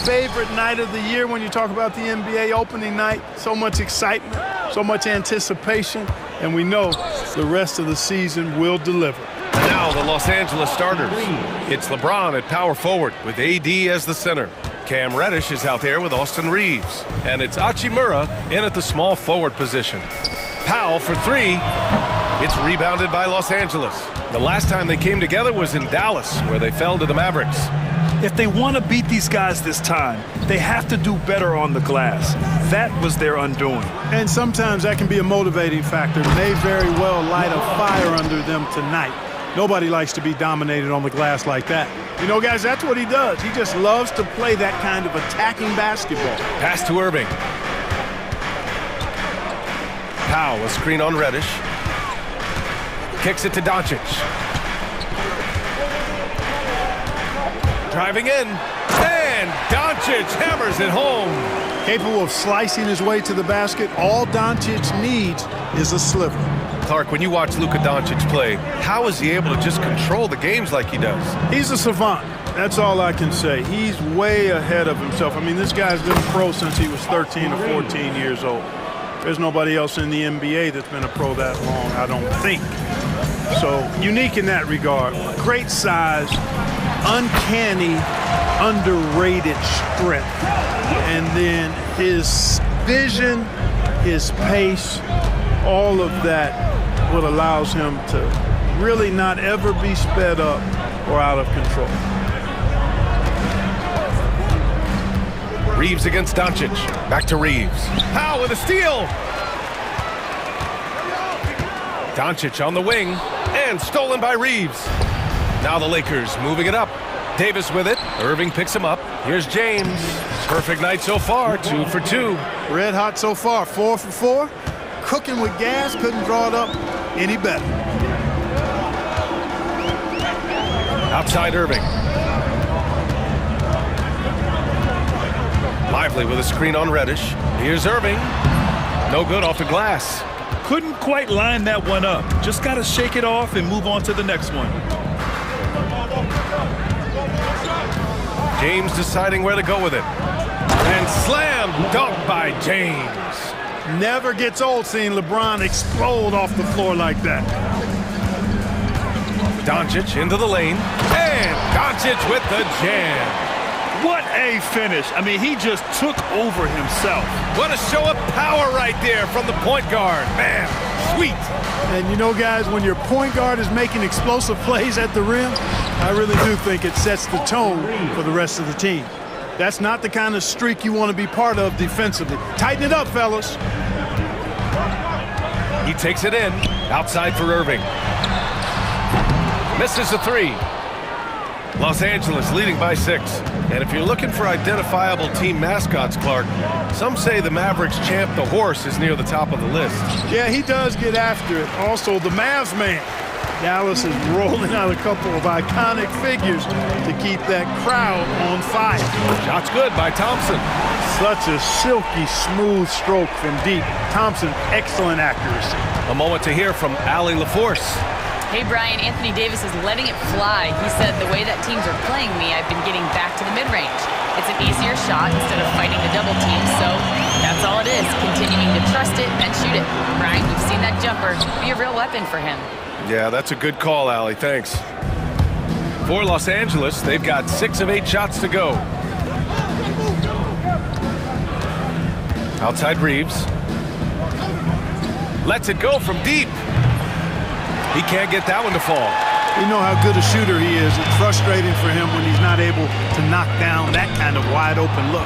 Favorite night of the year when you talk about the NBA opening night. So much excitement, so much anticipation, and we know the rest of the season will deliver. Now the Los Angeles starters. It's LeBron at power forward with AD as the center. Cam Reddish is out there with Austin Reeves. And it's Hachimura in at the small forward position. Powell for three. It's rebounded by Los Angeles. The last time they came together was in Dallas, where they fell to the Mavericks. If they want to beat these guys this time, they have to do better on the glass. That was their undoing. And sometimes that can be a motivating factor. May very well light a fire under them tonight. Nobody likes to be dominated on the glass like that. You know, guys, that's what he does. He just loves to play that kind of attacking basketball. Pass to Irving. Powell, a screen on Reddish. Kicks it to Doncic. Driving in. And Doncic hammers it home. Capable of slicing his way to the basket, all Doncic needs is a sliver. Clark, when you watch Luka Doncic play, how is he able to just control the games like he does? He's a savant. That's all I can say. He's way ahead of himself. I mean, this guy's been a pro since he was 13 or 14 years old. There's nobody else in the NBA that's been a pro that long, I don't think. So, unique in that regard. Great size, uncanny, underrated strength. And then his vision, his pace, all of that what allows him to really not ever be sped up or out of control. Reeves against Doncic. Back to Reeves. Powell with a steal. Doncic on the wing and stolen by Reeves. Now the Lakers moving it up. Davis with it. Irving picks him up. Here's James. Perfect night so far, 2 for 2. Red hot so far, 4 for 4. Cooking with gas, couldn't draw it up any better. Outside Irving. Lively with a screen on Reddish. Here's Irving. No good off the glass. Couldn't quite line that one up. Just got to shake it off and move on to the next one. James deciding where to go with it. And slam dunk by James. Never gets old seeing LeBron explode off the floor like that. Doncic into the lane. And Doncic with the jam. What a finish. I mean, he just took over himself. What a show of power right there from the point guard. Man, sweet. And you know, guys, when your point guard is making explosive plays at the rim, I really do think it sets the tone for the rest of the team. That's not the kind of streak you want to be part of defensively. Tighten it up, fellas. He takes it in. Outside for Irving. Misses a three. Los Angeles leading by 6. And if you're looking for identifiable team mascots, Clark, some say the Mavericks champ, the horse, is near the top of the list. Yeah, he does get after it. Also, the Mavs man. Dallas is rolling out a couple of iconic figures to keep that crowd on fire. Shot's good by Thompson. Such a silky, smooth stroke from deep. Thompson, excellent accuracy. A moment to hear from Allie LaForce. Hey, Brian, Anthony Davis is letting it fly. He said, the way that teams are playing me, I've been getting back to the mid-range. It's an easier shot instead of fighting the double team, so that's all it is, continuing to trust it and shoot it. Brian, we've seen that jumper be a real weapon for him. Yeah, that's a good call, Allie. Thanks. For Los Angeles, they've got 6 of 8 shots to go. Outside Reeves. Lets it go from deep. He can't get that one to fall. We know how good a shooter he is. It's frustrating for him when he's not able to knock down that kind of wide open look.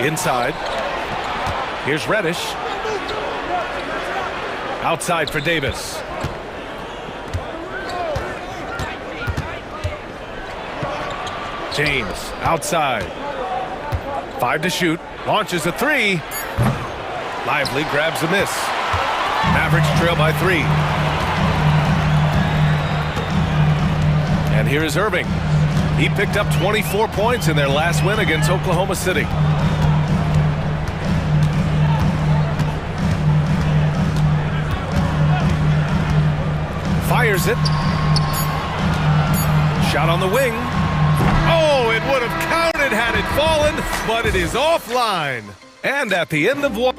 Inside. Here's Reddish. Outside for Davis. James outside. 5 to shoot. Launches a 3. Lively grabs the miss. Mavericks trail by 3. And here is Irving. He picked up 24 points in their last win against Oklahoma City. Fires it. Shot on the wing. Oh, would have counted had it fallen, but it is offline. And at the end of one...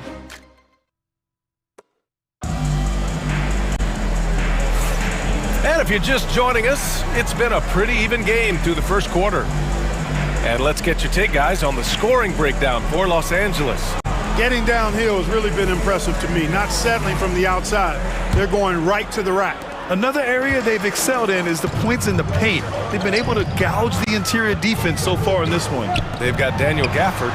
And if you're just joining us, it's been a pretty even game through the first quarter. And let's get your take, guys, on the scoring breakdown for Los Angeles. Getting downhill has really been impressive to me, not settling from the outside. They're going right to the rack. Another area they've excelled in is the points in the paint. They've been able to gouge the interior defense so far in this one. They've got Daniel Gafford.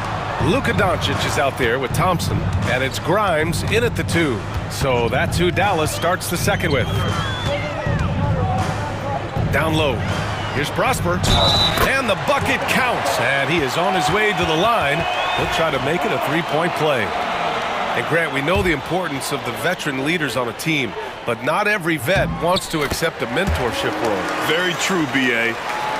Luka Doncic is out there with Thompson, and it's Grimes in at the 2. So that's who Dallas starts the second with. Down low. Here's Prosper. And the bucket counts. And he is on his way to the line. He'll try to make it a three-point play. And Grant, we know the importance of the veteran leaders on a team, but not every vet wants to accept a mentorship role. Very true, B.A.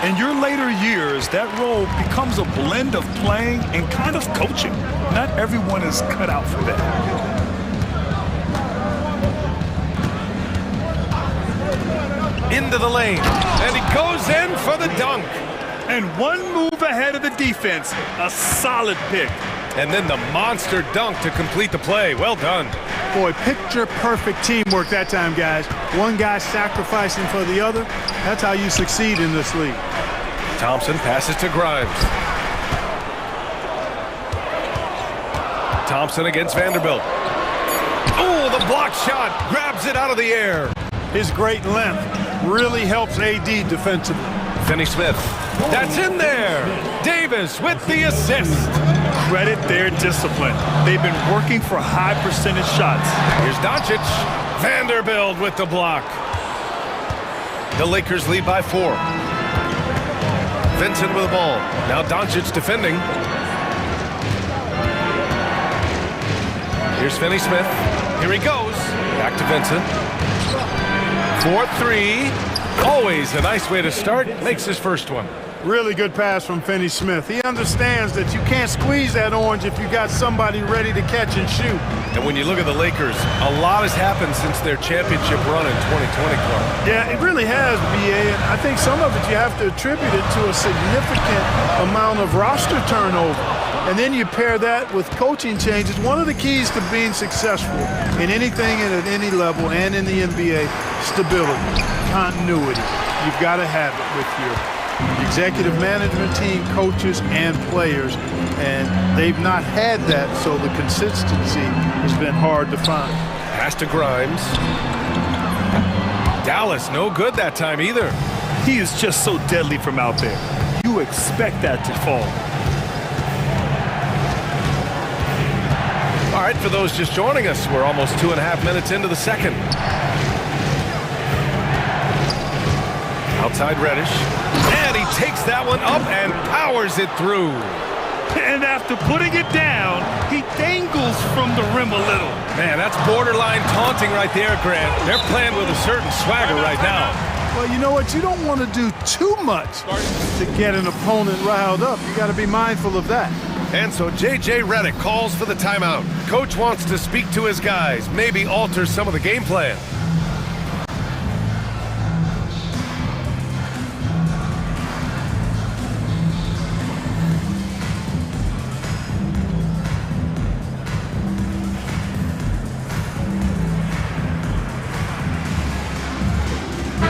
In your later years, that role becomes a blend of playing and kind of coaching. Not everyone is cut out for that. Into the lane, and he goes in for the dunk. And one move ahead of the defense, a solid pick. And then the monster dunk to complete the play. Well done. Boy, picture-perfect teamwork that time, guys. One guy sacrificing for the other. That's how you succeed in this league. Thompson passes to Grimes. Thompson against Vanderbilt. Oh, the block shot grabs it out of the air. His great length really helps AD defensively. Finney-Smith. That's in there. Davis with the assist. Credit their discipline. They've been working for high percentage shots. Here's Doncic. Vanderbilt with the block. The Lakers lead by 4. Vincent with the ball. Now Doncic defending. Here's Finney-Smith. Here he goes. Back to Vincent. 4-3. Always a nice way to start. Makes his first one. Really good pass from Finney-Smith. He understands that you can't squeeze that orange if you got somebody ready to catch and shoot. And when you look at the Lakers, a lot has happened since their championship run in 2020, Clark. Yeah, it really has, BA, and I think some of it you have to attribute it to a significant amount of roster turnover. And then you pair that with coaching changes. One of the keys to being successful in anything and at any level and in the NBA, stability, continuity. You've got to have it with your executive management team, coaches, and players. And they've not had that, so the consistency has been hard to find. Pass to Grimes. Dallas, no good that time either. He is just so deadly from out there. You expect that to fall. All right, for those just joining us, we're almost 2.5 minutes into the second. Outside Reddish. And he takes that one up and powers it through. And after putting it down, he dangles from the rim a little. Man, that's borderline taunting right there, Grant. They're playing with a certain swagger right now. Well, you know what? You don't want to do too much to get an opponent riled up. You got to be mindful of that. And so J.J. Redick calls for the timeout. Coach wants to speak to his guys, maybe alter some of the game plan.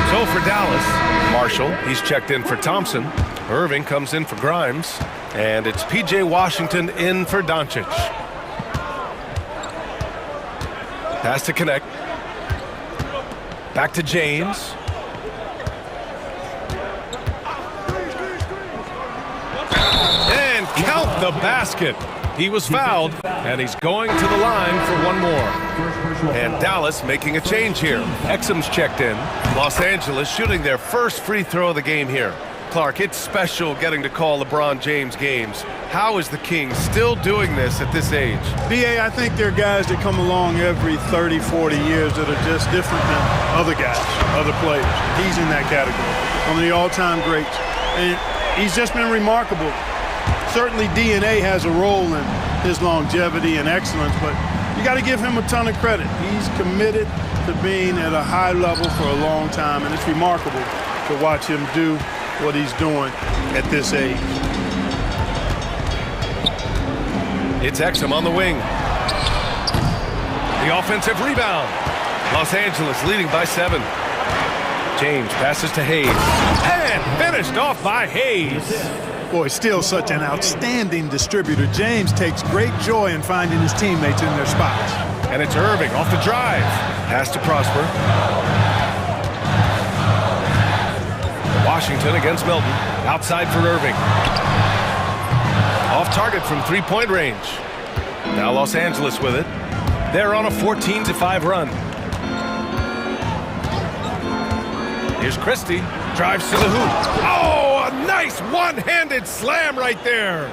So for Dallas, Marshall, he's checked in for Thompson. Irving comes in for Grimes. And it's P.J. Washington in for Doncic. Pass to connect. Back to James. And count the basket. He was fouled, and he's going to the line for one more. And Dallas making a change here. Exum's checked in. Los Angeles shooting their first free throw of the game here. Clark, it's special getting to call LeBron James games. How is the King still doing this at this age? BA, I think there are guys that come along every 30, 40 years that are just different than other guys, other players. He's in that category. One of the all-time greats. And he's just been remarkable. Certainly DNA has a role in his longevity and excellence, but you got to give him a ton of credit. He's committed to being at a high level for a long time, and it's remarkable to watch him do what he's doing at this age. It's Exum on the wing. The offensive rebound. Los Angeles leading by 7. James passes to Hayes. And finished off by Hayes. Boy, still such an outstanding distributor. James takes great joy in finding his teammates in their spots. And it's Irving off the drive. Pass to Prosper. Washington against Milton. Outside for Irving. Off target from three-point range. Now Los Angeles with it. They're on a 14-5 run. Here's Christie. Drives to the hoop. Oh, a nice one-handed slam right there.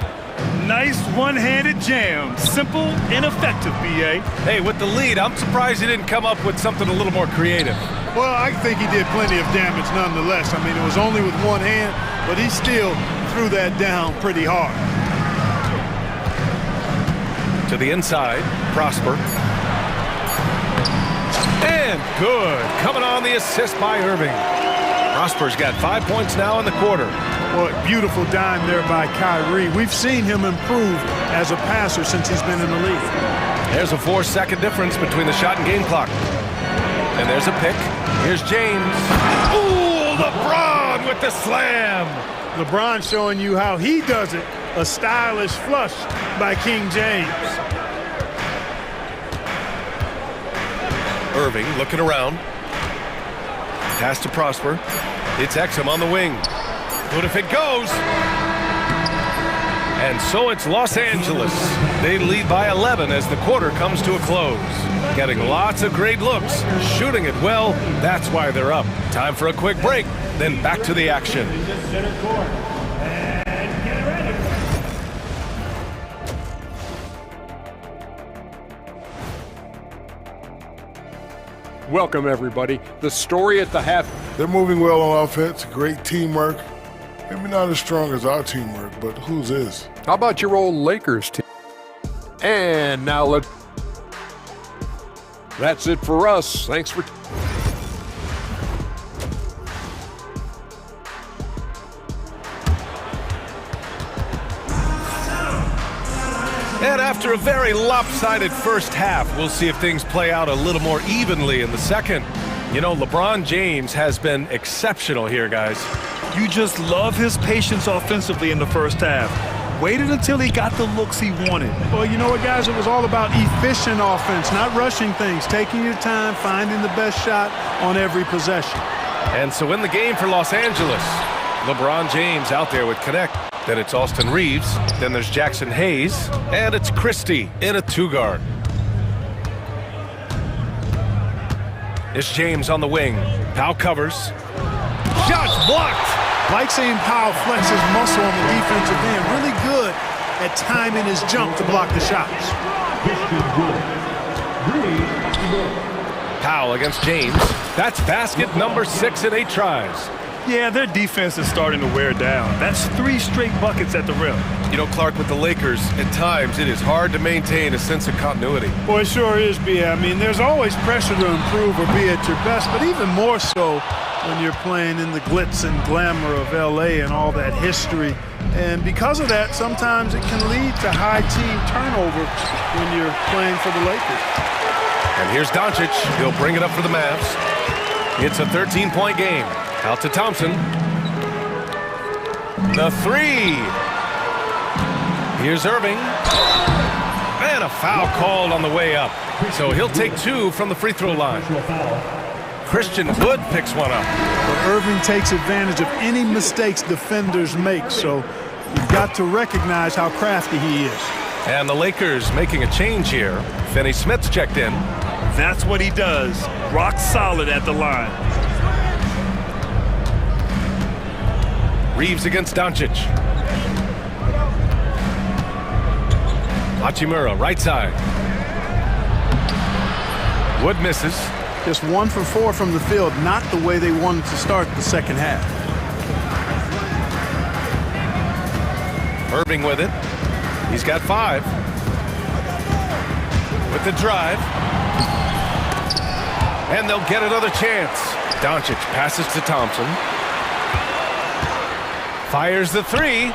Nice one-handed jam. Simple and effective, B.A. Hey, with the lead, I'm surprised he didn't come up with something a little more creative. Well, I think he did plenty of damage nonetheless. I mean, it was only with one hand, but he still threw that down pretty hard. To the inside, Prosper. And good. Coming on the assist by Irving. Prosper's got 5 points now in the quarter. Boy, beautiful dime there by Kyrie. We've seen him improve as a passer since he's been in the league. There's a 4-second difference between the shot and game clock. And there's a pick. Here's James. Ooh, LeBron with the slam. LeBron showing you how he does it. A stylish flush by King James. Irving looking around. Pass to Prosper. It's Exum on the wing. What if it goes? And so it's Los Angeles. They lead by 11 as the quarter comes to a close. Getting lots of great looks, shooting it well. That's why they're up. Time for a quick break, then back to the action. Welcome, everybody. The story at the half. They're moving well on offense, great teamwork. Maybe not as strong as our teamwork, but whose is? How about your old Lakers team? And now that's it for us. Thanks for... And after a very lopsided first half, we'll see if things play out a little more evenly in the second. You know, LeBron James has been exceptional here, guys. You just love his patience offensively in the first half. Waited until he got the looks he wanted. Well, you know what, guys? It was all about efficient offense, not rushing things, taking your time, finding the best shot on every possession. And so in the game for Los Angeles, LeBron James out there with connect. Then it's Austin Reeves. Then there's Jackson Hayes. And it's Christie in a two-guard. It's James on the wing. Powell covers. Shots blocked. Like seeing Powell flex his muscle on the defensive end. Really good at timing his jump to block the shots. Powell against James. That's basket number 6 in 8 tries. Yeah, their defense is starting to wear down. That's 3 straight buckets at the rim. You know, Clark, with the Lakers, at times it is hard to maintain a sense of continuity. Boy, it sure is, B. I mean, there's always pressure to improve or be at your best, but even more so when you're playing in the glitz and glamour of L.A. and all that history. And because of that, sometimes it can lead to high team turnover when you're playing for the Lakers. And here's Doncic. He'll bring it up for the Mavs. It's a 13-point game. Out to Thompson. The 3. Here's Irving. And a foul called on the way up. So he'll take 2 from the free throw line. Christian Wood picks one up. But Irving takes advantage of any mistakes defenders make, so you've got to recognize how crafty he is. And the Lakers making a change here. Finney Smith's checked in. That's what he does. Rock solid at the line. Reeves against Doncic. Hachimura, right side. Wood misses. Just 1 for 4 from the field, not the way they wanted to start the second half. Irving with it. He's got 5. With the drive. And they'll get another chance. Doncic passes to Thompson. Fires the three.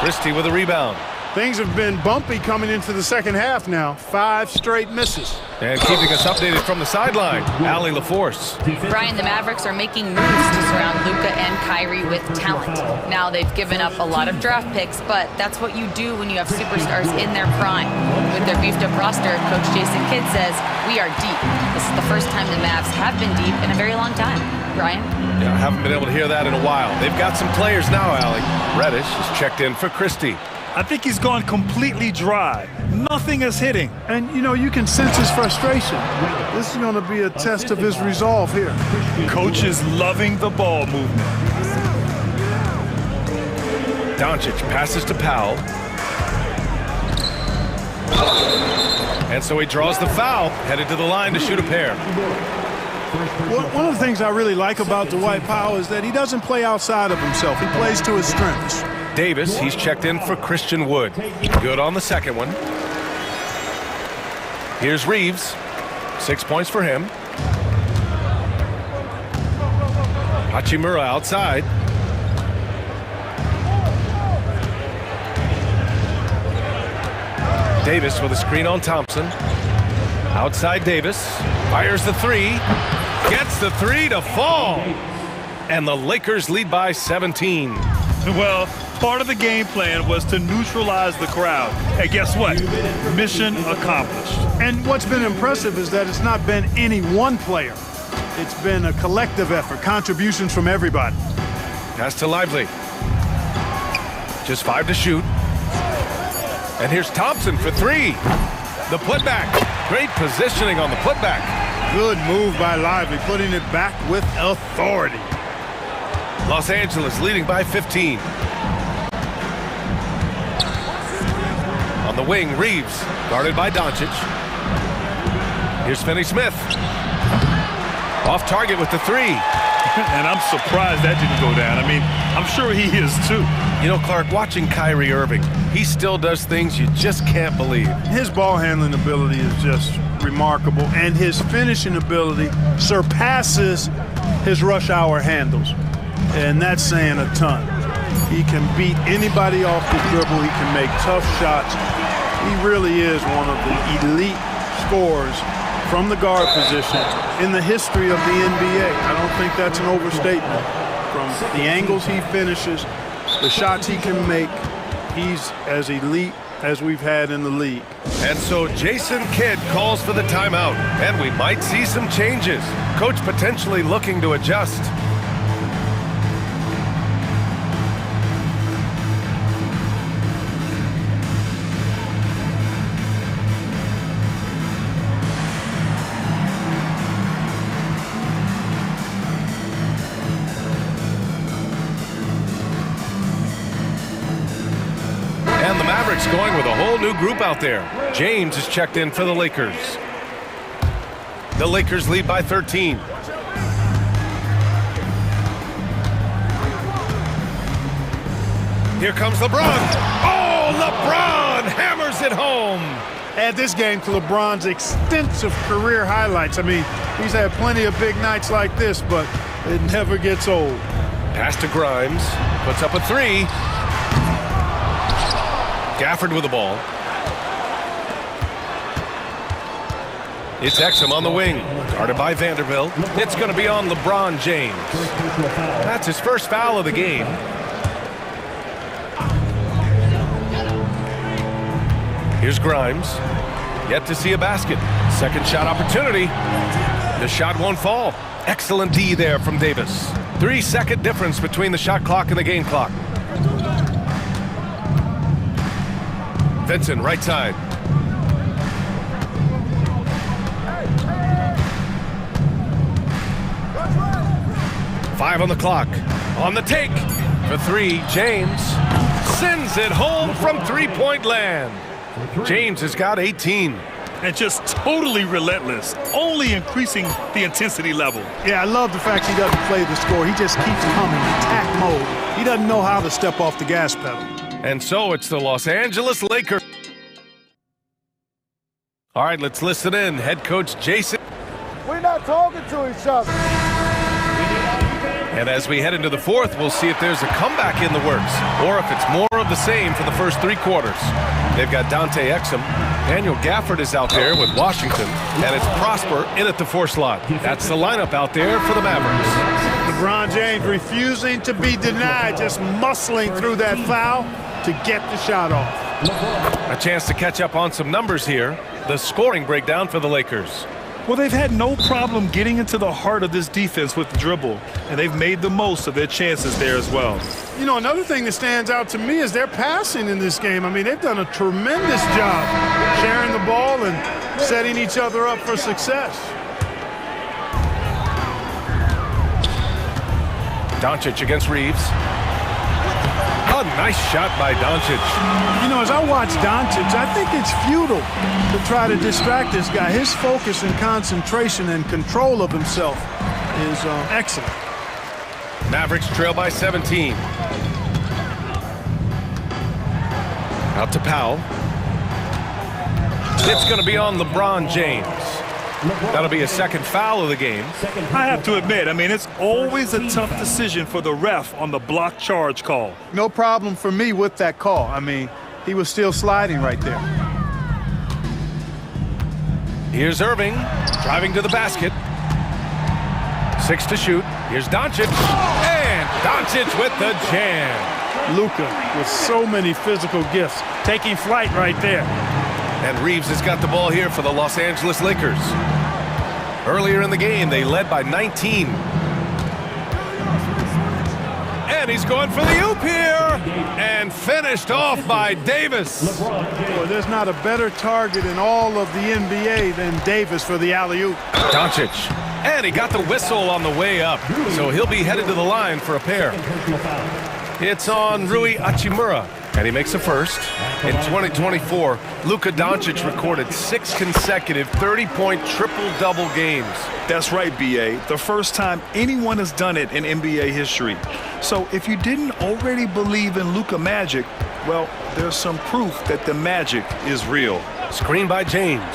Christie with a rebound. Things have been bumpy coming into the second half now. 5 straight misses. And keeping us updated from the sideline, Allie LaForce. Brian, the Mavericks are making moves to surround Luka and Kyrie with talent. Now they've given up a lot of draft picks, but that's what you do when you have superstars in their prime. With their beefed up roster, Coach Jason Kidd says, we are deep. This is the first time the Mavs have been deep in a very long time. Brian? Yeah, I haven't been able to hear that in a while. They've got some players now, Allie. Reddish is checked in for Christie. I think he's gone completely dry. Nothing is hitting. And, you know, you can sense his frustration. This is going to be a test of his resolve here. Coach is loving the ball movement. Doncic passes to Powell. And so he draws the foul, headed to the line to shoot a pair. One of the things I really like about Dwight Powell is that he doesn't play outside of himself. He plays to his strengths. Davis, he's checked in for Christian Wood. Good on the second one. Here's Reeves. 6 points for him. Hachimura outside. Davis with a screen on Thompson. Outside Davis. Fires the three. Gets the three to fall. And the Lakers lead by 17. Well, part of the game plan was to neutralize the crowd. And guess what? Mission accomplished. And what's been impressive is that it's not been any one player. It's been a collective effort, contributions from everybody. Pass to Lively. Just 5 to shoot. And here's Thompson for 3. The putback. Great positioning on the putback. Good move by Lively, putting it back with authority. Los Angeles leading by 15. On the wing, Reeves, guarded by Doncic. Here's Finney-Smith. Off target with the 3. And I'm surprised that didn't go down. I mean, I'm sure he is too. You know, Clark, watching Kyrie Irving, he still does things you just can't believe. His ball handling ability is just remarkable, and his finishing ability surpasses his rush hour handles. And that's saying a ton. He can beat anybody off the dribble. He can make tough shots. He really is one of the elite scorers from the guard position in the history of the NBA. I don't think that's an overstatement. From the angles he finishes, the shots he can make, he's as elite as we've had in the league. And so Jason Kidd calls for the timeout, and we might see some changes. Coach potentially looking to adjust. And the Mavericks going with a whole new group out there. James is checked in for the Lakers. The Lakers lead by 13. Here comes LeBron. Oh, LeBron hammers it home. Add this game to LeBron's extensive career highlights. I mean, he's had plenty of big nights like this, but it never gets old. Pass to Grimes. Puts up a 3. Gafford with the ball. It's Exum on the wing. Guarded by Vanderbilt. It's going to be on LeBron James. That's his first foul of the game. Here's Grimes. Yet to see a basket. Second shot opportunity. The shot won't fall. Excellent D there from Davis. 3-second difference between the shot clock and the game clock. Vincent, right side. Five on the clock. On the take. For 3, James sends it home from three-point land. James has got 18. And just totally relentless, only increasing the intensity level. Yeah, I love the fact he doesn't play the score. He just keeps coming, attack mode. He doesn't know how to step off the gas pedal. And so it's the Los Angeles Lakers. All right, let's listen in. Head coach Jason. We're not talking to each other. And as we head into the fourth, we'll see if there's a comeback in the works or if it's more of the same for the first three quarters. They've got Dante Exum. Daniel Gafford is out there with Washington. And it's Prosper in at the 4 slot. That's the lineup out there for the Mavericks. LeBron James refusing to be denied, just muscling through that foul to get the shot off. A chance to catch up on some numbers here. The scoring breakdown for the Lakers. Well, they've had no problem getting into the heart of this defense with the dribble, and they've made the most of their chances there as well. You know, another thing that stands out to me is their passing in this game. I mean, they've done a tremendous job sharing the ball and setting each other up for success. Doncic against Reeves. A nice shot by Doncic. You know, as I watch Doncic, I think it's futile to try to distract this guy. His focus and concentration and control of himself is excellent. Mavericks trail by 17. Out to Powell. It's going to be on LeBron James. That'll be a second foul of the game. I have to admit, I mean, it's always a tough decision for the ref on the block charge call. No problem for me with that call. I mean, he was still sliding right there. Here's Irving driving to the basket. 6 to shoot. Here's Doncic. And Doncic with the jam. Luka with so many physical gifts, taking flight right there. And Reeves has got the ball here for the Los Angeles Lakers. Earlier in the game, they led by 19. And he's going for the oop here. And finished off by Davis. Boy, there's not a better target in all of the NBA than Davis for the alley-oop. Doncic. And he got the whistle on the way up. So he'll be headed to the line for a pair. It's on Rui Hachimura. And he makes the first. In 2024, Luka Doncic recorded 6 consecutive 30-point triple-double games. That's right, B.A. The first time anyone has done it in NBA history. So if you didn't already believe in Luka magic, well, there's some proof that the magic is real. Screen by James.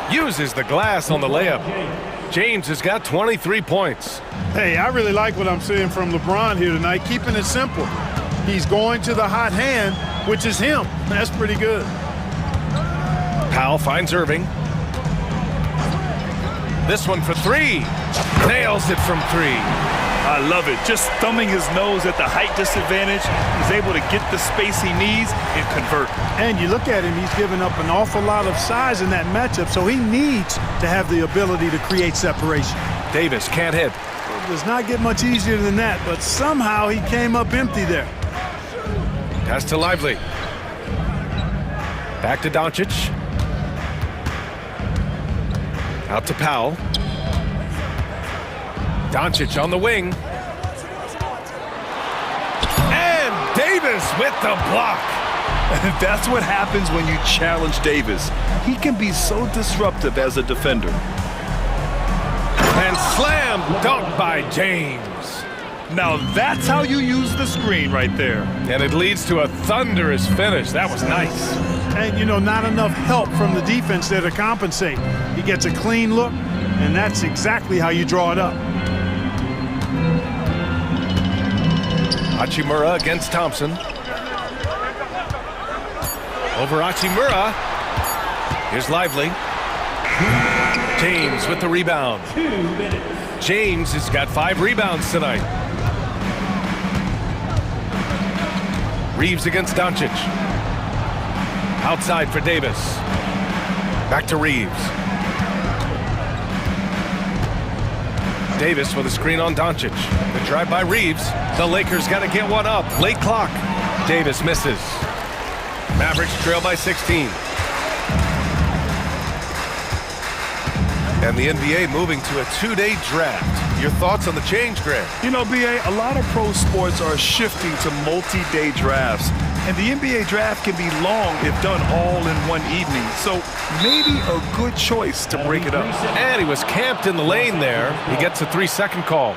Uses the glass on the layup. James has got 23 points. Hey, I really like what I'm seeing from LeBron here tonight, keeping it simple. He's going to the hot hand, which is him. That's pretty good. Powell finds Irving. This one for 3. Nails it from 3. I love it. Just thumbing his nose at the height disadvantage. He's able to get the space he needs and convert. And you look at him, he's given up an awful lot of size in that matchup, so he needs to have the ability to create separation. Davis can't hit. It does not get much easier than that, but somehow he came up empty there. Pass to Lively. Back to Doncic. Out to Powell. Doncic on the wing. And Davis with the block. That's what happens when you challenge Davis. He can be so disruptive as a defender. And slam dunk by James. Now that's how you use the screen right there. And it leads to a thunderous finish. That was nice. And, you know, not enough help from the defense there to compensate. He gets a clean look, and that's exactly how you draw it up. Hachimura against Thompson. Over Hachimura. Here's Lively. James with the rebound. James has got 5 rebounds tonight. Reeves against Doncic. Outside for Davis. Back to Reeves. Davis with a screen on Doncic. The drive by Reeves. The Lakers got to get one up. Late clock. Davis misses. Mavericks trail by 16. And the NBA moving to a 2-day draft. Your thoughts on the change, Grant? You know, B.A., a lot of pro sports are shifting to multi-day drafts. And the NBA draft can be long if done all in one evening. So maybe a good choice to break it up. And he was camped in the lane there. He gets a 3-second call.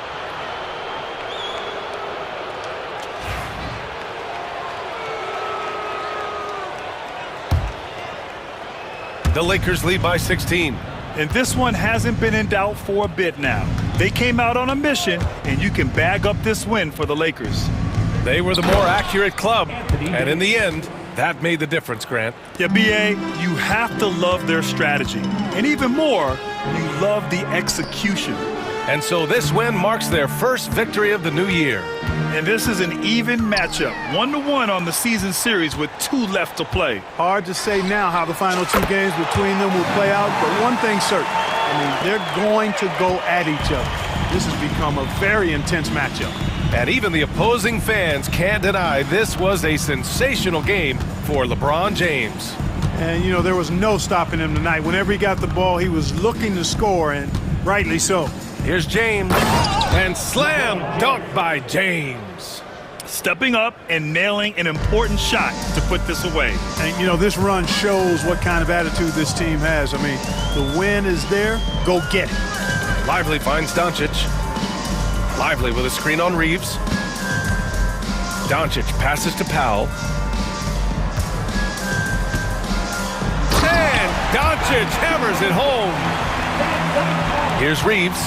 The Lakers lead by 16. And this one hasn't been in doubt for a bit now. They came out on a mission, and you can bag up this win for the Lakers. They were the more accurate club, and in the end, that made the difference, Grant. Yeah, B.A., you have to love their strategy. And even more, you love the execution. And so this win marks their first victory of the new year. And this is an even matchup, 1-1 on the season series with 2 left to play. Hard to say now how the final 2 games between them will play out, but one thing's certain. I mean, they're going to go at each other. This has become a very intense matchup. And even the opposing fans can't deny this was a sensational game for LeBron James. And, you know, there was no stopping him tonight. Whenever he got the ball, he was looking to score, and rightly so. Here's James, and slam dunk by James. Stepping up and nailing an important shot to put this away. And, you know, this run shows what kind of attitude this team has. I mean, the win is there, go get it. Lively finds Doncic. Lively with a screen on Reeves. Doncic passes to Powell. And Doncic hammers it home. Here's Reeves.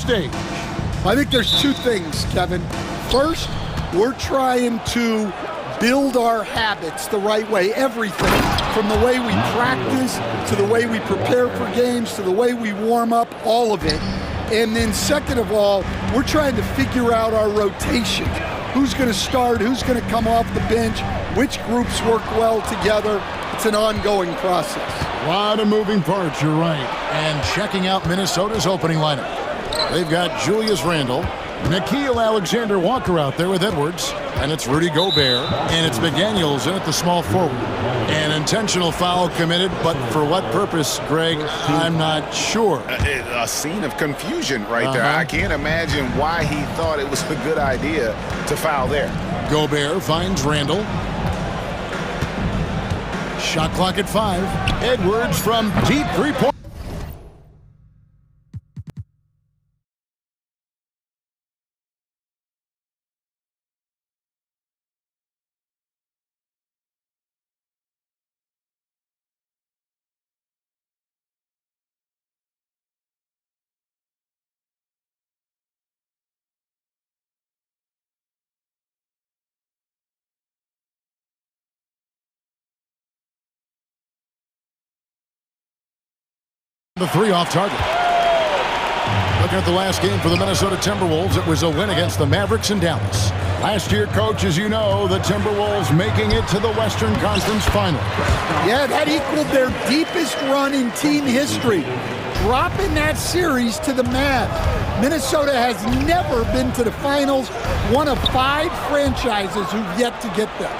stage. I think there's two things, Kevin. First, we're trying to build our habits the right way, everything, from the way we practice to the way we prepare for games to the way we warm up, all of it. And then second of all, we're trying to figure out our rotation. Who's going to start, who's going to come off the bench, which groups work well together. It's an ongoing process. A lot of moving parts, you're right. And checking out Minnesota's opening lineup. They've got Julius Randle, Nickeil Alexander-Walker out there with Edwards, and it's Rudy Gobert, and it's McDaniels in at the small forward. An intentional foul committed, but for what purpose, Greg, I'm not sure. A scene of confusion right there. I can't imagine why he thought it was a good idea to foul there. Gobert finds Randle. Shot clock at 5. Edwards from deep three-point. The three off target. Looking at the last game for the Minnesota Timberwolves, it was a win against the Mavericks in Dallas. Last year, Coach, as you know, the Timberwolves making it to the Western Conference Final. Yeah, that equaled their deepest run in team history, dropping that series to the Mavs. Minnesota has never been to the finals, one of 5 franchises who've yet to get there.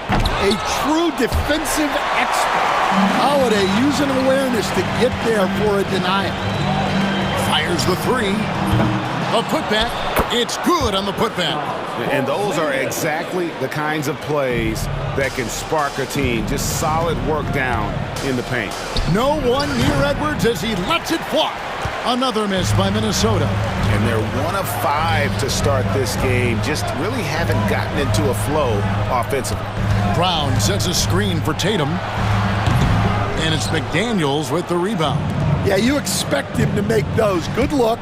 A true defensive expert. Holiday using awareness to get there for a denial. Fires the three. A putback. It's good on the putback. And those are exactly the kinds of plays that can spark a team. Just solid work down in the paint. No one near Edwards as he lets it fly. Another miss by Minnesota. And they're 1 of 5 to start this game. Just really haven't gotten into a flow offensively. Brown sets a screen for Tatum. And it's McDaniels with the rebound. Yeah, you expect him to make those. Good look.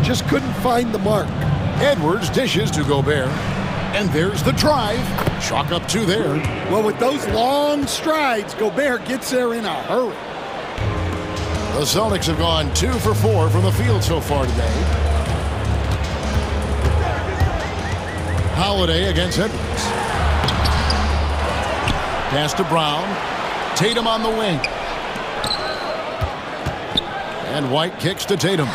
Just couldn't find the mark. Edwards dishes to Gobert. And there's the drive. Chalk up 2 there. Well, with those long strides, Gobert gets there in a hurry. The Celtics have gone 2 for 4 from the field so far today. Holiday against Edwards. Pass to Brown. Tatum on the wing. And White kicks to Tatum.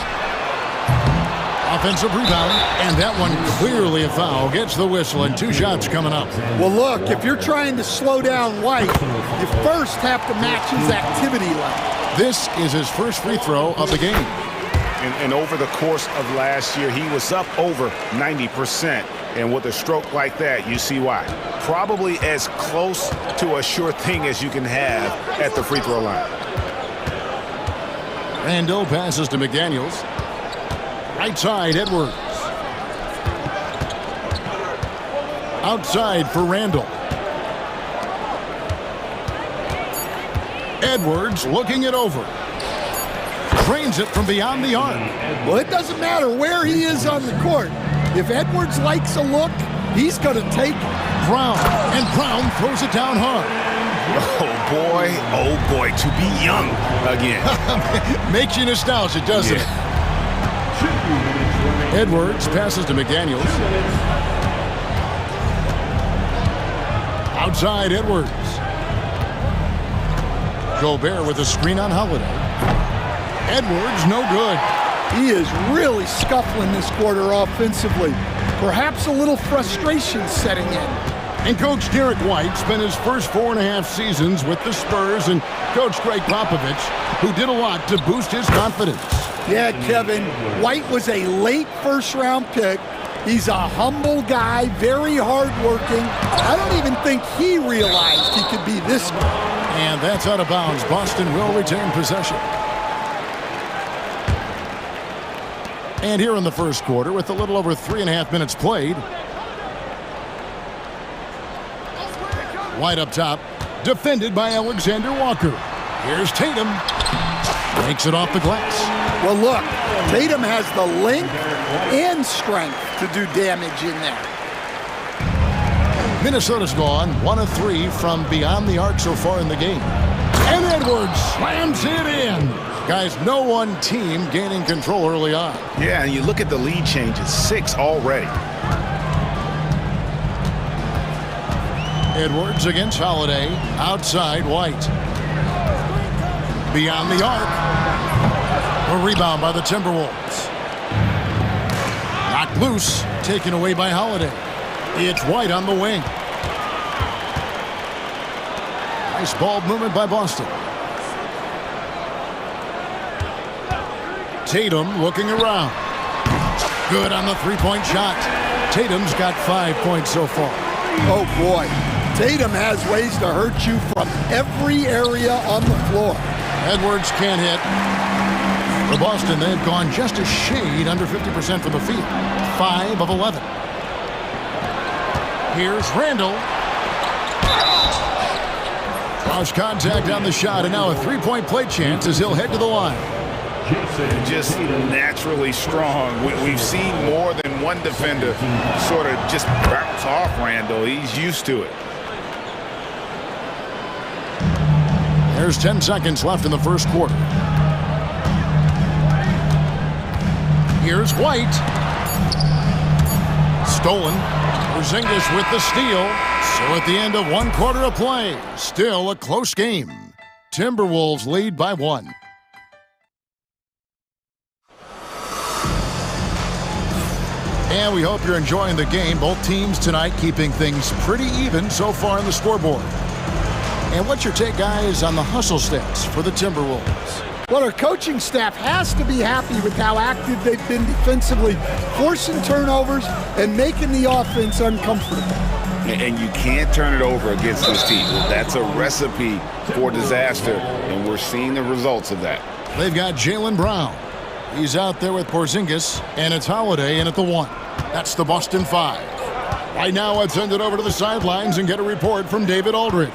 Offensive rebound, and that one clearly a foul. Gets the whistle, and 2 shots coming up. Well, look, if you're trying to slow down White, you first have to match his activity level. This is his first free throw of the game. And over the course of last year, he was up over 90%. And with a stroke like that, you see why. Probably as close to a sure thing as you can have at the free throw line. Randle passes to McDaniels. Right side, Edwards. Outside for Randle. Edwards looking it over. Trains it from beyond the arc. Well, it doesn't matter where he is on the court. If Edwards likes a look, he's going to take it. Brown, and Brown throws it down hard. Oh boy, to be young again. Makes you nostalgic, doesn't it? Edwards passes to McDaniels. Outside, Edwards. Gobert with a screen on Holiday. Edwards, no good. He is really scuffling this quarter offensively. Perhaps a little frustration setting in. And Coach Derek White spent his first 4.5 seasons with the Spurs and Coach Greg Popovich, who did a lot to boost his confidence. Yeah, Kevin, White was a late first-round pick. He's a humble guy, very hard-working. I don't even think he realized he could be this good. And that's out of bounds. Boston will retain possession. And here in the first quarter, with a little over 3.5 minutes played, White up top, defended by Alexander Walker. Here's Tatum. Makes it off the glass. Well, look, Tatum has the length and strength to do damage in there. Minnesota's gone 1 of 3 from beyond the arc so far in the game. And Edwards slams it in. Guys, no one team gaining control early on. Yeah, and you look at the lead changes, 6 already. Edwards against Holiday. Outside, White. Beyond the arc. A rebound by the Timberwolves. Knocked loose. Taken away by Holiday. It's White on the wing. Nice ball movement by Boston. Tatum looking around. Good on the three-point shot. Tatum's got 5 points so far. Oh, boy. Tatum has ways to hurt you from every area on the floor. Edwards can't hit. For Boston, they've gone just a shade under 50% from the field. 5 of 11. Here's Randall. Cross contact on the shot, and now a three-point play chance as he'll head to the line. Just naturally strong. We've seen more than one defender sort of just bounce off Randall. He's used to it. There's 10 seconds left in the first quarter. Here's White. Stolen. Porzingis with the steal. So at the end of 1 quarter of play, still a close game. Timberwolves lead by 1. And we hope you're enjoying the game. Both teams tonight keeping things pretty even so far on the scoreboard. And what's your take, guys, on the hustle stats for the Timberwolves? Well, our coaching staff has to be happy with how active they've been defensively, forcing turnovers and making the offense uncomfortable. And you can't turn it over against this team. That's a recipe for disaster, and we're seeing the results of that. They've got Jaylen Brown. He's out there with Porzingis, and it's Holiday in at the 1. That's the Boston 5. Right now, let's send it over to the sidelines and get a report from David Aldridge.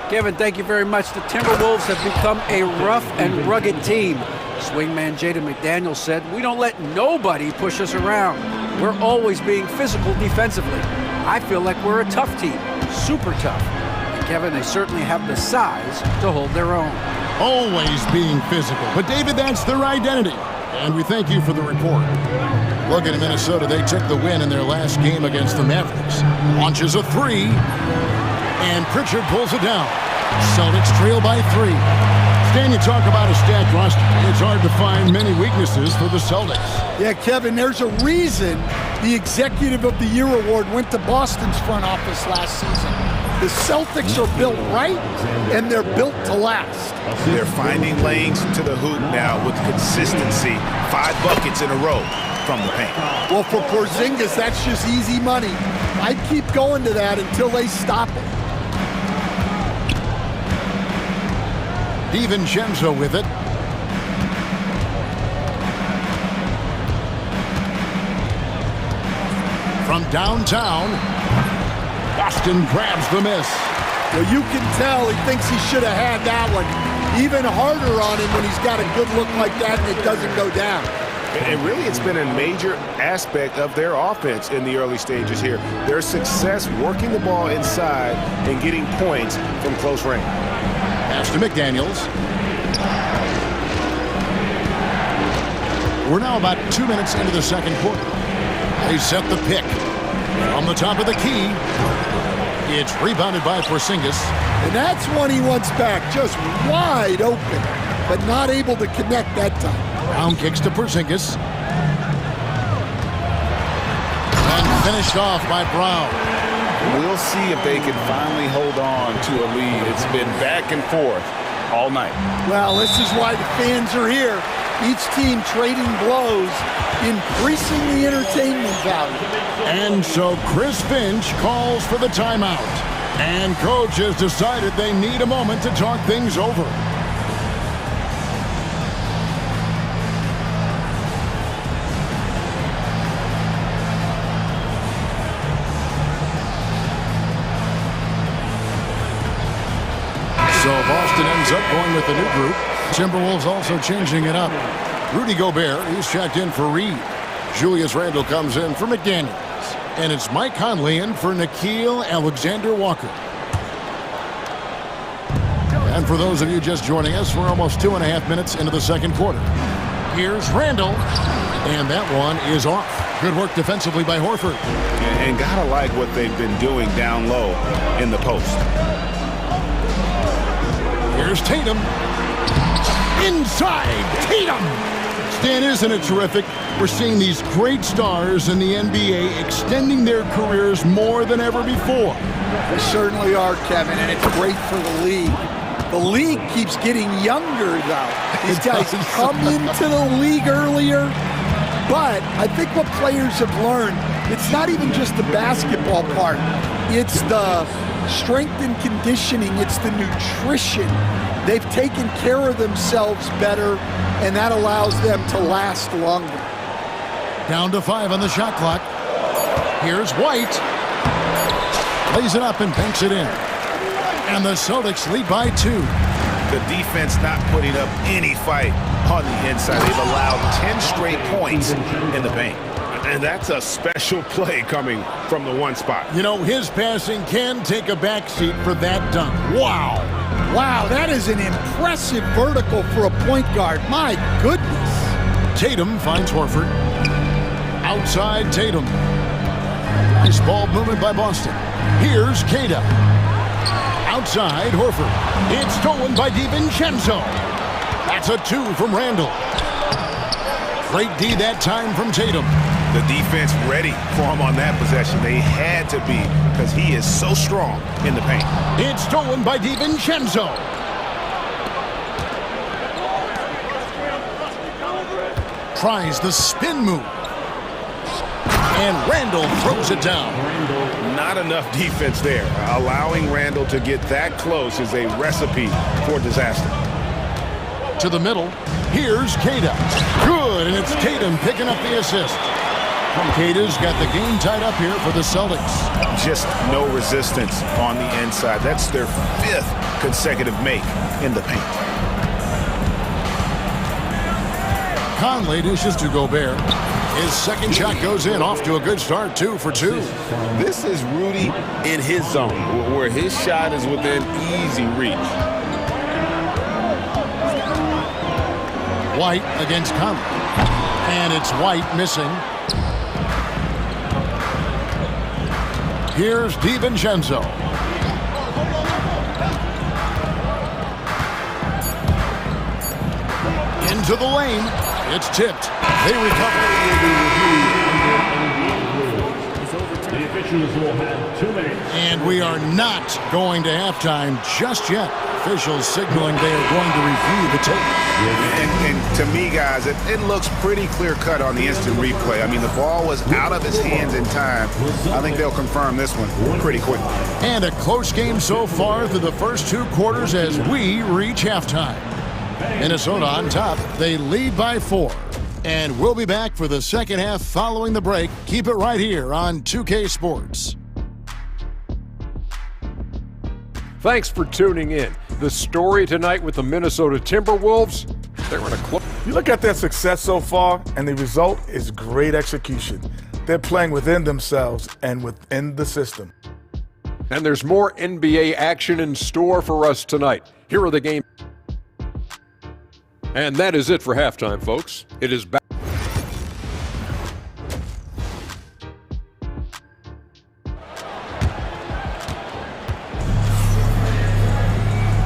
Kevin, thank you very much. The Timberwolves have become a rough and rugged team. Swingman Jaden McDaniels said, "We don't let nobody push us around. We're always being physical defensively. I feel like we're a tough team, super tough." And Kevin, they certainly have the size to hold their own. Always being physical. But David, that's their identity. And we thank you for the report. Looking at Minnesota, they took the win in their last game against the Mavericks. Launches a 3. And Pritchard pulls it down. Celtics trail by 3. Stan, you talk about a stacked roster. It's hard to find many weaknesses for the Celtics. Yeah, Kevin, there's a reason the Executive of the Year award went to Boston's front office last season. The Celtics are built right, and they're built to last. They're finding lanes to the hoop now with consistency. 5 buckets in a row from the paint. Well, for Porzingis, that's just easy money. I'd keep going to that until they stop it. DiVincenzo with it. From downtown, Boston grabs the miss. Well, you can tell he thinks he should have had that one. Even harder on him when he's got a good look like that and it doesn't go down. And really, it's been a major aspect of their offense in the early stages here. Their success working the ball inside and getting points from close range. Pass to McDaniels. We're now about 2 minutes into the second quarter. They set the pick. From the top of the key, it's rebounded by Porzingis. And that's one he wants back, just wide open, but not able to connect that time. Brown kicks to Porzingis. And finished off by Brown. We'll see if they can finally hold on to a lead. It's been back and forth all night. Well, this is why the fans are here. Each team trading blows, increasing the entertainment value. And so Chris Finch calls for the timeout. And coach has decided they need a moment to talk things over. So Boston ends up going with a new group. Timberwolves also changing it up. Rudy Gobert, he's checked in for Reed. Julius Randle comes in for McDaniels. And it's Mike Conley in for Nickeil Alexander-Walker. And for those of you just joining us, we're almost 2.5 minutes into the second quarter. Here's Randle. And that one is off. Good work defensively by Horford. And gotta like what they've been doing down low in the post. Here's Tatum. Inside, Tatum! Stan, isn't it terrific? We're seeing these great stars in the NBA extending their careers more than ever before. They certainly are, Kevin, and it's great for the league. The league keeps getting younger, though. These guys come into the league earlier, but I think what players have learned, it's not even just the basketball part. It's the strength and conditioning. It's the nutrition. They've taken care of themselves better, and that allows them to last longer. Down to 5 on the shot clock. Here's White. Lays it up and banks it in. And the Celtics lead by 2. The defense not putting up any fight on the inside. They've allowed 10 straight points in the paint. And that's a special play coming from the one spot. You know, his passing can take a backseat for that dunk. Wow. Wow, that is an impressive vertical for a point guard. My goodness. Tatum finds Horford. Outside Tatum. Nice ball movement by Boston. Here's Queta. Outside Horford. It's stolen by DiVincenzo. That's a 2 from Randle. Great D that time from Tatum. The defense ready for him on that possession. They had to be because he is so strong in the paint. It's stolen by DiVincenzo. Tries the spin move. And Randle throws it down. Not enough defense there. Allowing Randle to get that close is a recipe for disaster. To the middle. Here's Queta. Good, and it's Tatum picking up the assist. Queta's got the game tied up here for the Celtics. Just no resistance on the inside. That's their 5th consecutive make in the paint. Conley dishes to Gobert. His second shot goes in, off to a good start, 2 for 2. This is Rudy in his zone, where his shot is within easy reach. White against Conley. And it's White missing. Here's DiVincenzo. Into the lane. It's tipped. They recover. And we are not going to halftime just yet. Officials signaling they are going to review the tape. And to me, guys, it looks pretty clear-cut on the instant replay. I mean, the ball was out of his hands in time. I think they'll confirm this one pretty quickly. And a close game so far through the first 2 quarters as we reach halftime. Minnesota on top. They lead by 4. And we'll be back for the second half following the break. Keep it right here on 2K Sports. Thanks for tuning in. The story tonight with the Minnesota Timberwolves, they're in a close. You look at their success so far, and the result is great execution. They're playing within themselves and within the system. And there's more NBA action in store for us tonight. Here are the game. And that is it for halftime, folks. It is back.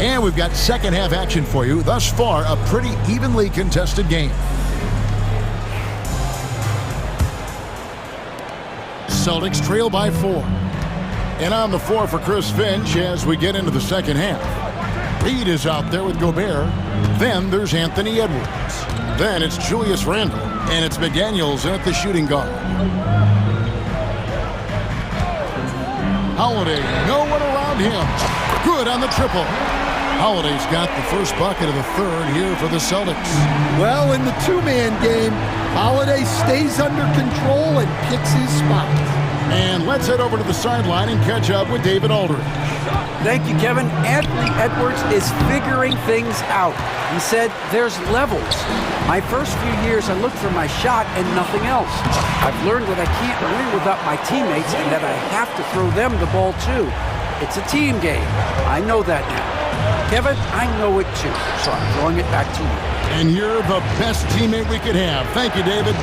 And we've got second half action for you. Thus far, a pretty evenly contested game. Celtics trail by 4. And on the floor for Chris Finch as we get into the second half. Reed is out there with Gobert. Then there's Anthony Edwards. Then it's Julius Randle. And it's McDaniels in at the shooting guard. Holiday, no one around him. Good on the triple. Holiday's got the first bucket of the third here for the Celtics. Well, in the 2-man game, Holiday stays under control and picks his spots. And let's head over to the sideline and catch up with David Aldridge. Thank you, Kevin. Anthony Edwards is figuring things out. He said there's levels. My first few years, I looked for my shot and nothing else. I've learned that I can't win without my teammates and that I have to throw them the ball too. It's a team game. I know that now. Kevin, I know it too, so I'm throwing it back to you. And you're the best teammate we could have. Thank you, David.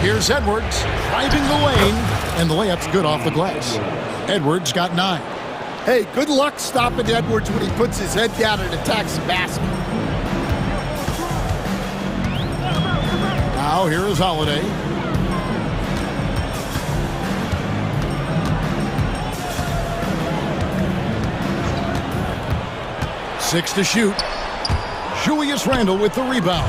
Here's Edwards driving the lane, and the layup's good off the glass. Edwards got 9. Hey, good luck stopping Edwards when he puts his head down and attacks the basket. Now here is Holiday. Six to shoot. Julius Randle with the rebound.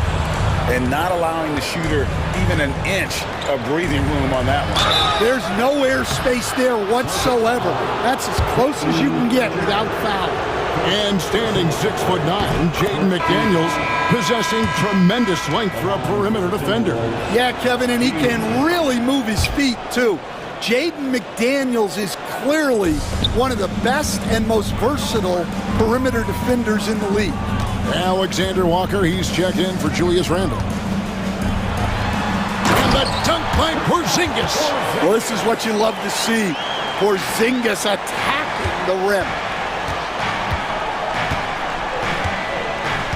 And not allowing the shooter even an inch of breathing room on that one. There's no air space there whatsoever. That's as close as you can get without foul. And standing 6'9", Jaden McDaniels, possessing tremendous length for a perimeter defender. Yeah, Kevin, and he can really move his feet, too. Jaden McDaniels is clearly one of the best and most versatile perimeter defenders in the league. Alexander Walker, he's checked in for Julius Randle. And the dunk by Porzingis. Well, this is what you love to see. Porzingis attacking the rim.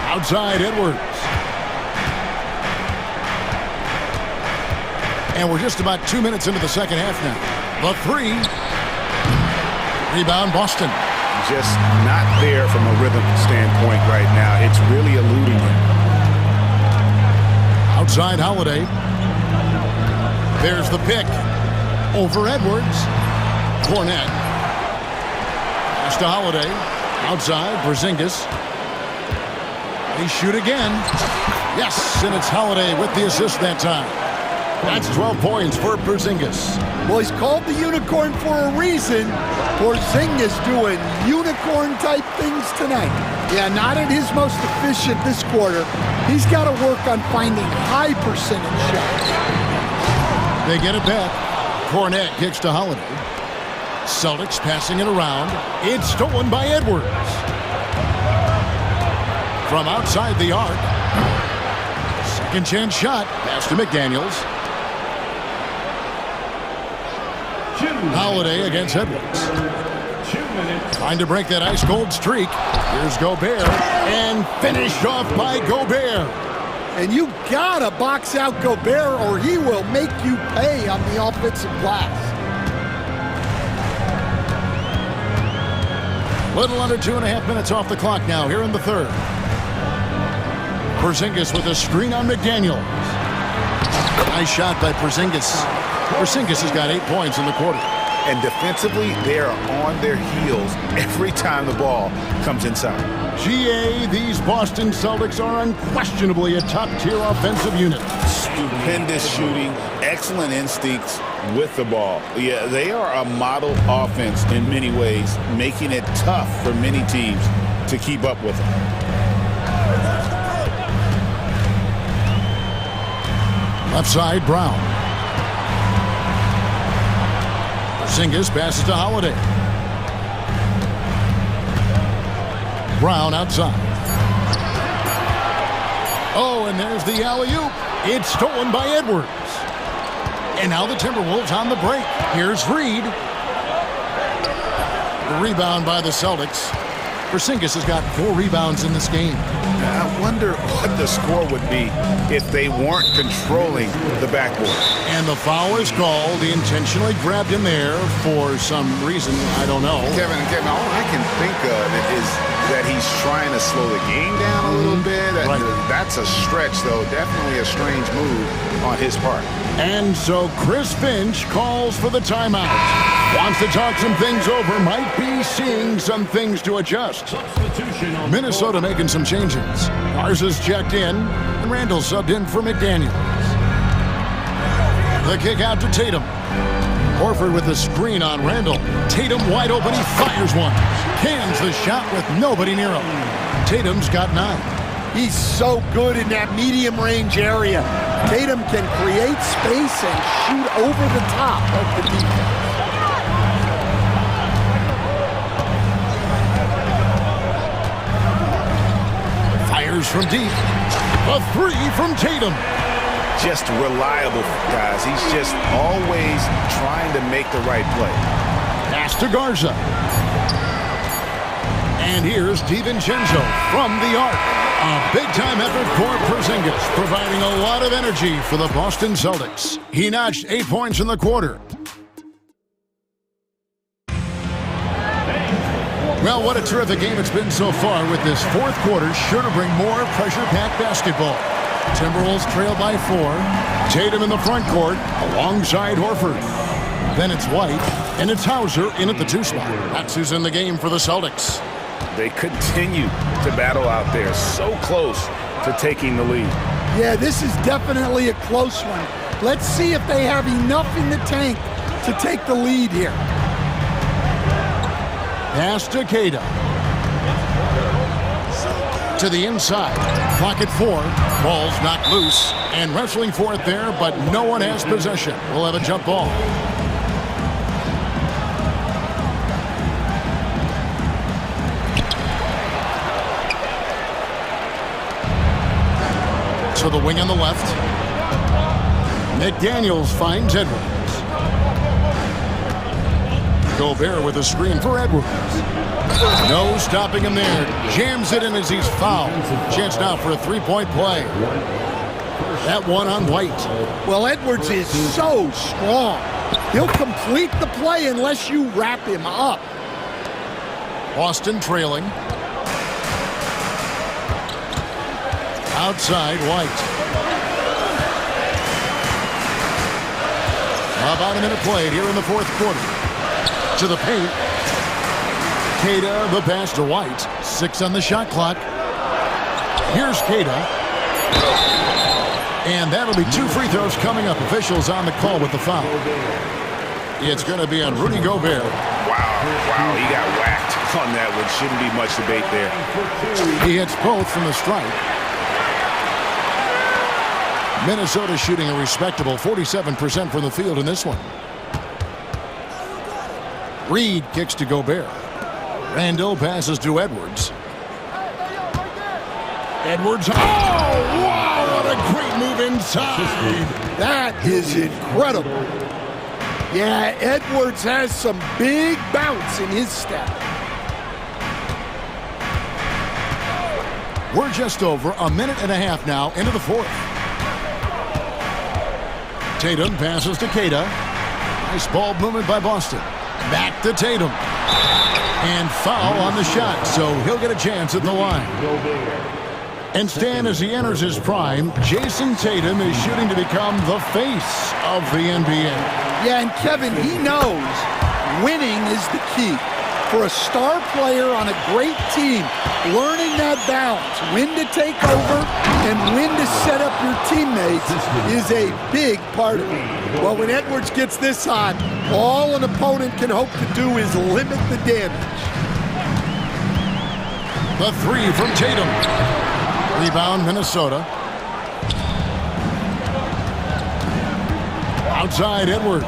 Outside Edwards. And we're just about 2 minutes into the second half now. The three. Rebound Boston. Just not there from a rhythm standpoint right now. It's really eluding him. Outside Holiday. There's the pick. Over Edwards. Cornette. Pass to Holiday. Outside Porzingis. They shoot again. Yes, and it's Holiday with the assist that time. That's 12 points for Porzingis. Well, he's called the unicorn for a reason. Porzingis doing unicorn-type things tonight. Yeah, not at his most efficient this quarter. He's got to work on finding high-percentage shots. They get it back. Cornette kicks to Holiday. Celtics passing it around. It's stolen by Edwards. From outside the arc. Second chance shot. Pass to McDaniels. Holiday against Edwards. Trying to break that ice-cold streak. Here's Gobert. And finished off by Gobert. And you gotta box out Gobert or he will make you pay on the offensive glass. Little under 2.5 minutes off the clock now here in the third. Porzingis with a screen on McDaniels. Nice shot by Porzingis. Porzingis has got 8 points in the quarter. And defensively, they are on their heels every time the ball comes inside. GA, these Boston Celtics are unquestionably a top-tier offensive unit. Stupendous shooting, excellent instincts with the ball. Yeah, they are a model offense in many ways, making it tough for many teams to keep up with them. Left side, Brown. Porzingis passes to Holiday. Brown outside. Oh, and there's the alley-oop. It's stolen by Edwards. And now the Timberwolves on the break. Here's Reed. The rebound by the Celtics. Porzingis has got 4 rebounds in this game. I wonder what the score would be if they weren't controlling the backboard. And the foul is called. He intentionally grabbed him there for some reason. I don't know. Kevin, all I can think of is that he's trying to slow the game down a little bit. Right. That's a stretch, though. Definitely a strange move on his part. And so Chris Finch calls for the timeout. Wants to talk some things over. Might be seeing some things to adjust. Minnesota making some changes. Garza's checked in, and Randall subbed in for McDaniels. The kick out to Tatum. Horford with the screen on Randall. Tatum wide open, he fires one. Cans the shot with nobody near him. Tatum's got 9. He's so good in that medium range area. Tatum can create space and shoot over the top of the defense. Fires from deep. A three from Tatum. Just reliable, guys. He's just always trying to make the right play. Pass to Garza. And here's DiVincenzo from the arc. A big-time effort for Porzingis, providing a lot of energy for the Boston Celtics. He notched 8 points in the quarter. Well, what a terrific game it's been so far, with this fourth quarter sure to bring more pressure-packed basketball. Timberwolves trail by 4. Tatum in the front court alongside Horford. Then it's White, and it's Hauser in at the 2 spot. That's who's in the game for the Celtics. They continue to battle out there, so close to taking the lead. Yeah, this is definitely a close one. Let's see if they have enough in the tank to take the lead here. Pass to Queta. To the inside. Clock at 4. Ball's knocked loose. And wrestling for it there, but no one has possession. We'll have a jump ball. To the wing on the left. McDaniels finds Edwards. Gobert with a screen for Edwards. No stopping him there. Jams it in as he's fouled. Chance now for a three-point play. That one on White. Well, Edwards is so strong. He'll complete the play unless you wrap him up. Boston trailing. Outside, White. About a minute played here in the fourth quarter. To the paint. Queta, the pass to White. 6 on the shot clock. Here's Queta. And that'll be 2 free throws coming up. Officials on the call with the foul. It's going to be on Rudy Gobert. Wow, he got whacked on that one. Shouldn't be much debate there. He hits both from the strike. Minnesota shooting a respectable 47% from the field in this one. Reed kicks to Gobert. Randall passes to Edwards. Edwards. Oh, wow, what a great move inside. That is incredible. Yeah, Edwards has some big bounce in his step. We're just over a minute and a half now into the fourth. Tatum passes to Queta. Nice ball movement by Boston. Back to Tatum. And foul on the shot, so he'll get a chance at the line. And Stan, as he enters his prime, Jason Tatum is shooting to become the face of the NBA. Yeah, and Kevin, he knows winning is the key. For a star player on a great team, learning that balance, when to take over and when to set up your teammates is a big part of it. Well, when Edwards gets this hot, all an opponent can hope to do is limit the damage. The 3 from Tatum. Rebound, Minnesota. Outside, Edwards.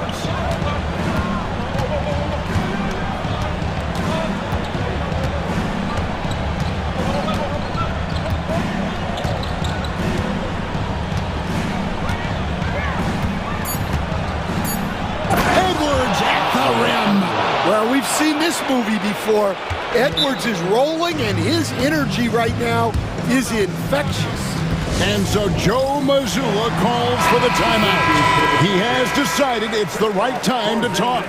Well, we've seen this movie before. Edwards is rolling, and his energy right now is infectious. And so Joe Mazzulla calls for the timeout. He has decided it's the right time to talk.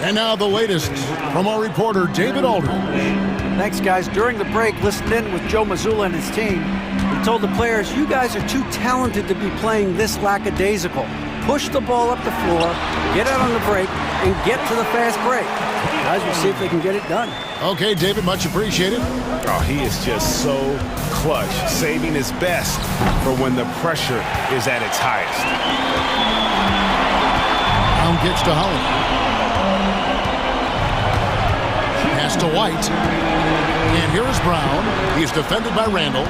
And now the latest from our reporter, David Aldridge. Thanks, guys. During the break, listened in with Joe Mazzulla and his team. He told the players, you guys are too talented to be playing this lackadaisical. Push the ball up the floor, get out on the break, and get to the fast break. Guys, we'll see if they can get it done. Okay, David, much appreciated. Oh, he is just so clutch, saving his best for when the pressure is at its highest. Brown gets to Holland. Pass to White. And here is Brown. He's defended by Randall.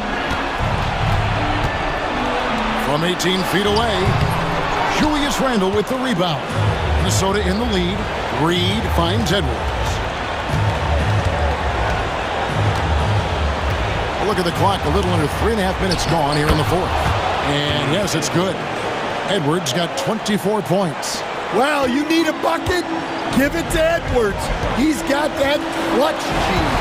From 18 feet away, Julius Randle with the rebound. Minnesota in the lead. Reed finds Edwards. look at the clock. A little under 3.5 minutes gone here in the fourth. And yes, it's good. Edwards got 24 points. Well, you need a bucket? Give it to Edwards. He's got that clutch gene.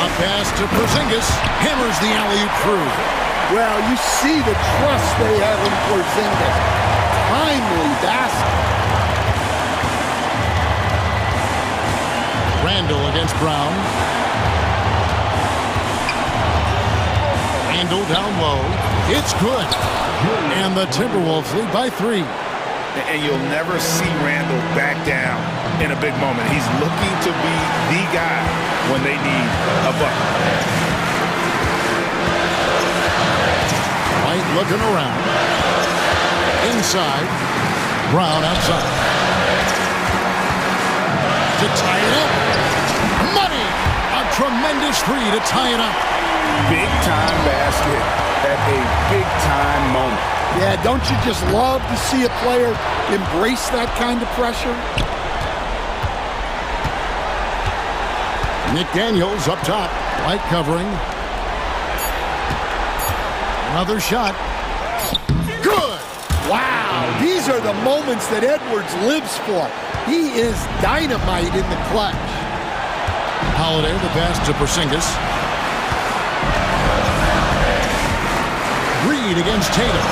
A pass to Porzingis. Hammers the alley-oop through. Well, you see the trust they have in Porzingis. Timely basket. Randall against Brown. Randall down low. It's good. And the Timberwolves lead by 3. And you'll never see Randall back down in a big moment. He's looking to be the guy when they need a bucket. White looking around. Inside. Brown outside. To tie it up. Money! A tremendous three to tie it up. Big time basket at a big time moment. Yeah, don't you just love to see a player embrace that kind of pressure? McDaniels up top. White covering. Another shot. Good! Wow, these are the moments that Edwards lives for. He is dynamite in the clutch. Holiday, the pass to Porzingis. Reed against Tatum.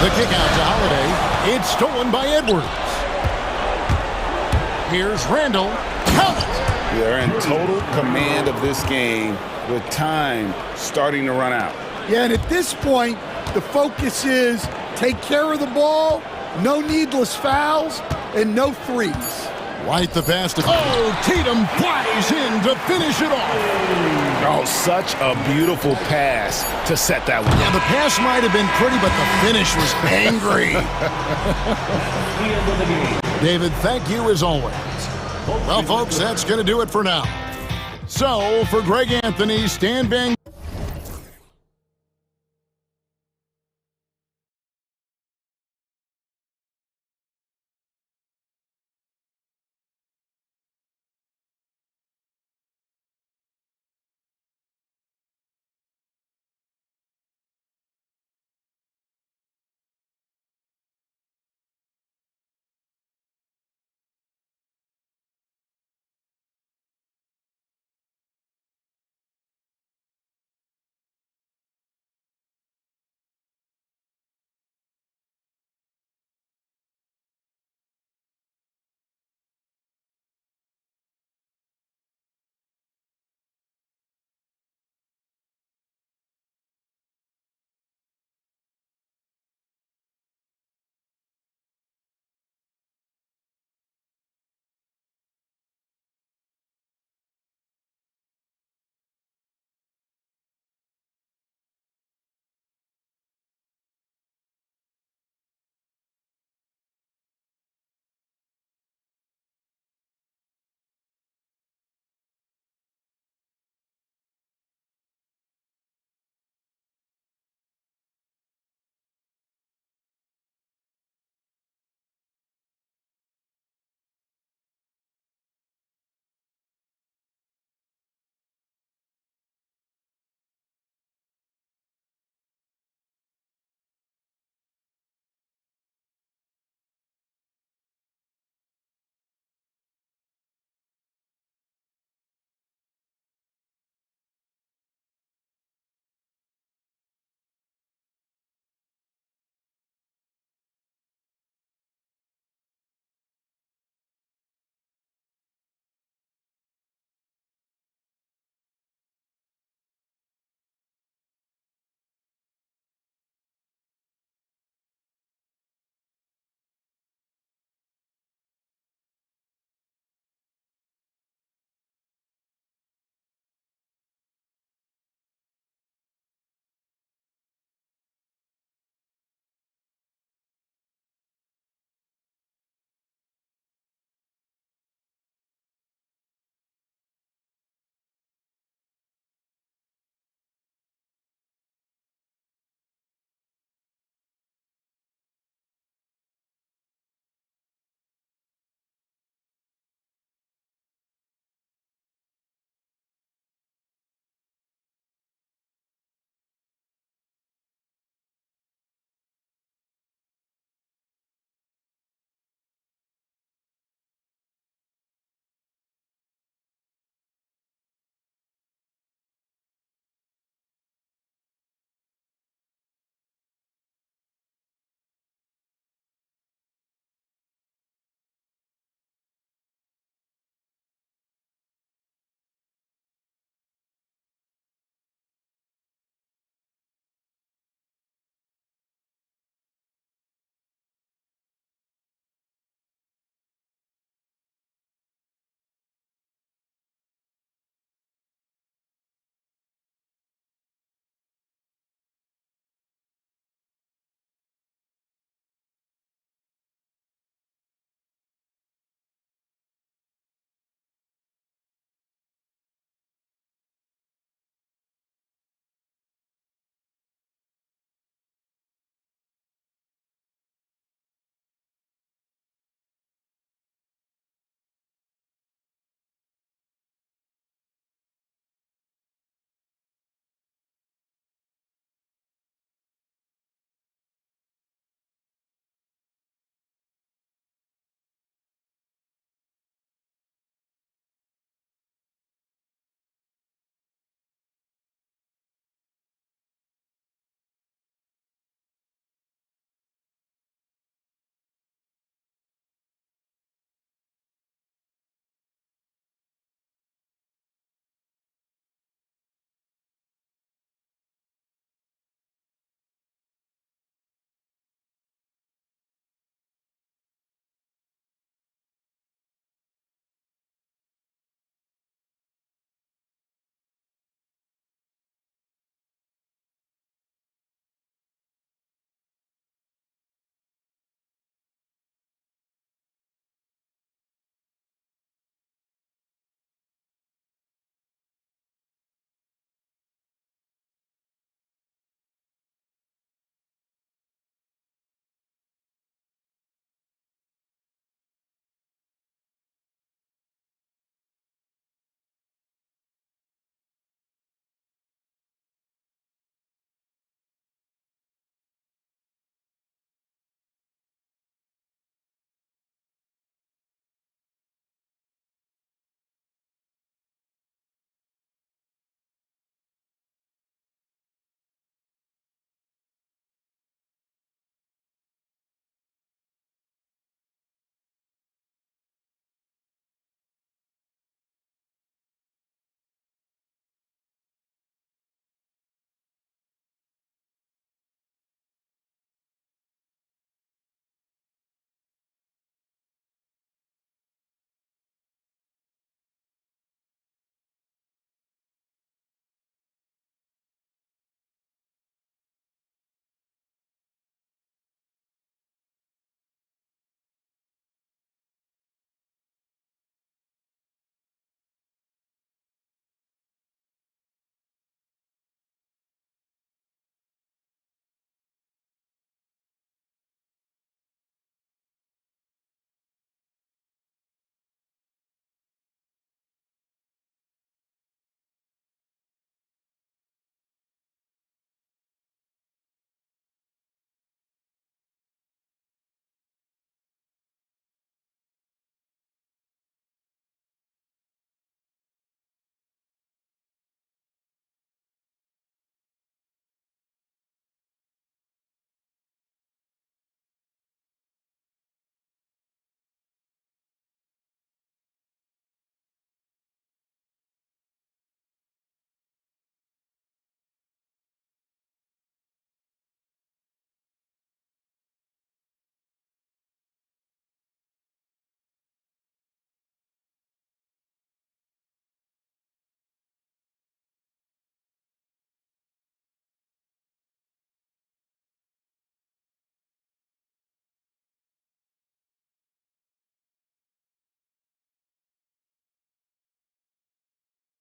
The kick out to Holiday. It's stolen by Edwards. Here's Randall. Count it! They're in total command of this game with time starting to run out. Yeah, and at this point, the focus is take care of the ball, no needless fouls, and no threes. White the pass to... Oh, Tatum flies in to finish it off. Oh, such a beautiful pass to set that one. Yeah, the pass might have been pretty, but the finish was angry. David, thank you as always. Well, folks, that's going to do it for now. So, for Greg Anthony, Stan Van...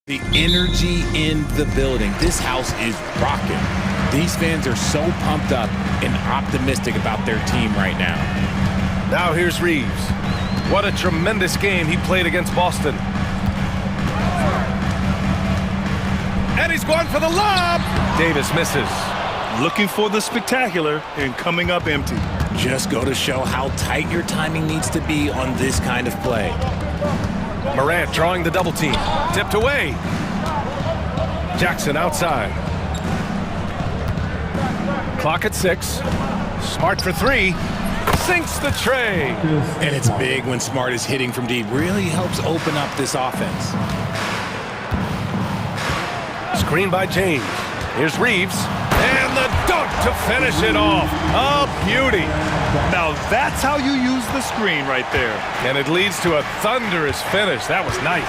The energy in the building. This house is rocking. These fans are so pumped up and optimistic about their team right now. Now here's Reeves. What a tremendous game he played against Boston. And he's going for the lob. Davis misses. Looking for the spectacular and coming up empty. Just go to show how tight your timing needs to be on this kind of play. Morant drawing the double team. Tipped away. Jackson outside. Clock at 6. Smart for 3. Sinks the tray. And it's big when Smart is hitting from deep. Really helps open up this offense. Screen by James. Here's Reeves. And the dunk to finish it off. A beauty. Now that's how you use the screen right there. And it leads to a thunderous finish. That was nice.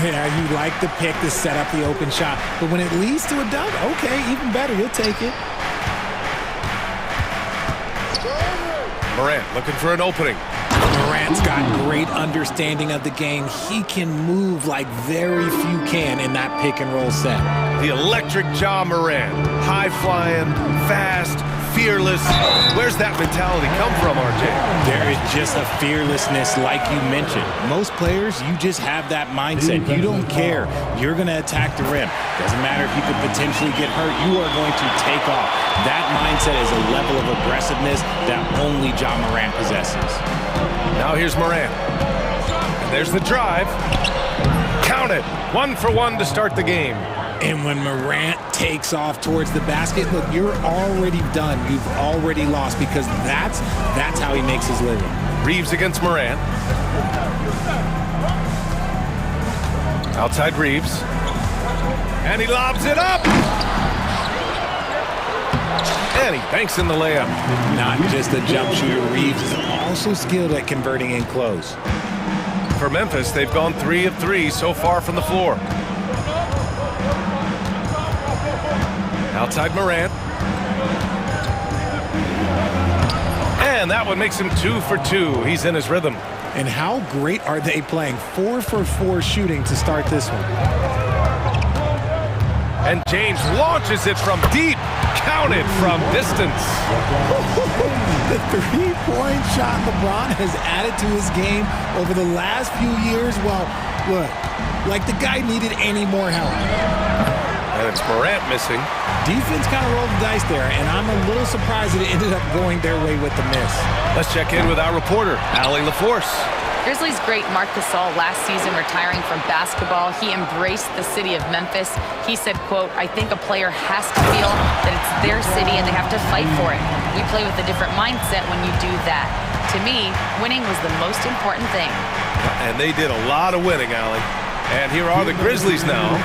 Yeah, you like the pick to set up the open shot. But when it leads to a dunk, okay, even better. You'll take it. Morant looking for an opening. Morant's got great understanding of the game. He can move like very few can in that pick and roll set. The electric Ja Morant. High flying, fast, fearless. Where's that mentality come from, RJ? There is just a fearlessness like you mentioned. Most players, you just have that mindset. You don't care. You're going to attack the rim. Doesn't matter if you could potentially get hurt. You are going to take off. That mindset is a level of aggressiveness that only Ja Morant possesses. Now here's Morant. And there's the drive. Count it. 1 for 1 to start the game. And when Morant takes off towards the basket, look, you're already done. You've already lost because that's how he makes his living. Reeves against Morant. Outside Reeves. And he lobs it up. And he banks in the layup. Not just a jump shooter, Reeves is also skilled at converting in close. For Memphis, they've gone 3 of 3 so far from the floor. Outside Morant. And that one makes him 2 for 2. He's in his rhythm. And how great are they playing? 4 for 4 shooting to start this one. And James launches it from deep. Counted from distance. The three-point shot LeBron has added to his game over the last few years. Well, look, like the guy needed any more help. And it's Morant missing. Defense kind of rolled the dice there, and I'm a little surprised that it ended up going their way with the miss. Let's check in with our reporter, Allie LaForce. Grizzlies great Marc Gasol last season retiring from basketball. He embraced the city of Memphis. He said, quote, "I think a player has to feel that it's their city and they have to fight for it. We play with a different mindset when you do that. To me, winning was the most important thing." And they did a lot of winning, Allie. And here are the Grizzlies now,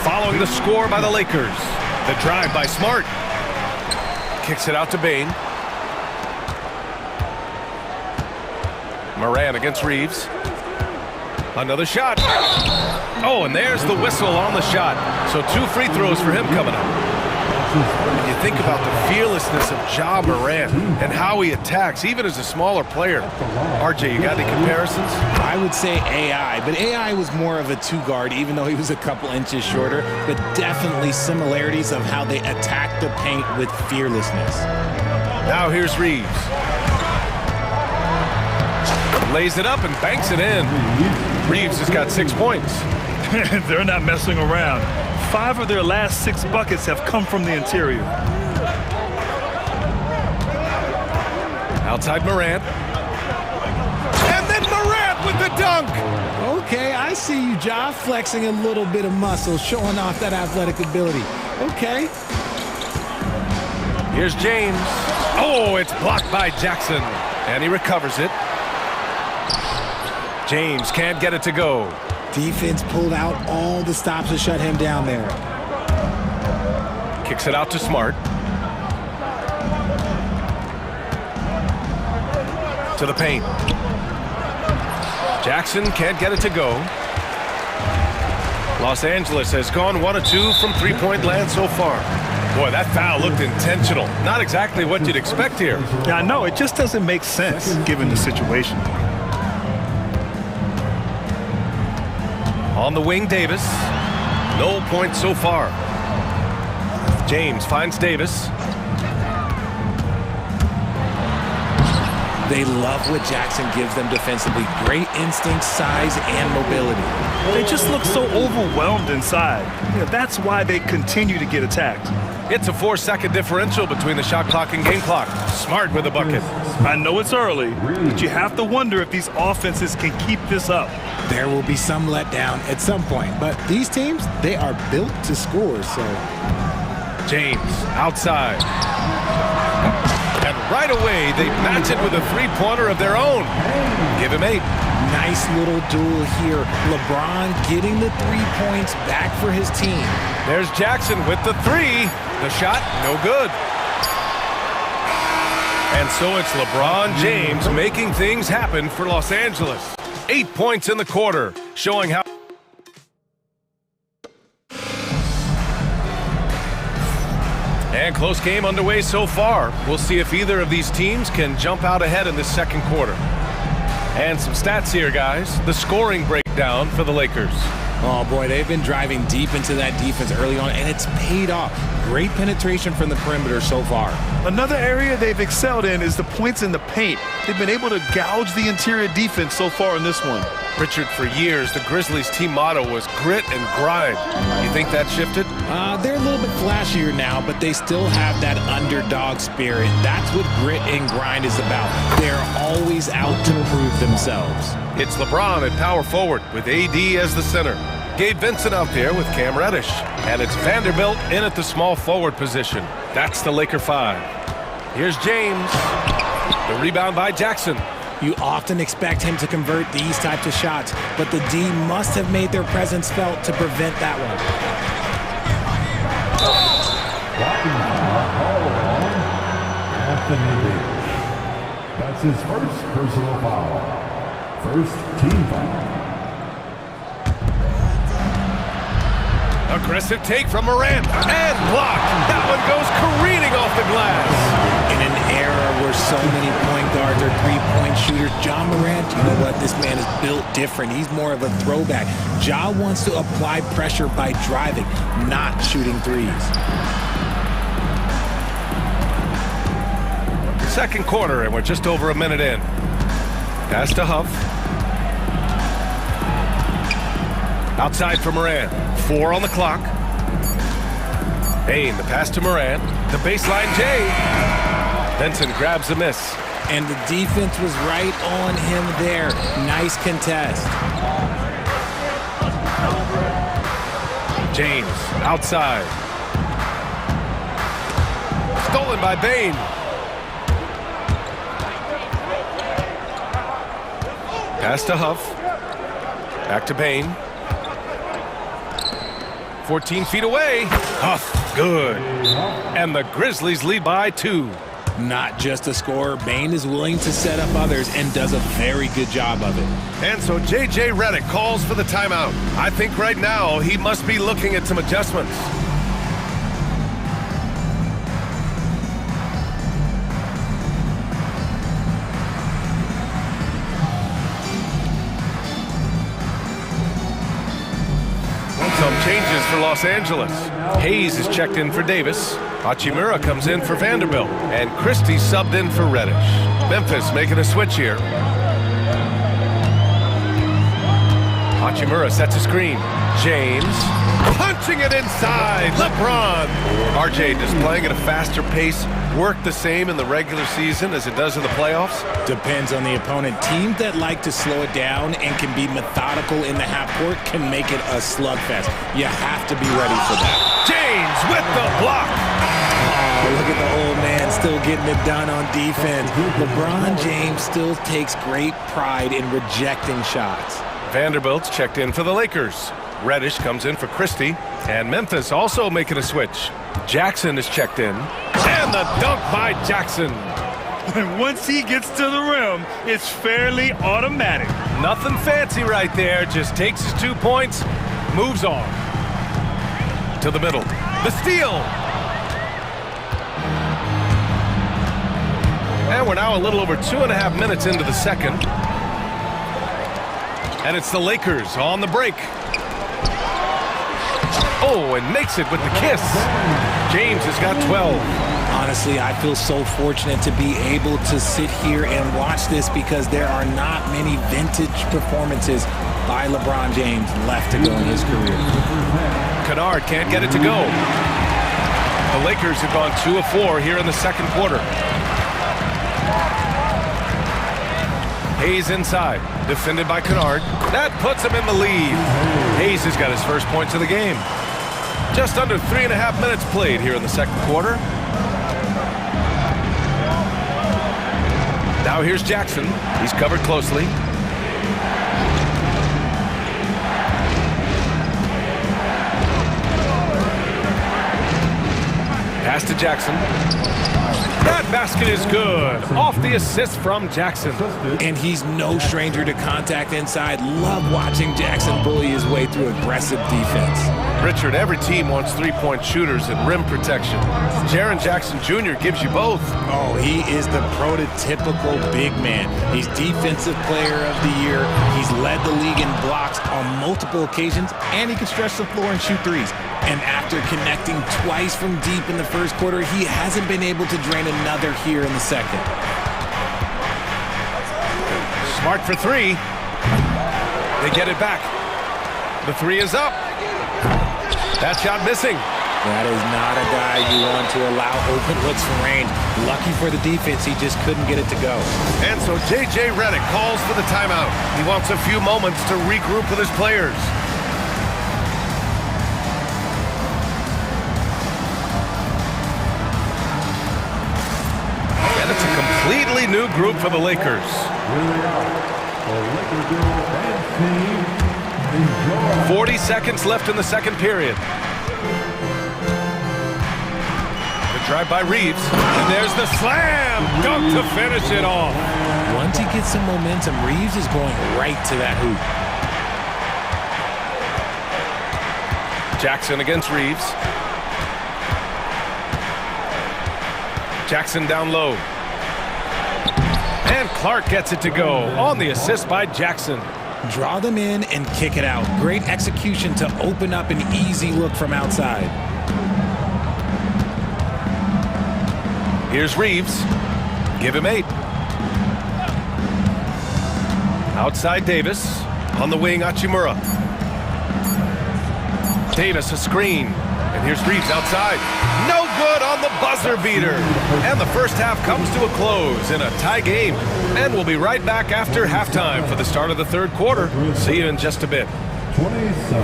following the score by the Lakers. The drive by Smart. Kicks it out to Bane. Morant against Reeves. Another shot. Oh, and there's the whistle on the shot. So 2 free throws for him coming up. When you think about the fearlessness of Ja Morant and how he attacks, even as a smaller player. RJ, you got any comparisons? I would say AI, but AI was more of a 2-guard, even though he was a couple inches shorter, but definitely similarities of how they attack the paint with fearlessness. Now here's Reeves. Lays it up and banks it in. Reeves has got 6 points. They're not messing around. 5 of their last 6 buckets have come from the interior. Outside Morant. And then Morant with the dunk. Okay, I see you, Ja, flexing a little bit of muscle, showing off that athletic ability. Okay. Here's James. Oh, it's blocked by Jackson. And he recovers it. James can't get it to go. Defense pulled out all the stops to shut him down there. Kicks it out to Smart. To the paint. Jackson can't get it to go. Los Angeles has gone 1 of 2 from three-point land so far. Boy, that foul looked intentional. Not exactly what you'd expect here. Yeah, I know. It just doesn't make sense given the situation. On the wing, Davis. No points so far. James finds Davis. They love what Jackson gives them defensively. Great instinct, size, and mobility. They just look so overwhelmed inside. That's why they continue to get attacked. It's a 4-second differential between the shot clock and game clock. Smart with a bucket. I know it's early, but you have to wonder if these offenses can keep this up. There will be some letdown at some point, but these teams, they are built to score, so. James outside. And right away, they match it with a three-pointer of their own. Give him 8. Nice little duel here. LeBron getting the 3 points back for his team. There's Jackson with the 3. The shot, no good. And so it's LeBron James making things happen for Los Angeles. 8 points in the quarter, showing how... And close game underway so far. We'll see if either of these teams can jump out ahead in this second quarter. And some stats here, guys. The scoring breakdown for the Lakers. Oh, boy, they've been driving deep into that defense early on, and it's paid off. Great penetration from the perimeter so far. Another area they've excelled in is the points in the paint. They've been able to gouge the interior defense so far in this one. Richard, for years, the Grizzlies' team motto was grit and grind. You think that shifted? They're a little bit flashier now, but they still have that underdog spirit. That's what grit and grind is about. They're always out to prove themselves. It's LeBron at power forward with AD as the center. Gabe Vincent out there with Cam Reddish. And it's Vanderbilt in at the small forward position. That's the Laker 5. Here's James. The rebound by Jackson. You often expect him to convert these types of shots, but the D must have made their presence felt to prevent that one. That's his first personal foul. First team foul. Aggressive take from Morant. And blocked. That one goes careening off the glass. In an era where so many point guards are three-point shooters, Ja Morant, you know what? This man is built different. He's more of a throwback. Ja wants to apply pressure by driving, not shooting threes. Second quarter, and we're just over a minute in. Pass to Huff. Outside for Morant. 4 on the clock. Bain, the pass to Morant. The baseline J. Benson grabs a miss. And the defense was right on him there. Nice contest. James, outside. Stolen by Bain. Pass to Huff. Back to Bain. 14 feet away. Huff, good. And the Grizzlies lead by 2. Not just a scorer, Bain is willing to set up others and does a very good job of it. And so J.J. Redick calls for the timeout. I think right now he must be looking at some adjustments. Some changes for Los Angeles. Hayes is checked in for Davis. Hachimura comes in for Vanderbilt. And Christie subbed in for Reddish. Memphis making a switch here. Hachimura sets a screen. James punching it inside. LeBron. RJ just playing at a faster pace. Work the same in the regular season as it does in the playoffs? Depends on the opponent. Teams that like to slow it down and can be methodical in the half court can make it a slugfest. You have to be ready for that. James with the block. Oh, look at the old man still getting it done on defense. LeBron James still takes great pride in rejecting shots. Vanderbilt's checked in for the Lakers. Reddish comes in for Christie. And Memphis also making a switch. Jackson is checked in. And the dunk by Jackson. And once he gets to the rim, it's fairly automatic. Nothing fancy right there. Just takes his 2 points, moves on. To the middle. The steal. And we're now a little over 2.5 minutes into the second. And it's the Lakers on the break. Oh, and makes it with the kiss. James has got 12. Honestly, I feel so fortunate to be able to sit here and watch this because there are not many vintage performances by LeBron James left to go in his career. Kennard can't get it to go. The Lakers have gone 2 of 4 here in the second quarter. Hayes inside, defended by Kennard. That puts him in the lead. Hayes has got his first points of the game. Just under 3.5 minutes played here in the second quarter. Now here's Jackson. He's covered closely. Pass to Jackson. That basket is good. Off the assist from Jackson. And he's no stranger to contact inside. Love watching Jackson bully his way through aggressive defense. Richard, every team wants three-point shooters and rim protection. Jaren Jackson Jr. gives you both. Oh, he is the prototypical big man. He's Defensive Player of the Year. He's led the league in blocks on multiple occasions, and he can stretch the floor and shoot threes. And after connecting twice from deep in the first quarter, he hasn't been able to drain another here in the second. Smart for three. They get it back. The three is up. That shot missing. That is not a guy you want to allow open looks from range. Lucky for the defense, he just couldn't get it to go. And so J.J. Redick calls for the timeout. He wants a few moments to regroup with his players. And it's a completely new group for the Lakers. 40 seconds left in the second period. The drive by Reeves, and there's the slam dunk to finish it off. Once he gets some momentum, Reeves is going right to that hoop. Jackson against Reeves. Jackson down low. And Clark gets it to go on the assist by Jackson. Draw them in and kick it out. Great execution to open up an easy look from outside. Here's Reeves. Give him 8. Outside Davis. On the wing, Hachimura. Davis a screen. And here's Reeves outside. No good on the buzzer beater. And the first half comes to a close in a tie game. And we'll be right back after halftime for the start of the third quarter. See you in just a bit. 27.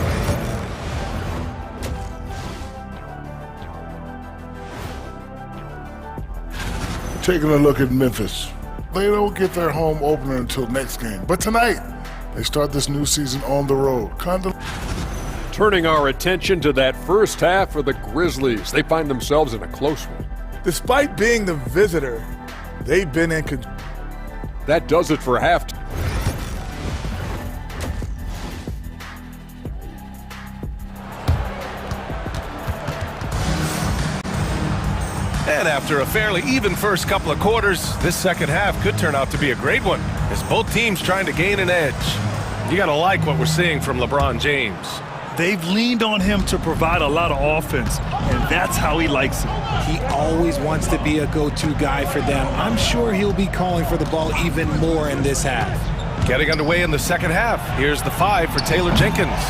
Taking a look at Memphis. They don't get their home opener until next game. But tonight, they start this new season on the road. Turning our attention to that first half for the Grizzlies. They find themselves in a close one. Despite being the visitor, they've been in control. That does it for halftime. And after a fairly even first couple of quarters, this second half could turn out to be a great one, as both teams trying to gain an edge. You gotta like what we're seeing from LeBron James. They've leaned on him to provide a lot of offense, and that's how he likes it. He always wants to be a go-to guy for them. I'm sure he'll be calling for the ball even more in this half. Getting underway in the second half. Here's the 5 for Taylor Jenkins.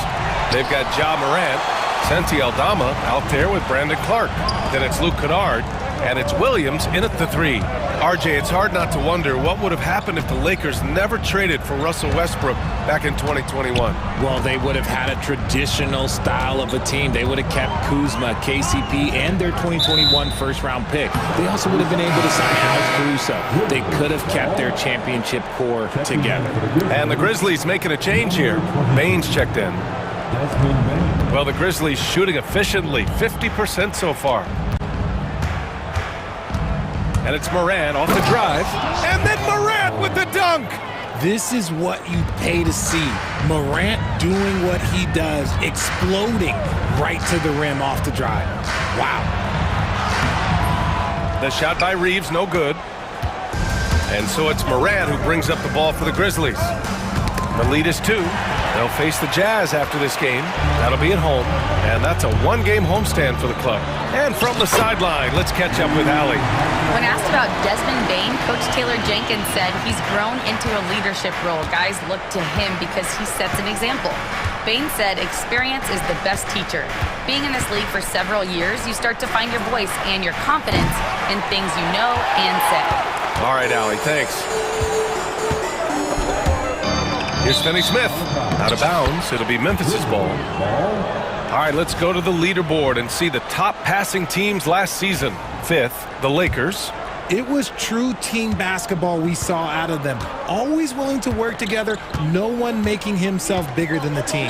They've got Ja Morant, Santi Aldama out there with Brandon Clark. Then it's Luke Kennard, and it's Williams in at the 3. RJ, it's hard not to wonder what would have happened if the Lakers never traded for Russell Westbrook back in 2021. Well, they would have had a traditional style of a team. They would have kept Kuzma, KCP, and their 2021 first-round pick. They also would have been able to sign Alex Caruso. They could have kept their championship core together. And the Grizzlies making a change here. Baines checked in. Well, the Grizzlies shooting efficiently, 50% so far. And it's Morant off the drive. And then Morant with the dunk. This is what you pay to see. Morant doing what he does, exploding right to the rim off the drive. Wow. The shot by Reeves, no good. And so it's Morant who brings up the ball for the Grizzlies. The lead is 2. They'll face the Jazz after this game. That'll be at home, and that's a one-game homestand for the club. And from the sideline, let's catch up with Allie. When asked about Desmond Bain, Coach Taylor Jenkins said he's grown into a leadership role. Guys look to him because he sets an example. Bain said experience is the best teacher. Being in this league for several years, you start to find your voice and your confidence in things you know and say. All right, Allie, thanks. Here's Finney Smith. Out of bounds. It'll be Memphis's ball. All right, let's go to the leaderboard and see the top passing teams last season. 5th, the Lakers. It was true team basketball we saw out of them. Always willing to work together, no one making himself bigger than the team.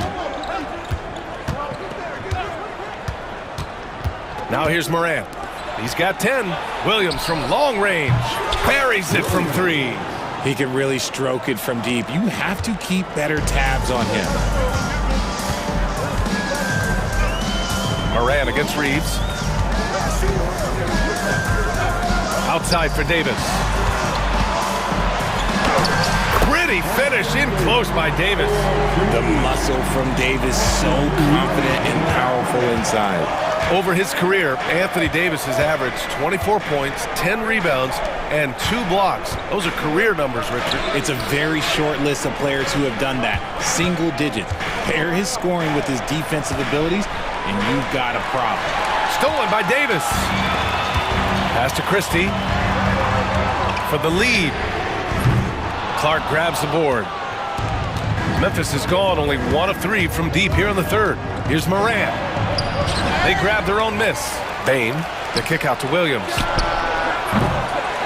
Now here's Morant. He's got 10. Williams from long range. Buries it from 3. He can really stroke it from deep. You have to keep better tabs on him. Morant against Reeves. Outside for Davis. Pretty finish in close by Davis. The muscle from Davis, so confident and powerful inside. Over his career, Anthony Davis has averaged 24 points, 10 rebounds, and 2 blocks. Those are career numbers, Richard. It's a very short list of players who have done that. Single digits. Pair his scoring with his defensive abilities, and you've got a problem. Stolen by Davis. Pass to Christie for the lead. Clark grabs the board. Memphis is gone, only 1 of 3 from deep here in the third. Here's Morant. They grab their own miss. Bain, the kick out to Williams.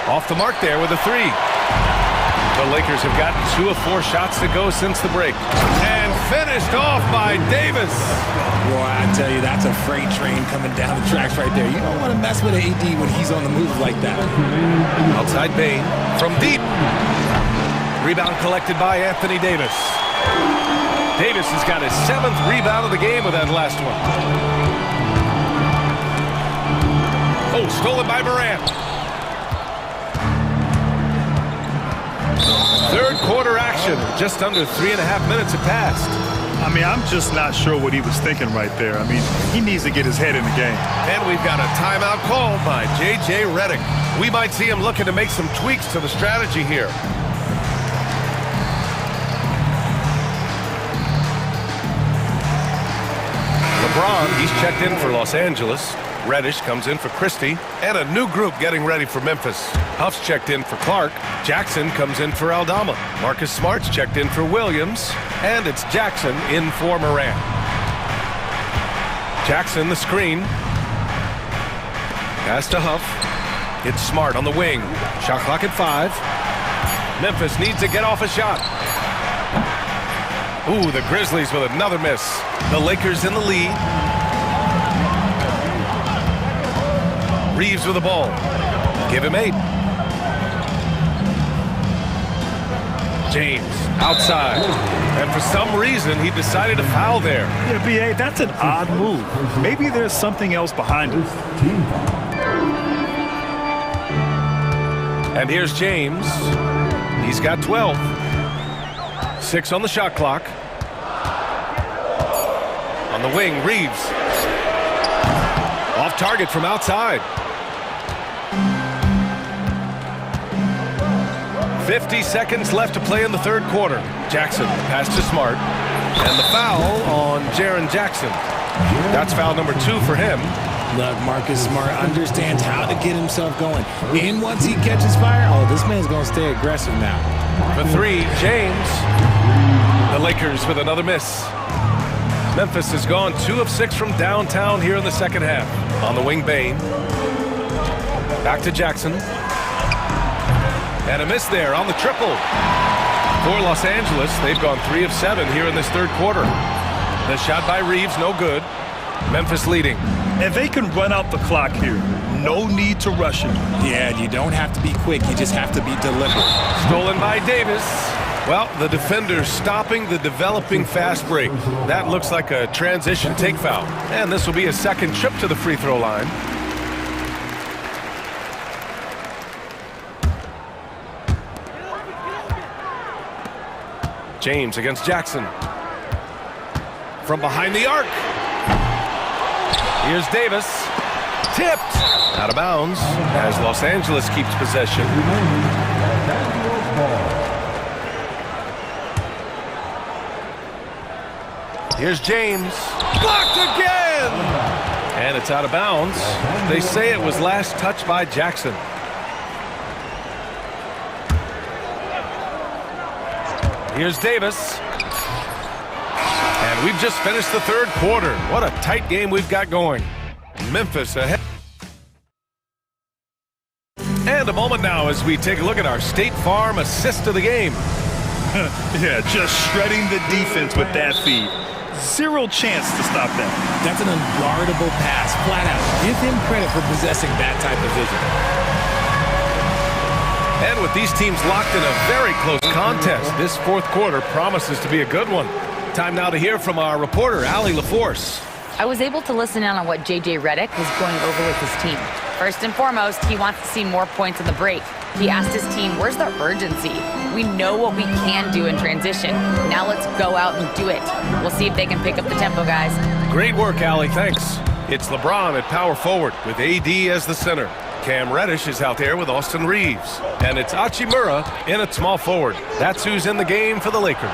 Off the mark there with a 3. The Lakers have gotten 2 of 4 shots to go since the break. And finished off by Davis. Boy, I tell you, that's a freight train coming down the tracks right there. You don't want to mess with an AD when he's on the move like that. Outside Bain from deep. Rebound collected by Anthony Davis. Davis has got his 7th rebound of the game with that last one. Oh, stolen by Morant. Third quarter action. Just under 3.5 minutes have passed. I mean, I'm just not sure what he was thinking right there. I mean, he needs to get his head in the game. And we've got a timeout called by J.J. Redick. We might see him looking to make some tweaks to the strategy here. LeBron, he's checked in for Los Angeles. Reddish comes in for Christie, and a new group getting ready for Memphis. Huff's checked in for Clark. Jackson comes in for Aldama. Marcus Smart's checked in for Williams, and it's Jackson in for Morant. Jackson the screen. Pass to Huff. It's Smart on the wing. Shot clock at 5. Memphis needs to get off a shot. Ooh, the Grizzlies with another miss. The Lakers in the lead. Reeves with the ball. Give him 8. James outside. And for some reason, he decided to foul there. Yeah, B.A., that's an odd move. Maybe there's something else behind it. And here's James. He's got 12. 6 on the shot clock. On the wing, Reeves. Off target from outside. 50 seconds left to play in the third quarter. Jackson, pass to Smart. And the foul on Jaren Jackson. That's foul number 2 for him. Look, Marcus Smart understands how to get himself going. And once he catches fire, oh, this man's going to stay aggressive now. For 3, James. The Lakers with another miss. Memphis has gone 2 of 6 from downtown here in the second half. On the wing, Bain. Back to Jackson. And a miss there on the triple. For Los Angeles, they've gone 3 of 7 here in this third quarter. The shot by Reeves, no good. Memphis leading. And they can run out the clock here. No need to rush it. Yeah, you don't have to be quick. You just have to be deliberate. Stolen by Davis. Well, the defender stopping the developing fast break. That looks like a transition take foul. And this will be a second trip to the free throw line. James against Jackson. from behind the arc. Here's Davis. Tipped. Out of bounds as Los Angeles keeps possession. Here's James. Blocked again! And it's out of bounds. They say it was last touched by Jackson. Here's Davis. And we've just finished the third quarter. What a tight game we've got going. Memphis ahead. And a moment now as we take a look at our State Farm assist of the game. Yeah, just shredding the defense with that feed. Zero chance to stop that. That's an unguardable pass, flat out. Give him credit for possessing that type of vision. And with these teams locked in a very close contest, this fourth quarter promises to be a good one. Time now to hear from our reporter, Allie LaForce. I was able to listen in on what J.J. Redick was going over with his team. First and foremost, he wants to see more points in the break. He asked his team, where's the urgency? We know what we can do in transition. Now let's go out and do it. We'll see if they can pick up the tempo, guys. Great work, Allie. Thanks. It's LeBron at power forward with AD as the center. Cam Reddish is out there with Austin Reeves. And it's Hachimura in at small forward. That's who's in the game for the Lakers.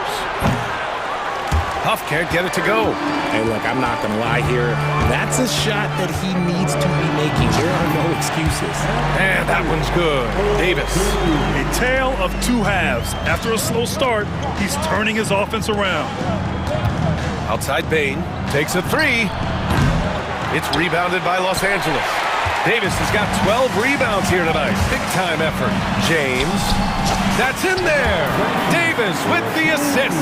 Huff can't get it to go. Hey, look, I'm not going to lie here. That's a shot that he needs to be making. There are no excuses. And that one's good. Davis. A tale of two halves. After a slow start, he's turning his offense around. Outside Bain. Takes a three. It's rebounded by Los Angeles. Davis has got 12 rebounds here tonight. Big-time effort. James. That's in there. Davis with the assist.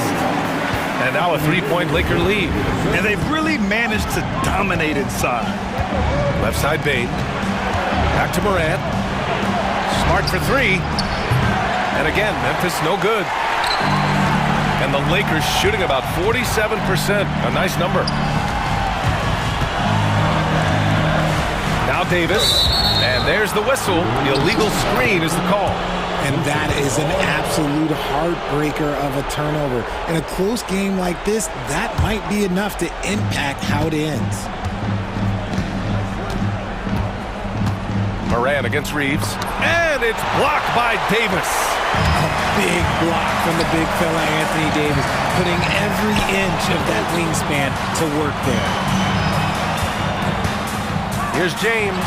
And now a three-point Laker lead. And they've really managed to dominate inside. Left side Bain. Back to Morant. Smart for three. And again, Memphis no good. And the Lakers shooting about 47%. A nice number. Now Davis. And there's the whistle. The illegal screen is the call. And that is an absolute heartbreaker of a turnover. In a close game like this, that might be enough to impact how it ends. Moran against Reeves. And it's blocked by Davis. A big block from the big fella Anthony Davis, putting every inch of that wingspan to work there. Here's James.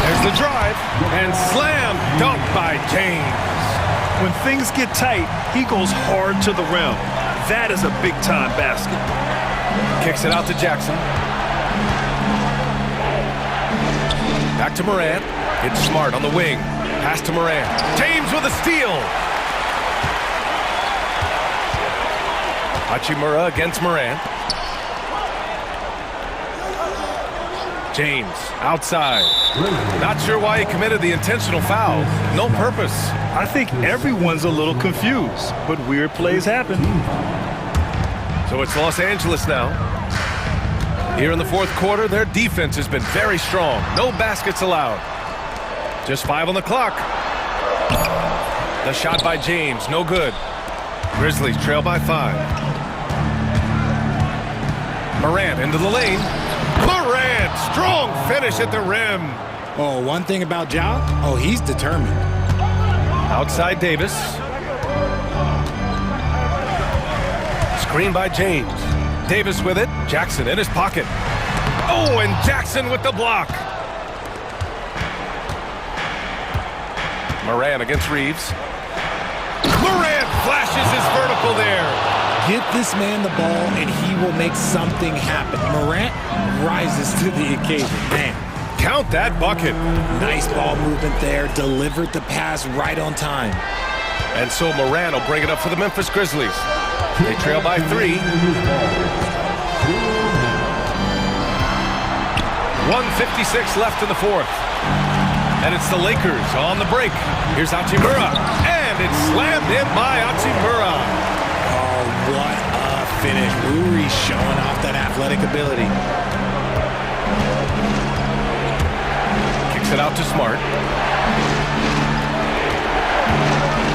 There's the drive. And slam dunk by James. When things get tight, he goes hard to the rim. That is a big-time basket. Kicks it out to Jackson. Back to Morant. It's Smart on the wing. Pass to Morant. James with a steal. Hachimura against Morant. James outside. Not sure why he committed the intentional foul. No purpose. I think everyone's a little confused, but weird plays happen. So it's Los Angeles now. Here in the fourth quarter, their defense has been very strong. No baskets allowed. Just 5 on the clock. The shot by James, no good. Grizzlies trail by 5. Morant into the lane. Morant, strong finish at the rim. Oh, one thing about Ja, oh, he's determined. Outside Davis. Screen by James. Davis with it. Jackson in his pocket. Oh, and Jackson with the block. Morant against Reeves. Morant flashes his vertical there. Get this man the ball and he will make something happen. Morant rises to the occasion. Man. Count that bucket. Nice ball movement there. Delivered the pass right on time. And so Morant will bring it up for the Memphis Grizzlies. They trail by 3. 1:56 left in the fourth. And it's the Lakers on the break. Here's Hachimura. And it's slammed in by Hachimura. Oh, what a finish. Uri showing off that athletic ability. Kicks it out to Smart.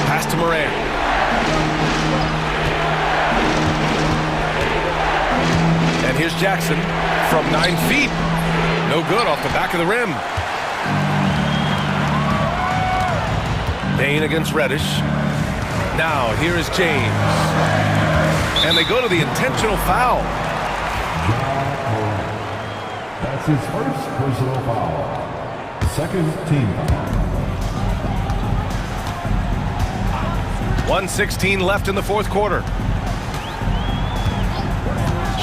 Pass to Morant. And Here's Jackson from 9 feet. No good off the back of the rim. Payne against Reddish. Now here is James. And they go to the intentional foul. That's his first personal foul. Second team foul. 1:16 left in the fourth quarter.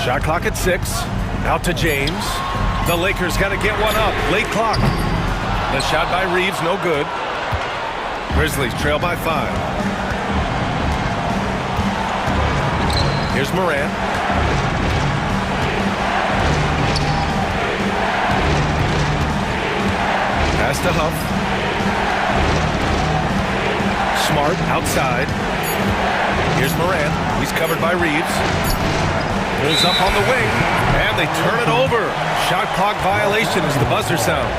Shot clock at 6. Out to James. The Lakers got to get one up. Late clock. The shot by Reeves, no good. Grizzlies trail by 5. Here's Morant. Pass to Huff. Smart outside. Here's Morant. He's covered by Reeves. Pulls up on the wing, and they turn it over. Shot clock violation as the buzzer sounds.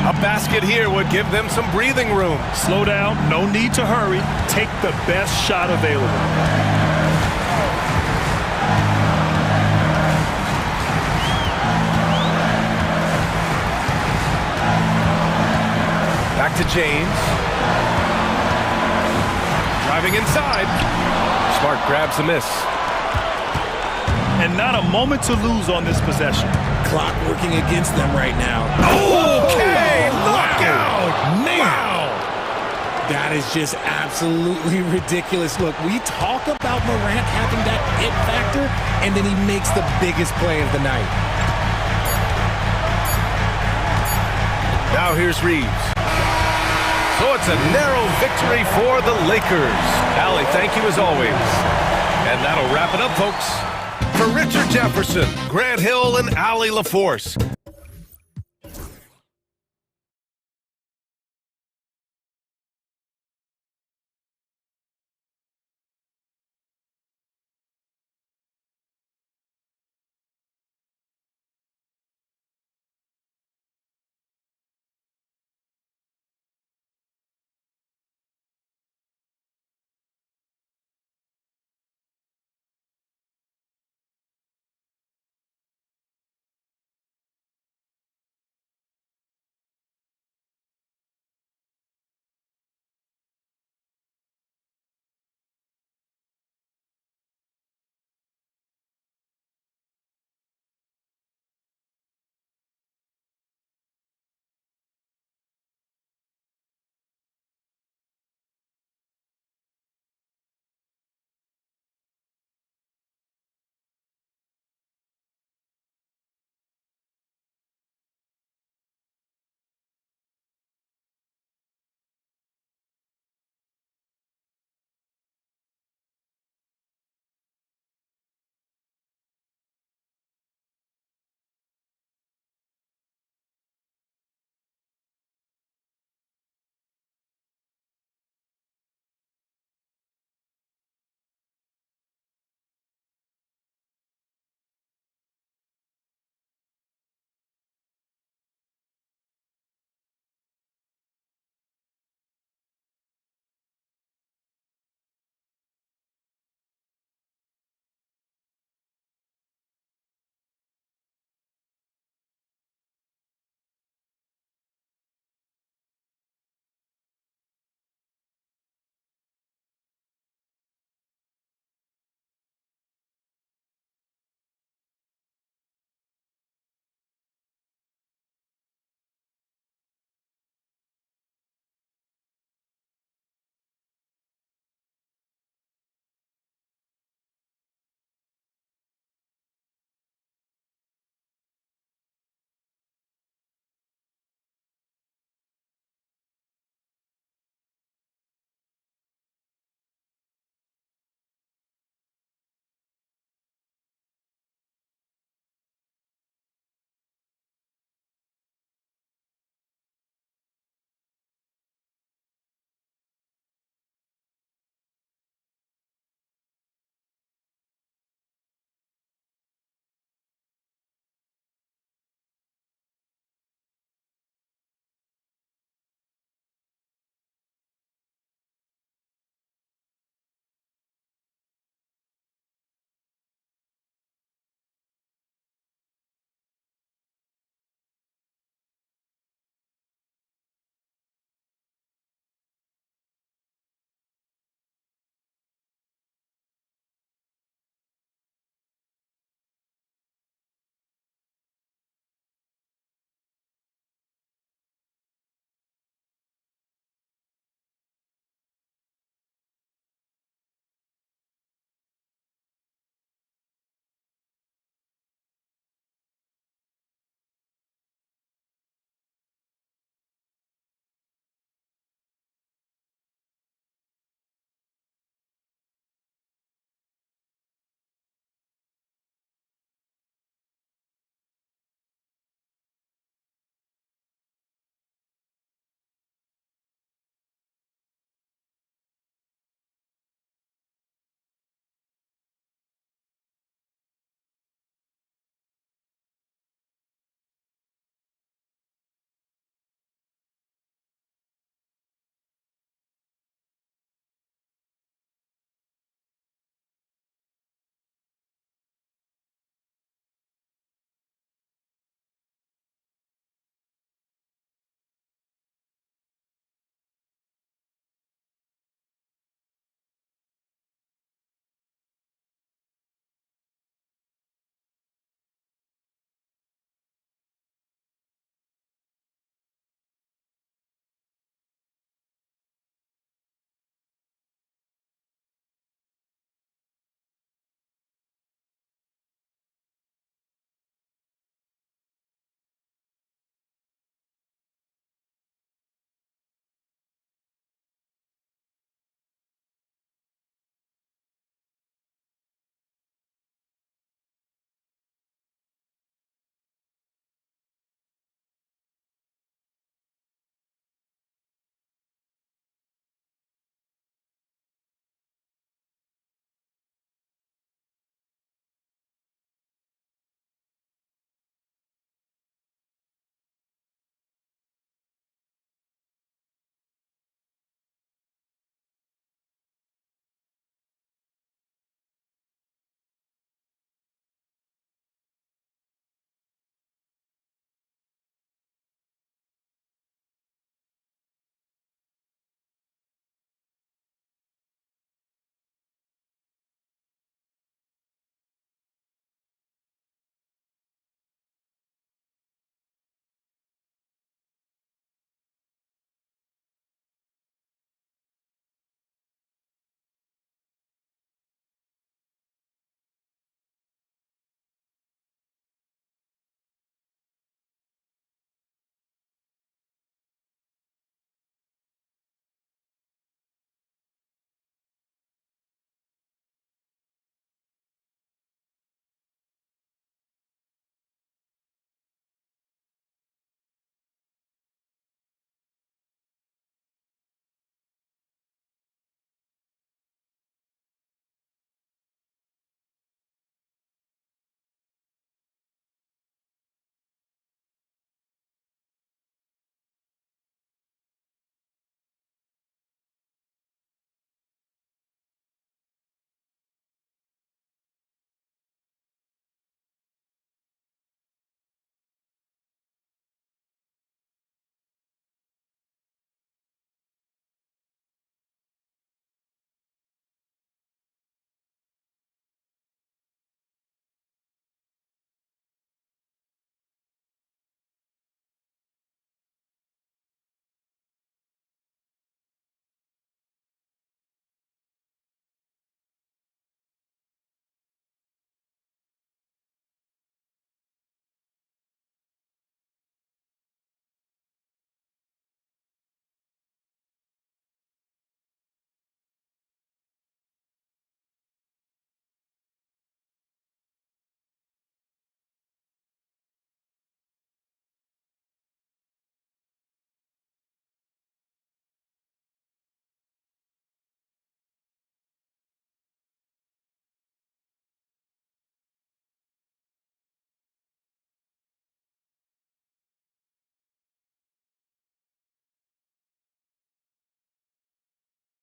A basket here would give them some breathing room. Slow down, no need to hurry. Take the best shot available. Back to James. Driving inside. Smart grabs a miss. And not a moment to lose on this possession. Clock working against them right now. Okay, look out! Man! Wow! That is just absolutely ridiculous. Look, we talk about Morant having that it factor, and then he makes the biggest play of the night. Now here's Reeves. So it's a narrow victory for the Lakers. Allie, thank you as always. And that'll wrap it up, folks. For Richard Jefferson, Grant Hill, and Allie LaForce,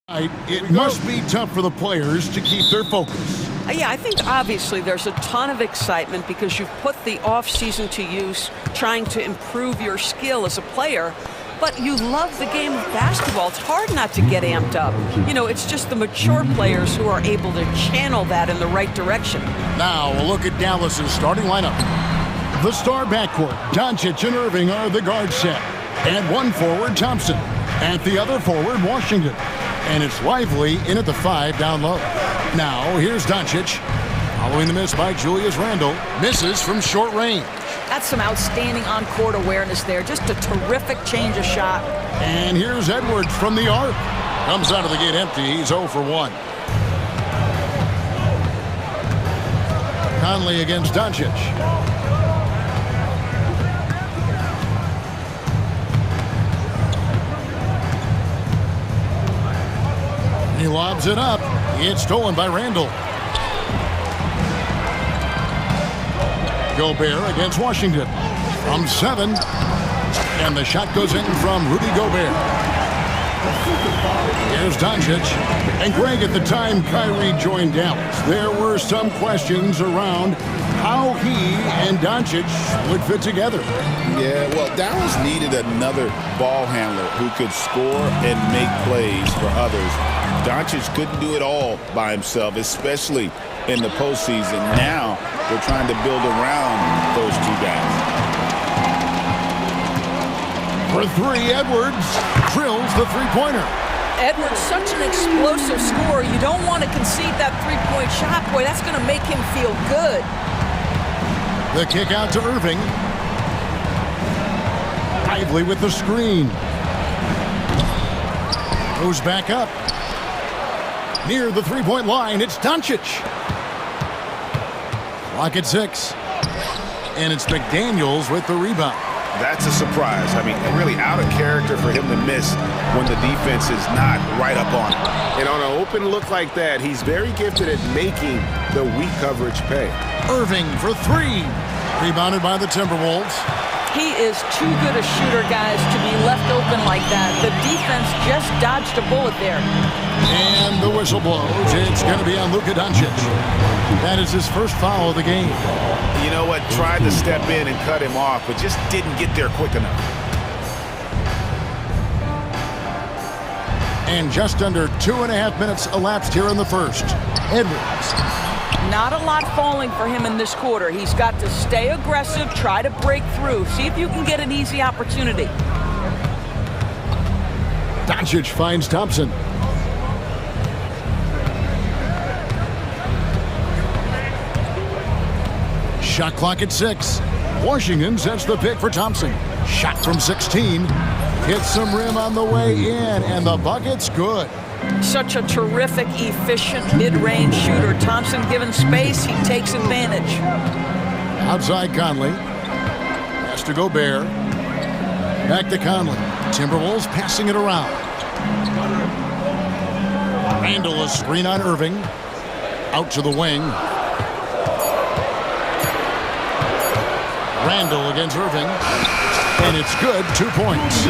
It must be tough for the players to keep their focus. Yeah, I think obviously there's a ton of excitement because you've put the off-season to use trying to improve your skill as a player. But you love the game of basketball. It's hard not to get amped up. You know, it's just the mature players who are able to channel that in the right direction. Now, a look at Dallas's starting lineup. The star backcourt, Doncic and Irving, are the guard set. And one forward, Thompson. At the other forward, Washington. And it's Lively in at the 5 down low. Now, here's Doncic. Following the miss by Julius Randle. Misses from short range. That's some outstanding on-court awareness there. Just a terrific change of shot. And here's Edwards from the arc. Comes out of the gate empty. He's 0 for 1. Conley against Doncic. He lobs it up. It's stolen by Randle. Gobert against Washington from 7. And the shot goes in from Rudy Gobert. Here's Doncic. And Greg, at the time Kyrie joined Dallas, there were some questions around how he and Doncic would fit together. Yeah, well, Dallas needed another ball handler who could score and make plays for others. Doncic couldn't do it all by himself, especially in the postseason. Now they're trying to build around those two guys. For 3, Edwards drills the three-pointer. Edwards, such an explosive scorer. You don't want to concede that three-point shot. Boy, that's going to make him feel good. The kick out to Irving. Lively with the screen. Goes back up. Near the three-point line, it's Doncic. Clock at 6. And it's McDaniels with the rebound. That's a surprise. I mean, really out of character for him to miss when the defense is not right up on him. And on an open look like that, he's very gifted at making the weak coverage pay. Irving for 3. Rebounded by the Timberwolves. He is too good a shooter, guys, to be left open like that. The defense just dodged a bullet there. And the whistle blows. It's going to be on Luka Doncic. That is his first foul of the game. You know what? Tried to step in and cut him off, but just didn't get there quick enough. And just under 2.5 minutes elapsed here in the first. Edwards. Not a lot falling for him in this quarter. He's got to stay aggressive, try to break through, see if you can get an easy opportunity. Doncic finds Thompson. Shot clock at 6. Washington sets the pick for Thompson. Shot from 16. Hits some rim on the way in, and the bucket's good. Such a terrific, efficient mid-range shooter. Thompson given space, he takes advantage. Outside Conley. Pass to Gobert. Back to Conley. Timberwolves passing it around. Randle a screen on Irving. Out to the wing. Randle against Irving. And it's good, 2 points.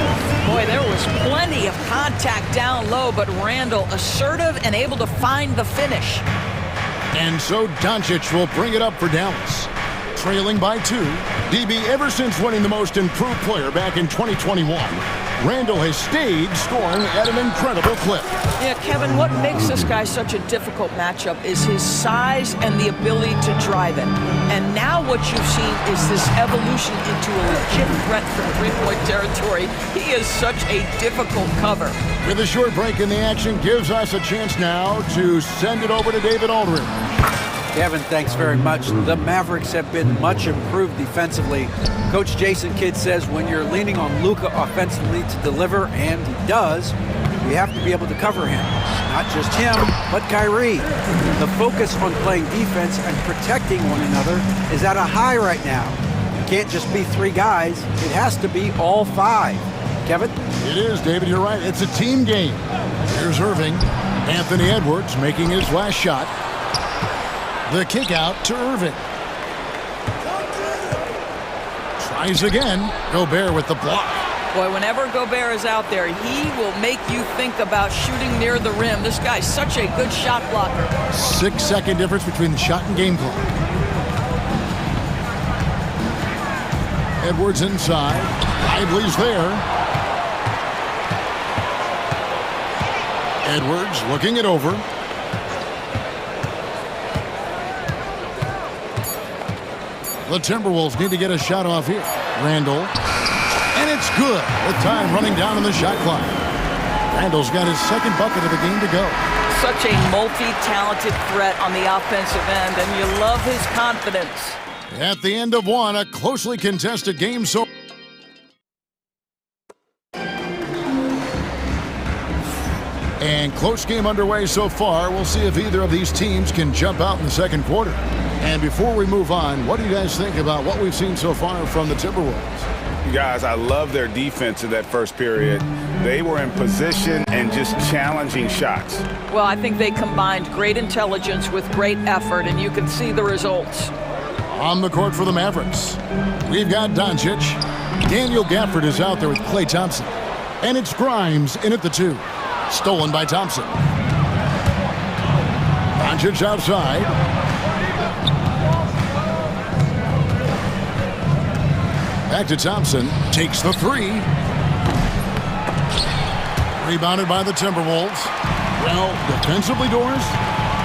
Boy, there was plenty of contact down low, but Randle assertive and able to find the finish. And so Doncic will bring it up for Dallas. Trailing by 2. DB, ever since winning the most improved player back in 2021, Randle has stayed scoring at an incredible clip. Yeah, Kevin, what makes this guy such a difficult matchup is his size and the ability to drive it. And now what you've seen is this evolution into a legit threat from three-point territory. He is such a difficult cover. With a short break in the action, gives us a chance now to send it over to David Aldridge. Kevin, thanks very much. The Mavericks have been much improved defensively. Coach Jason Kidd says when you're leaning on Luka offensively to deliver, and he does, you have to be able to cover him. Not just him, but Kyrie. The focus on playing defense and protecting one another is at a high right now. It can't just be 3 guys. It has to be all 5. Kevin? It is, David. You're right. It's a team game. Here's Irving. Anthony Edwards making his last shot. The kick out to Irving. Tries again. Gobert with the block. Boy, whenever Gobert is out there, he will make you think about shooting near the rim. This guy's such a good shot blocker. 6-second difference between the shot and game clock. Edwards inside. Lively's there. Edwards looking it over. The Timberwolves need to get a shot off here. Randall. And it's good with time running down on the shot clock. Randall's got his second bucket of the game to go. Such a multi-talented threat on the offensive end, and you love his confidence. At the end of one, a closely contested game so and close game underway so far. We'll see if either of these teams can jump out in the second quarter. And before we move on, what do you guys think about what we've seen so far from the Timberwolves? Guys, I love their defense in that first period. They were in position and just challenging shots. Well, I think they combined great intelligence with great effort, and you can see the results. On the court for the Mavericks, we've got Doncic. Daniel Gafford is out there with Klay Thompson. And it's Grimes in at the 2. Stolen by Thompson. Doncic outside. Back to Thompson. Takes the 3. Rebounded by the Timberwolves. Well, defensively, Doris,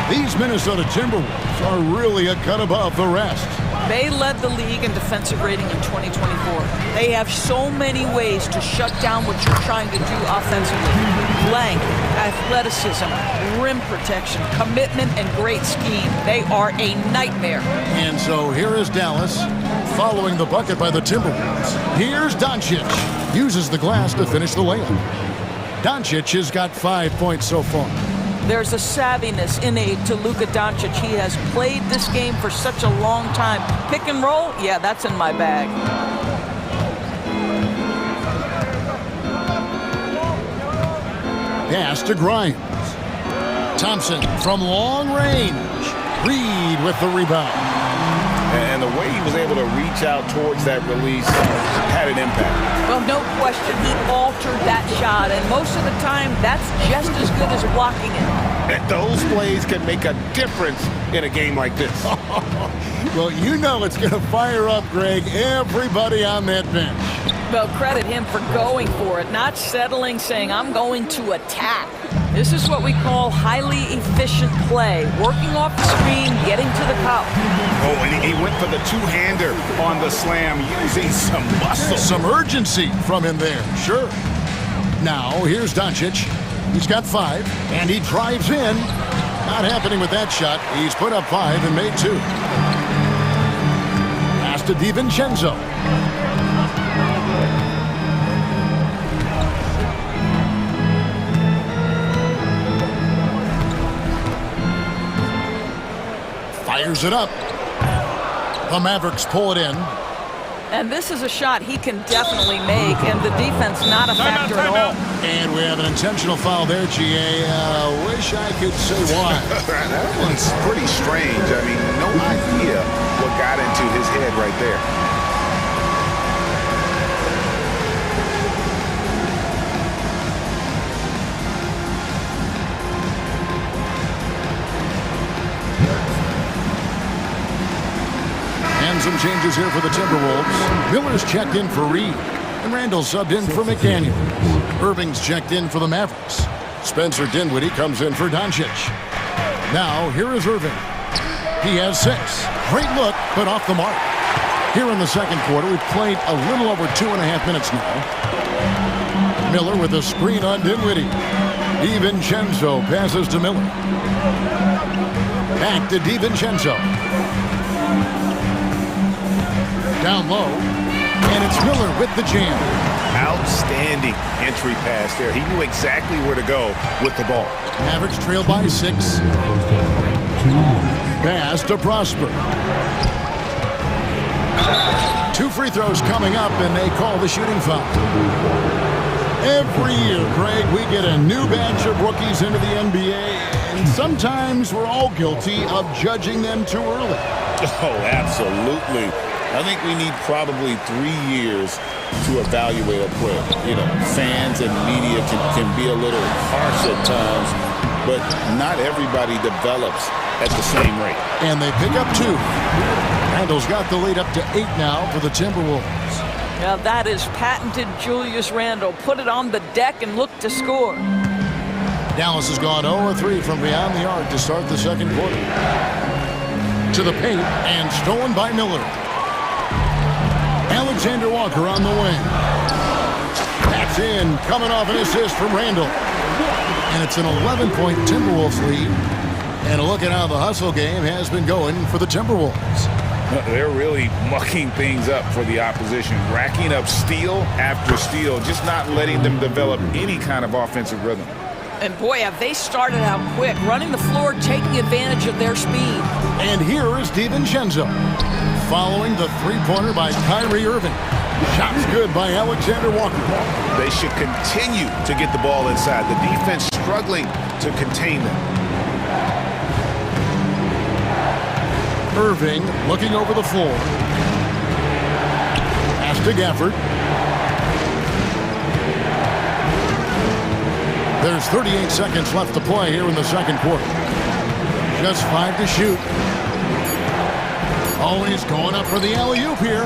these Minnesota Timberwolves are really a cut above the rest. They led the league in defensive rating in 2024. They have so many ways to shut down what you're trying to do offensively. Length, athleticism, rim protection, commitment, and great scheme. They are a nightmare. And so here is Dallas following the bucket by the Timberwolves. Here's Doncic. Uses the glass to finish the layup. Doncic has got 5 points so far. There's a savviness innate to Luka Doncic. He has played this game for such a long time. Pick and roll, yeah, that's in my bag. Pass to Grimes. Thompson from long range. Reed with the rebound. And the way he was able to reach out towards that release had an impact. Well, no question, he altered that shot, and most of the time, that's just as good as blocking it. And those plays can make a difference in a game like this. Well, you know it's going to fire up, Greg, everybody on that bench. Well, credit him for going for it, not settling, saying, I'm going to attack. This is what we call highly efficient play. Working off the screen, getting to the cup. Oh, and he went for the two-hander on the slam, using some muscle. Some urgency from him there, sure. Now, here's Doncic. He's got 5, and he drives in. Not happening with that shot. He's put up 5 and made 2. Pass to DiVincenzo. Fires it up. The Mavericks pull it in. And this is a shot he can definitely make, and the defense not a factor at all. And we have an intentional foul there, GA. Wish I could say why. That one's pretty strange. I mean, no idea what got into his head right there. And some changes here for the Timberwolves. Miller's checked in for Reed. And Randall subbed in for McDaniel. Irving's checked in for the Mavericks. Spencer Dinwiddie comes in for Doncic. Now, here is Irving. He has 6. Great look, but off the mark. Here in the second quarter, we've played a little over 2.5 minutes now. Miller with a screen on Dinwiddie. DiVincenzo passes to Miller. Back to DiVincenzo. Down low, and it's Miller with the jam. Outstanding entry pass there. He knew exactly where to go with the ball. Mavericks trail by 6. Pass to Prosper. 2 free throws coming up, and they call the shooting foul. Every year, Greg, we get a new batch of rookies into the NBA, and sometimes we're all guilty of judging them too early. Oh, absolutely. I think we need probably 3 years to evaluate a player. You know, fans and media can be a little harsh at times, but not everybody develops at the same rate. And they pick up 2. Randall's got the lead up to 8 now for the Timberwolves. Now that is patented Julius Randle. Put it on the deck and look to score. Dallas has gone 0-3 from beyond the arc to start the second quarter. To the paint and stolen by Miller. Alexander Walker on the wing. That's in, coming off an assist from Randall. And it's an 11-point Timberwolves lead. And a look at how the hustle game has been going for the Timberwolves. They're really mucking things up for the opposition, racking up steal after steal, just not letting them develop any kind of offensive rhythm. And boy, have they started out quick, running the floor, taking advantage of their speed. And here is DiVincenzo, following the three-pointer by Kyrie Irving. Shots good by Alexander Walker. They should continue to get the ball inside. The defense struggling to contain them. Irving looking over the floor. Pass to Gafford. There's 38 seconds left to play here in the second quarter. Just 5 to shoot. Oh, he's going up for the alley-oop here.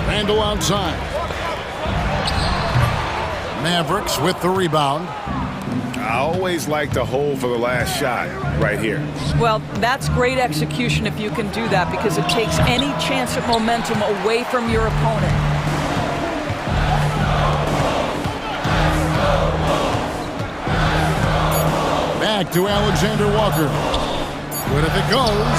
Randall outside. Mavericks with the rebound. I always like to hold for the last shot right here. Well, that's great execution if you can do that, because it takes any chance at momentum away from your opponent. Back to Alexander Walker. Good if it goes.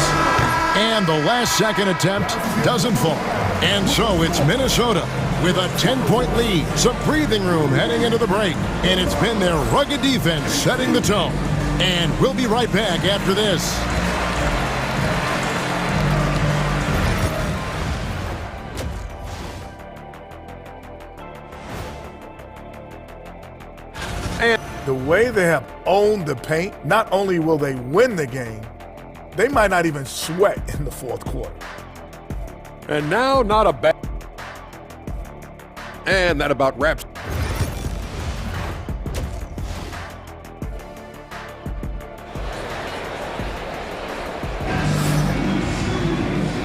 And the last second attempt doesn't fall. And so it's Minnesota with a 10-point lead. Some breathing room heading into the break. And it's been their rugged defense setting the tone. And we'll be right back after this. And the way they have owned the paint, not only will they win the game, they might not even sweat in the fourth quarter. And now, not a bad... And that about wraps.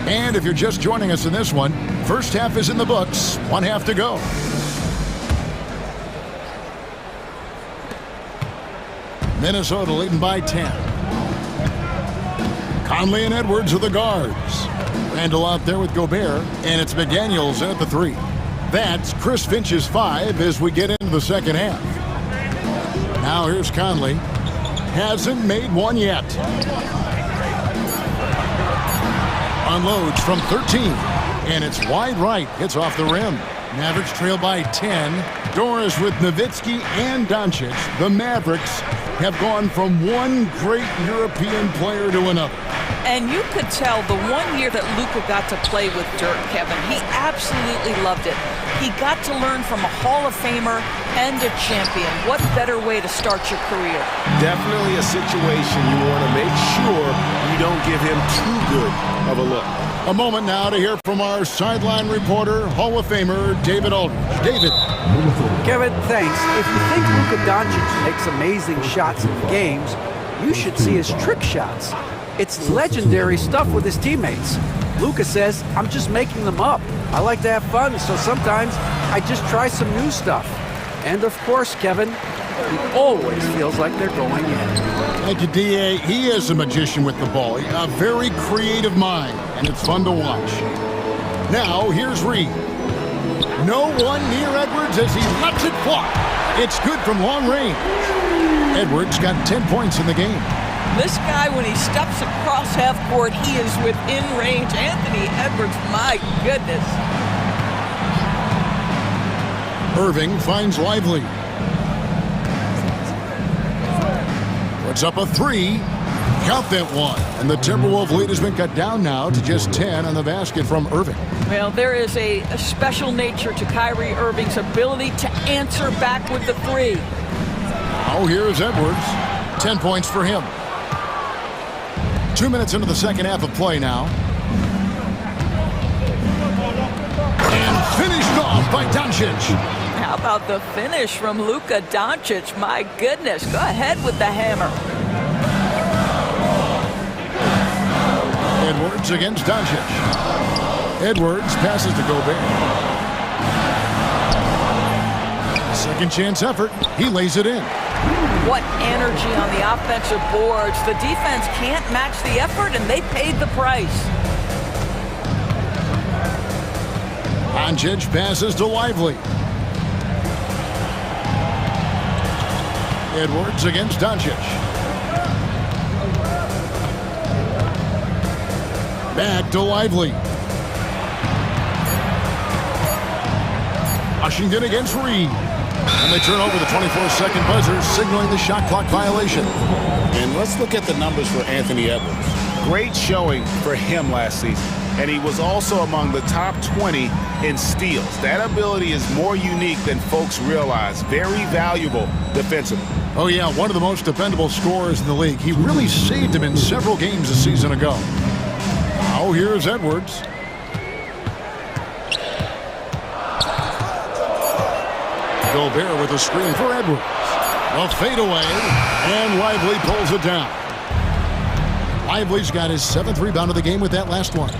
And if you're just joining us in this one, first half is in the books, 1 half to go. Minnesota leading by 10. Conley and Edwards are the guards. Randall out there with Gobert, and it's McDaniels in at the 3. That's Chris Finch's 5 as we get into the second half. Now here's Conley. Hasn't made one yet. Unloads from 13, and it's wide right. Hits off the rim. Mavericks trail by 10. Doris with Nowitzki and Doncic. The Mavericks have gone from one great European player to another. And you could tell the 1 year that Luka got to play with Dirk, Kevin, he absolutely loved it. He got to learn from a Hall of Famer and a champion. What better way to start your career? Definitely a situation you want to make sure you don't give him too good of a look. A moment now to hear from our sideline reporter, Hall of Famer David Aldridge. David. Kevin, thanks. If you think Luka Doncic makes amazing shots in games, you should see his trick shots. It's legendary stuff with his teammates. Luka says, I'm just making them up. I like to have fun, so sometimes I just try some new stuff. And of course, Kevin, he always feels like they're going in. Thank you, D.A. He is a magician with the ball. A very creative mind, and it's fun to watch. Now, here's Reed. No one near Edwards as he lets it fly. It's good from long range. Edwards got 10 points in the game. This guy, when he steps across half court, he is within range. Anthony Edwards, my goodness. Irving finds Lively. Puts up a 3. Count that one. And the Timberwolves lead has been cut down now to just 10 on the basket from Irving. Well, there is a special nature to Kyrie Irving's ability to answer back with the 3. Now here's Edwards. 10 points for him. 2 minutes into the second half of play now. And finished off by Doncic. How about the finish from Luka Doncic? My goodness, go ahead with the hammer. Edwards against Doncic. Edwards passes to Gobert. Second chance effort. He lays it in. What energy on the offensive boards. The defense can't match the effort, and they paid the price. Doncic passes to Lively. Edwards against Doncic. Back to Lively. Washington against Reed. And they turn over the 24-second buzzer, signaling the shot clock violation. And let's look at the numbers for Anthony Edwards. Great showing for him last season. And he was also among the top 20 in steals. That ability is more unique than folks realize. Very valuable defensively. Oh, yeah, one of the most dependable scorers in the league. He really saved him in several games a season ago. Now here's Edwards. Gobert with a screen for Edwards. A fadeaway, and Lively pulls it down. Lively's got his 7th rebound of the game with that last one.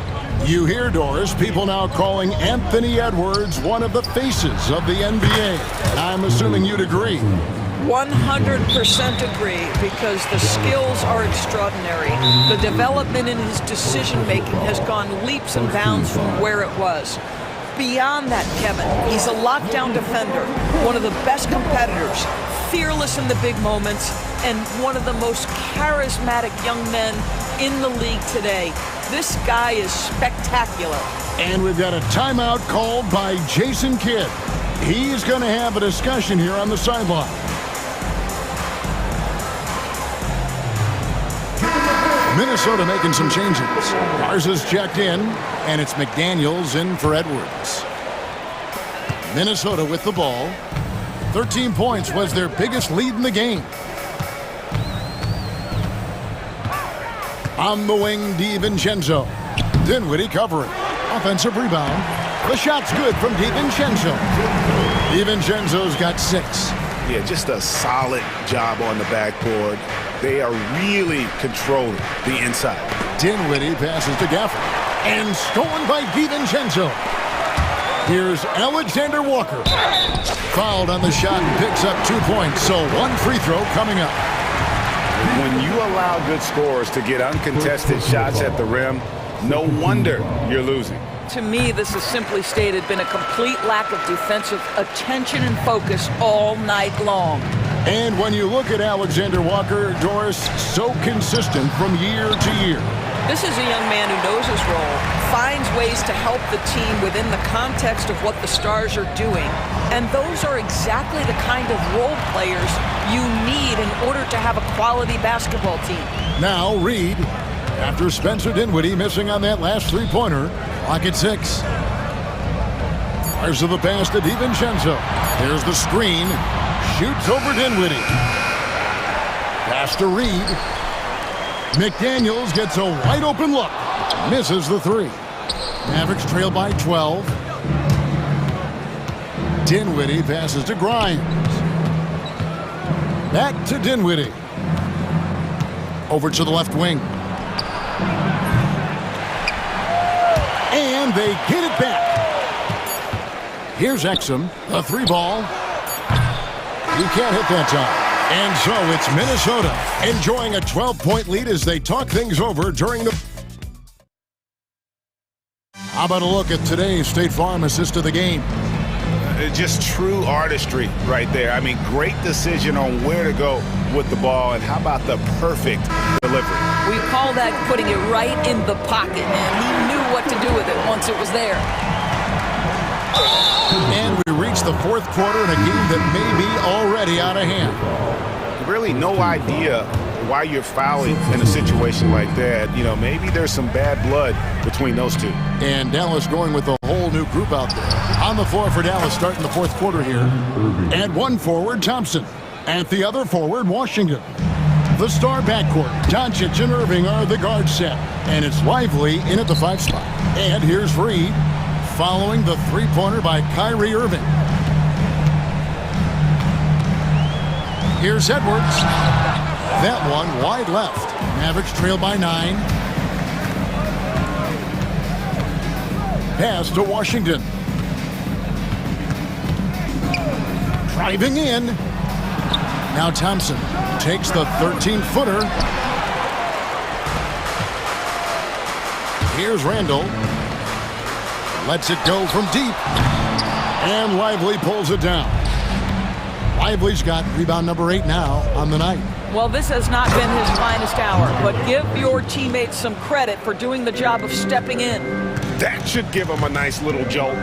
You hear, Doris, people now calling Anthony Edwards one of the faces of the NBA. I'm assuming you'd agree. 100% agree, because the skills are extraordinary. The development in his decision-making has gone leaps and bounds from where it was. Beyond that, Kevin, he's a lockdown defender, one of the best competitors, fearless in the big moments, and one of the most charismatic young men in the league today. This guy is spectacular. And we've got a timeout called by Jason Kidd. He's going to have a discussion here on the sideline. Minnesota making some changes. Garza's checked in, and it's McDaniels in for Edwards. Minnesota with the ball. 13 points was their biggest lead in the game. On the wing, DiVincenzo. Dinwiddie covering. Offensive rebound. The shot's good from DiVincenzo. DiVincenzo's got 6. Yeah, just a solid job on the backboard. They are really controlling the inside. Dinwiddie passes to Gafford. And stolen by DiVincenzo. Here's Alexander Walker. Fouled on the shot and picks up 2 points. So 1 free throw coming up. When you allow good scorers to get uncontested shots at the rim, no wonder you're losing. To me, this has simply stated been a complete lack of defensive attention and focus all night long. And when you look at Alexander Walker, Doris, so consistent from year to year. This is a young man who knows his role, finds ways to help the team within the context of what the Stars are doing, and those are exactly the kind of role players you need in order to have a quality basketball team. Now Reed, after Spencer Dinwiddie missing on that last three-pointer, clock at 6. There's the pass to DiVincenzo. There's the screen. Shoots over Dinwiddie. Pass to Reed. McDaniels gets a wide open look. Misses the 3. Mavericks trail by 12. Dinwiddie passes to Grimes. Back to Dinwiddie. Over to the left wing. And they get it back. Here's Exum. A 3-ball. He can't hit that time. And so it's Minnesota enjoying a 12-point lead as they talk things over during the... How about a look at today's State Farm assist of the game? Just true artistry right there. I mean, great decision on where to go with the ball, and how about the perfect delivery? We call that putting it right in the pocket, man. He knew what to do with it once it was there. And we reach the 4th quarter in a game that may be already out of hand. Really no idea why you're fouling in a situation like that. You know, maybe there's some bad blood between those two. And Dallas going with a whole new group out there. On the floor for Dallas starting the 4th quarter here. And one forward, Thompson. At the other forward, Washington. The star backcourt, Doncic and Irving, are the guard set. And it's Lively in at the 5 spot. And here's Reed following the three-pointer by Kyrie Irving. Here's Edwards. That one wide left. Mavericks trail by 9. Pass to Washington. Driving in. Now Thompson takes the 13-footer. Here's Randall. Lets it go from deep. And Lively pulls it down. Lively's got rebound number 8 now on the night. Well, this has not been his finest hour, but give your teammates some credit for doing the job of stepping in. That should give them a nice little jolt.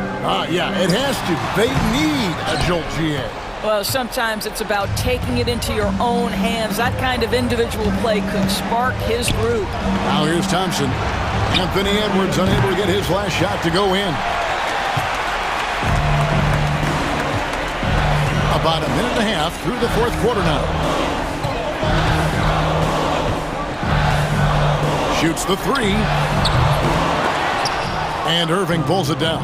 Yeah, it has to. They need a jolt, GA. Well, sometimes it's about taking it into your own hands. That kind of individual play could spark his group. Now here's Thompson. Anthony Edwards unable to get his last shot to go in. About a minute and a half through the fourth quarter now. Shoots the 3. And Irving pulls it down.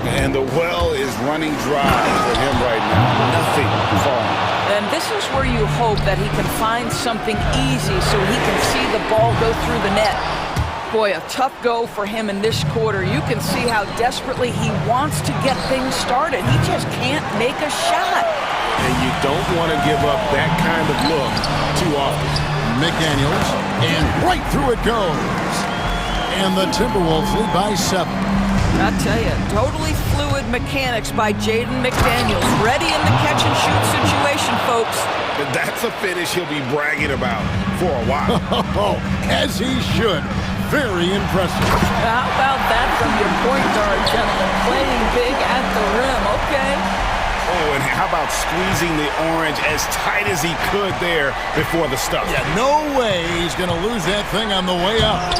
And the well is running dry for him right now. Nothing falling. And this is where you hope that he can find something easy so he can see the ball go through the net. Boy, a tough go for him in this quarter. You can see how desperately he wants to get things started. He just can't make a shot. And you don't want to give up that kind of look too often. McDaniels, and right through it goes. And the Timberwolves lead by 7. I tell you, totally fluid mechanics by Jaden McDaniels. Ready in the catch-and-shoot situation, folks. That's a finish he'll be bragging about for a while. As he should. Very impressive. How about that from your point guard, gentlemen? Playing big at the rim, okay? Oh, and how about squeezing the orange as tight as he could there before the stuff? Yeah, no way he's going to lose that thing on the way up.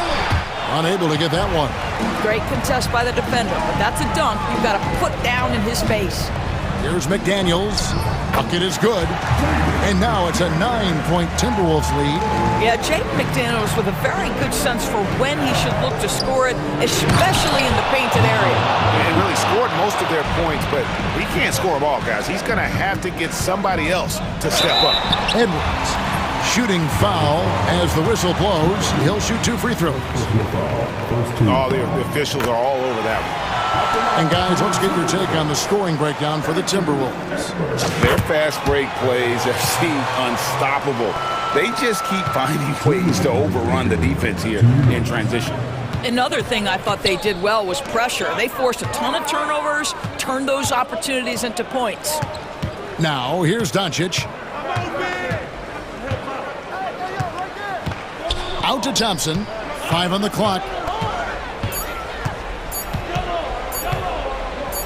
Unable to get that one. Great contest by the defender, but that's a dunk you've got to put down in his face. Here's McDaniels. Bucket is good. And now it's a 9-point Timberwolves lead. Yeah, Jaden McDaniels with a very good sense for when he should look to score it, especially in the painted area. And really scored most of their points, but he can't score them all, guys. He's going to have to get somebody else to step up. Edwards. Shooting foul as the whistle blows. He'll shoot 2 free throws. Oh, the officials are all over that one. And guys, let's get your take on the scoring breakdown for the Timberwolves. Their fast break plays have seemed unstoppable. They just keep finding ways to overrun the defense here in transition. Another thing I thought they did well was pressure. They forced a ton of turnovers, turned those opportunities into points. Now, here's Doncic. Out to Thompson. 5 on the clock.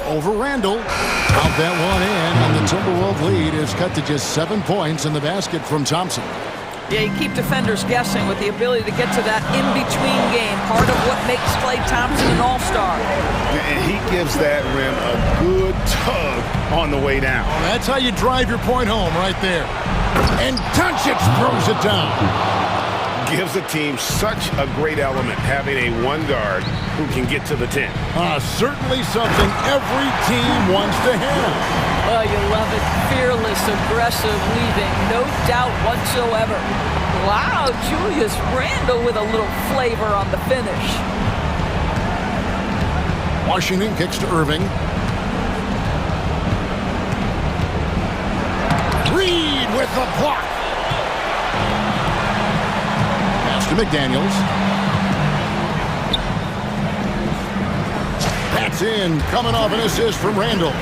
Over Randall. Out that one in, and the Timberwolves lead is cut to just 7 points in the basket from Thompson. Yeah, you keep defenders guessing with the ability to get to that in-between game, part of what makes Klay Thompson an all-star. And he gives that rim a good tug on the way down. That's how you drive your point home right there. And Doncic throws it down. Gives the team such a great element having a one guard who can get to the 10. Certainly something every team wants to have. Oh, you love it. Fearless, aggressive leaving. No doubt whatsoever. Wow, Julius Randle with a little flavor on the finish. Washington kicks to Irving. Reed with the block. To McDaniels. That's in, coming off an assist from Randall.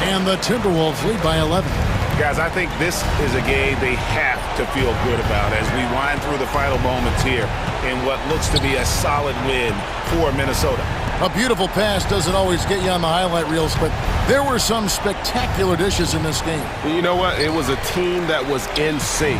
And the Timberwolves lead by 11. Guys, I think this is a game they have to feel good about as we wind through the final moments here in what looks to be a solid win for Minnesota. A beautiful pass doesn't always get you on the highlight reels, but there were some spectacular dishes in this game. You know what? It was a team that was in sync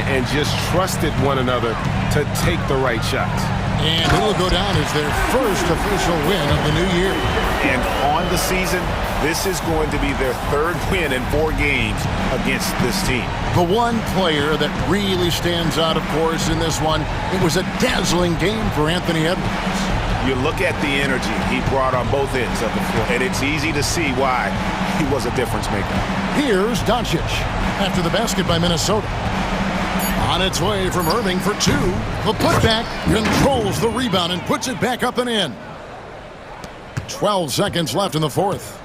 and just trusted one another to take the right shots. And it'll go down as their first official win of the new year. And on the season, this is going to be their third win in 4 games against this team. The one player that really stands out, of course, in this one, it was a dazzling game for Anthony Edwards. You look at the energy he brought on both ends of the floor, and it's easy to see why he was a difference maker. Here's Doncic after the basket by Minnesota. On its way from Irving for 2. The putback controls the rebound and puts it back up and in. 12 seconds left in the fourth.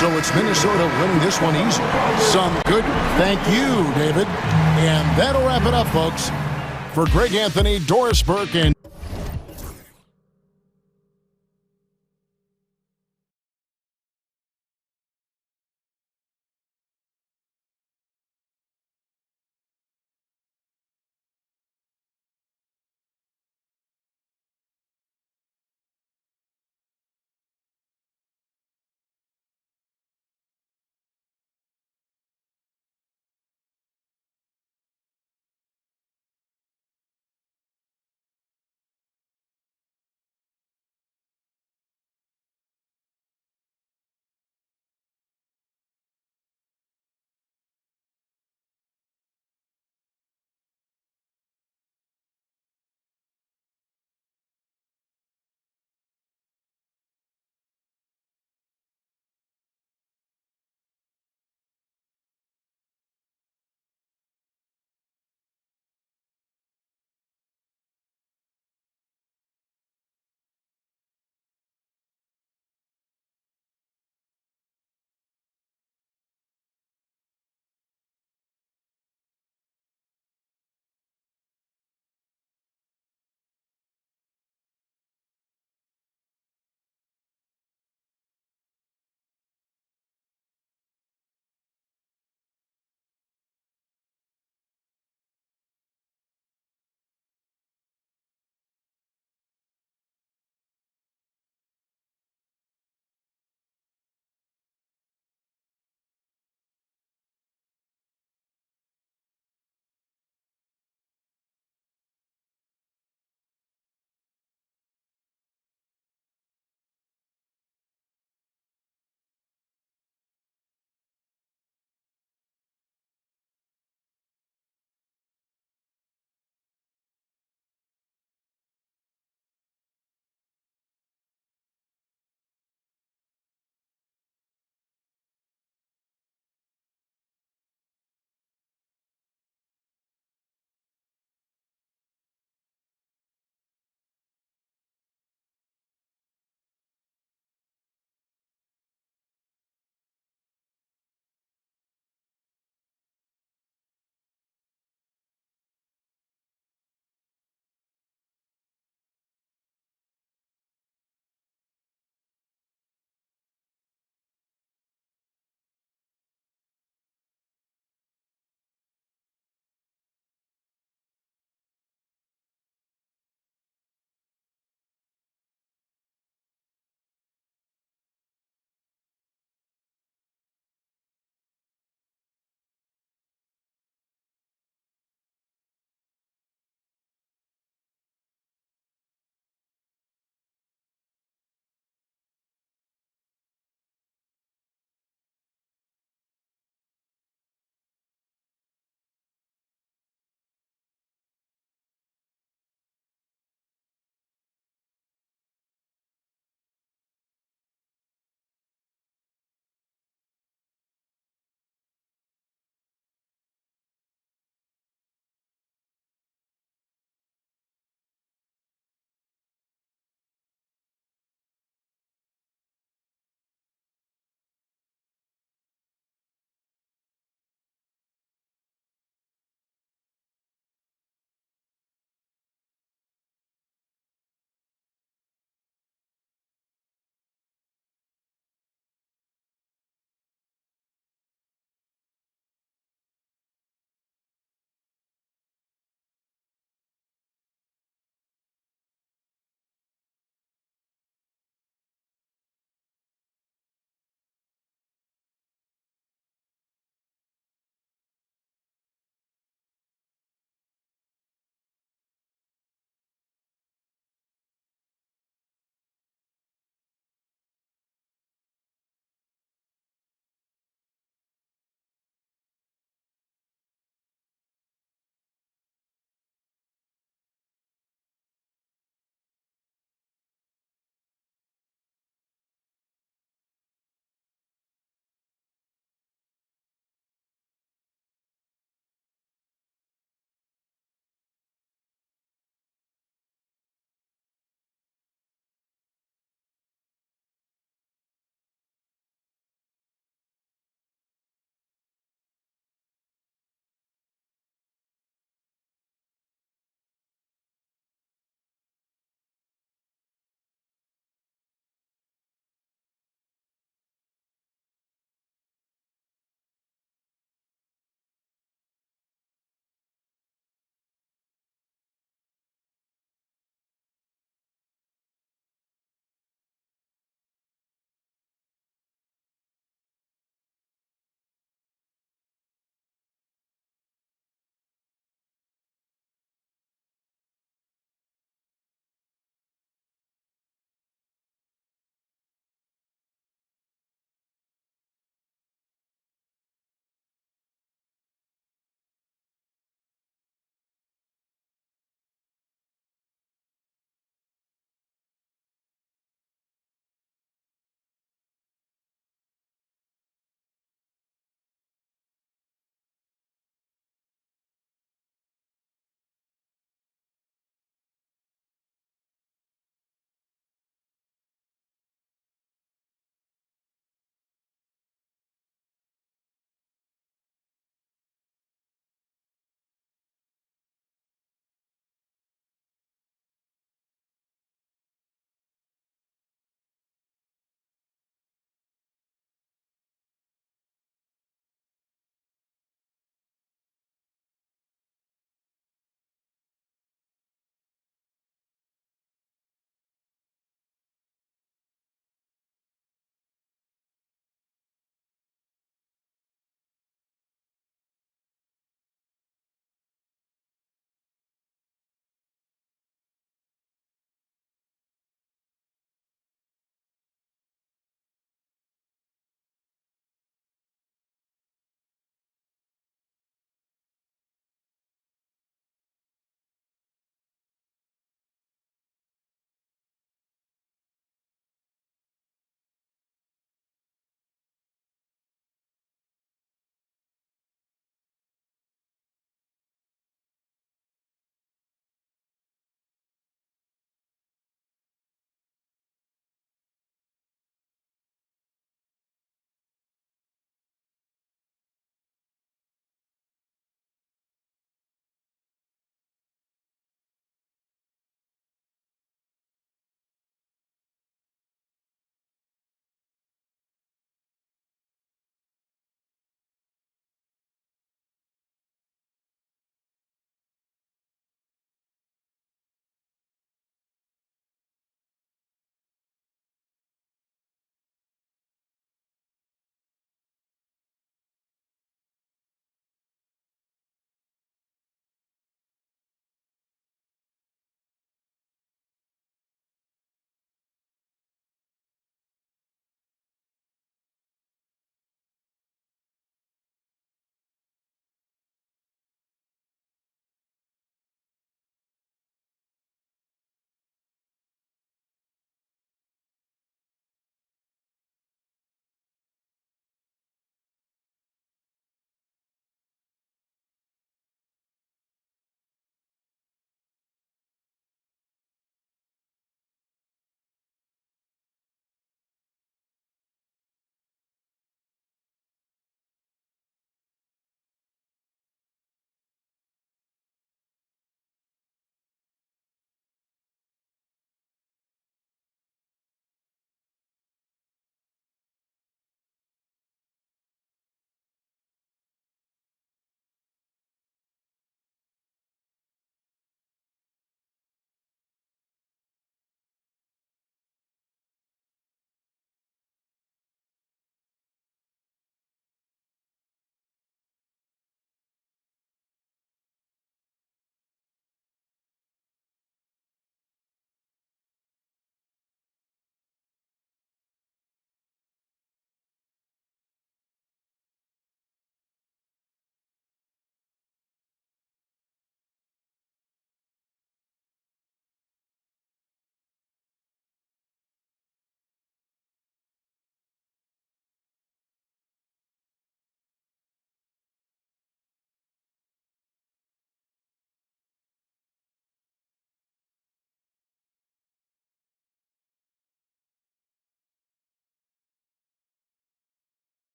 So it's Minnesota winning this one easy. Some good thank you, David. And that'll wrap it up, folks. For Greg Anthony, Doris Burke, and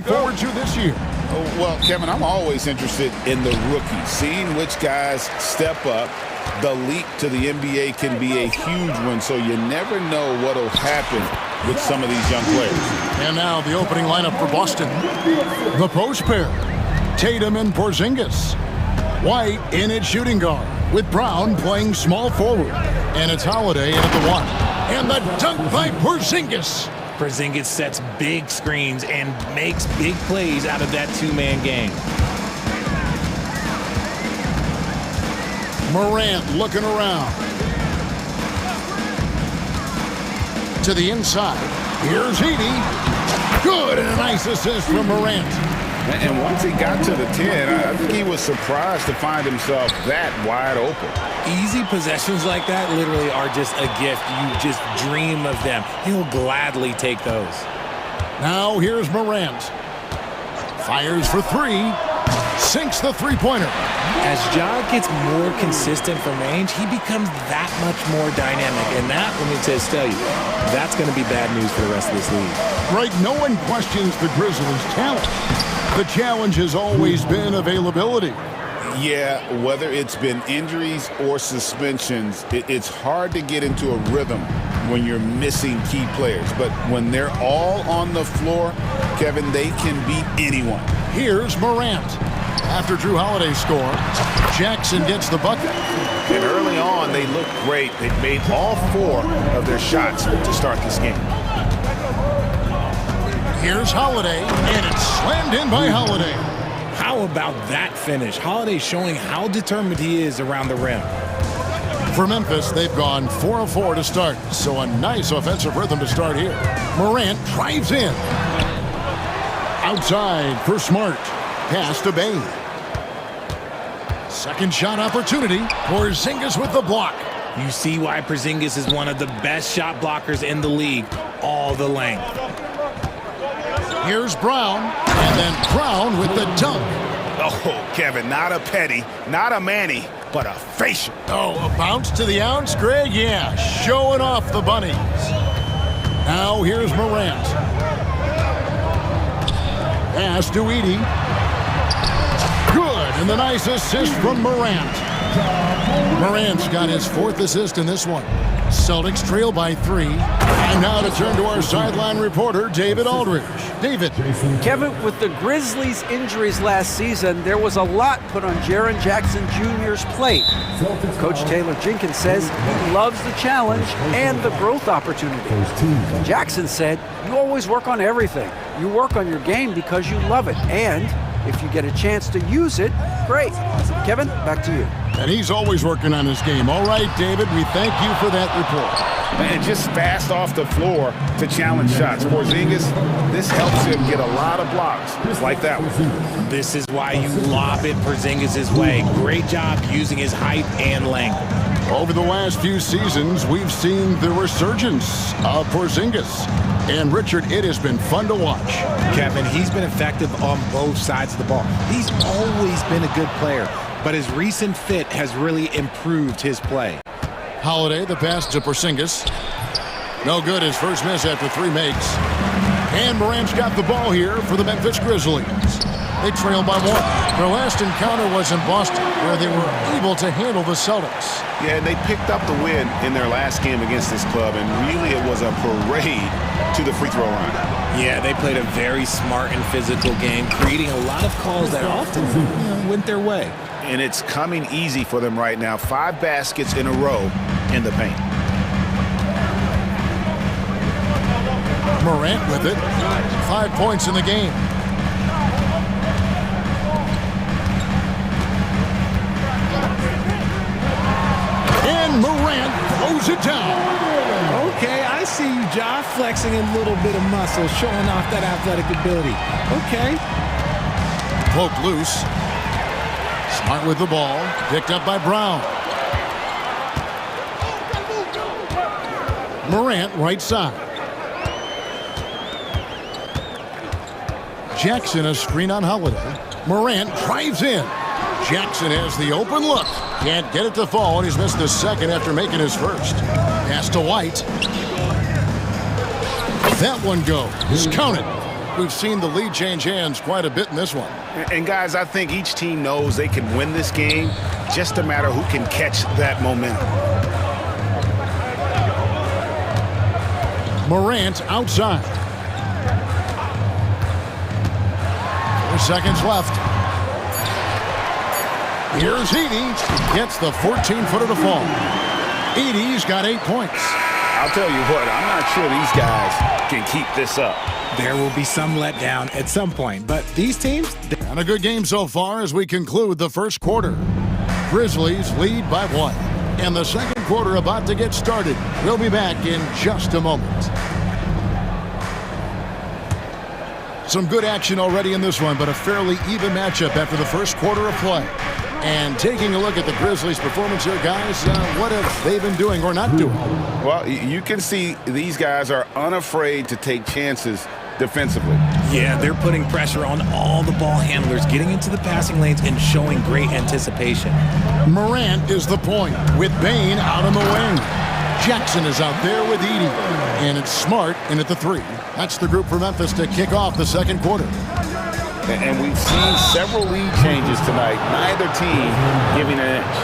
forward to this year? Well, Kevin, I'm always interested in the rookies, seeing which guys step up. The leap to the NBA can be a huge one, so you never know what will happen with some of these young players. And now the opening lineup for Boston. The post pair, Tatum and Porzingis. White in at shooting guard, with Brown playing small forward. And it's Holiday in at the one. And the dunk by Porzingis. Porzingis sets big screens and makes big plays out of that two-man game. Morant looking around. To the inside. Here's Edey. Good, and a nice assist from Morant. And once he got to the 10, I think he was surprised to find himself that wide open. Easy possessions like that literally are just a gift. You just dream of them. He'll gladly take those. Now here's Morant. Fires for three. Sinks the three-pointer. As Ja gets more consistent from range, he becomes that much more dynamic. And that, let me just tell you, that's going to be bad news for the rest of this league. Right, no one questions the Grizzlies' talent. The challenge has always been availability. Yeah, whether it's been injuries or suspensions, it's hard to get into a rhythm when you're missing key players. But when they're all on the floor, Kevin, they can beat anyone. Here's Morant. After Drew Holiday score, Jackson gets the bucket. And early on, they looked great. They made all four of their shots to start this game. Here's Holiday, and it's slammed in by Holiday. How about that finish? Holiday showing how determined he is around the rim. For Memphis, they've gone 4 of 4 to start, so a nice offensive rhythm to start here. Morant drives in. Outside for Smart. Pass to Bain. Second shot opportunity. Porzingis with the block. You see why Porzingis is one of the best shot blockers in the league. All the length. Here's Brown, and then Brown with the dunk. Oh, Kevin, not a petty, not a Manny, but a facial. Oh, a bounce to the ounce, Greg? Yeah, showing off the bunnies. Now here's Morant. Pass to Edey. Good, and the nice assist from Morant. Morant's got his 4th assist in this one. Celtics trail by 3. And now to turn to our sideline reporter, David Aldridge. David. Kevin, with the Grizzlies' injuries last season, there was a lot put on Jaren Jackson Jr.'s plate. Coach Taylor Jenkins says he loves the challenge and the growth opportunity. Jackson said, you always work on everything. You work on your game because you love it. And if you get a chance to use it, great. Kevin, back to you. And he's always working on his game. All right, David, we thank you for that report. Man, just fast off the floor to challenge shots. Porzingis, this helps him get a lot of blocks, just like that one. This is why you lob it Porzingis' way. Great job using his height and length. Over the last few seasons, we've seen the resurgence of Porzingis. And Richard, it has been fun to watch. Kevin, he's been effective on both sides of the ball. He's always been a good player, but his recent fit has really improved his play. Holiday, the pass to Porzingis. No good, his first miss after 3 makes. And Morant's got the ball here for the Memphis Grizzlies. They trail by 1. Their last encounter was in Boston, where they were able to handle the Celtics. Yeah, and they picked up the win in their last game against this club, and really it was a parade to the free throw line. Yeah, they played a very smart and physical game, creating a lot of calls that often went their way. And it's coming easy for them right now. 5 baskets in a row in the paint. Morant with it. 5 points in the game. And Morant throws it down. Okay, I see you, Ja, flexing a little bit of muscle, showing off that athletic ability. Okay. Poke loose. Smart with the ball. Picked up by Brown. Morant, right side. Jackson, a screen on Holiday. Morant drives in. Jackson has the open look. Can't get it to fall, and he's missed the second after making his first. Pass to White. That one goes. Count it. we've seen the lead change hands quite a bit in this one. And guys, I think each team knows they can win this game, just a matter who can catch that momentum. Morant outside. 4 seconds left. Here's Edey. Gets the 14-footer to fall. Edey's got 8 points. I'll tell you what, I'm not sure these guys can keep this up. There will be some letdown at some point, but these teams... And a good game so far as we conclude the first quarter. Grizzlies lead by 1. And the second quarter about to get started. We'll be back in just a moment. Some good action already in this one, but a fairly even matchup after the first quarter of play. And taking a look at the Grizzlies' performance here, guys, what have they been doing or not doing? Well, you can see these guys are unafraid to take chances defensively. Yeah, they're putting pressure on all the ball handlers, getting into the passing lanes and showing great anticipation. Morant is the point with Bane out on the wing. Jackson is out there with Edey. And it's Smart in at the 3. That's the group for Memphis to kick off the second quarter. And we've seen several lead changes tonight. Neither team giving an inch.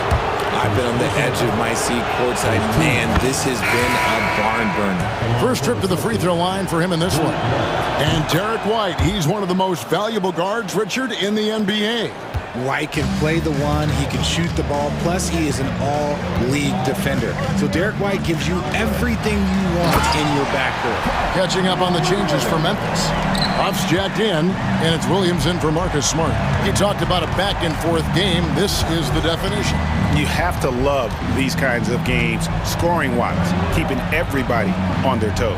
I've been on the edge of my seat courtside. Man, this has been a barn burner. First trip to the free throw line for him in this one. And Derek White, he's one of the most valuable guards, Richard, in the NBA. White can play the one, he can shoot the ball, plus he is an all-league defender. So Derek White gives you everything you want in your backcourt. Catching up on the changes for Memphis. Puff's jacked in, and it's Williams in for Marcus Smart. He talked about a back-and-forth game. This is the definition. You have to love these kinds of games, scoring-wise, keeping everybody on their toes.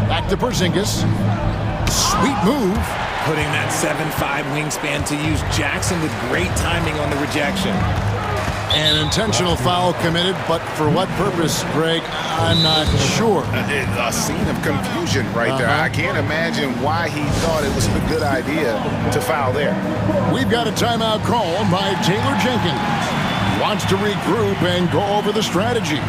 Back to Porzingis. Sweet move. Putting that 7'5" wingspan to use. Jackson with great timing on the rejection. An intentional foul committed, but for what purpose, Greg? I'm not sure. A scene of confusion right there. I can't imagine why he thought it was a good idea to foul there. We've got a timeout call by Taylor Jenkins. Wants to regroup and go over the strategy.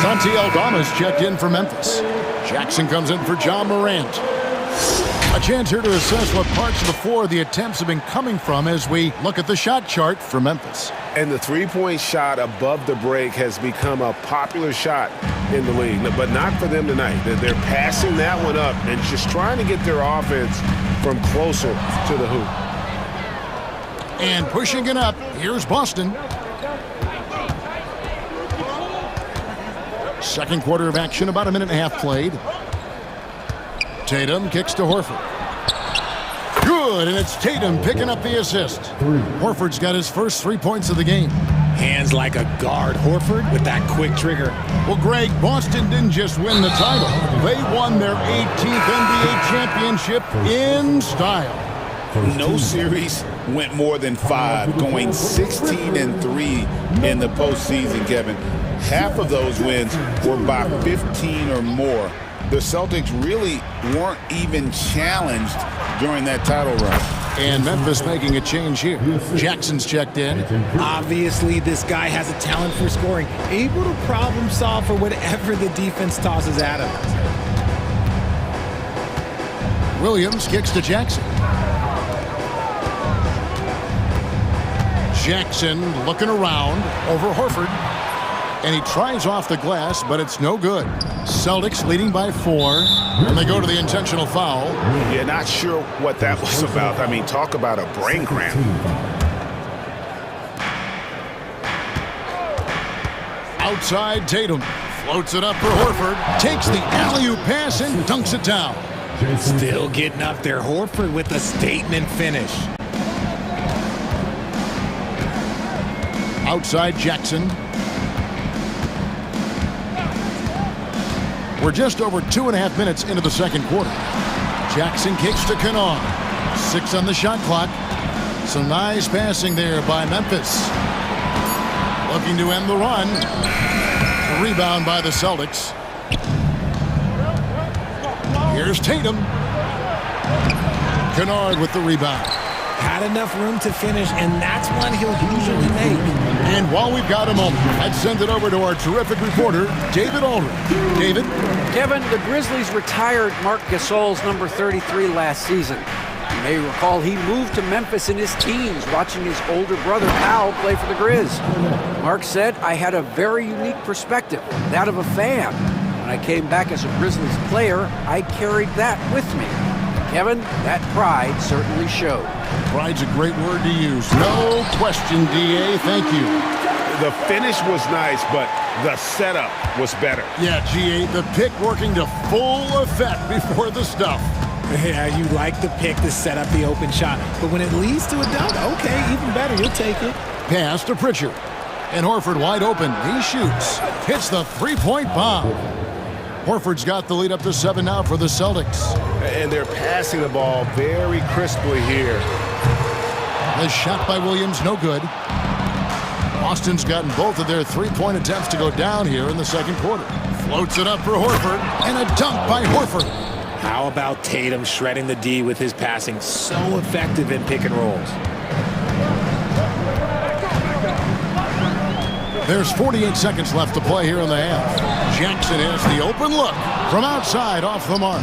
Santi Aldama's checked in for Memphis. Jackson comes in for John Morant. A chance here to assess what parts of the floor the attempts have been coming from as we look at the shot chart for Memphis. And the three-point shot above the break has become a popular shot in the league, but not for them tonight. They're passing that one up and just trying to get their offense from closer to the hoop. And pushing it up, here's Boston. Second quarter of action, about a minute and a half played. Tatum kicks to Horford. Good, and it's Tatum picking up the assist. Horford's got his first 3 points of the game. Hands like a guard. Horford with that quick trigger. Well, Greg, Boston didn't just win the title. They won their 18th NBA championship in style. No series went more than 5, going 16-3 in the postseason, Kevin. Half of those wins were by 15 or more. The Celtics really weren't even challenged during that title run. And Memphis making a change here. Jackson's checked in. Obviously, this guy has a talent for scoring, able to problem solve for whatever the defense tosses at him. Williams kicks to Jackson. Jackson looking around over Horford. And he tries off the glass, but it's no good. Celtics leading by 4, and they go to the intentional foul. Yeah, not sure what that was about. I mean, talk about a brain cramp. Outside, Tatum floats it up for Horford, takes the alley-oop pass and dunks it down. Still getting up there. Horford with a statement finish. Outside, Jackson. We're just over 2.5 minutes into the second quarter. Jackson kicks to Kanawha. 6 on the shot clock. Some nice passing there by Memphis. Looking to end the run. Rebound by the Celtics. Here's Tatum. Kennard with the rebound. Had enough room to finish, and that's one he'll usually make. And while we've got a moment, I'd send it over to our terrific reporter, David Aldridge. David? Kevin, the Grizzlies retired Marc Gasol's number 33 last season. You may recall he moved to Memphis in his teens, watching his older brother Al play for the Grizz. Mark said, I had a very unique perspective, that of a fan. When I came back as a Grizzlies player, I carried that with me. Kevin, that pride certainly showed. Pride's a great word to use. No question, D.A. Thank you. The finish was nice, but the setup was better. Yeah, G.A., the pick working to full effect before the stuff. Yeah, you like the pick to set up the open shot, but when it leads to a dunk, okay, even better, you'll take it. Pass to Pritchard. And Horford wide open. He shoots. Hits the three-point bomb. Horford's got the lead up to 7 now for the Celtics. And they're passing the ball very crisply here. The shot by Williams, no good. Boston's gotten both of their three-point attempts to go down here in the second quarter. Floats it up for Horford, and a dunk by Horford. How about Tatum shredding the D with his passing? So effective in pick and rolls. There's 48 seconds left to play here in the half. Jackson has the open look from outside off the mark.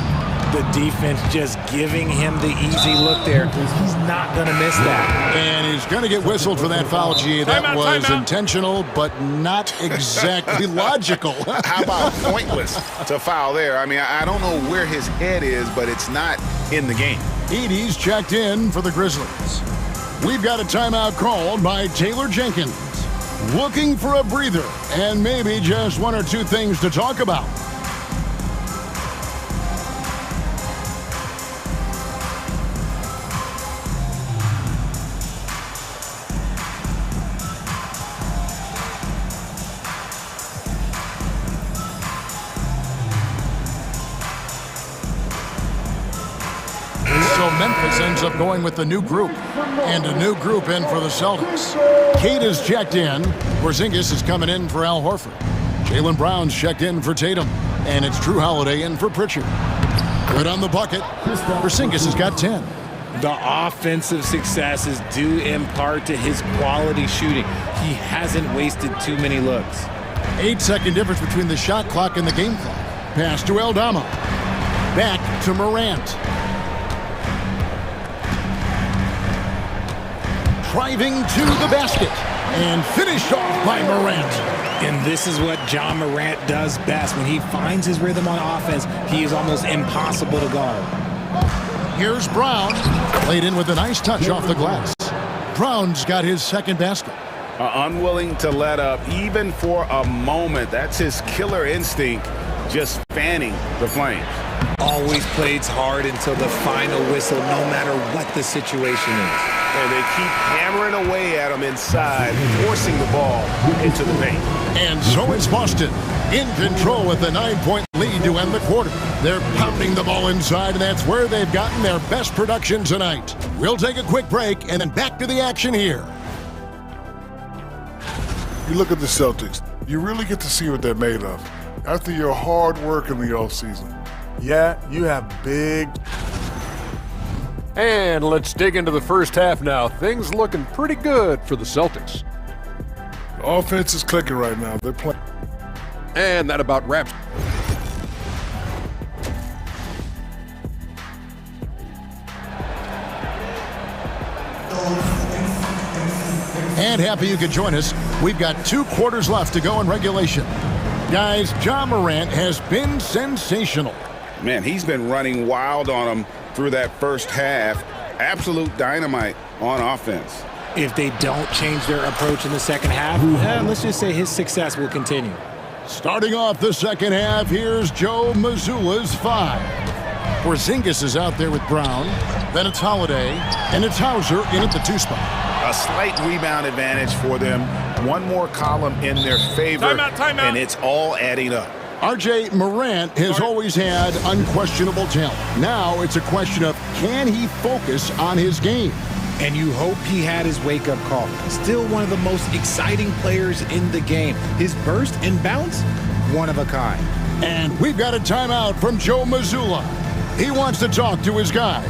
The defense just giving him the easy look there. He's not going to miss that. And he's going to get whistled for that foul, G. That was intentional, but not exactly logical. How about pointless to foul there? I mean, I don't know where his head is, but it's not in the game. Edie's checked in for the Grizzlies. We've got a timeout called by Taylor Jenkins. Looking for a breather and maybe just one or two things to talk about. So Memphis ends up going with the new group, and a new group in for the Celtics. Kate is checked in. Porzingis is coming in for Al Horford. Jaylen Brown's checked in for Tatum, and it's Drew Holiday in for Pritchard. Good on the bucket. Porzingis has got 10. The offensive success is due in part to his quality shooting. He hasn't wasted too many looks. 8-second difference between the shot clock and the game clock. Pass to Aldama. Back to Morant. Driving to the basket and finished off by Morant. And this is what John Morant does best. When he finds his rhythm on offense, he is almost impossible to guard. Here's Brown. Laid in with a nice touch off the glass. Brown's got his second basket. Unwilling to let up even for a moment. That's his killer instinct, just fanning the flames. Always plays hard until the final whistle, no matter what the situation is. And they keep hammering away at him inside, forcing the ball into the paint. And so it's Boston in control with a 9-point lead to end the quarter. They're pounding the ball inside, and that's where they've gotten their best production tonight. We'll take a quick break and then back to the action here. You look at the Celtics, you really get to see what they're made of. After your hard work in the offseason. Yeah, you have big... And let's dig into the first half now. Things looking pretty good for the Celtics. The offense is clicking right now. They're playing. And that about wraps. And happy you could join us. We've got 2 quarters left to go in regulation. Guys, John Morant has been sensational. Man, he's been running wild on them through that first half. Absolute dynamite on offense. If they don't change their approach in the second half, let's just say his success will continue. Starting off the second half, here's Joe Mazzulla's 5. Porzingis is out there with Brown. Then it's Holiday, and it's Hauser in at the 2 spot. A slight rebound advantage for them. One more column in their favor, timeout. And it's all adding up. R.J. Morant has always had unquestionable talent. Now it's a question of, can he focus on his game? and you hope he had his wake-up call. Still one of the most exciting players in the game. His burst and bounce, one of a kind. And we've got a timeout from Joe Mazzulla. He wants to talk to his guys.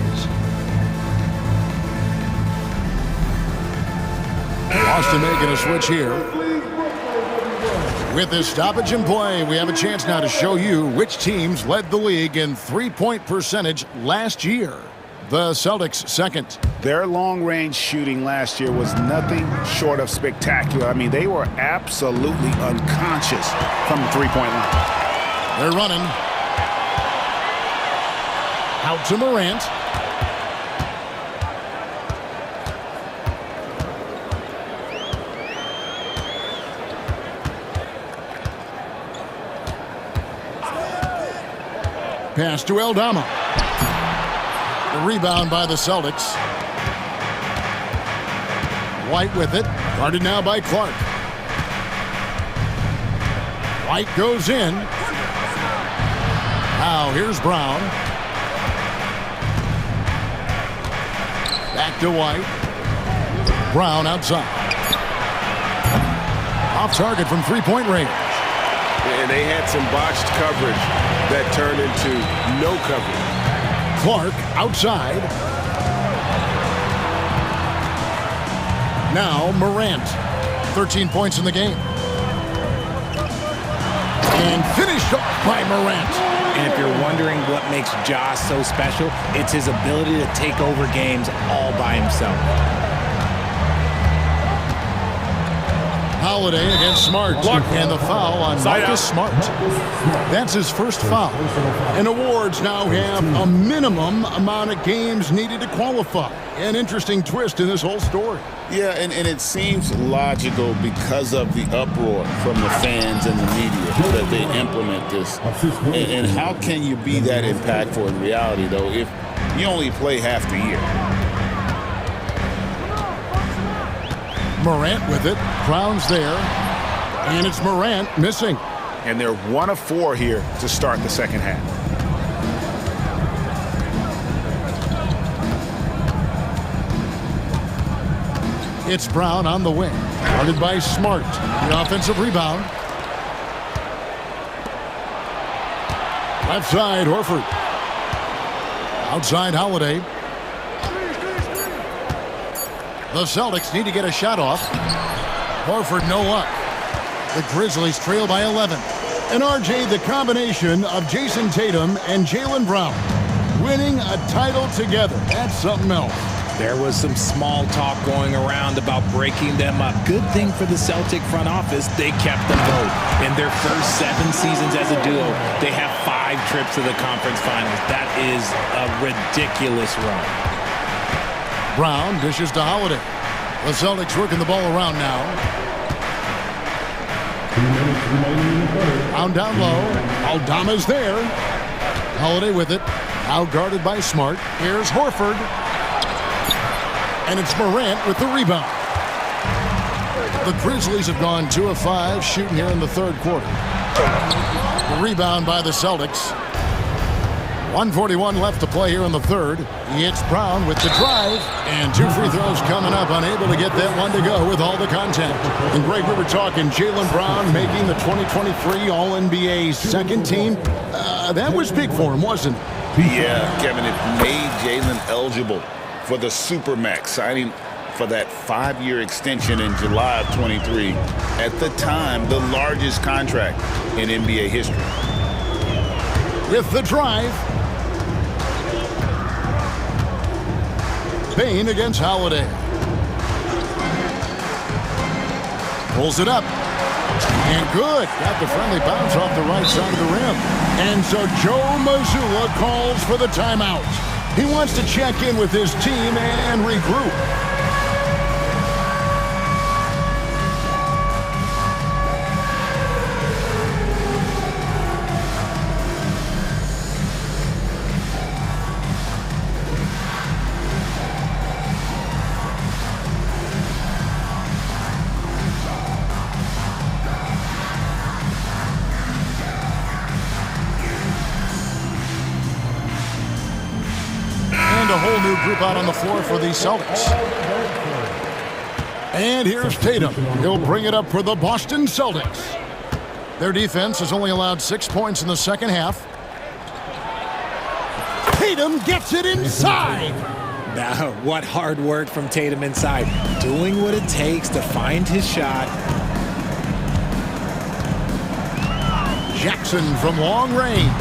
Austin making a switch here. With this stoppage in play, we have a chance now to show you which teams led the league in three-point percentage last year. The Celtics second. Their long-range shooting last year was nothing short of spectacular. I mean, they were absolutely unconscious from the three-point line. They're running. Out to Morant. Pass to Aldama. The rebound by the Celtics. White with it. Guarded now by Clark. White goes in. Now here's Brown. Back to White. Brown outside. Off target from three-point range. And they had some botched coverage that turned into no coverage. Clark outside. Now Morant. 13 points in the game. And finished off by Morant. And if you're wondering what makes Josh so special, it's his ability to take over games all by himself. Holiday against Smart. And the foul on Marcus Smart. That's his first foul. And awards now have a minimum amount of games needed to qualify. An interesting twist in this whole story. Yeah, and it seems logical because of the uproar from the fans and the media that they implement this. And how can you be that impactful in reality, though, if you only play half the year? Morant with it. Brown's there. And it's Morant missing. And they're 1 of 4 here to start the second half. It's Brown on the wing. Guarded by Smart. The offensive rebound. Left side, Horford. Outside, Holiday. The Celtics need to get a shot off. Horford, no luck. The Grizzlies trail by 11. And RJ, the combination of Jason Tatum and Jaylen Brown winning a title together. That's something else. There was some small talk going around about breaking them up. Good thing for the Celtic front office, they kept them both. In their first 7 seasons as a duo, they have 5 trips to the conference finals. That is a ridiculous run. Brown dishes to Holiday. The Celtics working the ball around now. Brown down low. Aldama's there. Holiday with it. Out guarded by Smart. Here's Horford. And it's Morant with the rebound. The Grizzlies have gone 2 of 5 shooting here in the third quarter. The rebound by the Celtics. 1:41 left to play here in the third. It's Brown with the drive. And 2 free throws coming up. Unable to get that one to go with all the contact. And Greg, we were talking Jaylen Brown making the 2023 All-NBA second team. That was big for him, wasn't it? Yeah, Kevin, it made Jaylen eligible for the Supermax, signing for that 5-year extension in July of 23. At the time, the largest contract in NBA history. With the drive. Payne against Holiday. Pulls it up. And good. Got the friendly bounce off the right side of the rim. And so Joe Mazzulla calls for the timeout. He wants to check in with his team and regroup. A whole new regroup out on the floor for the Celtics. And here's Tatum. He'll bring it up for the Boston Celtics. Their defense has only allowed 6 points in the second half. Tatum gets it inside. Now, what hard work from Tatum inside. Doing what it takes to find his shot. Jackson from long range.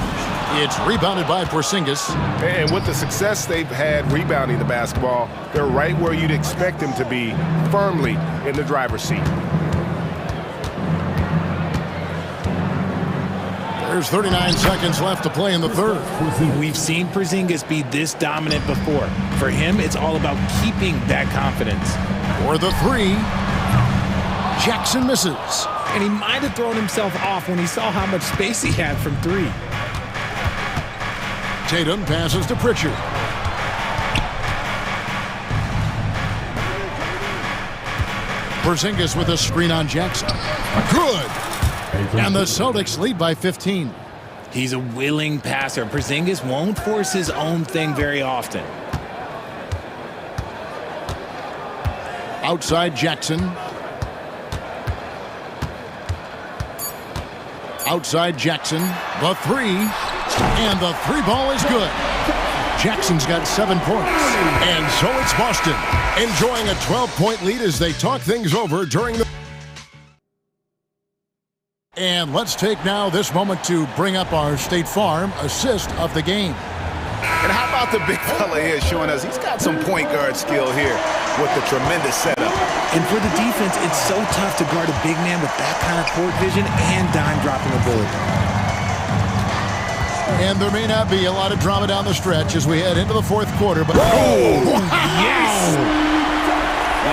It's rebounded by Porzingis. And with the success they've had rebounding the basketball, they're right where you'd expect them to be, firmly in the driver's seat. There's 39 seconds left to play in the third. We've seen Porzingis be this dominant before. For him, it's all about keeping that confidence. For the three, Jackson misses. And he might have thrown himself off when he saw how much space he had from three. Tatum passes to Pritchard. Porzingis with a screen on Jackson. Good. And the Celtics lead by 15. He's a willing passer. Porzingis won't force his own thing very often. Outside Jackson. Outside Jackson. The three. And the three ball is good. Jackson's got 7 points. And so it's Boston enjoying a 12-point lead as they talk things over during the... And let's take now this moment to bring up our State Farm assist of the game. And how about the big fella here showing us he's got some point guard skill here with the tremendous setup. And for the defense, it's so tough to guard a big man with that kind of court vision and dime dropping ability. And there may not be a lot of drama down the stretch as we head into the fourth quarter, but... Oh, yes!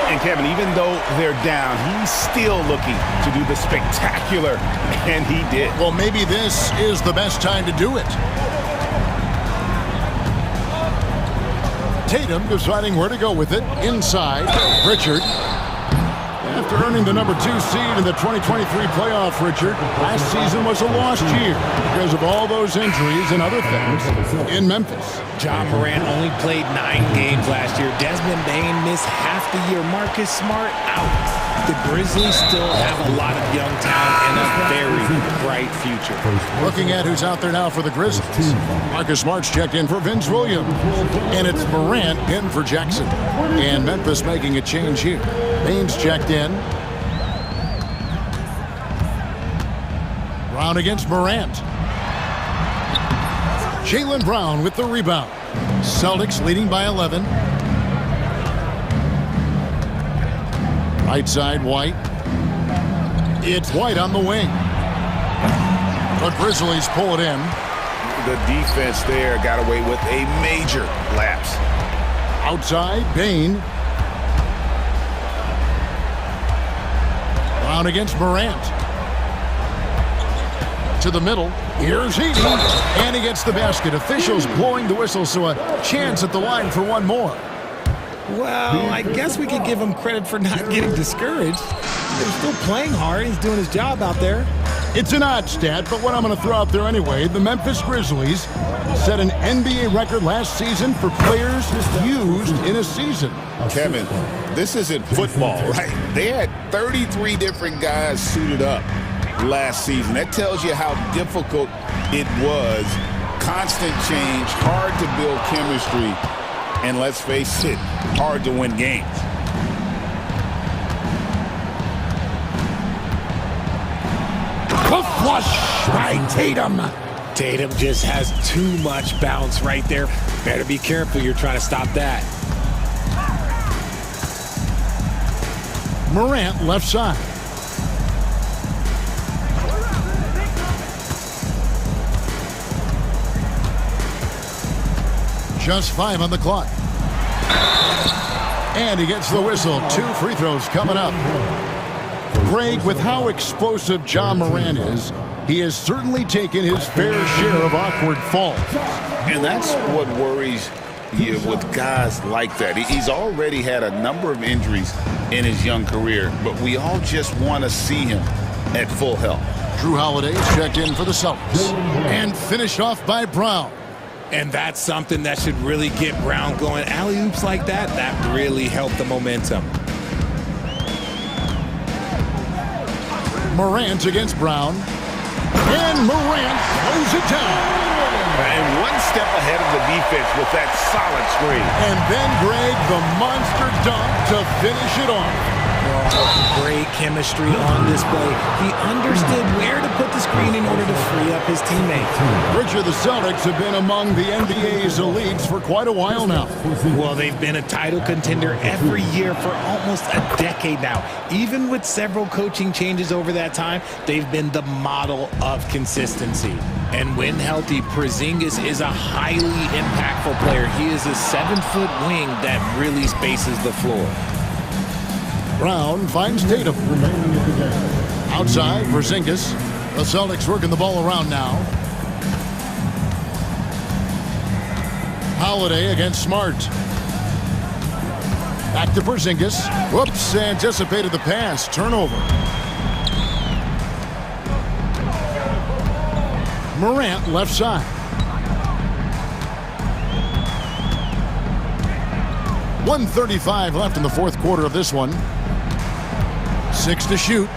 And Kevin, even though they're down, he's still looking to do the spectacular, and he did. Well, maybe this is the best time to do it. Tatum deciding where to go with it. Inside, Richard. After earning the #2 seed in the 2023 playoff, Richard, last season was a lost year because of all those injuries and other things in Memphis. John Morant only played 9 games last year. Desmond Bane missed half the year. Marcus Smart out. The Grizzlies still have a lot of young talent and a very bright future. Looking at who's out there now for the Grizzlies. Marcus Smart's checked in for Vince Williams. And it's Morant in for Jackson. And Memphis making a change here. Baines checked in. Brown against Morant. Jaylen Brown with the rebound. Celtics leading by 11. Right side, White. It's White on the wing. The Grizzlies pull it in. The defense there got away with a major lapse. Outside, Bane. Brown against Morant. To the middle. Here's Heaton. And he gets the basket. Officials blowing the whistle, so a chance at the line for one more. Well, I guess we could give him credit for not getting discouraged. They're still playing hard. He's doing his job out there. It's an odd stat, but what I'm going to throw out there anyway, the Memphis Grizzlies set an NBA record last season for players used in a season. Kevin, this isn't football, right? They had 33 different guys suited up last season. That tells you how difficult it was. Constant change, hard to build chemistry, and let's face it, hard to win games. The flush by Tatum. Tatum just has too much bounce right there. Better be careful. You're trying to stop that. Morant left side. Just 5 on the clock. And he gets the whistle. 2 free throws coming up. Greg, with how explosive John Morant is, he has certainly taken his fair share of awkward falls. And that's what worries you with guys like that. He's already had a number of injuries in his young career, but we all just want to see him at full health. Drew Holiday's checked in for the Celtics. And finished off by Brown. And that's something that should really get Brown going. Alley-oops like that, that really helped the momentum. Morant against Brown. And Morant throws it down. And one step ahead of the defense with that solid screen. And then Greg, the monster dunk to finish it off. Great chemistry on display. He understood where to put the screen in order to free up his teammate. Richard, the Celtics have been among the NBA's elites for quite a while now. Well, they've been a title contender every year for almost a decade now. Even with several coaching changes over that time, they've been the model of consistency. And when healthy, Porzingis is a highly impactful player. He is a 7-foot wing that really spaces the floor. Brown finds Tatum. Outside, Porzingis. The Celtics working the ball around now. Holiday against Smart. Back to Porzingis. Whoops, anticipated the pass. Turnover. Morant left side. .135 left in the fourth quarter of this one. 6 to shoot.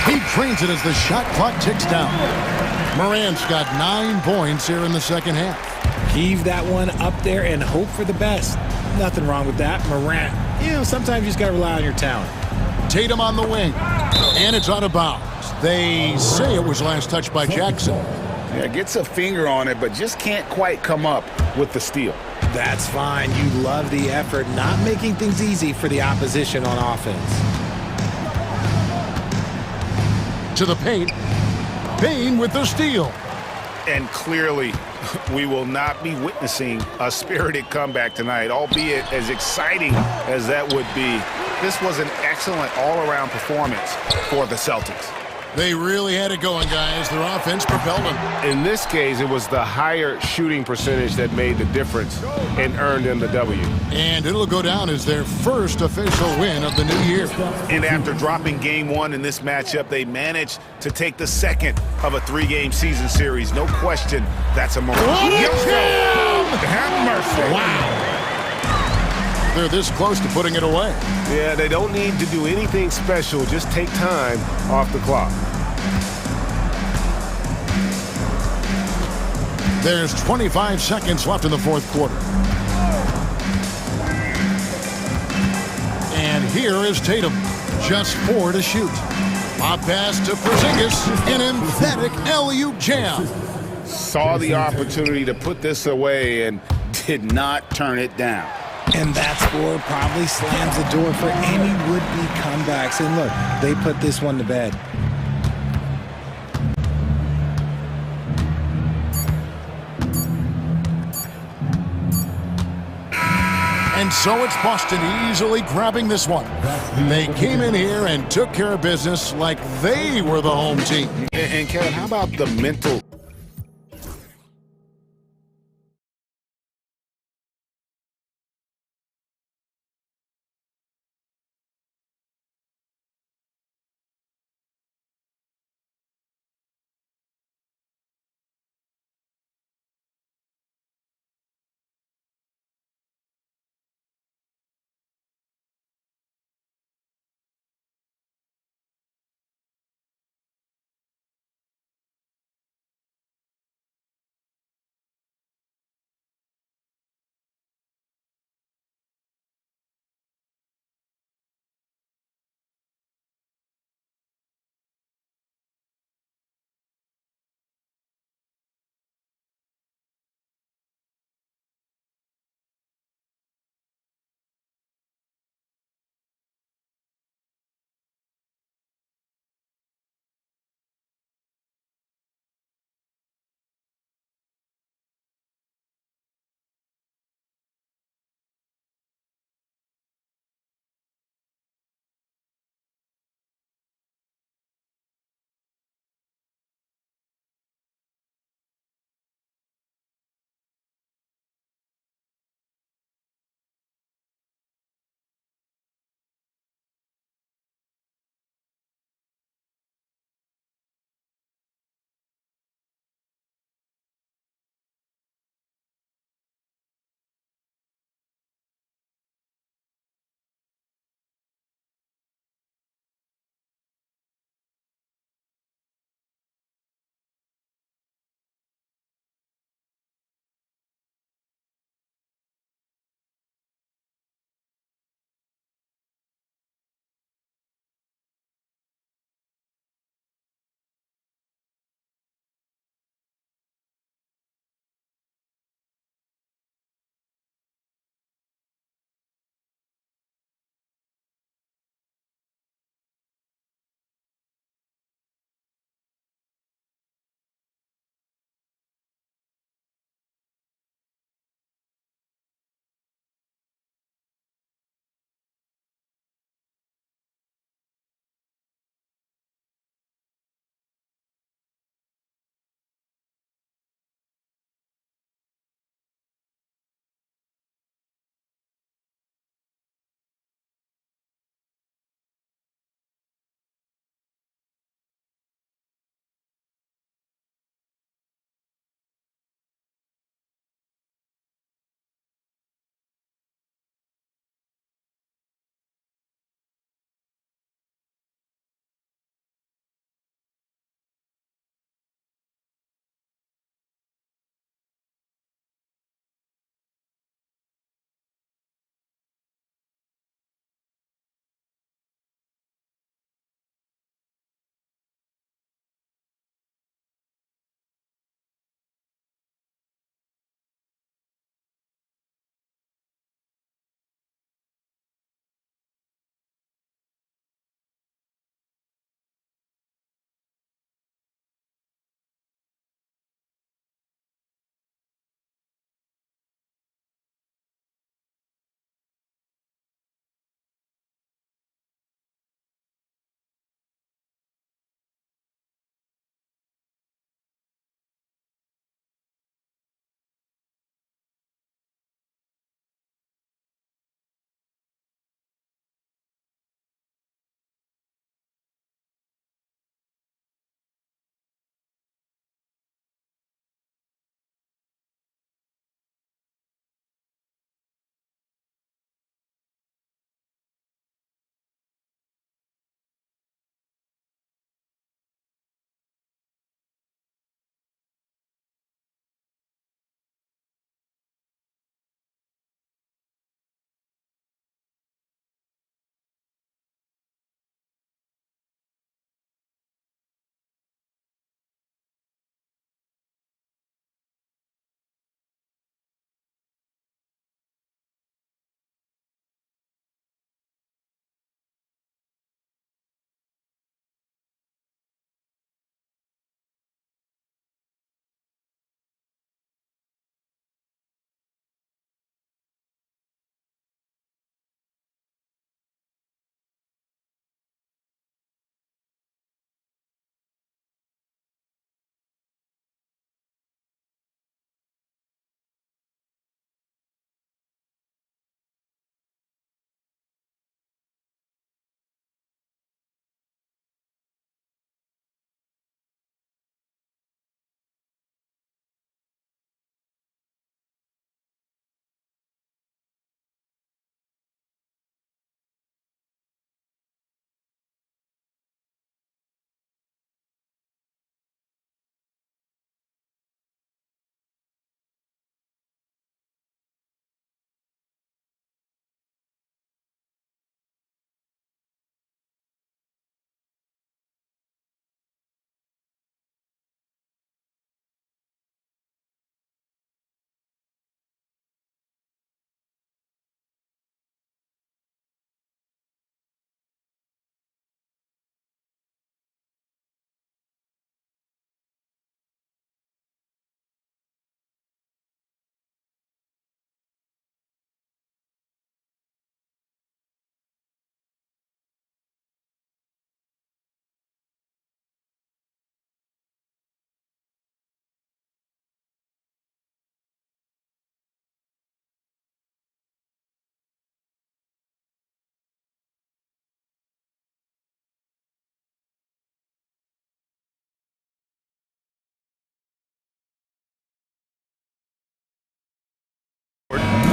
He trains it as the shot clock ticks down. Morant's got 9 points here in the second half. Heave that one up there and hope for the best. Nothing wrong with that. Morant, sometimes you just got to rely on your talent. Tatum on the wing. And it's out of bounds. They say it was last touched by Jackson. Yeah, gets a finger on it, but just can't quite come up with the steal. That's fine. You love the effort, not making things easy for the opposition on offense. To the paint. Payne with the steal. And clearly, we will not be witnessing a spirited comeback tonight, albeit as exciting as that would be. This was an excellent all-around performance for the Celtics. They really had it going, guys. Their offense propelled them. In this case, it was the higher shooting percentage that made the difference and earned them the W. And it'll go down as their first official win of the new year. And after dropping game 1 in this matchup, they managed to take the second of a 3-game season series. No question, that's a moment. Have mercy. Wow. They're this close to putting it away. Yeah, they don't need to do anything special. Just take time off the clock. There's 25 seconds left in the fourth quarter. And here is Tatum. Just 4 to shoot. Pop pass to Porzingis. An emphatic alley-oop jam. Saw the opportunity to put this away and did not turn it down. And that score probably slams the door for any would-be comebacks. And look, they put this one to bed. And so it's Boston easily grabbing this one. They came in here and took care of business like they were the home team. And Kevin, how about the mental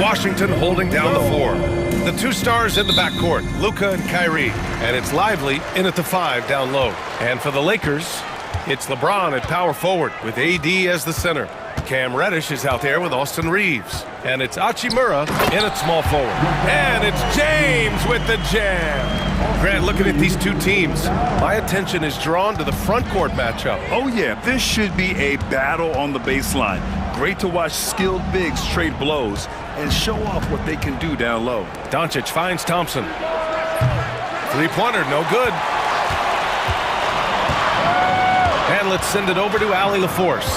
Washington holding down the floor. The two stars in the backcourt, Luka and Kyrie. And it's Lively in at the 5 down low. And for the Lakers, it's LeBron at power forward with AD as the center. Cam Reddish is out there with Austin Reeves. And it's Hachimura in at small forward. And it's James with the jam. Grant, looking at these two teams, my attention is drawn to the front court matchup. Oh yeah, this should be a battle on the baseline. Great to watch skilled bigs trade blows and show off what they can do down low. Doncic finds Thompson. Three-pointer, no good. And let's send it over to Allie LaForce.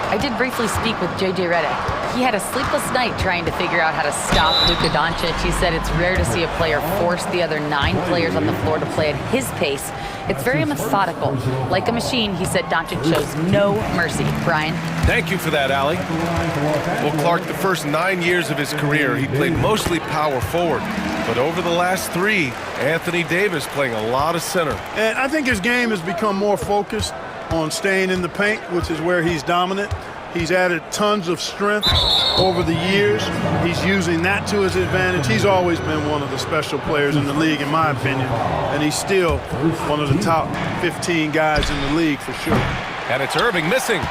I did briefly speak with J.J. Redick. He had a sleepless night trying to figure out how to stop Luka Doncic. He said it's rare to see a player force the other 9 players on the floor to play at his pace. It's very methodical. Like a machine, he said Doncic shows no mercy. Brian? Thank you for that, Allie. Well, Clark, the first 9 years of his career, he played mostly power forward. But over the last 3, Anthony Davis playing a lot of center. And I think his game has become more focused on staying in the paint, which is where he's dominant. He's added tons of strength over the years. He's using that to his advantage. He's always been one of the special players in the league, in my opinion. And he's still one of the top 15 guys in the league for sure. And it's Irving missing.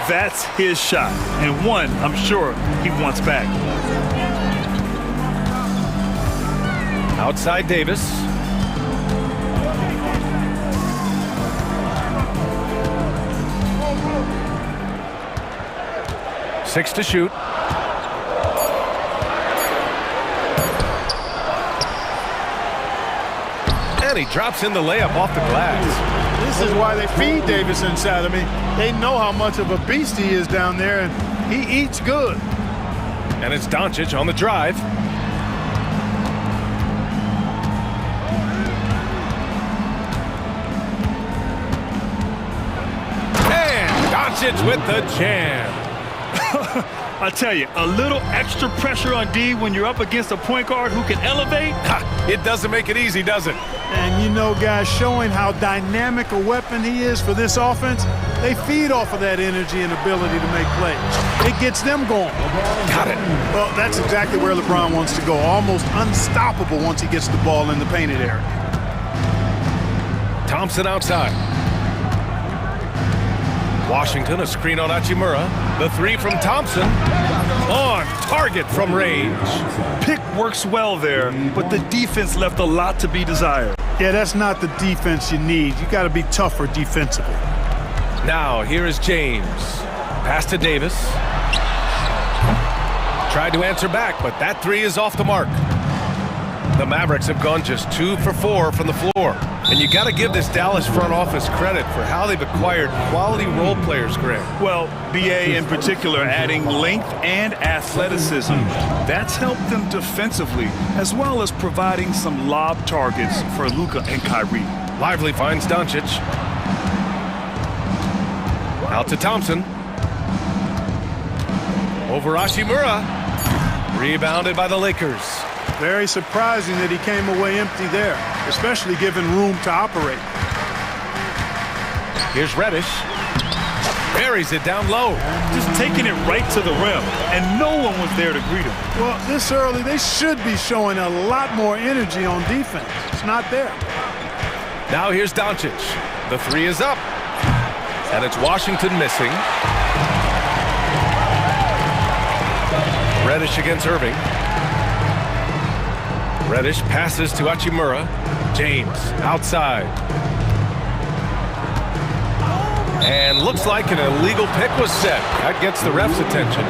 That's his shot, and one I'm sure he wants back. Outside Davis. Six to shoot. And he drops in the layup off the glass. This is why they feed Davis inside. I mean, they know how much of a beast he is down there, and he eats good. And it's Doncic on the drive. And Doncic with the jam. I tell you, a little extra pressure on D when you're up against a point guard who can elevate. It doesn't make it easy, does it? And you know, guys, showing how dynamic a weapon he is for this offense, they feed off of that energy and ability to make plays. It gets them going. Got it. Well, that's exactly where LeBron wants to go. Almost unstoppable once he gets the ball in the painted area. Thompson outside. Washington, a screen on Hachimura. The 3 from Thompson. On target from range. Pick works well there, but the defense left a lot to be desired. Yeah, that's not the defense you need. You got to be tougher defensively. Now, here is James. Pass to Davis. Tried to answer back, but that 3 is off the mark. The Mavericks have gone just 2 for 4 from the floor. And you got to give this Dallas front office credit for how they've acquired quality role players, Grant. Well, BA in particular adding length and athleticism. That's helped them defensively, as well as providing some lob targets for Luka and Kyrie. Lively finds Doncic. Out to Thompson. Over Hachimura. Rebounded by the Lakers. Very surprising that he came away empty there, especially given room to operate. Here's Reddish. Buries it down low. Just taking it right to the rim, and no one was there to greet him. Well, this early, they should be showing a lot more energy on defense. It's not there. Now here's Doncic. The 3 is up. And it's Washington missing. Reddish against Irving. Reddish passes to Hachimura. James outside. And looks like an illegal pick was set. That gets the ref's attention.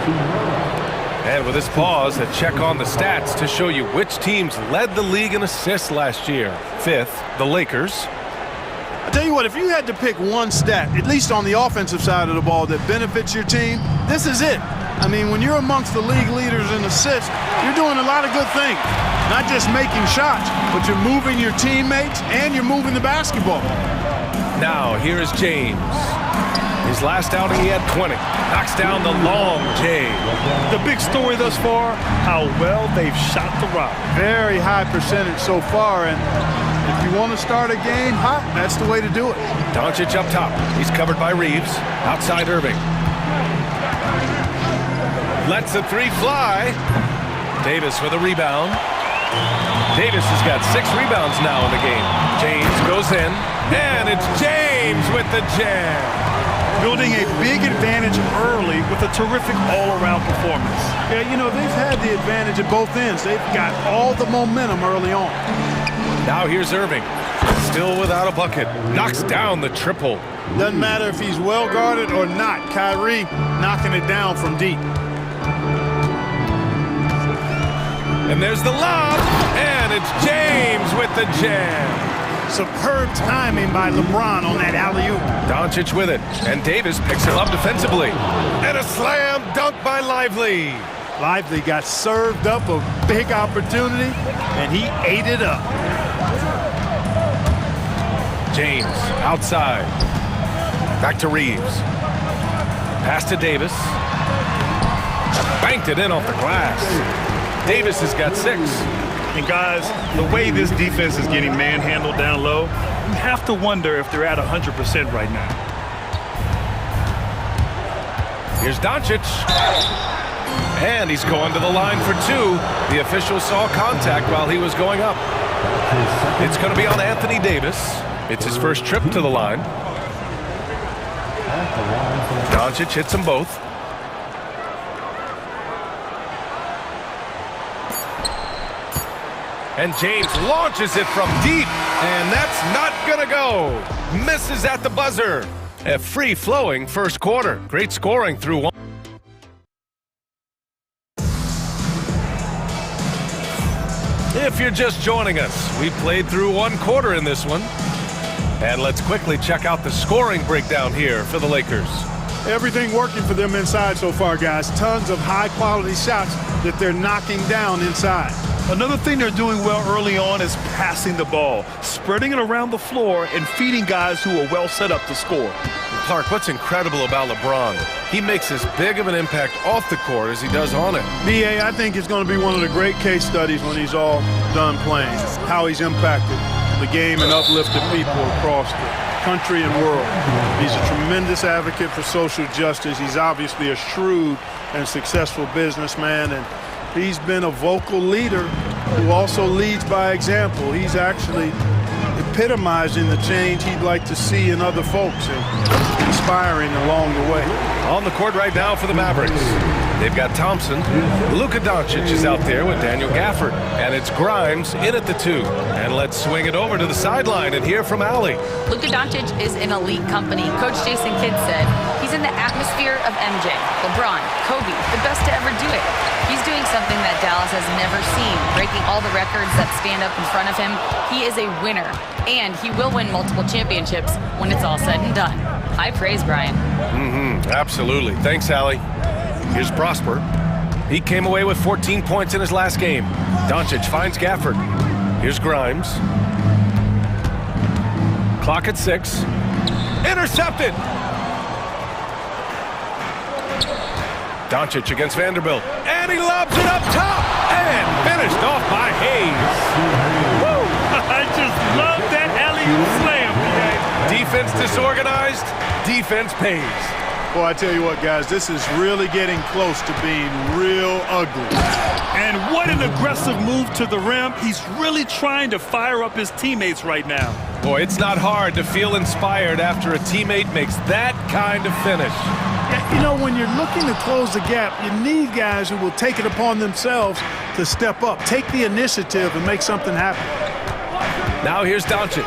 And with this pause, a check on the stats to show you which teams led the league in assists last year. 5th, the Lakers. I tell you what, if you had to pick one stat, at least on the offensive side of the ball, that benefits your team, this is it. I mean, when you're amongst the league leaders in assists, you're doing a lot of good things. Not just making shots, but you're moving your teammates and you're moving the basketball. Now, here is James. His last outing, he had 20. Knocks down the long J. The big story thus far, how well they've shot the rock. Very high percentage so far, and if you want to start a game hot, that's the way to do it. Doncic up top. He's covered by Reeves. Outside Irving. Lets the 3 fly. Davis with a rebound. Davis has got 6 rebounds now in the game. James goes in, and it's James with the jam. Building a big advantage early with a terrific all-around performance. Yeah, you know, they've had the advantage at both ends. They've got all the momentum early on. Now here's Irving. Still without a bucket. Knocks down the triple. Doesn't matter if he's well guarded or not. Kyrie knocking it down from deep. And there's the lob, and it's James with the jam. Superb timing by LeBron on that alley-oop. Doncic with it, and Davis picks him up defensively. And a slam dunk by Lively. Lively got served up a big opportunity, and he ate it up. James outside. Back to Reeves. Pass to Davis. Banked it in off the glass. Davis has got 6. And guys, the way this defense is getting manhandled down low, you have to wonder if they're at 100% right now. Here's Doncic. And he's going to the line for 2. The official saw contact while he was going up. It's going to be on Anthony Davis. It's his first trip to the line. Doncic hits them both. And James launches it from deep, and that's not gonna go. Misses at the buzzer. A free-flowing first quarter. Great scoring through one. If you're just joining us, we played through 1 quarter in this one. And let's quickly check out the scoring breakdown here for the Lakers. Everything working for them inside so far, guys. Tons of high-quality shots that they're knocking down inside. Another thing they're doing well early on is passing the ball, spreading it around the floor and feeding guys who are well set up to score. Clark, what's incredible about LeBron? He makes as big of an impact off the court as he does on it. B.A., I think it's going to be one of the great case studies when he's all done playing, how he's impacted the game and uplifted people across the country and world. He's a tremendous advocate for social justice. He's obviously a shrewd and successful businessman, and he's been a vocal leader who also leads by example. He's actually epitomizing the change he'd like to see in other folks and inspiring along the way. On the court right now for the Mavericks. They've got Thompson. Luka Doncic is out there with Daniel Gafford. And it's Grimes in at the 2. And let's swing it over to the sideline and hear from Allie. Luka Doncic is in elite company. Coach Jason Kidd said he's in the atmosphere of MJ, LeBron, Kobe, the best to ever do it. He's doing something that Dallas has never seen, breaking all the records that stand up in front of him. He is a winner, and he will win multiple championships when it's all said and done. High praise, Brian. Absolutely. Thanks, Allie. Here's Prosper. He came away with 14 points in his last game. Doncic finds Gafford. Here's Grimes. Clock at 6. Intercepted! Doncic against Vanderbilt. And he lobs it up top! And finished off by Hayes. Woo! I just love that alley-oop slam, man. Defense disorganized, defense pays. Boy, I tell you what, guys, this is really getting close to being real ugly. And what an aggressive move to the rim. He's really trying to fire up his teammates right now. Boy, it's not hard to feel inspired after a teammate makes that kind of finish. You know, when you're looking to close the gap, you need guys who will take it upon themselves to step up, take the initiative, and make something happen. Now here's Doncic.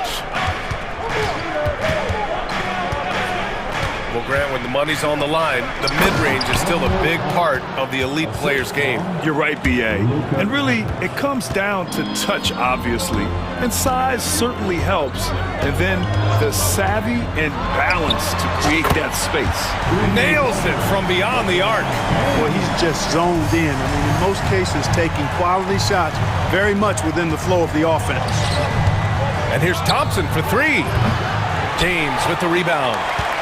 Well, Grant, when the money's on the line, the mid-range is still a big part of the elite player's game. You're right, B.A. And really, it comes down to touch, obviously. And size certainly helps. And then the savvy and balance to create that space. Nails it from beyond the arc. Well, he's just zoned in. I mean, in most cases, taking quality shots very much within the flow of the offense. And here's Thompson for 3. James with the rebound.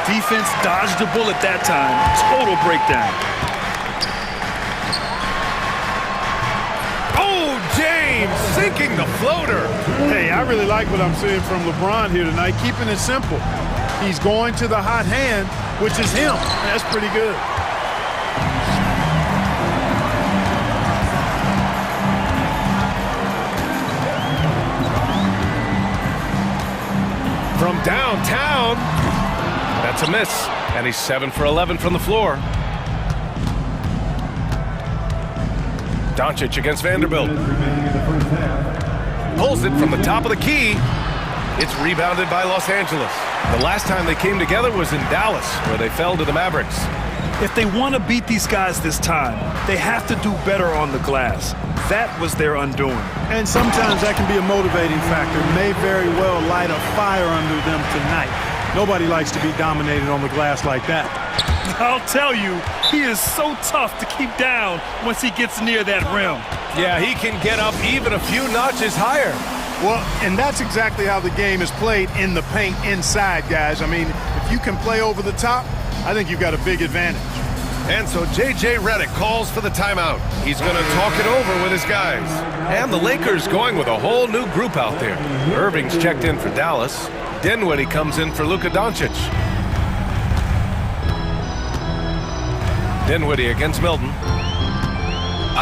Defense dodged the bullet that time. Total breakdown. Oh, James sinking the floater. Hey, I really like what I'm seeing from LeBron here tonight, keeping it simple. He's going to the hot hand, which is him. That's pretty good. downtown. That's a miss, and he's 7 for 11 from the floor. Doncic against Vanderbilt. Pulls it from the top of the key. It's rebounded by Los Angeles. The last time they came together was in Dallas, where they fell to the Mavericks. If they want to beat these guys this time, they have to do better on the glass. That was their undoing. And sometimes that can be a motivating factor. May very well light a fire under them tonight. Nobody likes to be dominated on the glass like that. I'll tell you, he is so tough to keep down once he gets near that rim. Yeah, he can get up even a few notches higher. Well, and that's exactly how the game is played in the paint inside, guys. I mean, if you can play over the top, I think you've got a big advantage. And so J.J. Redick calls for the timeout. He's going to talk it over with his guys. And the Lakers going with a whole new group out there. Irving's checked in for Dallas. Dinwiddie comes in for Luka Doncic. Dinwiddie against Milton.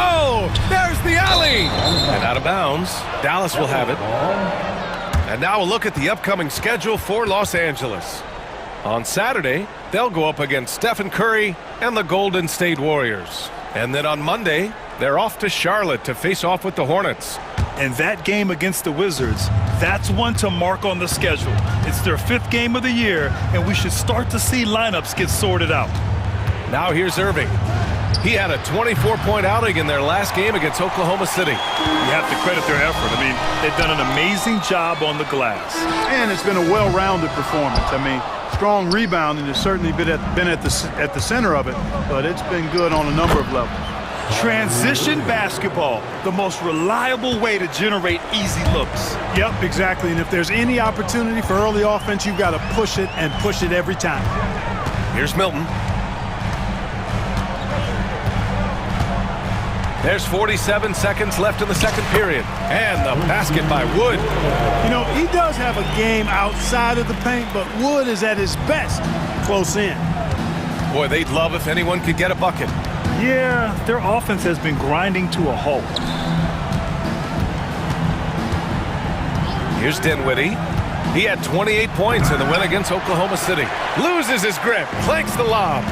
Oh, there's the alley! And out of bounds. Dallas will have it. And now a look at the upcoming schedule for Los Angeles. On Saturday, they'll go up against Stephen Curry and the Golden State Warriors. And then on Monday, they're off to Charlotte to face off with the Hornets. And that game against the Wizards, that's one to mark on the schedule. It's their 5th game of the year, and we should start to see lineups get sorted out. Now here's Irving. He had a 24-point outing in their last game against Oklahoma City. You have to credit their effort. I mean, they've done an amazing job on the glass. And it's been a well-rounded performance. I mean, strong rebounding has certainly been at the center of it, but it's been good on a number of levels. Transition basketball, the most reliable way to generate easy looks. Yep, exactly. And if there's any opportunity for early offense, you've got to push it and push it every time. Here's Milton. There's 47 seconds left in the second period. And the basket by Wood. You know, he does have a game outside of the paint, but Wood is at his best close in. Boy, they'd love if anyone could get a bucket. Yeah, their offense has been grinding to a halt. Here's Dinwiddie. He had 28 points in the win against Oklahoma City. Loses his grip, clanks the lob.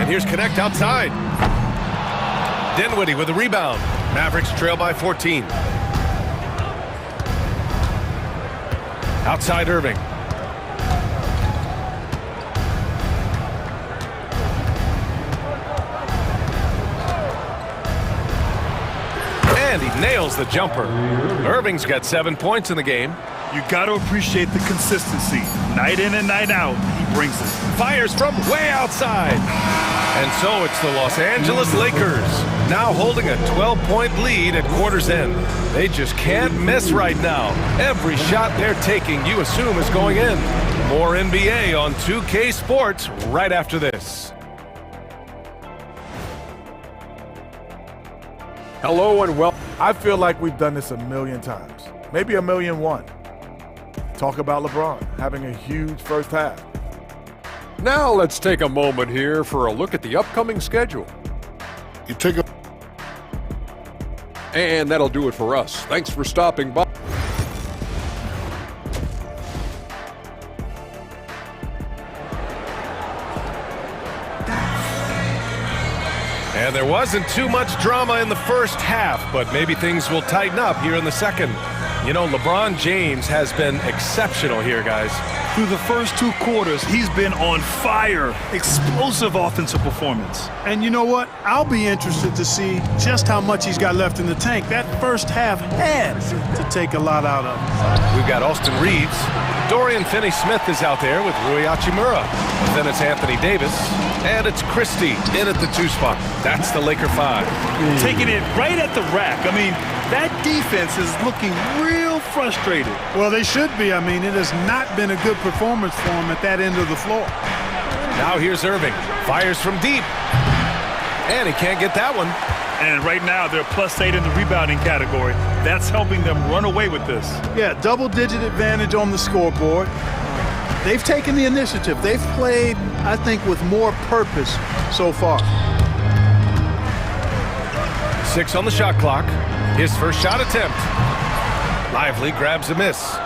And here's Connect outside. Dinwiddie with the rebound. Mavericks trail by 14. Outside Irving. And he nails the jumper. Irving's got 7 points in the game. You got to appreciate the consistency. Night in and night out, he brings it. Fires from way outside. And so it's the Los Angeles Lakers, now holding a 12-point lead at quarter's end. They just can't miss right now. Every shot they're taking, you assume, is going in. More NBA on 2K Sports right after this. Hello and welcome. I feel like we've done this a million times, maybe 1,000,001. Talk about LeBron having a huge first half. Now let's take a moment here for a look at the upcoming schedule. And that'll do it for us. Thanks for stopping by. And there wasn't too much drama in the first half, but maybe things will tighten up here in the second. You know, LeBron James has been exceptional here, guys. Through the first 2 quarters, he's been on fire. Explosive offensive performance. And you know what? I'll be interested to see just how much he's got left in the tank. That first half had to take a lot out of him. We've got Austin Reeves. Dorian Finney-Smith is out there with Rui Hachimura. Then it's Anthony Davis. And it's Christie in at the 2 spot. That's the Laker 5. Taking it right at the rack. I mean, that defense is looking real frustrated. Well, they should be. I mean, it has not been a good performance for him at that end of the floor. Now here's Irving. Fires from deep. And he can't get that one. And right now, they're +8 in the rebounding category. That's helping them run away with this. Yeah, double-digit advantage on the scoreboard. They've taken the initiative. They've played, I think, with more purpose so far. 6 on the shot clock. His first shot attempt. Lively grabs a miss.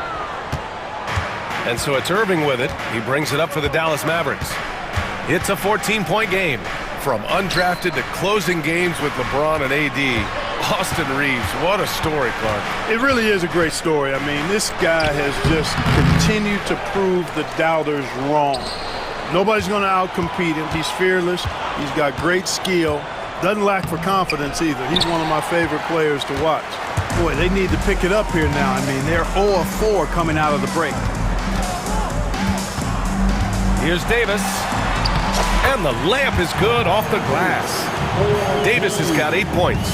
And so it's Irving with it. He brings it up for the Dallas Mavericks. It's a 14-point game. From undrafted to closing games with LeBron and AD. Austin Reeves, what a story, Clark. It really is a great story. I mean, this guy has just continued to prove the doubters wrong. Nobody's going to outcompete him. He's fearless. He's got great skill. Doesn't lack for confidence either. He's one of my favorite players to watch. Boy, they need to pick it up here now. I mean, they're 0-4 coming out of the break. Here's Davis. And the layup is good off the glass. Davis has got 8 points.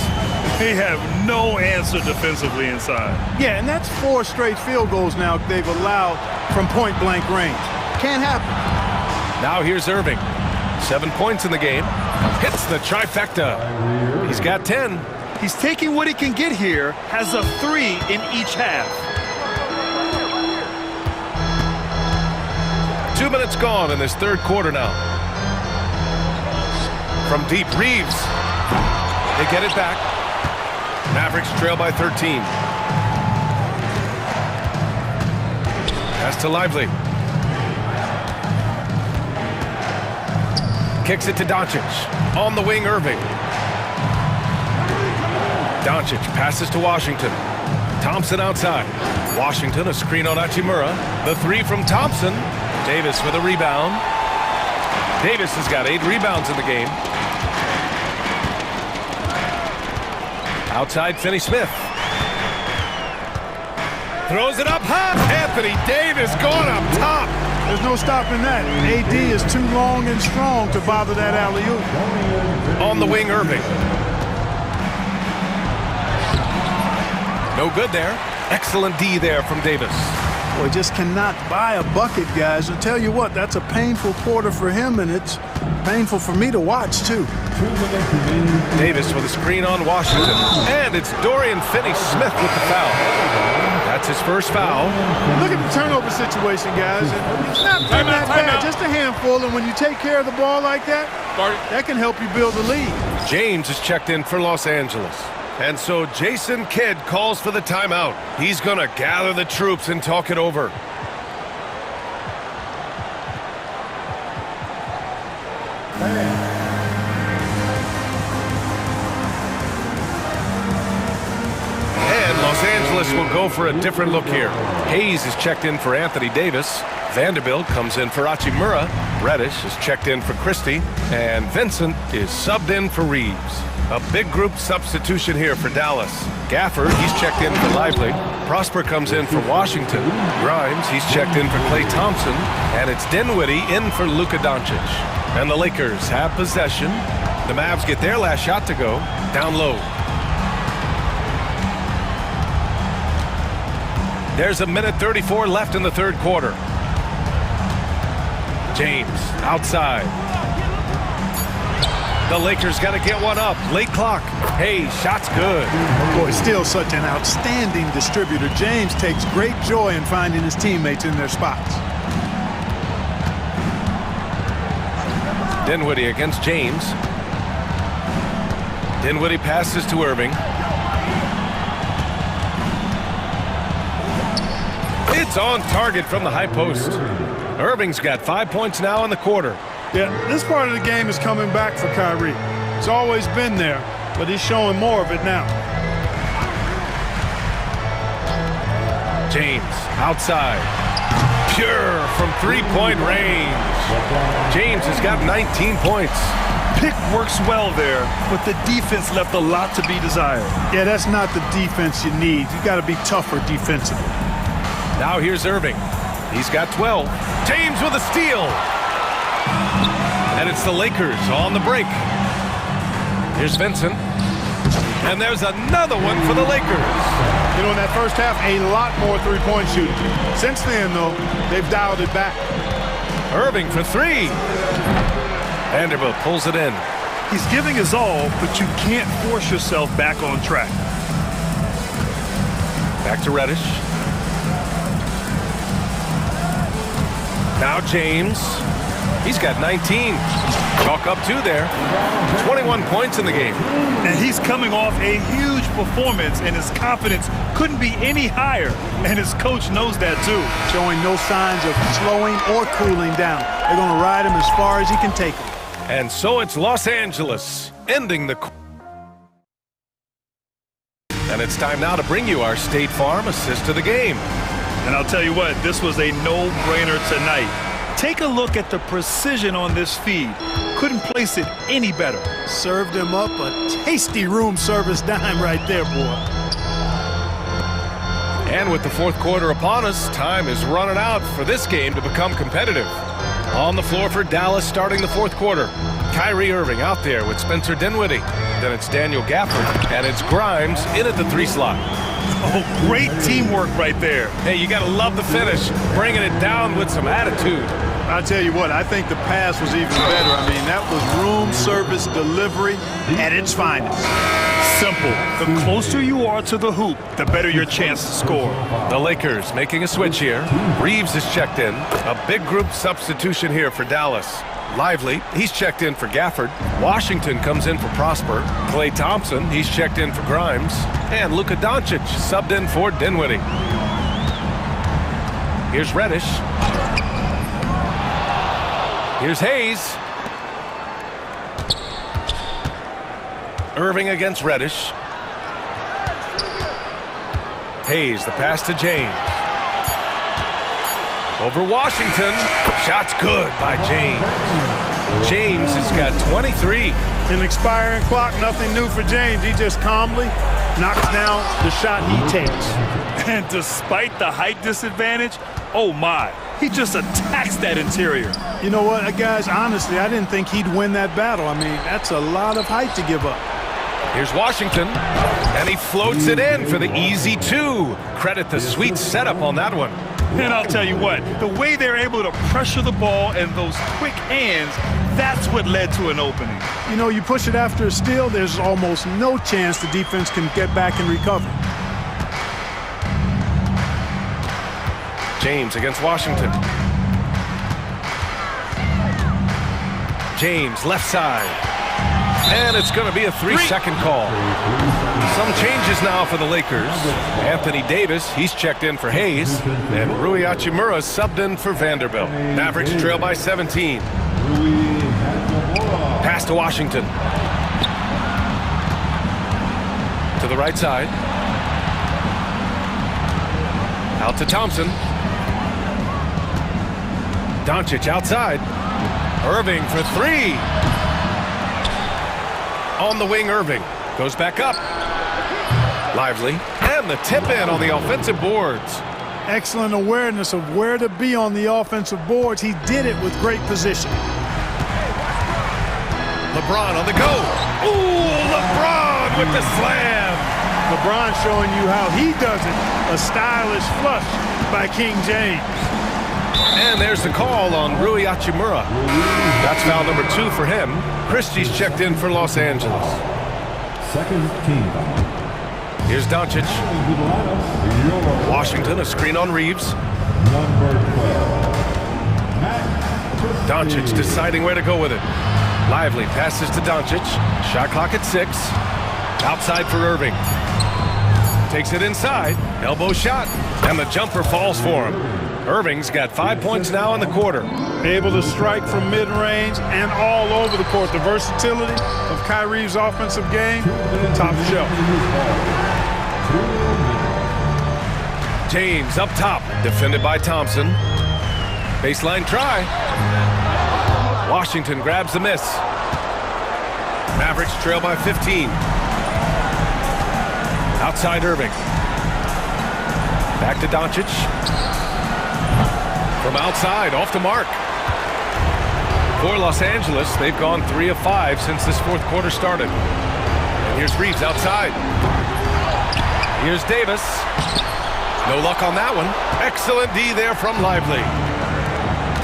They have no answer defensively inside. Yeah, and that's 4 straight field goals now they've allowed from point-blank range. Can't happen. Now here's Irving. 7 points in the game. Hits the trifecta. He's got 10. He's taking what he can get here, has a 3 in each half. 2 minutes gone in this third quarter now. From deep, Reeves. They get it back. Mavericks trail by 13. Pass to Lively. Kicks it to Doncic. On the wing, Irving. Doncic passes to Washington. Thompson outside. Washington, a screen on Hachimura. The 3 from Thompson. Davis with a rebound. Davis has got 8 rebounds in the game. Outside, Finney-Smith. Throws it up high. Anthony Davis going up top. There's no stopping that. AD is too long and strong to bother that alley-oop. On the wing, Irving. No good there. Excellent D there from Davis. Boy, just cannot buy a bucket, guys. And tell you what, that's a painful quarter for him, and it's painful for me to watch, too. Davis with a screen on Washington. And it's Dorian Finney-Smith with the foul. That's his first foul. Look at the turnover situation, guys. It's not been that bad, just a handful. And when you take care of the ball like that, that can help you build a lead. James is checked in for Los Angeles. And so Jason Kidd calls for the timeout. He's going to gather the troops and talk it over. And Los Angeles will go for a different look here. Hayes is checked in for Anthony Davis. Vanderbilt comes in for Hachimura. Reddish is checked in for Christie. And Vincent is subbed in for Reeves. A big group substitution here for Dallas. Gafford, he's checked in for Lively. Prosper comes in for Washington. Grimes, he's checked in for Klay Thompson. And it's Dinwiddie in for Luka Doncic. And the Lakers have possession. The Mavs get their last shot to go. Down low. There's a minute 34 left in the third quarter. James, outside. The Lakers got to get one up. Late clock. Hey, shot's good. Boy, still such an outstanding distributor. James takes great joy in finding his teammates in their spots. Dinwiddie against James. Dinwiddie passes to Irving. It's on target from the high post. Irving's got 5 points now in the quarter. Yeah, this part of the game is coming back for Kyrie. It's always been there, but he's showing more of it now. James, outside. Pure from three-point range. James has got 19 points. Pick works well there, but the defense left a lot to be desired. Yeah, that's not the defense you need. You got to be tougher defensively. Now here's Irving. He's got 12. James with a steal. And it's the Lakers on the break. Here's Vincent. And there's another one for the Lakers. You know, in that first half, a lot more three-point shooting. Since then, though, they've dialed it back. Irving for 3. Vanderbilt pulls it in. He's giving his all, but you can't force yourself back on track. Back to Reddish. Now James. He's got 19. Chalk up 2 there. 21 points in the game. And he's coming off a huge performance, and his confidence couldn't be any higher. And his coach knows that too. Showing no signs of slowing or cooling down. They're going to ride him as far as he can take him. And so it's Los Angeles ending the... And it's time now to bring you our State Farm assist of the game. And I'll tell you what, this was a no-brainer tonight. Take a look at the precision on this feed. Couldn't place it any better. Served him up a tasty room service dime right there, boy. And with the fourth quarter upon us, time is running out for this game to become competitive. On the floor for Dallas starting the fourth quarter. Kyrie Irving out there with Spencer Dinwiddie. Then it's Daniel Gafford, and it's Grimes in at the 3 slot. Oh, great teamwork right there. Hey, you got to love the finish, bringing it down with some attitude. I'll tell you what, I think the pass was even better. I mean, that was room service delivery at its finest. Simple. The closer you are to the hoop, the better your chance to score. The Lakers making a switch here. Reeves is checked in. A big group substitution here for Dallas. Lively, he's checked in for Gafford. Washington comes in for Prosper. Klay Thompson, he's checked in for Grimes. And Luka Doncic subbed in for Dinwiddie. Here's Reddish. Here's Hayes. Irving against Reddish. Hayes, the pass to James. Over Washington. Shot's good by James. James has got 23. An expiring clock, nothing new for James. He just calmly knocks down the shot he takes. And despite the height disadvantage, oh my, he just attacks that interior. You know what, guys, honestly, I didn't think he'd win that battle. I mean, that's a lot of height to give up. Here's Washington, and he floats it in for the easy 2. Credit the sweet setup on that one. And I'll tell you what, the way they're able to pressure the ball and those quick hands, that's what led to an opening. You know, you push it after a steal, there's almost no chance the defense can get back and recover. James against Washington. James, left side. And it's going to be a 3-second call. Some changes now for the Lakers. Anthony Davis, he's checked in for Hayes. And Rui Hachimura subbed in for Vanderbilt. Mavericks trail by 17. Pass to Washington. To the right side. Out to Thompson. Doncic outside. Irving for 3. On the wing, Irving goes back up. Lively, and the tip in on the offensive boards. Excellent awareness of where to be on the offensive boards. He did it with great position. LeBron on the go. Ooh, LeBron with the slam. LeBron showing you how he does it. A stylish flush by King James. And there's the call on Rui Hachimura. That's foul number 2 for him. Christie's checked in for Los Angeles. Second team foul. Here's Doncic. Washington, a screen on Reeves. Number 12. Doncic deciding where to go with it. Lively passes to Doncic. Shot clock at 6. Outside for Irving. Takes it inside. Elbow shot. And the jumper falls for him. Irving's got 5 points now in the quarter. Able to strike from mid-range and all over the court. The versatility of Kyrie's offensive game, top shelf. James up top, defended by Thompson. Baseline try. Washington grabs the miss. Mavericks trail by 15. Outside Irving. Back to Doncic. From outside, off the mark. For Los Angeles, they've gone 3 of 5 since this fourth quarter started. And here's Reeves outside. Here's Davis. No luck on that one. Excellent D there from Lively.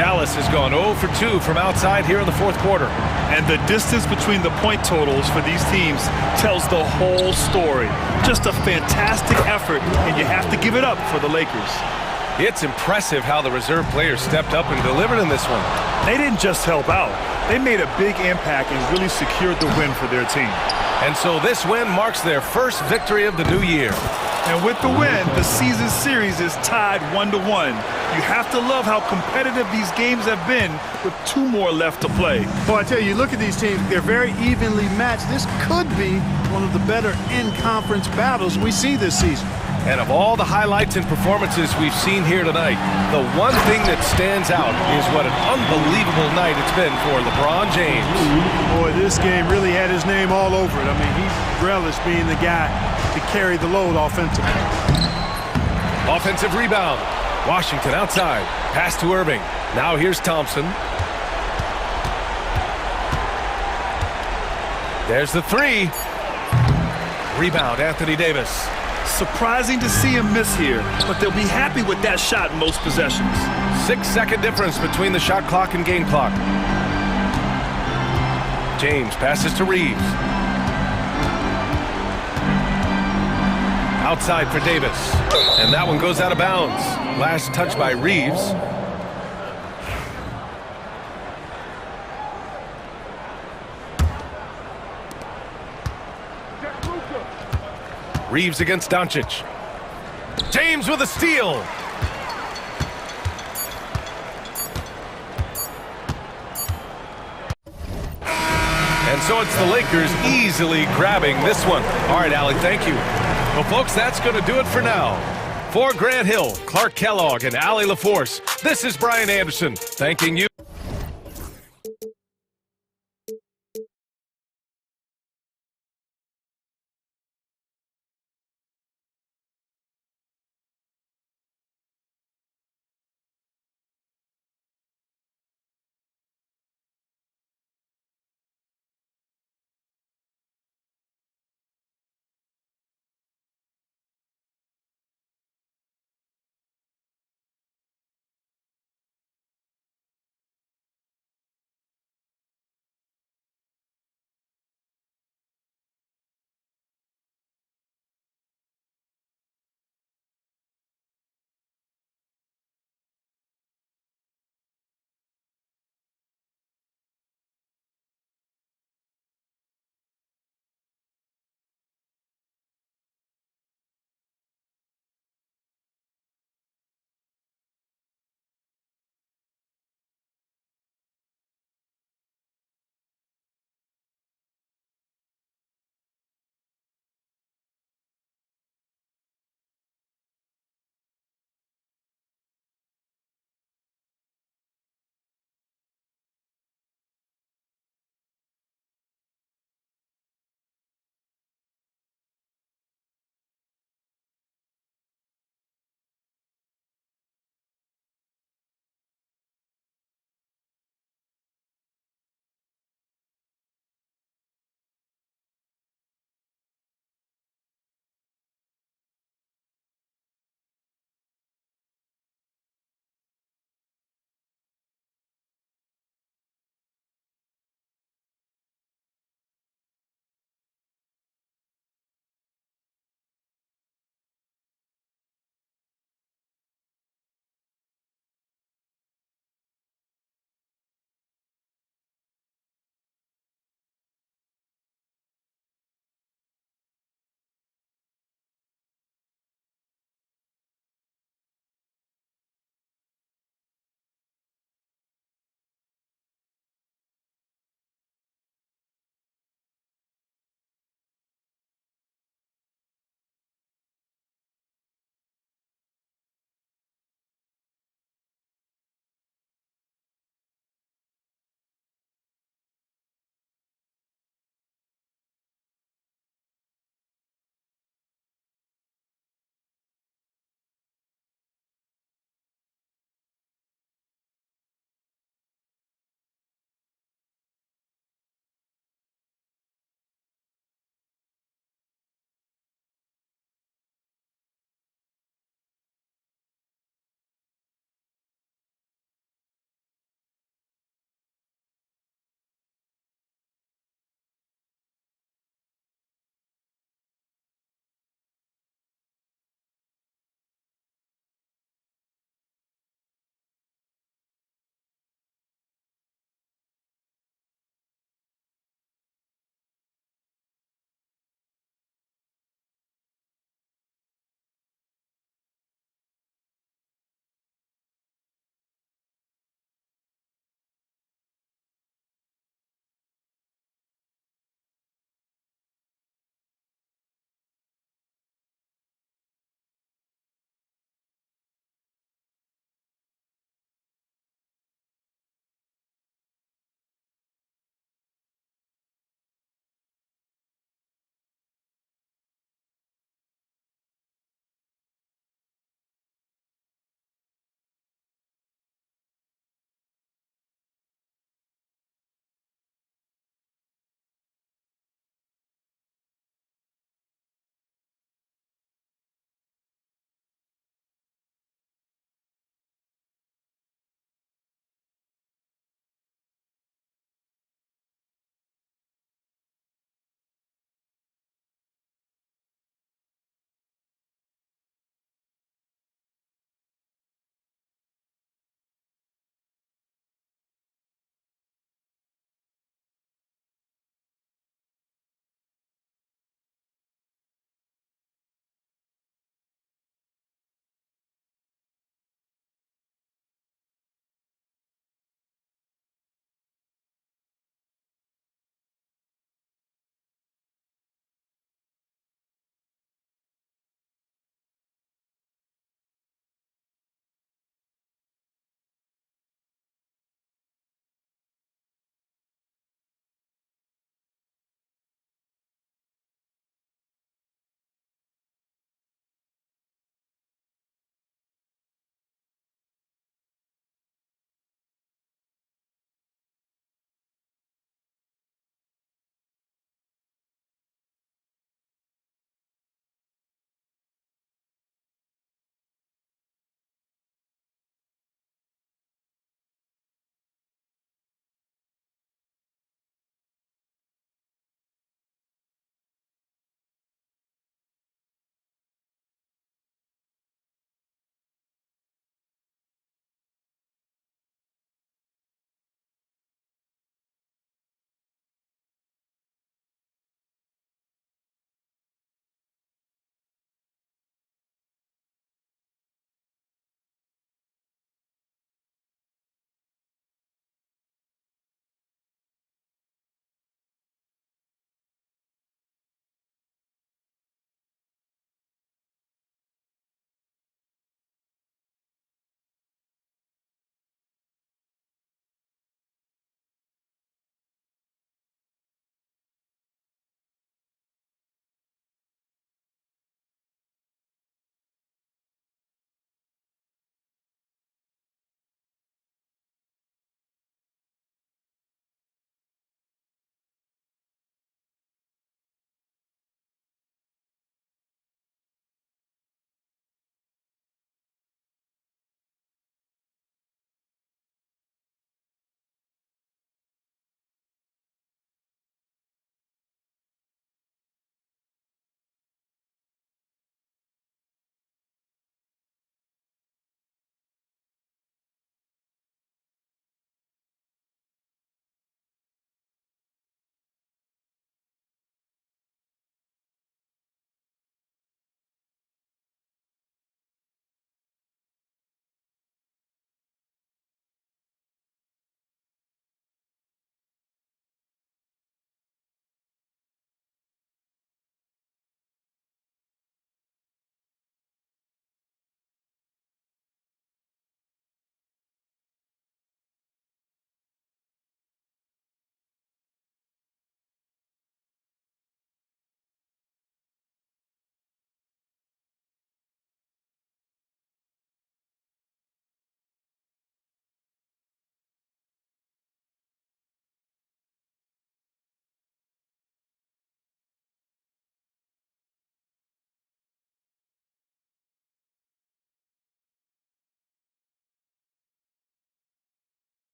Dallas has gone 0 for 2 from outside here in the fourth quarter. And the distance between the point totals for these teams tells the whole story. Just a fantastic effort, and you have to give it up for the Lakers. It's impressive how the reserve players stepped up and delivered in this one. They didn't just help out. They made a big impact and really secured the win for their team. And so this win marks their first victory of the new year. And with the win, the season series is tied 1-1. You have to love how competitive these games have been with 2 more left to play. Well, I tell you, look at these teams. They're very evenly matched. This could be one of the better in-conference battles we see this season. And of all the highlights and performances we've seen here tonight, the one thing that stands out is what an unbelievable night it's been for LeBron James. Boy, this game really had his name all over it. I mean, he relished being the guy to carry the load offensively. Offensive rebound. Washington outside. Pass to Irving. Now here's Thompson. There's the 3. Rebound, Anthony Davis. Surprising to see him miss here, but they'll be happy with that shot most possessions. 6-second difference between the shot clock and game clock. James passes to Reeves. Outside for Davis. And that one goes out of bounds. Last touch by Reeves. Reeves against Doncic. James with a steal. And so it's the Lakers easily grabbing this one. All right, Allie, thank you. Well, folks, that's going to do it for now. For Grant Hill, Clark Kellogg, and Allie LaForce, this is Brian Anderson thanking you.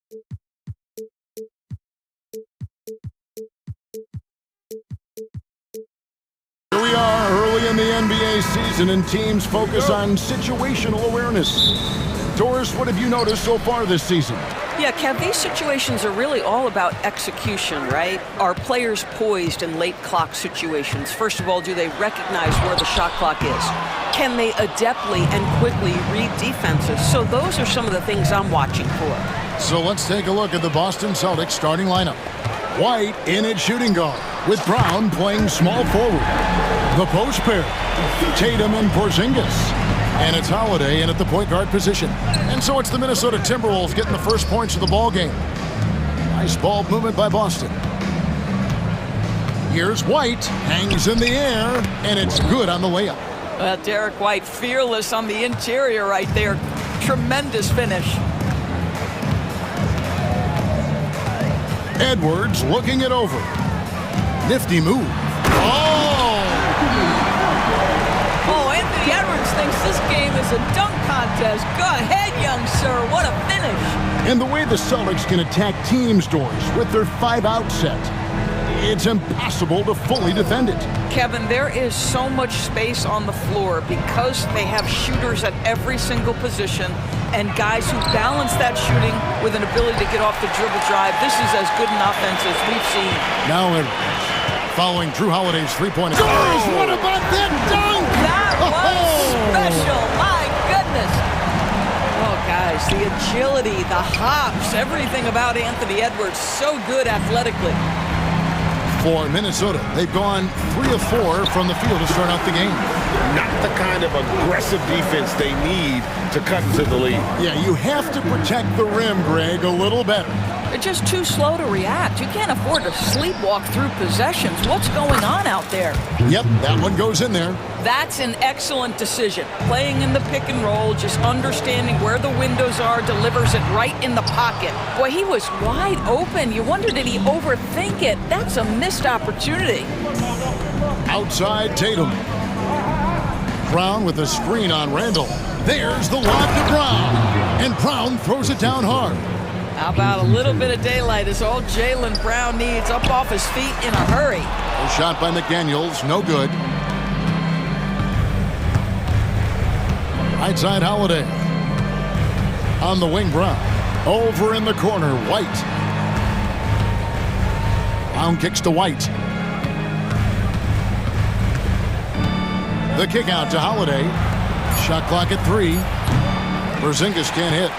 Here we are early in the NBA season, and teams focus on situational awareness. Doris, what have you noticed so far this season? Yeah, Kev, these situations are really all about execution, right? Are players poised in late clock situations? First of all, do they recognize where the shot clock is? Can they adeptly and quickly read defenses? So those are some of the things I'm watching for. So let's take a look at the Boston Celtics starting lineup. White in at shooting guard, with Brown playing small forward. The post pair, Tatum and Porzingis. And it's Holiday in at the point guard position. And so it's the Minnesota Timberwolves getting the first points of the ball game. Nice ball movement by Boston. Here's White, hangs in the air, and it's good on the layup. Derek White, fearless on the interior right there. Tremendous finish. Edwards looking it over. Nifty move. Oh, Anthony Edwards thinks this game is a dunk contest. Go ahead, young sir. What a finish. And the way the Celtics can attack teams, Doris, with their 5-out set, it's impossible to fully defend it. Kevin, there is so much space on the floor because they have shooters at every single position and guys who balance that shooting with an ability to get off the dribble drive. This is as good an offense as we've seen. Now Edwards, following Drew Holiday's three-point attempt. Doris, what about that dunk? That was special. My goodness. Oh, guys, the agility, the hops, everything about Anthony Edwards, so good athletically. For Minnesota, they've gone 3 of 4 from the field to start out the game. Not the kind of aggressive defense they need to cut into the lead. Yeah, you have to protect the rim, Greg, a little better. They're just too slow to react. You can't afford to sleepwalk through possessions. What's going on out there? Yep, that one goes in there. That's an excellent decision. Playing in the pick and roll, just understanding where the windows are, delivers it right in the pocket. Boy, he was wide open. You wonder, did he overthink it? That's a missed opportunity. Outside Tatum. Brown with a screen on Randall. There's the lob to Brown. And Brown throws it down hard. How about a little bit of daylight is all Jaylen Brown needs, up off his feet in a hurry. A shot by McDaniels, no good. Right side Holiday. On the wing, Brown. Over in the corner, White. Brown kicks to White. The kick out to Holiday. Shot clock at 3. Porzingis can't hit.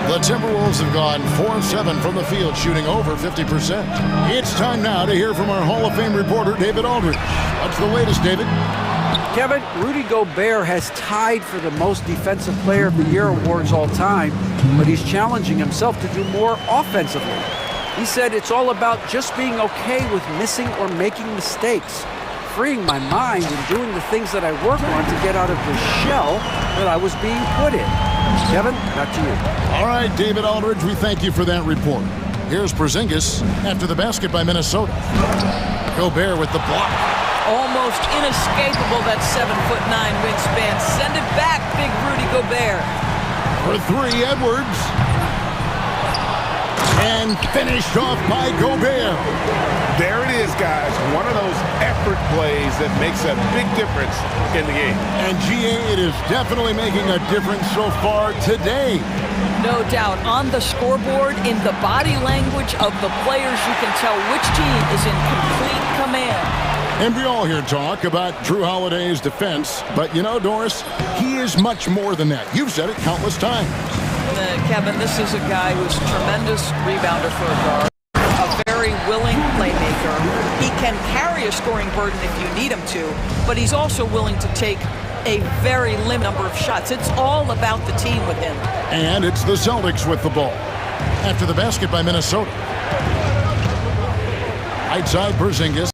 The Timberwolves have gone 4 of 7 from the field, shooting over 50%. It's time now to hear from our Hall of Fame reporter, David Aldridge. What's the latest, David? Kevin, Rudy Gobert has tied for the most Defensive Player of the Year awards all time, but he's challenging himself to do more offensively. He said it's all about just being okay with missing or making mistakes, freeing my mind and doing the things that I work on to get out of the shell that I was being put in. Kevin, back to you. All right, David Aldridge, we thank you for that report. Here's Porzingis after the basket by Minnesota. Gobert with the block. Almost inescapable, that 7'9" wingspan. Send it back, big Rudy Gobert. For 3, Edwards. And finished off by Gobert. There it is, guys. One of those effort plays that makes a big difference in the game. And GA, it is definitely making a difference so far today. No doubt. On the scoreboard, in the body language of the players, you can tell which team is in complete command. And we all hear talk about Drew Holiday's defense, but you know, Doris, he is much more than that. You've said it countless times. Kevin, this is a guy who's a tremendous rebounder for a guard, a very willing playmaker. He can carry a scoring burden if you need him to, but he's also willing to take a very limited number of shots. It's all about the team with him. And it's the Celtics with the ball. After the basket by Minnesota. Right side, Porzingis.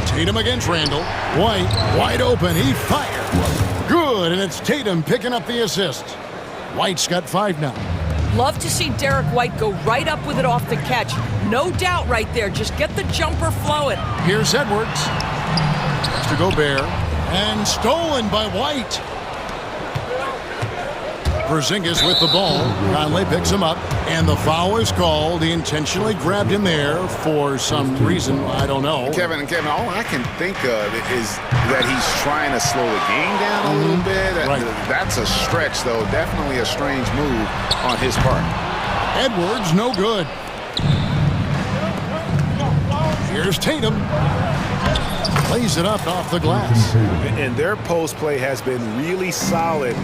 Tatum against Randall. White, wide open. He fired. Good, and it's Tatum picking up the assist. White's got 5 now. Love to see Derek White go right up with it off the catch. No doubt right there. Just get the jumper flowing. Here's Edwards. It's to Gobert. And stolen by White. Porzingis with the ball. Conley picks him up, and the foul is called. He intentionally grabbed him there for some reason. I don't know. Kevin, all I can think of is that he's trying to slow the game down a little bit. Right. That's a stretch, though. Definitely a strange move on his part. Edwards, no good. Here's Tatum. Plays it up off the glass. And their post play has been really solid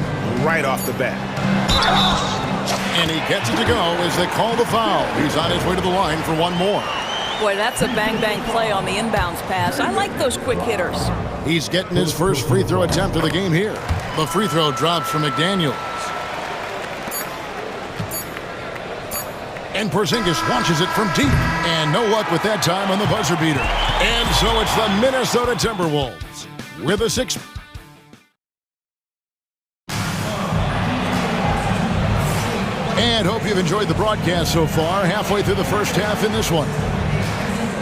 right off the bat. And he gets it to go as they call the foul. He's on his way to the line for one more. Boy, that's a bang-bang play on the inbounds pass. I like those quick hitters. He's getting his first free throw attempt of the game here. The free throw drops from McDaniels. And Porzingis launches it from deep. And no luck with that time on the buzzer beater. And so it's the Minnesota Timberwolves with a 6. And hope you've enjoyed the broadcast so far. Halfway through the first half in this one.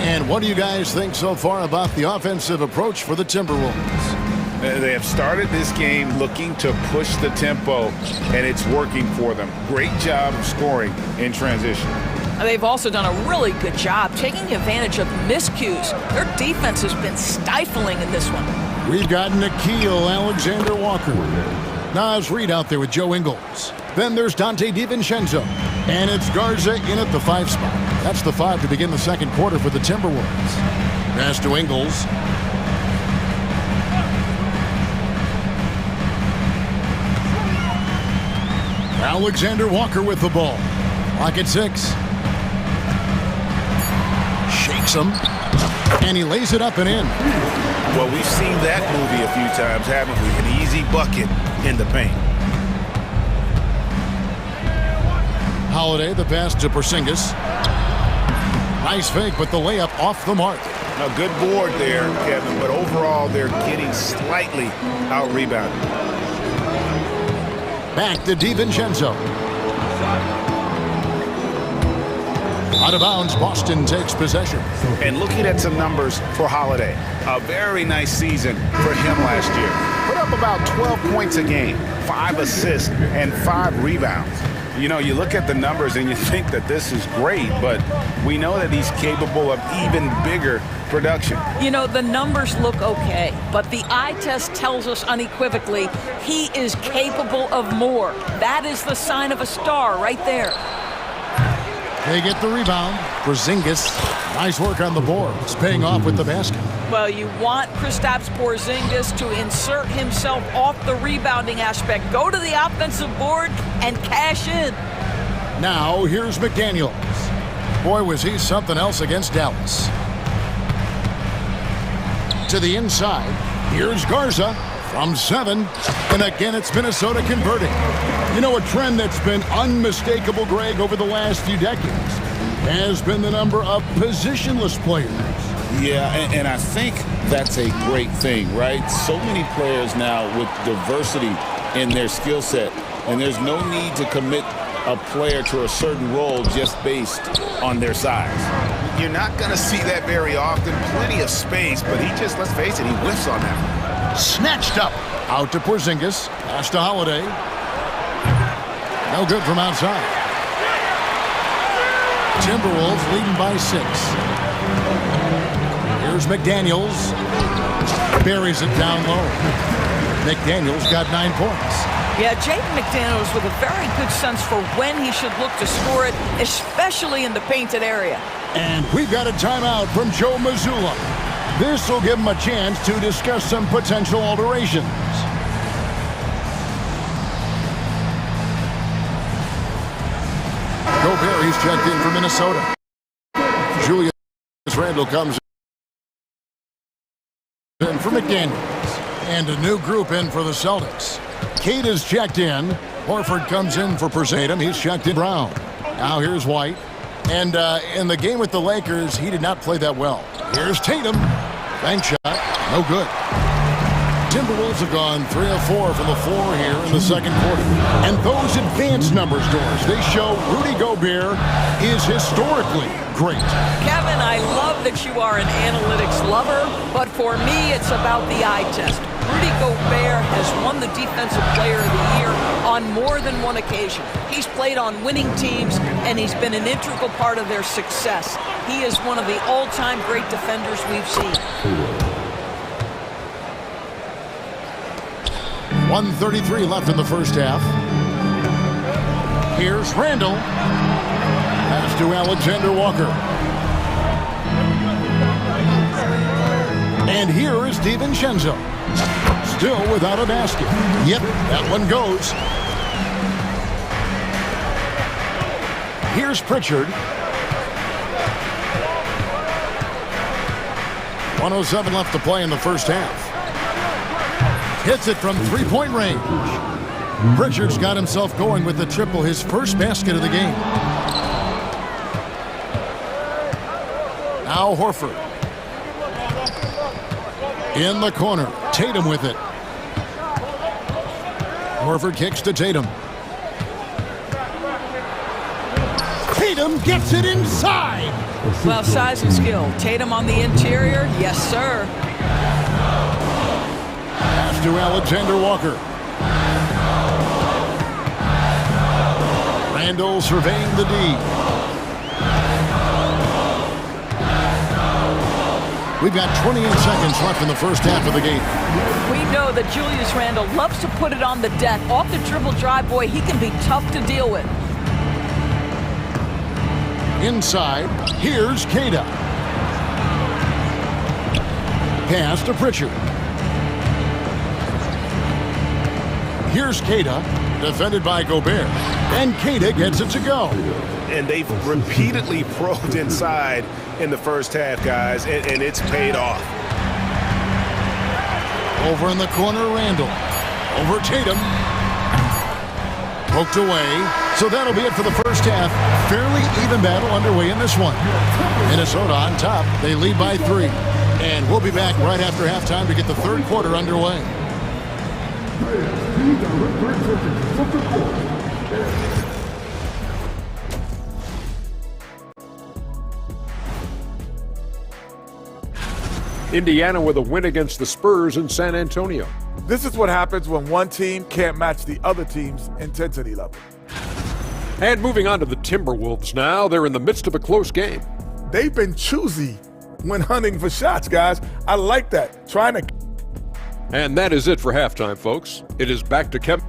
And what do you guys think so far about the offensive approach for the Timberwolves? They have started this game looking to push the tempo, and it's working for them. Great job of scoring in transition. They've also done a really good job taking advantage of miscues. Their defense has been stifling in this one. We've got Nickeil Alexander-Walker. Naz Reid out there with Joe Ingles. Then there's Dante DiVincenzo. And it's Garza in at the 5 spot. That's the 5 to begin the second quarter for the Timberwolves. Pass to Ingles. Alexander Walker with the ball. Lock at 6. Shakes him. And he lays it up and in. Well, we've seen that movie a few times, haven't we? An easy bucket in the paint. Holiday, the pass to Porzingis. Nice fake, but the layup off the mark. A good board there, Kevin, but overall they're getting slightly out-rebounded. Back to DiVincenzo. Out of bounds, Boston takes possession. And looking at some numbers for Holiday, a very nice season for him last year. Put up about 12 points a game, 5 assists, and 5 rebounds. You know, you look at the numbers and you think that this is great, but we know that he's capable of even bigger production. You know, the numbers look okay, but the eye test tells us unequivocally he is capable of more. That is the sign of a star right there. They get the rebound. Porzingis, nice work on the boards, paying off with the basket. Well, you want Kristaps Porzingis to insert himself off the rebounding aspect, go to the offensive board, and cash in. Now, here's McDaniels. Boy, was he something else against Dallas. To the inside, here's Garza from 7, and again it's Minnesota converting. You know, a trend that's been unmistakable, Greg, over the last few decades has been the number of positionless players. Yeah, and I think that's a great thing, right? So many players now with diversity in their skill set, and there's no need to commit a player to a certain role just based on their size. You're not going to see that very often. Plenty of space, but he just, let's face it, he whiffs on that. Snatched up. Out to Porzingis. Pass to Holiday. No good from outside. Timberwolves leading by 6. Here's McDaniels. Buries it down low. McDaniels got 9 points. Yeah, Jaden McDaniels with a very good sense for when he should look to score it, especially in the painted area. And we've got a timeout from Joe Mazzulla. This will give him a chance to discuss some potential alterations. Gobert, he's checked in for Minnesota. Julius Randle comes in for McDaniels. And a new group in for the Celtics. Kate is checked in. Horford comes in for Porzingis. He's checked in Brown. Now here's White. And in the game with the Lakers, he did not play that well. Here's Tatum. Bank shot. No good. Timberwolves have gone 3 of 4 from the floor here in the second quarter. And those advanced numbers, Doris, they show Rudy Gobert is historically great. Kevin, I love that you are an analytics lover, but for me, it's about the eye test. Rudy Gobert has won the Defensive Player of the Year on more than one occasion. He's played on winning teams, and he's been an integral part of their success. He is one of the all-time great defenders we've seen. 1:33 left in the first half. Here's Randall. Pass to Alexander Walker. And here is DiVincenzo. Still without a basket. Yep, that one goes. Here's Pritchard. 1:07 left to play in the first half. Hits it from three-point range. Pritchard's got himself going with the triple, his first basket of the game. Now Horford. In the corner, Tatum with it. Horford kicks to Tatum. Tatum gets it inside. Well, size and skill. Tatum on the interior, yes, sir. Pass to Alexander Walker. Randall surveying the D. We've got 28 seconds left in the first half of the game. We know that Julius Randle loves to put it on the deck. Off the dribble drive, boy, he can be tough to deal with. Inside, here's Queta. Pass to Pritchard. Here's Queta, defended by Gobert. And Queta gets it to go. And they've repeatedly probed inside in the first half, guys, and it's paid off. Over in the corner, Randall. Over Tatum. Poked away. So that'll be it for the first half. Fairly even battle underway in this one. Minnesota on top. They lead by 3. And we'll be back right after halftime to get the third quarter underway. Indiana with a win against the Spurs in San Antonio. This is what happens when one team can't match the other team's intensity level. And moving on to the Timberwolves now. They're in the midst of a close game. They've been choosy when hunting for shots, guys. I like that. Trying to... And that is it for halftime, folks. It is back to Kevin.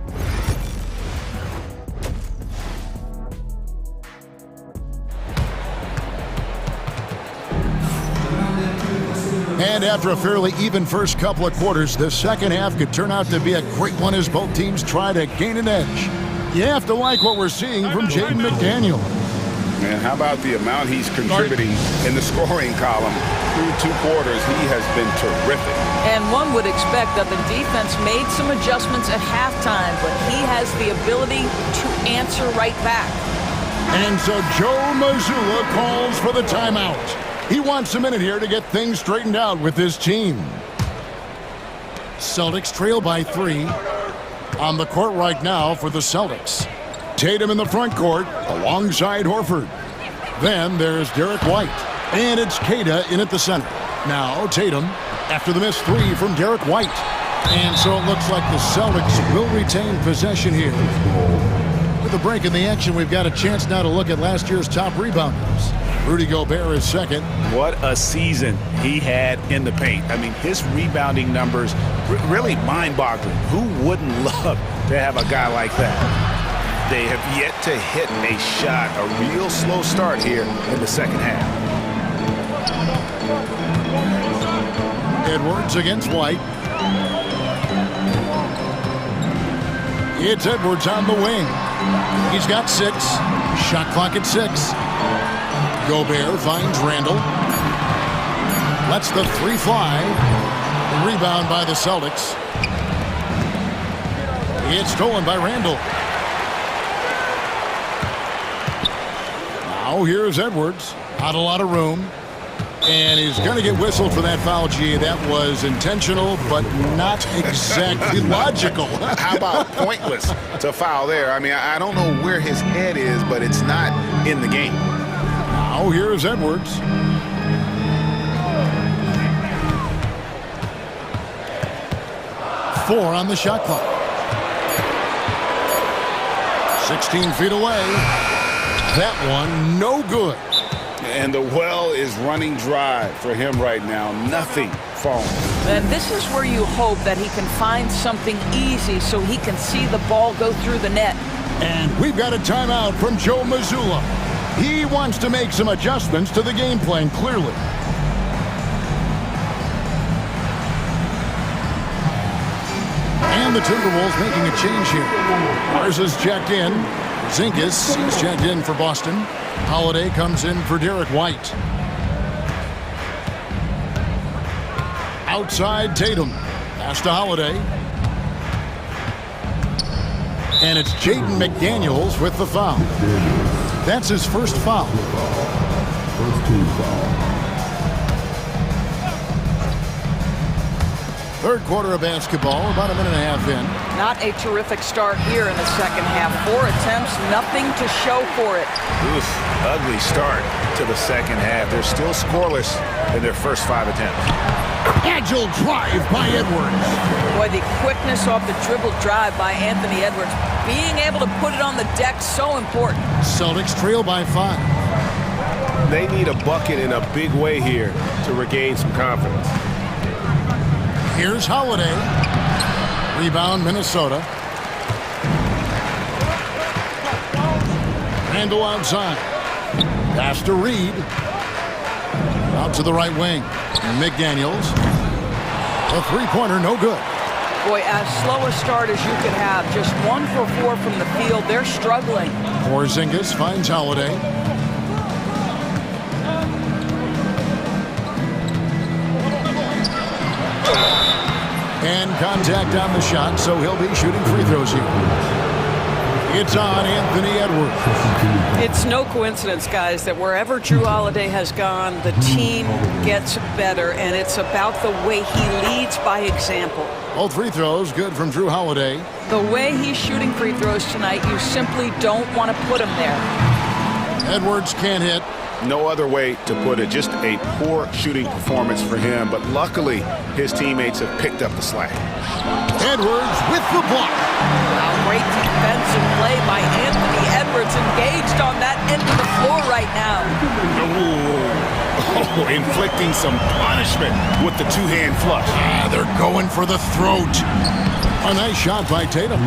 And after a fairly even first couple of quarters, the second half could turn out to be a great one as both teams try to gain an edge. You have to like what we're seeing from Jaden McDaniel. Man, how about the amount he's contributing in the scoring column through 2 quarters? He has been terrific. And one would expect that the defense made some adjustments at halftime, but he has the ability to answer right back. And so Joe Mazzulla calls for the timeout. He wants a minute here to get things straightened out with his team. Celtics trail by 3. On the court right now for the Celtics. Tatum in the front court alongside Horford. Then there's Derek White. And it's Queta in at the center. Now Tatum after the missed 3 from Derek White. And so it looks like the Celtics will retain possession here. With a break in the action, we've got a chance now to look at last year's top rebounders. Rudy Gobert is second. What a season he had in the paint. I mean, his rebounding numbers really mind-boggling. Who wouldn't love to have a guy like that? They have yet to hit a shot, a real slow start here in the second half. Edwards against White. It's Edwards on the wing. He's got 6. Shot clock at 6. Gobert finds Randall. Lets the 3 fly. Rebound by the Celtics. It's stolen by Randall. Now here's Edwards. Not a lot of room. And he's going to get whistled for that foul, G. That was intentional, but not exactly logical. How about pointless to foul there? I mean, I don't know where his head is, but it's not in the game. Now here's Edwards. Four on the shot clock. 16 feet away. That one, no good. And the well is running dry for him right now. Nothing falling. And this is where you hope that he can find something easy so he can see the ball go through the net. And we've got a timeout from Joe Mazzulla. He wants to make some adjustments to the game plan, clearly. And the Timberwolves making a change here. Garza's checked in. Zinkas is checked in for Boston. Holiday comes in for Derek White. Outside Tatum. Pass to Holiday. And it's Jaden McDaniels with the foul. That's his first foul. First team foul. Third quarter of basketball, about a minute and a half in. Not a terrific start here in the second half. 4 attempts, nothing to show for it. Oof, ugly start to the second half. They're still scoreless in their first 5 attempts. Agile drive by Edwards. Boy, the quickness off the dribble drive by Anthony Edwards. Being able to put it on the deck, so important. Celtics trail by 5. They need a bucket in a big way here to regain some confidence. Here's Holiday. Rebound, Minnesota. Randall outside. Pass to Reed. Out to the right wing. McDaniels. A three-pointer, no good. Boy, as slow a start as you could have. Just 1 for 4 from the field. They're struggling. Porzingis finds Holiday. And contact on the shot, so he'll be shooting free throws here. It's on Anthony Edwards. It's no coincidence, guys, that wherever Drew Holiday has gone, the team gets better, and it's about the way he leads by example. Both free throws good from Drew Holiday. The way he's shooting free throws tonight, you simply don't want to put him there. Edwards can't hit. No other way to put it. Just a poor shooting performance for him, but luckily his teammates have picked up the slack. Edwards with the block. Great defensive play by Anthony Edwards, engaged on that end of the floor right now. Oh, inflicting some punishment with the two-hand flush. They're going for the throat. A nice shot by Tatum.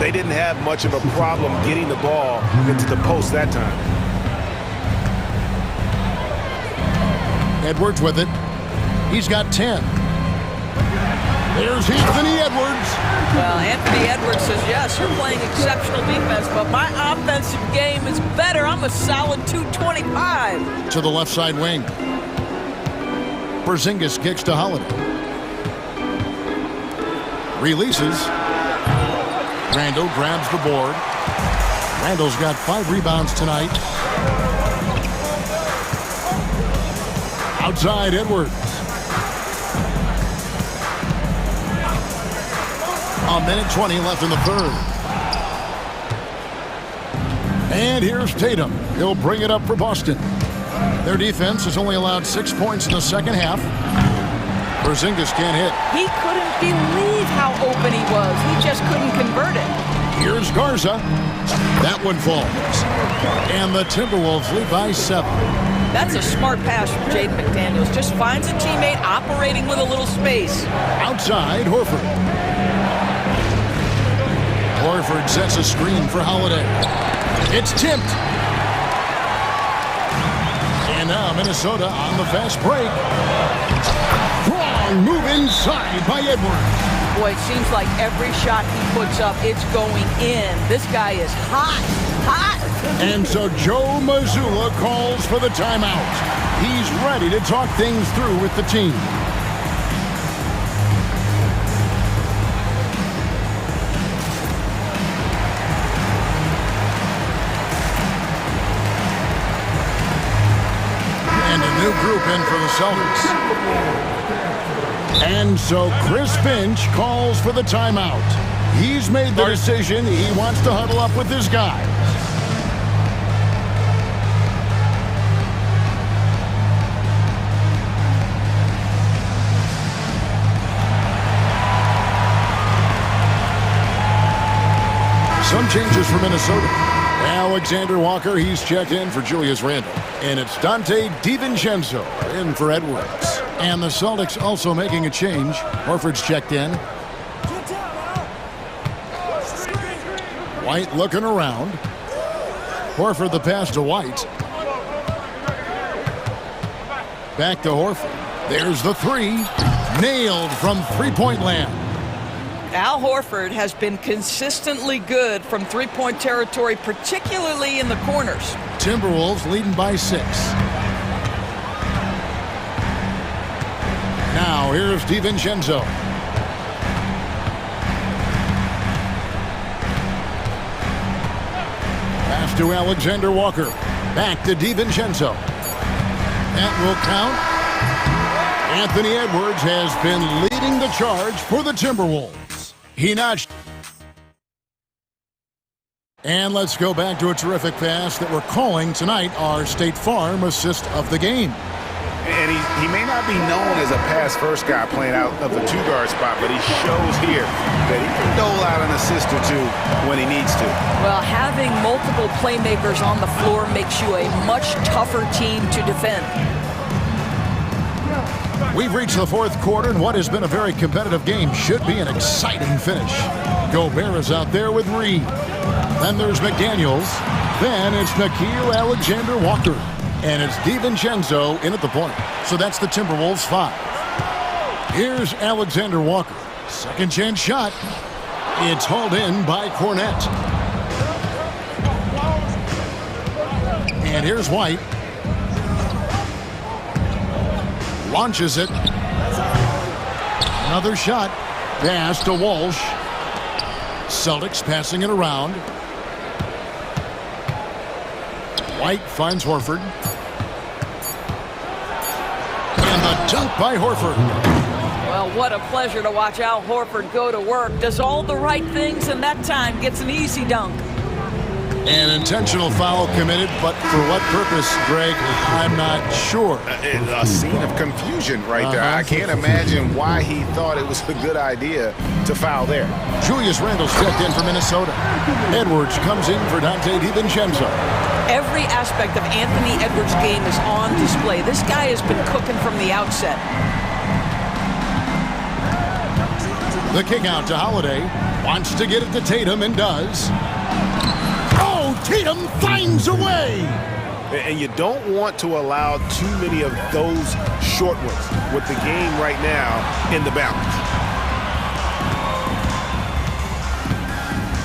They didn't have much of a problem getting the ball into the post that time. Edwards with it. He's got 10. There's Anthony Edwards. Well, Anthony Edwards says, yes, you're playing exceptional defense, but my offensive game is better. I'm a solid 225. To the left side wing. Porzingis kicks to Holiday. Releases. Randall grabs the board. Randall's got 5 rebounds tonight. Outside Edwards. A minute 20 left in the third. And here's Tatum. He'll bring it up for Boston. Their defense has only allowed 6 points in the second half. Porzingis can't hit. He couldn't believe how open he was. He just couldn't convert it. Here's Garza. That one falls. And the Timberwolves lead by 7. That's a smart pass from Jaden McDaniels. Just finds a teammate operating with a little space. Outside, Horford. Horford sets a screen for Holiday. It's tipped. And now Minnesota on the fast break. Strong move inside by Edwards. Boy, it seems like every shot he puts up, it's going in. This guy is hot, hot. And so Joe Mazzulla calls for the timeout. He's ready to talk things through with the team. And a new group in for the Celtics. And so Chris Finch calls for the timeout. He's made the decision. He wants to huddle up with his guys. Some changes for Minnesota. Alexander Walker, he's checked in for Julius Randle. And it's Dante DiVincenzo in for Edwards. And the Celtics also making a change. Horford's checked in. White looking around. Horford the pass to White. Back to Horford. There's the three. Nailed from three-point land. Al Horford has been consistently good from three-point territory, particularly in the corners. Timberwolves leading by 6. Now here's DiVincenzo. Pass to Alexander Walker. Back to DiVincenzo. That will count. Anthony Edwards has been leading the charge for the Timberwolves. He notched. And let's go back to a terrific pass that we're calling tonight our State Farm assist of the game. And he may not be known as a pass-first guy playing out of the two-guard spot, but he shows here that he can dole out an assist or two when he needs to. Well, having multiple playmakers on the floor makes you a much tougher team to defend. We've reached the fourth quarter, and what has been a very competitive game should be an exciting finish. Gobert is out there with Reed. Then there's McDaniels. Then it's Nickeil Alexander-Walker. And it's DiVincenzo in at the point. So that's the Timberwolves 5. Here's Alexander Walker. Second chance shot. It's hauled in by Cornette. And here's White. Launches it. Another shot. Pass to Walsh. Celtics passing it around. White finds Horford. And the dunk by Horford. Well, what a pleasure to watch Al Horford go to work. Does all the right things, and that time gets an easy dunk. An intentional foul committed, but for what purpose, Greg, I'm not sure. A scene of confusion right there. I can't imagine why he thought it was a good idea to foul there. Julius Randle's checked in for Minnesota. Edwards comes in for Dante DiVincenzo. Every aspect of Anthony Edwards' game is on display. This guy has been cooking from the outset. The kick out to Holiday. Wants to get it to Tatum and does. Tatum finds a way. And you don't want to allow too many of those short ones with the game right now in the balance.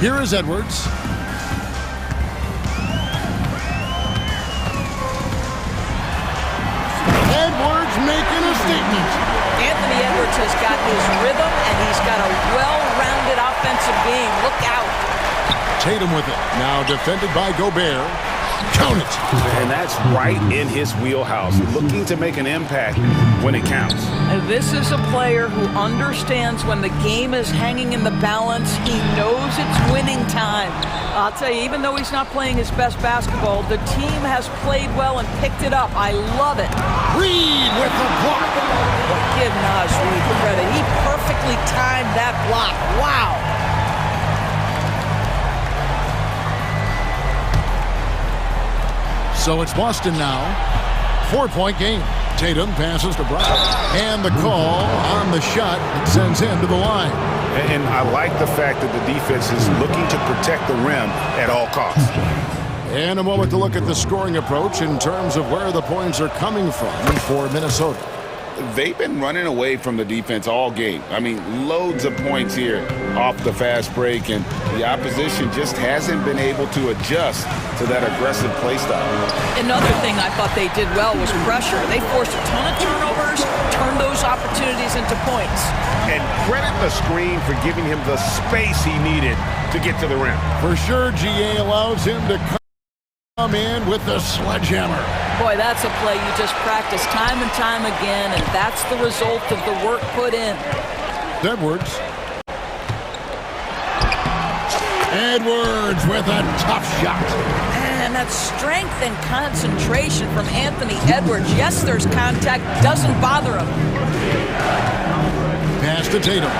Here is Edwards. Edwards making a statement. Anthony Edwards has got his rhythm, and he's got a well-rounded offensive game. Look out. Tatum with it. Now defended by Gobert. Count it. And that's right in his wheelhouse. Looking to make an impact when it counts. And this is a player who understands when the game is hanging in the balance. He knows it's winning time. I'll tell you, even though he's not playing his best basketball, the team has played well and picked it up. I love it. Reed with the block. Give Naz Reed credit. He perfectly timed that block. Wow. So it's Boston now. 4-point game. Tatum passes to Brown. And the call on the shot sends him to the line. And I like the fact that the defense is looking to protect the rim at all costs. And a moment to look at the scoring approach in terms of where the points are coming from for Minnesota. They've been running away from the defense all game. I mean, loads of points here off the fast break, and the opposition just hasn't been able to adjust to that aggressive play style. Another thing I thought they did well was pressure. They forced a ton of turnovers, turned those opportunities into points. And credit the screen for giving him the space he needed to get to the rim. For sure, GA allows him to come in with the sledgehammer. Boy, that's a play you just practice time and time again, and that's the result of the work put in. Edwards. Edwards with a tough shot. And that strength and concentration from Anthony Edwards. Yes, there's contact. Doesn't bother him. Pass to Tatum.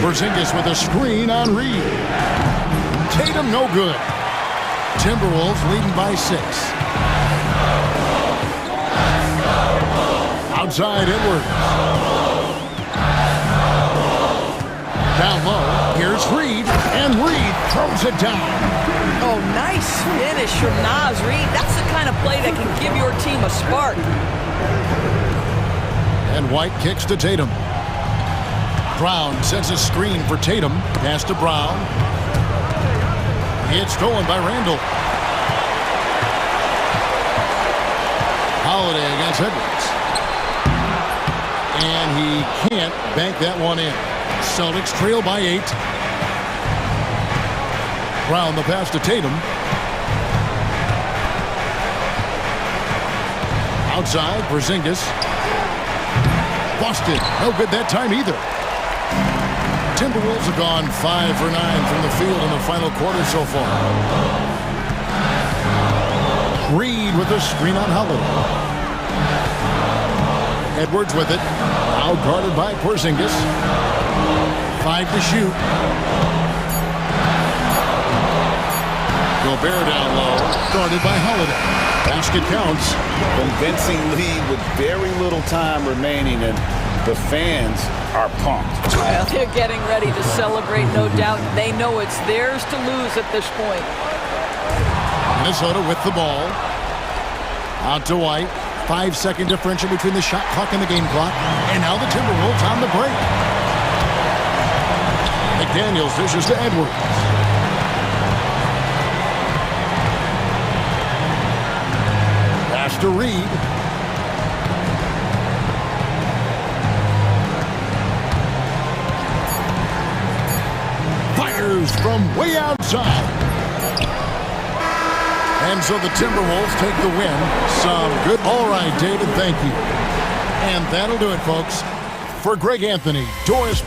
Porzingis with a screen on Reed. Tatum no good. Timberwolves leading by 6. Outside Edwards. Down low, here's Reed, and Reed throws it down. Oh, nice finish from Naz Reed. That's the kind of play that can give your team a spark. And White kicks to Tatum. Brown sends a screen for Tatum. Pass to Brown. It's stolen by Randall. Holiday against Edwards. And he can't bank that one in. Celtics trail by 8. Brown the pass to Tatum. Outside, Porzingis. Busted. No good that time either. Timberwolves have gone 5 for 9 from the field in the final quarter so far. Reed with a screen on Holiday. Edwards with it. Now guarded by Porzingis. 5 to shoot. Gobert down low. Guarded by Holiday. Basket counts. Convincing lead with very little time remaining, and the fans are pumped. Well, they're getting ready to celebrate, no doubt. They know it's theirs to lose at this point. Minnesota with the ball. Out to White. 5-second differential between the shot clock and the game clock. And now the Timberwolves on the break. McDaniels dishes to Edwards. Pass to Reed. Fires from way outside. And so the Timberwolves take the win. Some good. All right, David, thank you. And that'll do it, folks. For Greg Anthony, Doris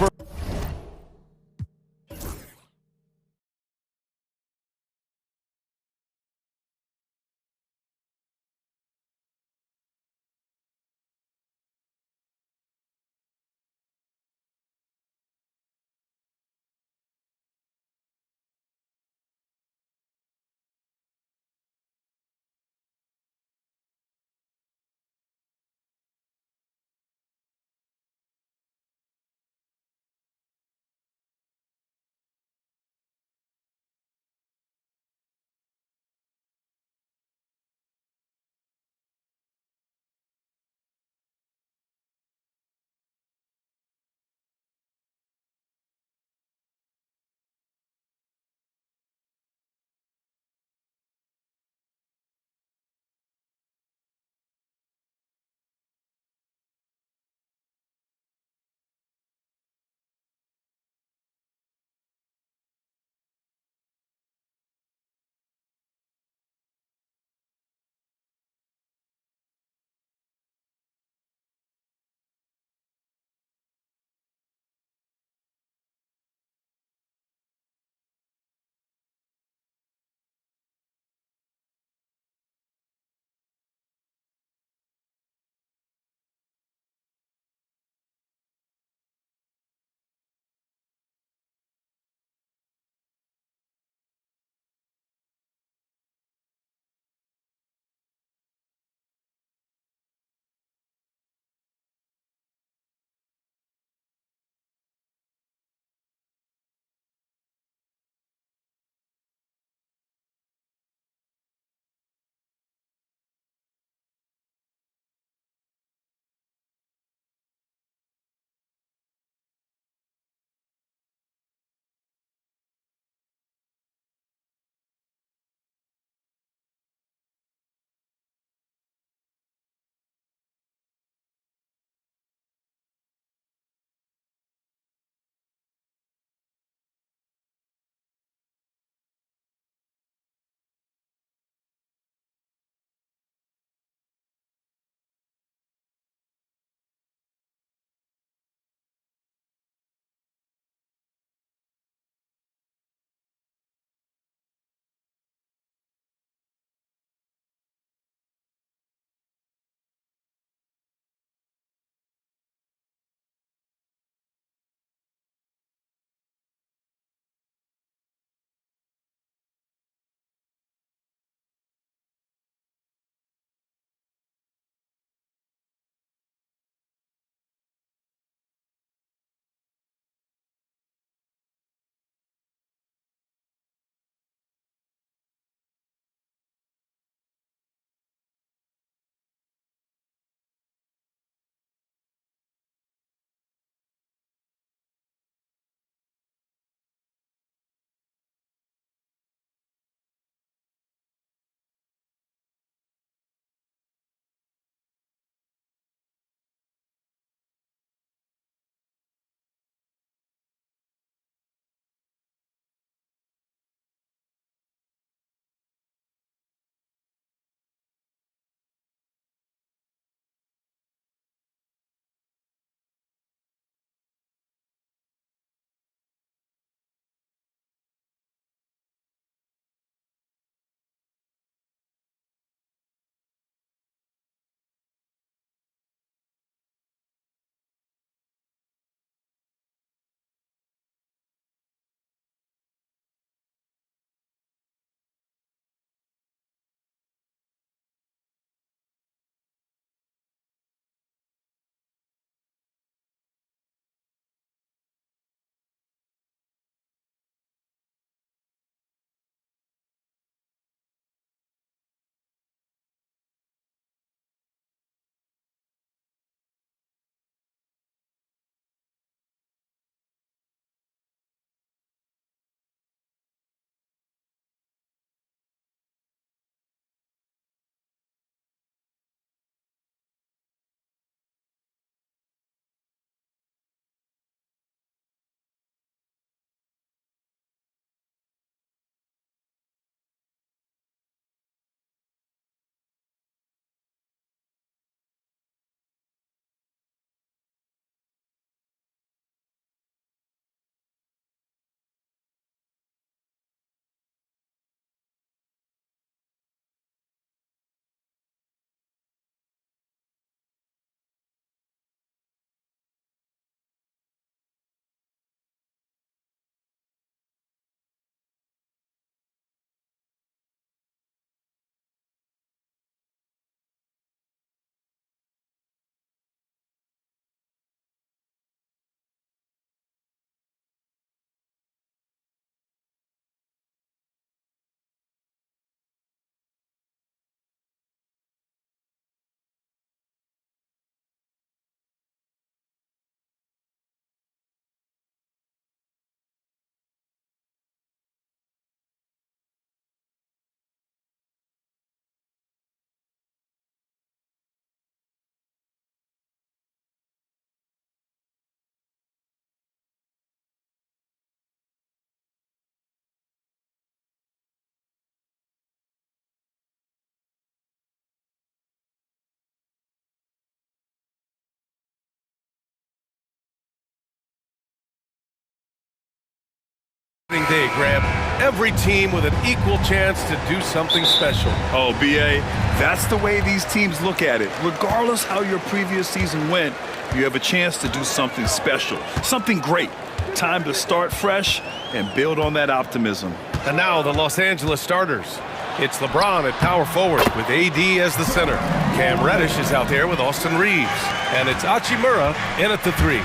day, Graham. Every team with an equal chance to do something special. Oh, B.A., that's the way these teams look at it. Regardless how your previous season went, you have a chance to do something special, something great. Time to start fresh and build on that optimism. And now the Los Angeles starters. It's LeBron at power forward with AD as the center. Cam Reddish is out there with Austin Reeves. And it's Hachimura in at the 3.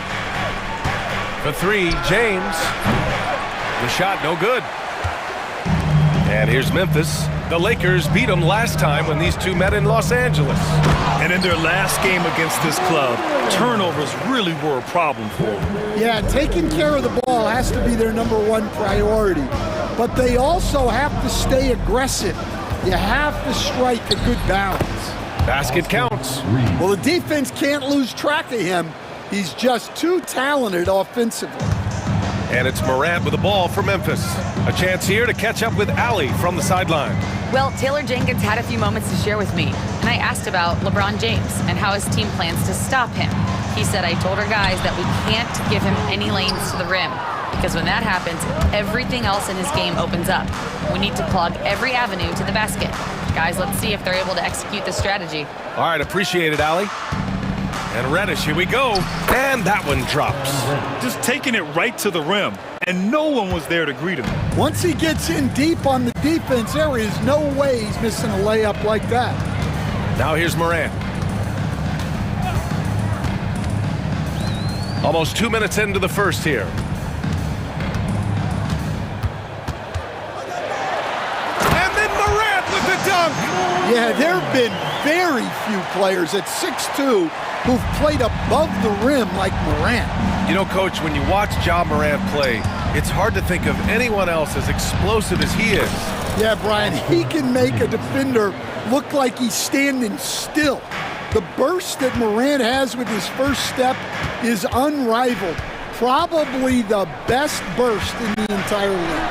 For 3, James. The shot no good. And here's Memphis. The Lakers beat them last time when these two met in Los Angeles. And in their last game against this club, turnovers really were a problem for them. Yeah, taking care of the ball has to be their #1 priority. But they also have to stay aggressive. You have to strike a good balance. Basket counts. Well, the defense can't lose track of him. He's just too talented offensively. And it's Morant with the ball for Memphis. A chance here to catch up with Allie from the sideline. Well, Taylor Jenkins had a few moments to share with me, and I asked about LeBron James and how his team plans to stop him. He said, I told our guys that we can't give him any lanes to the rim, because when that happens, everything else in his game opens up. We need to clog every avenue to the basket. Guys, let's see if they're able to execute this strategy. All right, appreciate it, Allie. And Reddish, here we go. And that one drops. Just taking it right to the rim, and no one was there to greet him. Once he gets in deep on the defense, there is no way he's missing a layup like that. Now here's Morant. Almost 2 minutes into the first here. And then Morant with the dunk. Yeah, there have been very few players at 6'2" who've played above the rim like Morant. You know, Coach, when you watch Ja Morant play, it's hard to think of anyone else as explosive as he is. Yeah, Brian, he can make a defender look like he's standing still. The burst that Morant has with his first step is unrivaled. Probably the best burst in the entire league.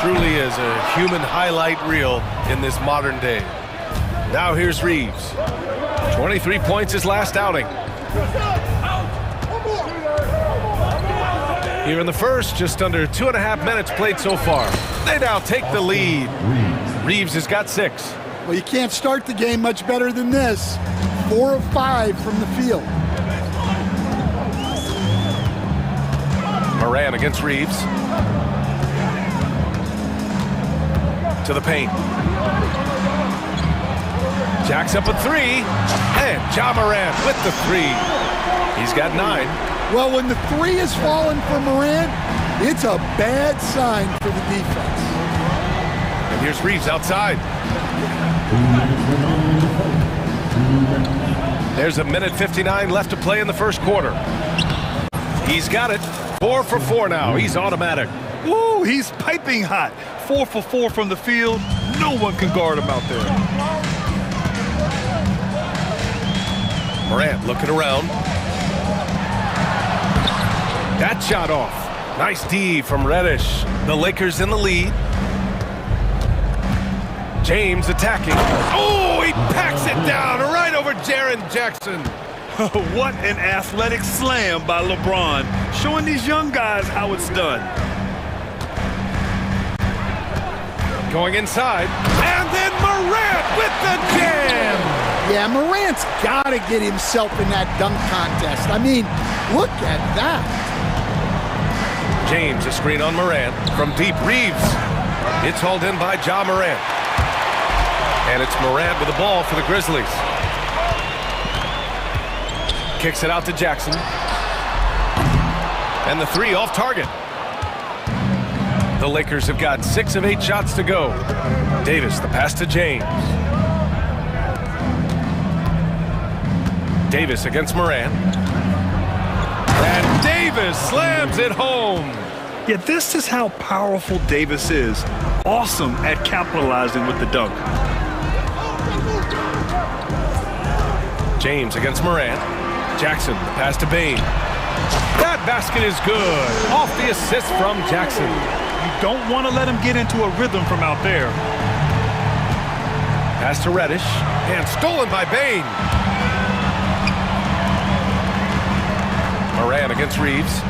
Truly is a human highlight reel in this modern day. Now here's Reeves. 23 points his last outing. Here in the first, just under 2.5 minutes played so far. They now take the lead. Reeves has got 6. Well, you can't start the game much better than this. 4 of 5 from the field. Morant against Reeves. To the paint. Jacks up a 3, and Ja Morant with the 3. He's got 9. Well, when the 3 is falling for Morant, it's a bad sign for the defense. And here's Reeves outside. There's 1:59 left to play in the first quarter. He's got it. 4 for 4 now. He's automatic. Woo, he's piping hot. 4 for 4 from the field. No one can guard him out there. Morant looking around. That shot off. Nice D from Reddish. The Lakers in the lead. James attacking. Oh, he packs it down right over Jaren Jackson. What an athletic slam by LeBron, showing these young guys how it's done. Going inside, and then Morant with the jam. Yeah, Morant's got to get himself in that dunk contest. I mean, look at that. James, a screen on Morant from deep. Reeves. It's hauled in by Ja Morant. And it's Morant with the ball for the Grizzlies. Kicks it out to Jackson. And the 3 off target. The Lakers have got 6 of 8 shots to go. Davis, the pass to James. Davis against Morant. And Davis slams it home. Yeah, this is how powerful Davis is. Awesome at capitalizing with the dunk. James against Morant. Jackson, the pass to Bain. That basket is good. Off the assist from Jackson. You don't want to let him get into a rhythm from out there. Pass to Reddish. And stolen by Bain. Morant against Reeves.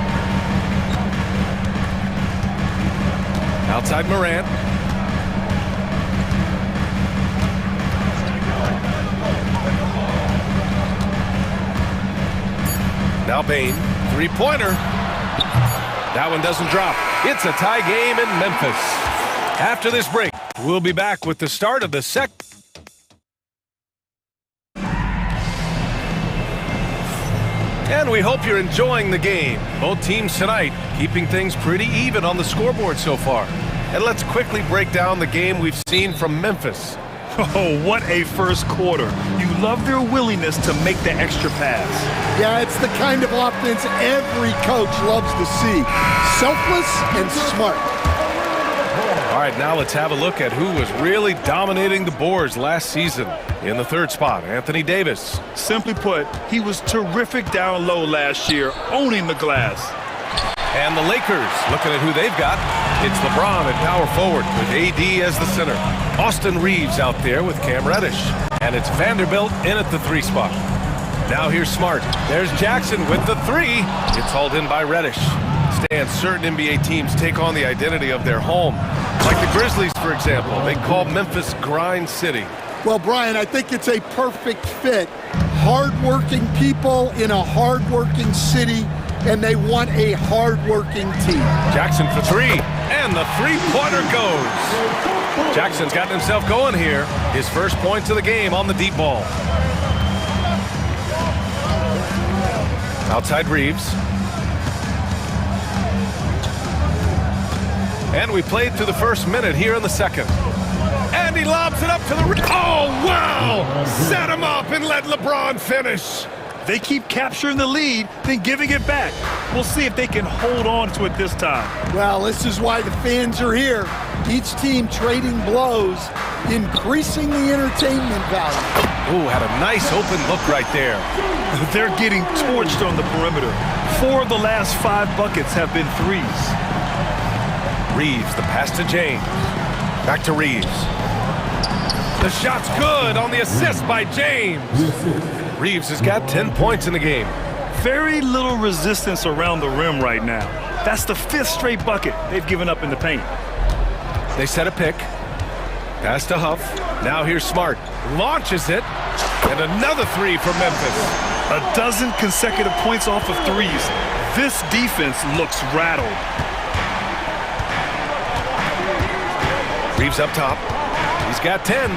Outside Morant. Now Bain, three-pointer. That one doesn't drop. It's a tie game in Memphis. After this break, we'll be back with the start of the second. And we hope you're enjoying the game. Both teams tonight keeping things pretty even on the scoreboard so far. And let's quickly break down the game we've seen from Memphis. Oh, what a first quarter. You love their willingness to make the extra pass. Yeah, it's the kind of offense every coach loves to see. Selfless and smart. All right, now let's have a look at who was really dominating the boards last season. In the third spot, Anthony Davis. Simply put, he was terrific down low last year, owning the glass. And the Lakers, looking at who they've got. It's LeBron at power forward with AD as the center. Austin Reeves out there with Cam Reddish. And it's Vanderbilt in at the 3 spot. Now here's Smart. There's Jackson with the 3. It's hauled in by Reddish. Stan, certain NBA teams take on the identity of their home. Like the Grizzlies, for example. They call Memphis Grind City. Well, Brian, I think it's a perfect fit. Hard-working people in a hard-working city, and they want a hard-working team. Jackson for 3, and the three-pointer goes. Jackson's gotten himself going here. His first points of the game on the deep ball. Outside Reeves. And we played through the first minute here in the second. And he lobs it up to the... Oh, wow! Set him up and let LeBron finish. They keep capturing the lead, then giving it back. We'll see if they can hold on to it this time. Well, this is why the fans are here. Each team trading blows, increasing the entertainment value. Ooh, had a nice open look right there. They're getting torched on the perimeter. 4 of the last 5 buckets have been threes. Reeves, the pass to James. Back to Reeves. The shot's good on the assist by James. Reeves has got 10 points in the game. Very little resistance around the rim right now. That's the 5th straight bucket they've given up in the paint. They set a pick. Pass to Huff. Now here's Smart. Launches it. And another 3 for Memphis. A dozen consecutive points off of threes. This defense looks rattled. Reeves up top. He's got 10.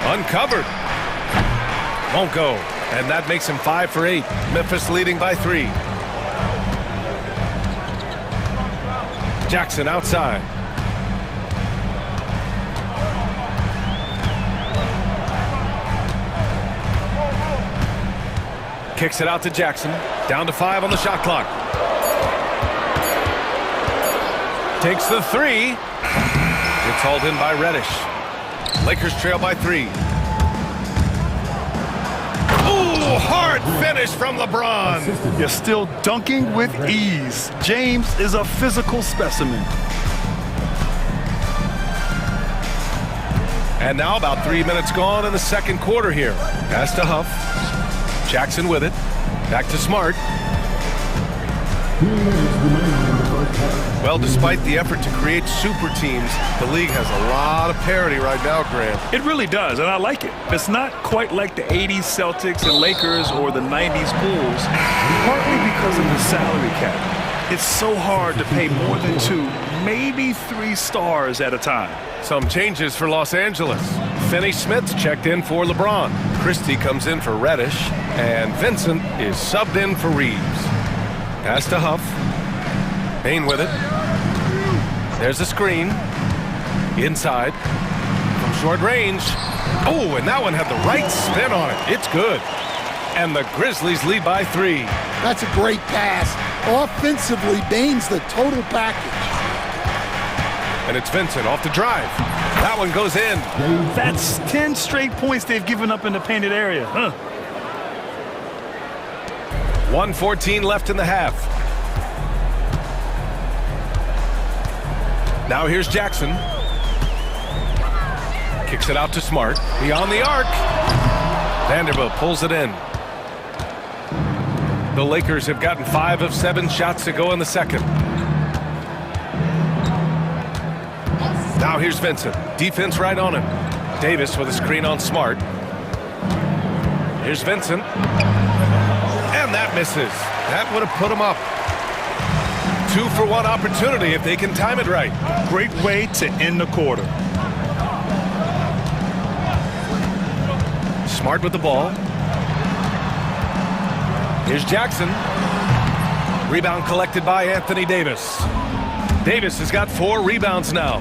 Uncovered. Won't go. And that makes him 5 for 8. Memphis leading by 3. Jackson outside. Kicks it out to Jackson. Down to 5 on the shot clock. Takes the 3. It's hauled in by Reddish. Lakers trail by 3. Ooh, hard finish from LeBron. You're still dunking with ease. James is a physical specimen. And now about 3 minutes gone in the second quarter here. Pass to Huff. Jackson with it. Back to Smart. Well, despite the effort to create super teams, the league has a lot of parity right now, Grant. It really does, and I like it. It's not quite like the 80s Celtics and Lakers or the 90s Bulls, partly because of the salary cap. It's so hard to pay more than 2, maybe 3 stars at a time. Some changes for Los Angeles. Finney Smith's checked in for LeBron. Christie comes in for Reddish, and Vincent is subbed in for Reeves. Pass to Huff. Bain with it. There's a screen. Inside. From short range. Oh, and that one had the right spin on it. It's good. And the Grizzlies lead by 3. That's a great pass. Offensively, Bain's the total package. And it's Vincent off the drive. That one goes in. That's 10 straight points they've given up in the painted area. 1:14 left in the half. Now here's Jackson. Kicks it out to Smart. Beyond the arc. Vanderbilt pulls it in. The Lakers have gotten 5 of 7 shots to go in the second. Now here's Vincent. Defense right on him. Davis with a screen on Smart. Here's Vincent. And that misses. That would have put him up. 2-for-1 opportunity if they can time it right. Great way to end the quarter. Smart with the ball. Here's Jackson. Rebound collected by Anthony Davis. Davis has got 4 rebounds now.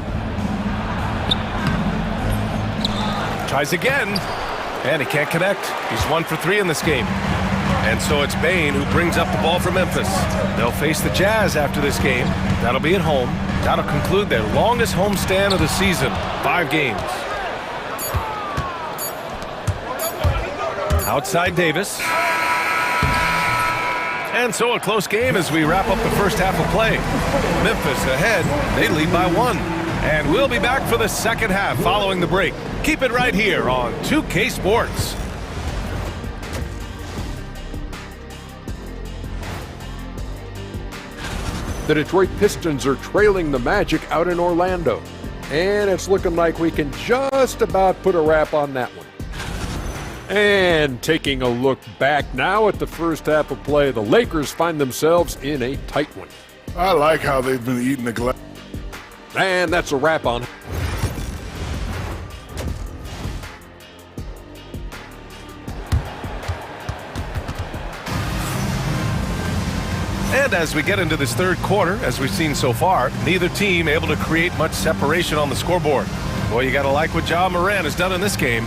Tries again, and he can't connect. He's 1 for 3 in this game. And so it's Bane who brings up the ball for Memphis. They'll face the Jazz after this game. That'll be at home. That'll conclude their longest homestand of the season, 5 games. Outside Davis. And so a close game as we wrap up the first half of play. Memphis ahead. They lead by 1. And we'll be back for the second half following the break. Keep it right here on 2K Sports. The Detroit Pistons are trailing the Magic out in Orlando. And it's looking like we can just about put a wrap on that one. And taking a look back now at the first half of play, the Lakers find themselves in a tight one. I like how they've been eating the glass. And that's a wrap on. And as we get into this third quarter, as we've seen so far, neither team able to create much separation on the scoreboard. Boy, you got to like what Ja Morant has done in this game.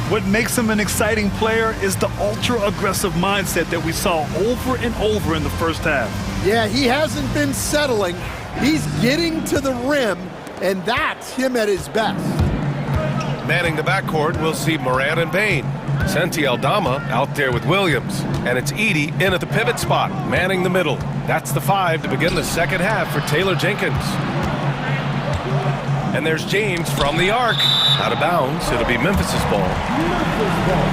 What makes him an exciting player is the ultra-aggressive mindset that we saw over and over in the first half. Yeah, he hasn't been settling. He's getting to the rim, and that's him at his best. Manning the backcourt, we'll see Morant and Bane. Santi Aldama out there with Williams. And it's Edey in at the pivot spot, manning the middle. That's the 5 to begin the second half for Taylor Jenkins. And there's James from the arc. Out of bounds, it'll be Memphis's ball.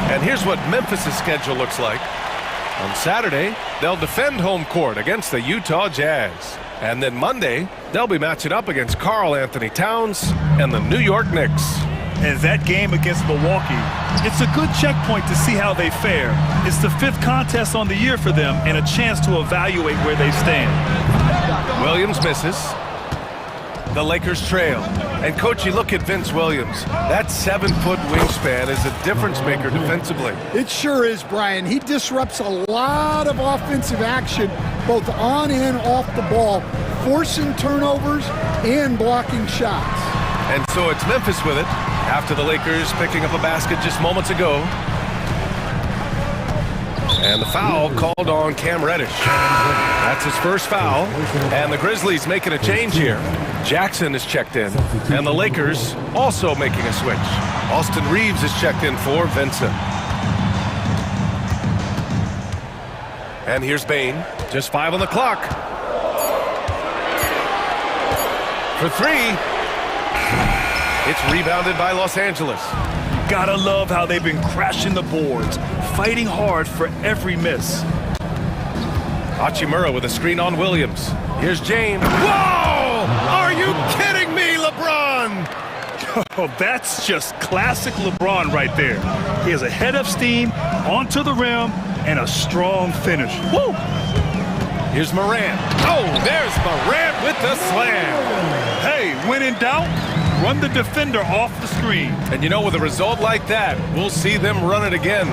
And here's what Memphis's schedule looks like. On Saturday, they'll defend home court against the Utah Jazz. And then Monday, they'll be matching up against Karl Anthony Towns and the New York Knicks. And that game against Milwaukee, it's a good checkpoint to see how they fare. It's the 5th contest on the year for them and a chance to evaluate where they stand. Williams misses. The Lakers trail. And, Coach, you look at Vince Williams. That 7-foot wingspan is a difference maker defensively. It sure is, Brian. He disrupts a lot of offensive action, both on and off the ball, forcing turnovers and blocking shots. And so it's Memphis with it, after the Lakers picking up a basket just moments ago. And the foul called on Cam Reddish. That's his first foul. And the Grizzlies making a change here. Jackson is checked in. And the Lakers also making a switch. Austin Reeves is checked in for Vincent. And here's Bane. Just 5 on the clock. For 3. It's rebounded by Los Angeles. Gotta love how they've been crashing the boards, fighting hard for every miss. Hachimura with a screen on Williams. Here's James. Whoa! Are you kidding me, LeBron? Oh, that's just classic LeBron right there. He has a head of steam, onto the rim, and a strong finish. Woo! Here's Morant. Oh, there's Morant with the slam. Hey, when in doubt, run the defender off the screen. And you know, with a result like that, we'll see them run it again.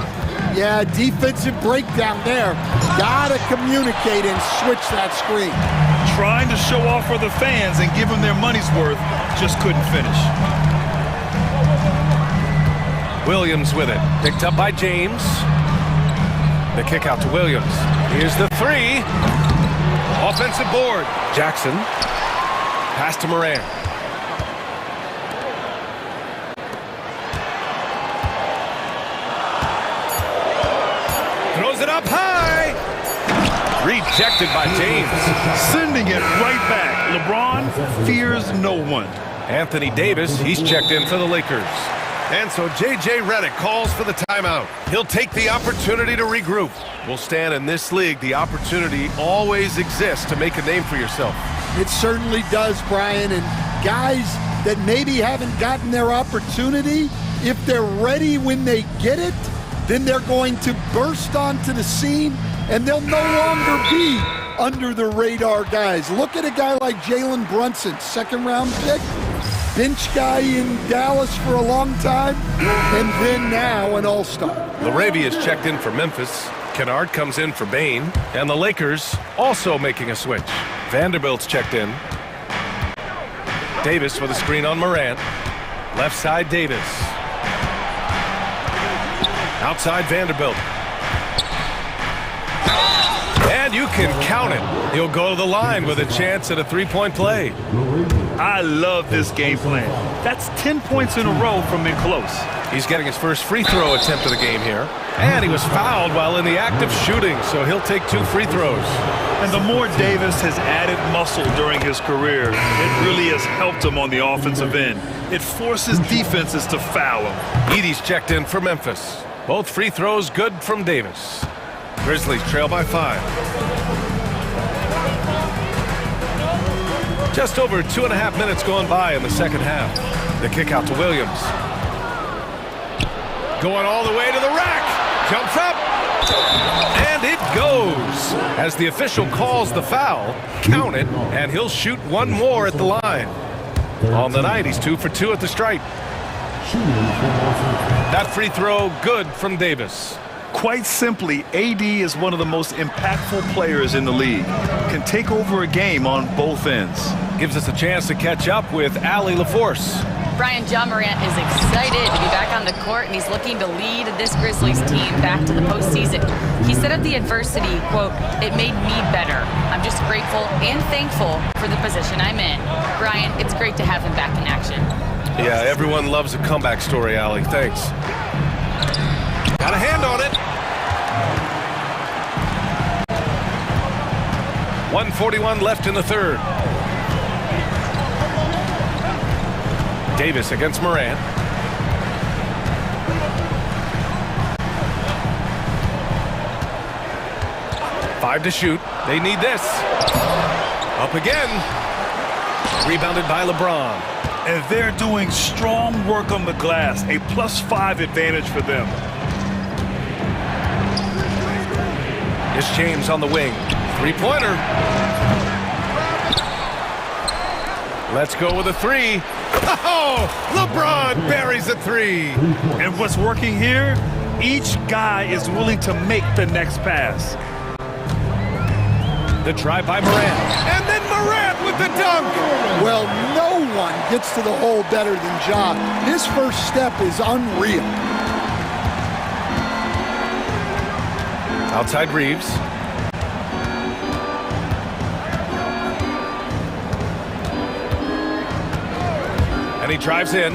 Yeah, defensive breakdown there. Gotta communicate and switch that screen. Trying to show off for the fans and give them their money's worth, just couldn't finish. Williams with it. Picked up by James. The kick out to Williams. Here's the 3. Offensive board. Jackson. Pass to Morant. Throws it up high. Rejected by James. Sending it right back. LeBron fears no one. Anthony Davis, he's checked in for the Lakers. And so J.J. Redick calls for the timeout. He'll take the opportunity to regroup. We'll stand in this league. The opportunity always exists to make a name for yourself. It certainly does, Brian. And guys that maybe haven't gotten their opportunity, if they're ready when they get it, then they're going to burst onto the scene and they'll no longer be under the radar guys. Look at a guy like Jalen Brunson, second-round pick, bench guy in Dallas for a long time, and then now an all-star. Laravia's checked in for Memphis. Kennard comes in for Bain. And the Lakers also making a switch. Vanderbilt's checked in. Davis with a screen on Morant. Left side, Davis. Outside, Vanderbilt. And you can count it. He'll go to the line with a chance at a three-point play. I love this game plan. That's 10 points in a row from in close. He's getting his first free throw attempt of the game here. And he was fouled while in the act of shooting, so he'll take 2 free throws. And the more Davis has added muscle during his career, it really has helped him on the offensive end. It forces defenses to foul him. Edey's checked in for Memphis. Both free throws good from Davis. Grizzlies trail by 5. Just over 2.5 minutes going by in the second half. The kick out to Williams. Going all the way to the rack. Jumps up. And it goes. As the official calls the foul, count it, and he'll shoot one more at the line. On the night, he's 2 for 2 at the stripe. That free throw good from Davis. Quite simply, AD is one of the most impactful players in the league. Can take over a game on both ends. Gives us a chance to catch up with Allie LaForce. Brian, John Morant is excited to be back on the court, and he's looking to lead this Grizzlies team back to the postseason. He said of the adversity, quote, "It made me better. I'm just grateful and thankful for the position I'm in." Brian, it's great to have him back in action. Yeah, everyone loves a comeback story, Allie. Thanks. Got a hand on it. 1:41 left in the third. Davis against Morant. Five to shoot. They need this. Up again. Rebounded by LeBron. And they're doing strong work on the glass. A +5 advantage for them. Here's James on the wing. Three-pointer. Let's go with a 3. Oh, LeBron buries a 3. And what's working here? Each guy is willing to make the next pass. The try by Morant. And then Morant with the dunk. Well, no one gets to the hole better than Ja. His first step is unreal. Outside Reeves. And he drives in.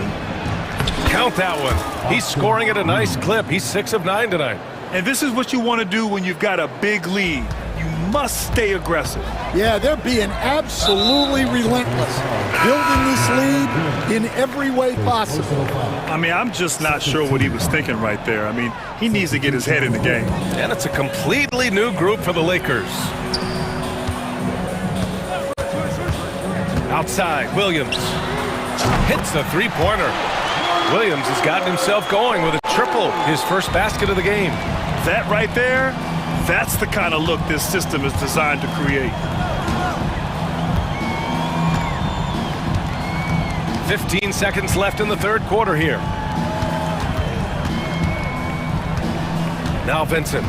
Count that one. He's scoring at a nice clip. He's 6 of 9 tonight. And this is what you want to do when you've got a big lead. You must stay aggressive. Yeah, they're being absolutely relentless, building this lead in every way possible. I mean, I'm just not sure what he was thinking right there. I mean, he needs to get his head in the game. And it's a completely new group for the Lakers. Outside, Williams. Hits the three-pointer. Williams has gotten himself going with a triple, his first basket of the game. That right there, that's the kind of look this system is designed to create. 15 seconds left in the third quarter here. Now Vincent.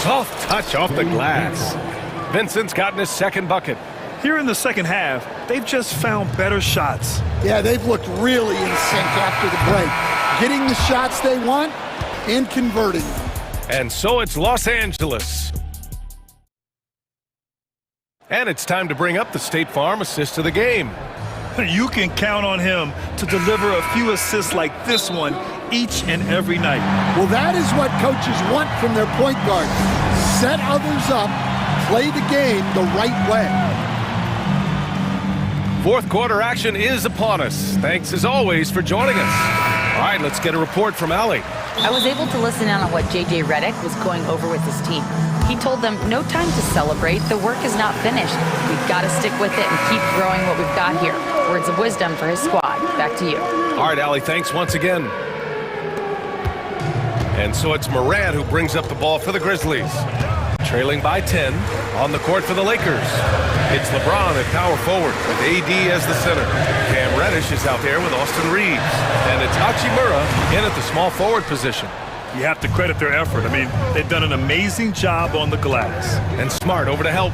Soft touch off the glass. Vincent's gotten his second bucket. Here in the second half, they've just found better shots. Yeah, they've looked really in sync after the break. Getting the shots they want and converting them. And so it's Los Angeles. And it's time to bring up the State Farm assist of the game. You can count on him to deliver a few assists like this one each and every night. Well, that is what coaches want from their point guard. Set others up, play the game the right way. Fourth quarter action is upon us. Thanks as always for joining us. All right, let's get a report from Allie. I was able to listen in on what J.J. Redick was going over with his team. He told them, no time to celebrate. The work is not finished. We've got to stick with it and keep growing what we've got here. Words of wisdom for his squad. Back to you. All right, Allie, thanks once again. And so it's Morant who brings up the ball for the Grizzlies. Trailing by 10 on the court for the Lakers. It's LeBron at power forward with AD as the center. Cam Reddish is out there with Austin Reeves. And it's Hachimura in at the small forward position. You have to credit their effort. I mean, they've done an amazing job on the glass. And Smart over to help.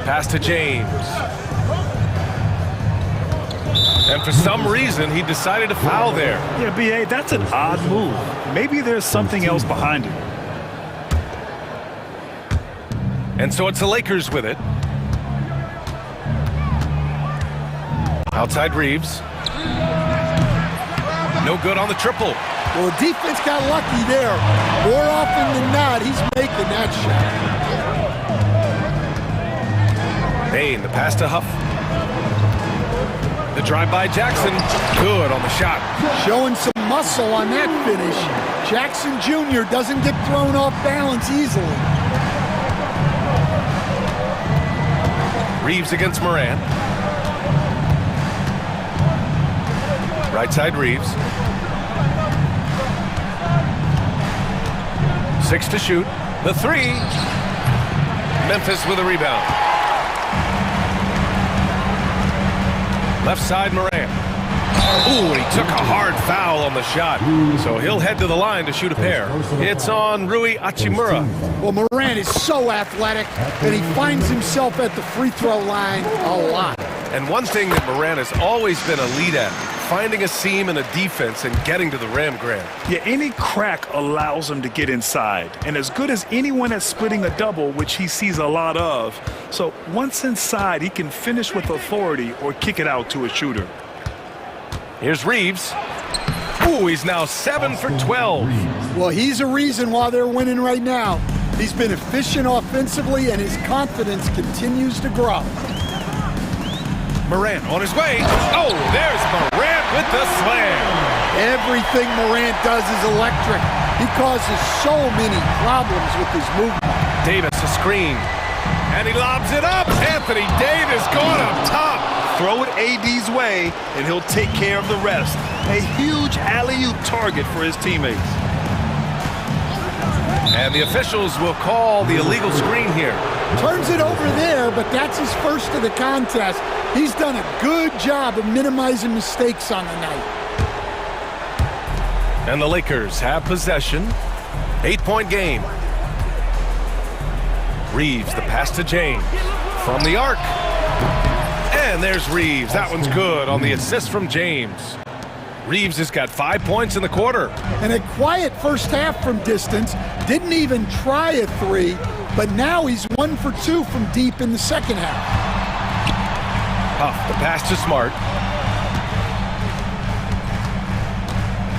Pass to James. And for some reason, he decided to foul there. Yeah, B.A., that's an odd move. Maybe there's something else behind it. And so it's the Lakers with it. Outside Reeves. No good on the triple. Well, the defense got lucky there. More often than not, he's making that shot. Bain, the pass to Huff. The drive by Jackson. Good on the shot. Showing some muscle on that finish. Jackson Jr. doesn't get thrown off balance easily. Reeves against Morant. Right side Reeves. 6 to shoot. The 3. Memphis with a rebound. Left side Morant. Ooh, he took a hard foul on the shot. So he'll head to the line to shoot a pair. It's on Rui Hachimura. Well, Morant is so athletic, and he finds himself at the free throw line a lot. And one thing that Morant has always been a lead at, finding a seam in a defense and getting to the rim, Grant. Yeah, any crack allows him to get inside. And as good as anyone at splitting a double, which he sees a lot of. So once inside, he can finish with authority or kick it out to a shooter. Here's Reeves. Ooh, he's now 7 for 12. Well, he's a reason why they're winning right now. He's been efficient offensively, and his confidence continues to grow. Morant on his way. Oh, there's Morant with the slam. Everything Morant does is electric. He causes so many problems with his movement. Davis a screen. And he lobs it up. Anthony Davis going up top. Throw it AD's way, and he'll take care of the rest. A huge alley-oop target for his teammates. And the officials will call the illegal screen here. Turns it over there, but that's his first of the contest. He's done a good job of minimizing mistakes on the night. And the Lakers have possession. 8-point game. Reeves, the pass to James. From the arc. And there's Reeves. That one's good on the assist from James. Reeves has got 5 points in the quarter. And a quiet first half from distance. Didn't even try a 3, but now he's 1 for 2 from deep in the second half. Huff, the pass to Smart.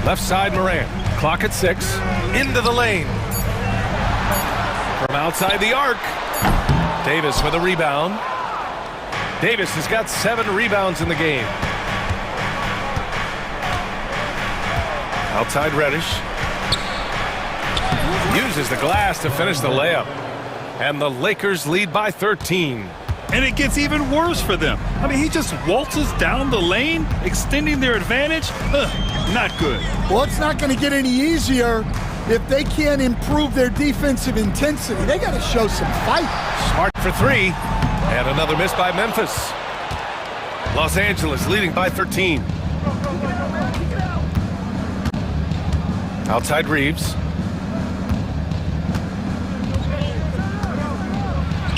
Left side Morant. Clock at 6. Into the lane. From outside the arc. Davis with a rebound. Davis has got 7 rebounds in the game. Outside Reddish. Uses the glass to finish the layup. And the Lakers lead by 13. And it gets even worse for them. I mean, he just waltzes down the lane, extending their advantage. Not good. Well, it's not going to get any easier if they can't improve their defensive intensity. They got to show some fight. Smart for 3. And another miss by Memphis. Los Angeles leading by 13. Outside Reeves.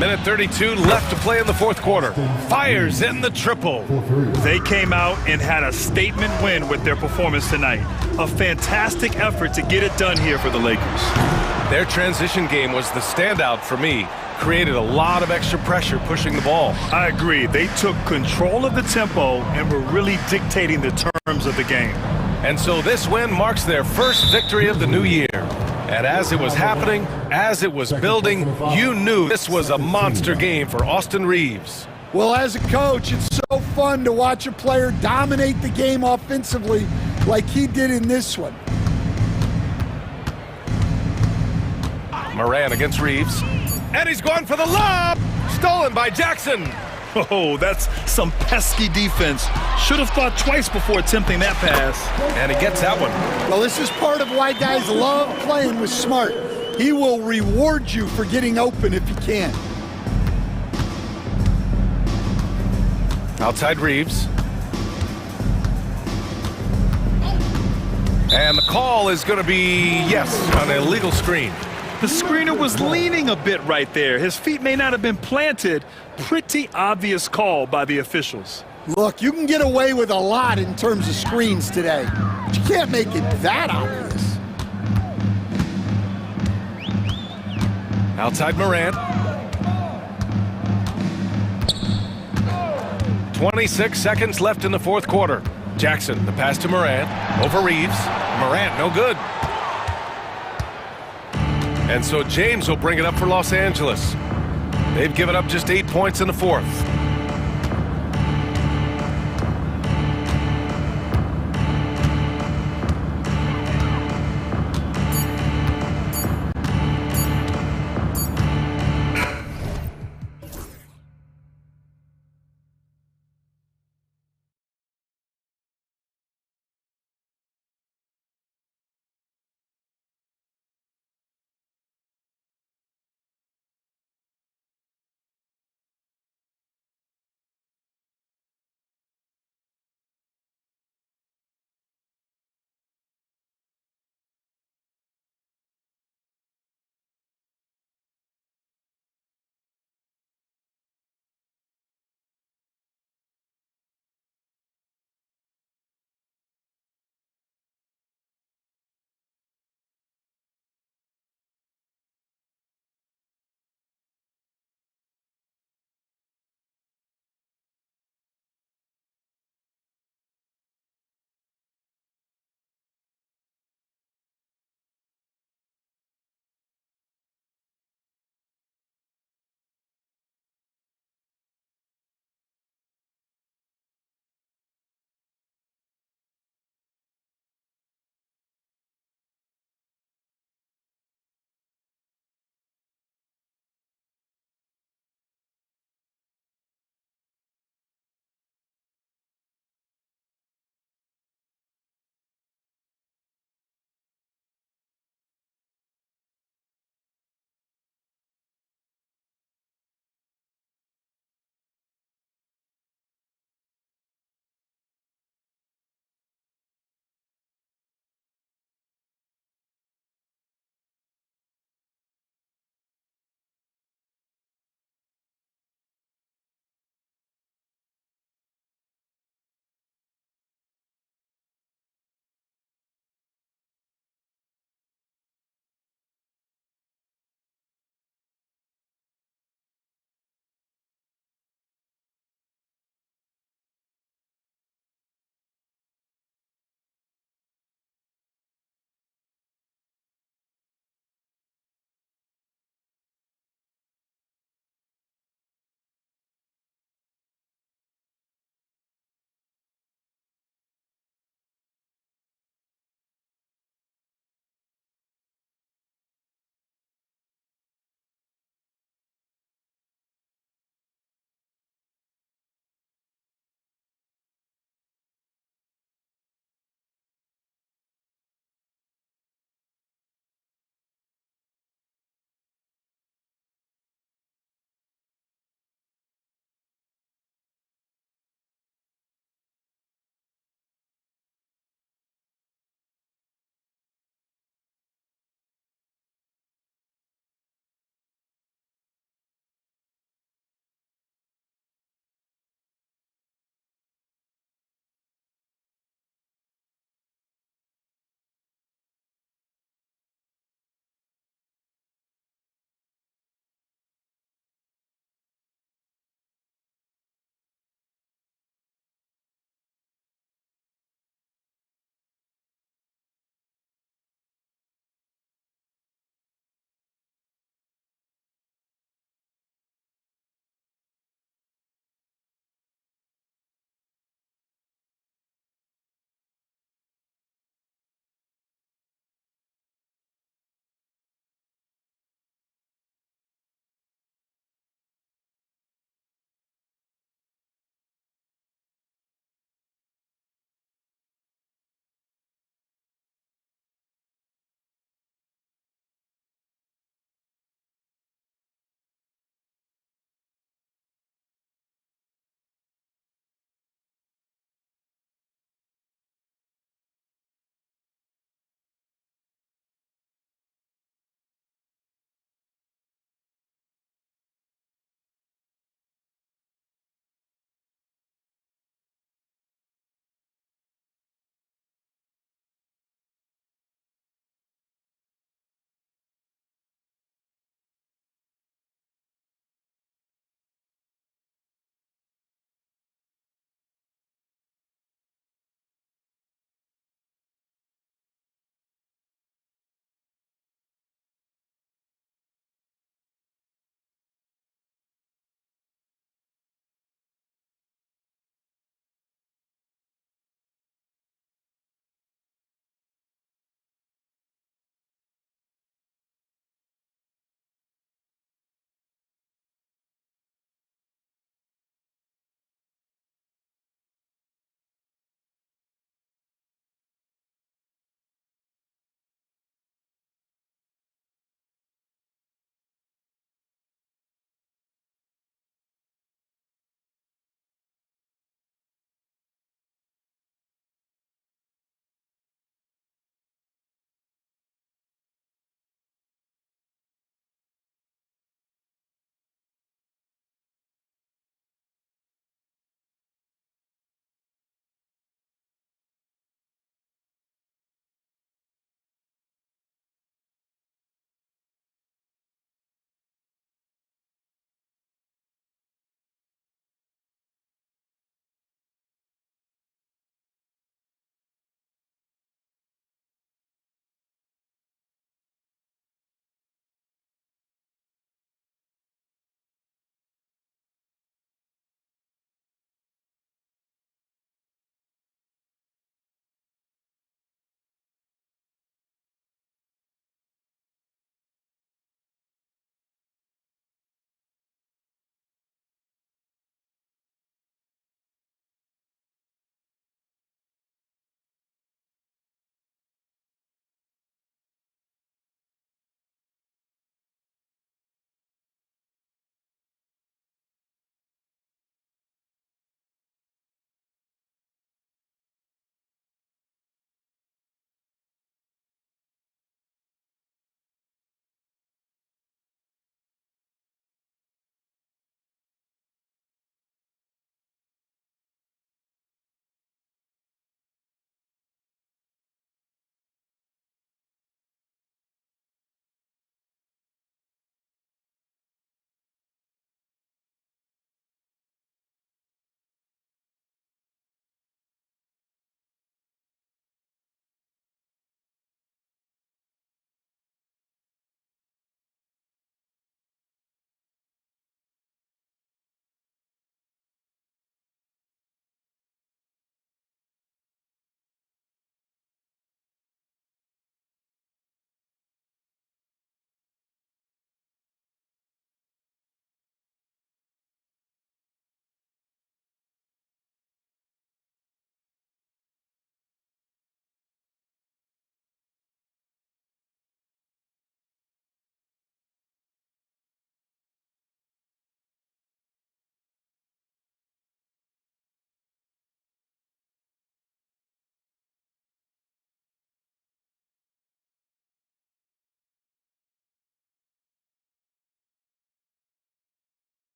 Minute 32 left to play in the fourth quarter. Fires in the triple. They came out and had a statement win with their performance tonight. A fantastic effort to get it done here for the Lakers. Their transition game was the standout for me. Created a lot of extra pressure pushing the ball. I agree. They took control of the tempo and were really dictating the terms of the game. And so this win marks their first victory of the new year. And as it was happening, as it was building, you knew this was a monster game for Austin Reeves. Well, as a coach, it's so fun to watch a player dominate the game offensively like he did in this one. Moran against Reeves. And he's going for the lob! Stolen by Jackson. Oh, that's some pesky defense. Should have thought twice before attempting that pass. And he gets that one. Well, this is part of why guys love playing with Smart. He will reward you for getting open if you can. Outside Reeves. And the call is going to be, yes, an illegal screen. The screener was leaning a bit right there. His feet may not have been planted. Pretty obvious call by the officials. Look, you can get away with a lot in terms of screens today, but you can't make it that obvious. Outside Moran. 26 seconds left in the fourth quarter. Jackson, the pass to Moran. Over Reeves. Moran, no good. And so James will bring it up for Los Angeles. They've given up just 8 points in the fourth.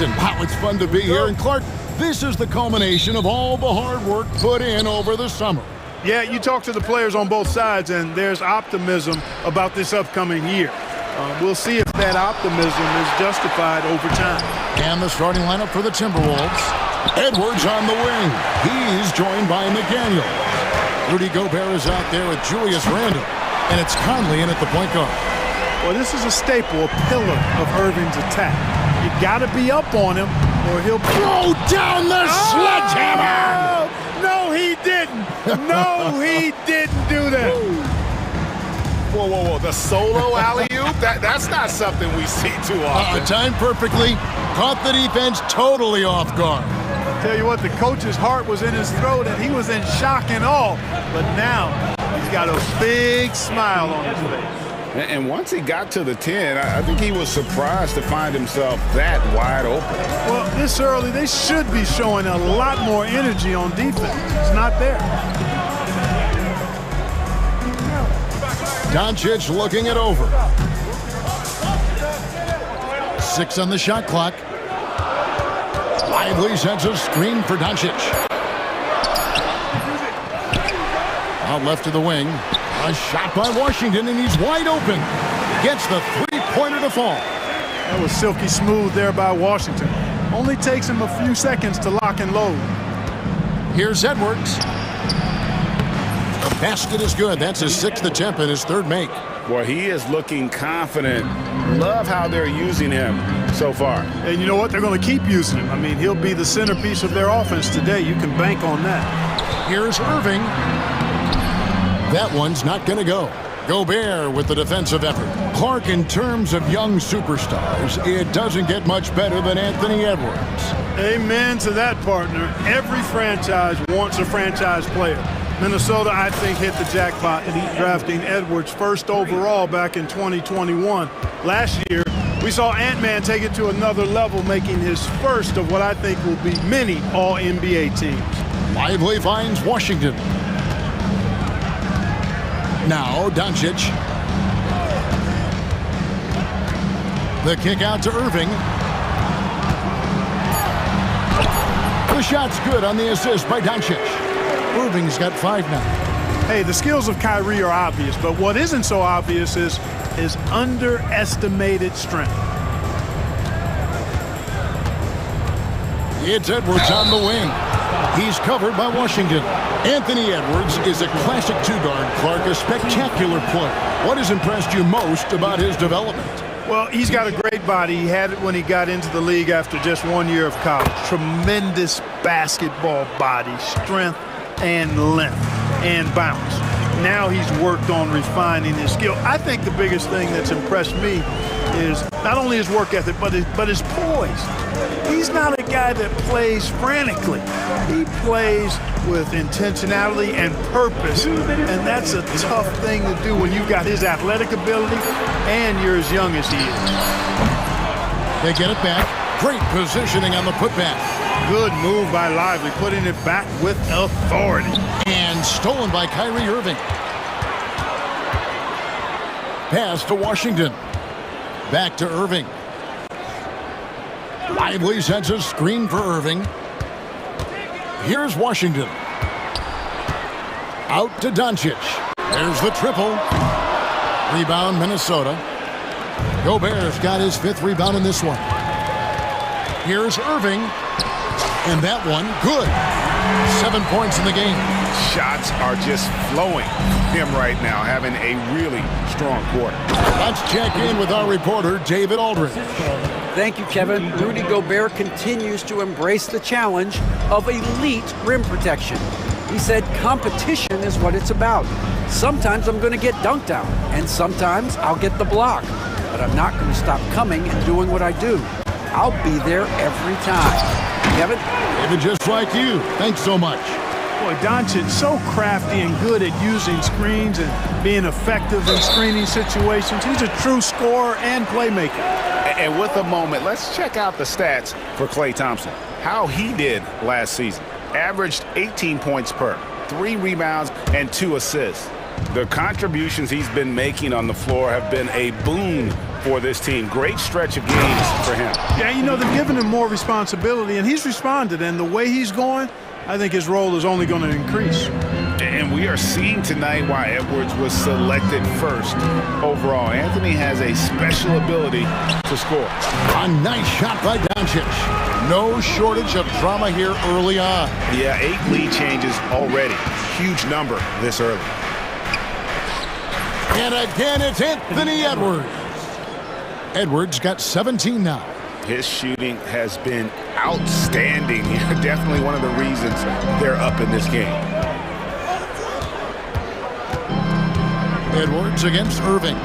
season. Wow, it's fun to be here. And Clark, this is the culmination of all the hard work put in over the summer. Yeah, you talk to the players on both sides, and there's optimism about this upcoming year. We'll see if that optimism is justified over time. And the starting lineup for the Timberwolves. Edwards on the wing. He's joined by McDaniel. Rudy Gobert is out there with Julius Randle. And it's Conley in at the point guard. Well, this is a staple, a pillar of Irving's attack. You got to be up on him, or he'll throw down the sledgehammer! No, he didn't. No, he didn't do that. Whoa, whoa, whoa. The solo alley-oop? That's not something we see too often. Timed perfectly. Caught the defense totally off guard. Tell you what, the coach's heart was in his throat, and he was in shock and awe. But now, he's got a big smile on his face. And once he got to the 10, I think he was surprised to find himself that wide open. Well, this early, they should be showing a lot more energy on defense. It's not there. Doncic looking it over. 6 on the shot clock. Lively sends a screen for Doncic. Out left to the wing. A shot by Washington, and he's wide open. Gets the three-pointer to fall. That was silky smooth there by Washington. Only takes him a few seconds to lock and load. Here's Edwards. The basket is good. That's his 6th attempt and his 3rd make. Well, he is looking confident. Love how they're using him so far. And you know what? They're going to keep using him. I mean, he'll be the centerpiece of their offense today. You can bank on that. Here's Irving. That one's not going to go. Gobert with the defensive effort. Clark, in terms of young superstars, it doesn't get much better than Anthony Edwards. Amen to that, partner. Every franchise wants a franchise player. Minnesota, I think, hit the jackpot in drafting Edwards first overall back in 2021. Last year, we saw Ant-Man take it to another level, making his first of what I think will be many All-NBA teams. Lively finds Washington. Now, Doncic. The kick out to Irving. The shot's good on the assist by Doncic. Irving's got 5 now. Hey, the skills of Kyrie are obvious, but what isn't so obvious is his underestimated strength. It's Edwards on the wing. He's covered by Washington. Anthony Edwards is a classic 2-guard, Clark, a spectacular player. What has impressed you most about his development? Well, he's got a great body. He had it when he got into the league after just 1 year of college. Tremendous basketball body, strength and length and bounce. Now he's worked on refining his skill. I think the biggest thing that's impressed me is not only his work ethic, but his poise. He's not a guy that plays frantically. He plays with intentionality and purpose, and that's a tough thing to do when you've got his athletic ability and you're as young as he is. They get it back. Great positioning on the putback. Good move by Lively, putting it back with authority. And stolen by Kyrie Irving. Pass to Washington. Back to Irving. Lively sets a screen for Irving. Here's Washington. Out to Doncic. There's the triple. Rebound, Minnesota. Gobert's got his 5th rebound in this one. Here's Irving. And that one, good. 7 points in the game. Shots are just flowing him right now, having a really strong quarter. Let's check in with our reporter, David Aldridge. Thank you, Kevin. Rudy Gobert continues to embrace the challenge of elite rim protection. He said competition is what it's about. Sometimes I'm going to get dunked out, and sometimes I'll get the block. But I'm not going to stop coming and doing what I do. I'll be there every time. Kevin? David, just like you. Thanks so much. Boy, Doncic so crafty and good at using screens and being effective in screening situations. He's a true scorer and playmaker. And with a moment, let's check out the stats for Klay Thompson. How he did last season. Averaged 18 points per, 3 rebounds, and 2 assists. The contributions he's been making on the floor have been a boon for this team. Great stretch of games for him. Yeah, you know, they've given him more responsibility, and he's responded. And the way he's going, I think his role is only going to increase. And we are seeing tonight why Edwards was selected first overall. Anthony has a special ability to score. A nice shot by Doncic. No shortage of drama here early on. Yeah, 8 lead changes already. Huge number this early. And again, it's Anthony Edwards. Edwards got 17 now. His shooting has been outstanding. Definitely one of the reasons they're up in this game. Edwards against Irving.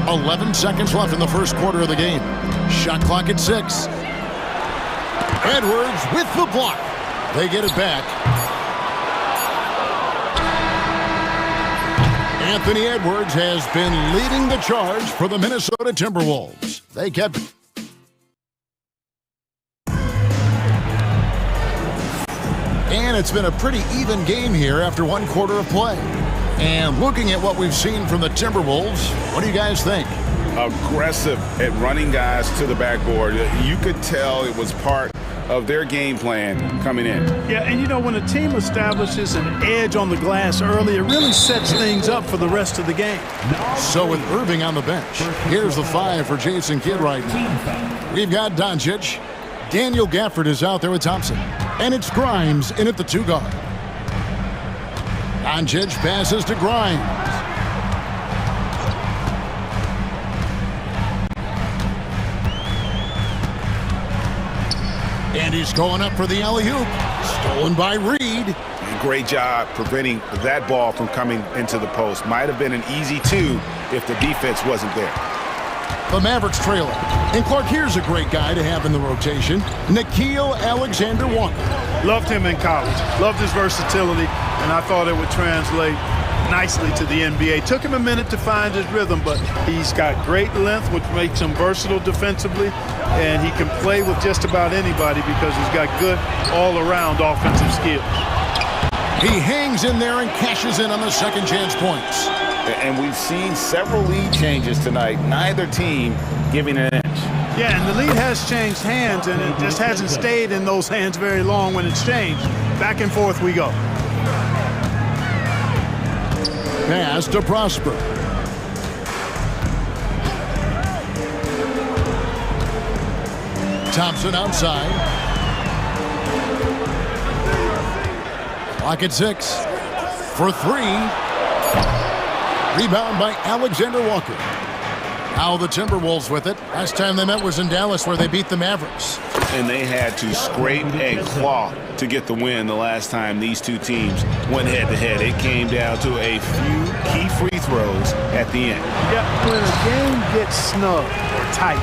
11 seconds left in the first quarter of the game. Shot clock at 6. Edwards with the block. They get it back. Anthony Edwards has been leading the charge for the Minnesota Timberwolves. They kept it. And it's been a pretty even game here after one quarter of play. And looking at what we've seen from the Timberwolves, what do you guys think? Aggressive at running guys to the backboard. You could tell it was part of their game plan coming in. Yeah, and you know, when a team establishes an edge on the glass early, it really sets things up for the rest of the game. So with Irving on the bench, here's the 5 for Jason Kidd right now. We've got Doncic. Daniel Gafford is out there with Thompson. And it's Grimes in at the 2 guard. Doncic passes to Grimes. And he's going up for the alley-oop. Stolen by Reed. Great job preventing that ball from coming into the post. Might have been an easy 2 if the defense wasn't there. The Mavericks trailing. And Clark, here's a great guy to have in the rotation. Nickeil Alexander-Walker. Loved him in college. Loved his versatility, and I thought it would translate nicely to the NBA. Took him a minute to find his rhythm, but he's got great length, which makes him versatile defensively, and he can play with just about anybody because he's got good all-around offensive skills. He hangs in there and cashes in on the second chance points. And we've seen several lead changes tonight, neither team giving an inch. Yeah, and the lead has changed hands, and it just hasn't stayed in those hands very long when it's changed. Back and forth we go. Pass to Prosper. Thompson outside. Clock at 6. For 3. Rebound by Alexander Walker. Now the Timberwolves with it. Last time they met was in Dallas, where they beat the Mavericks. And they had to scrape and claw to get the win the last time these two teams went head-to-head. It came down to a few key free throws at the end. Yeah, when a game gets snug or tight,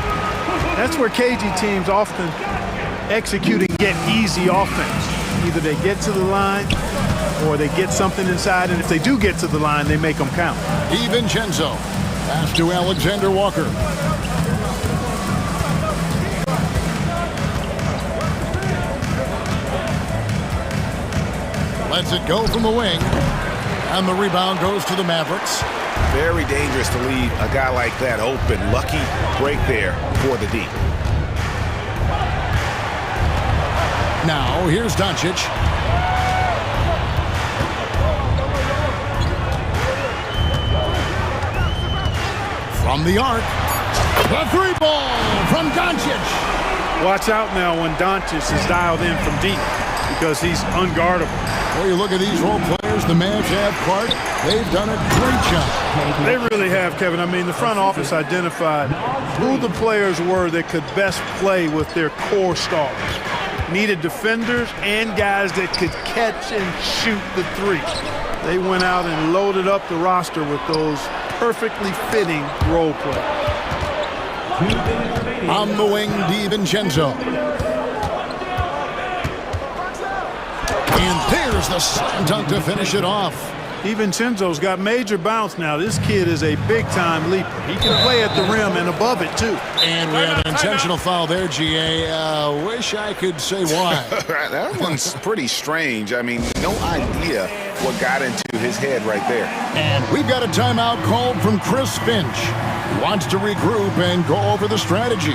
that's where KG teams often execute and get easy offense. Either they get to the line or they get something inside, and if they do get to the line, they make them count. DiVincenzo. Pass to Alexander Walker. Lets it go from the wing. And the rebound goes to the Mavericks. Very dangerous to leave a guy like that open. Lucky break there for the D. Now, here's Doncic. From the arc. The 3-ball from Doncic. Watch out now when Doncic is dialed in from deep because he's unguardable. Well, you look at these role players the Mavs have, Clark. They've done a great job. They really have, Kevin. I mean, the front office identified who the players were that could best play with their core stars. Needed defenders and guys that could catch and shoot the 3. They went out and loaded up the roster with those perfectly fitting role players. On the wing, DiVincenzo. And there's the slam dunk to finish it off. DiVincenzo's got major bounce now. This kid is a big-time leaper. He can play at the rim and above it, too. And we have an intentional foul there, GA. Wish I could say why. That one's pretty strange. I mean, no idea what got into his head right there. And we've got a timeout called from Chris Finch. He wants to regroup and go over the strategy.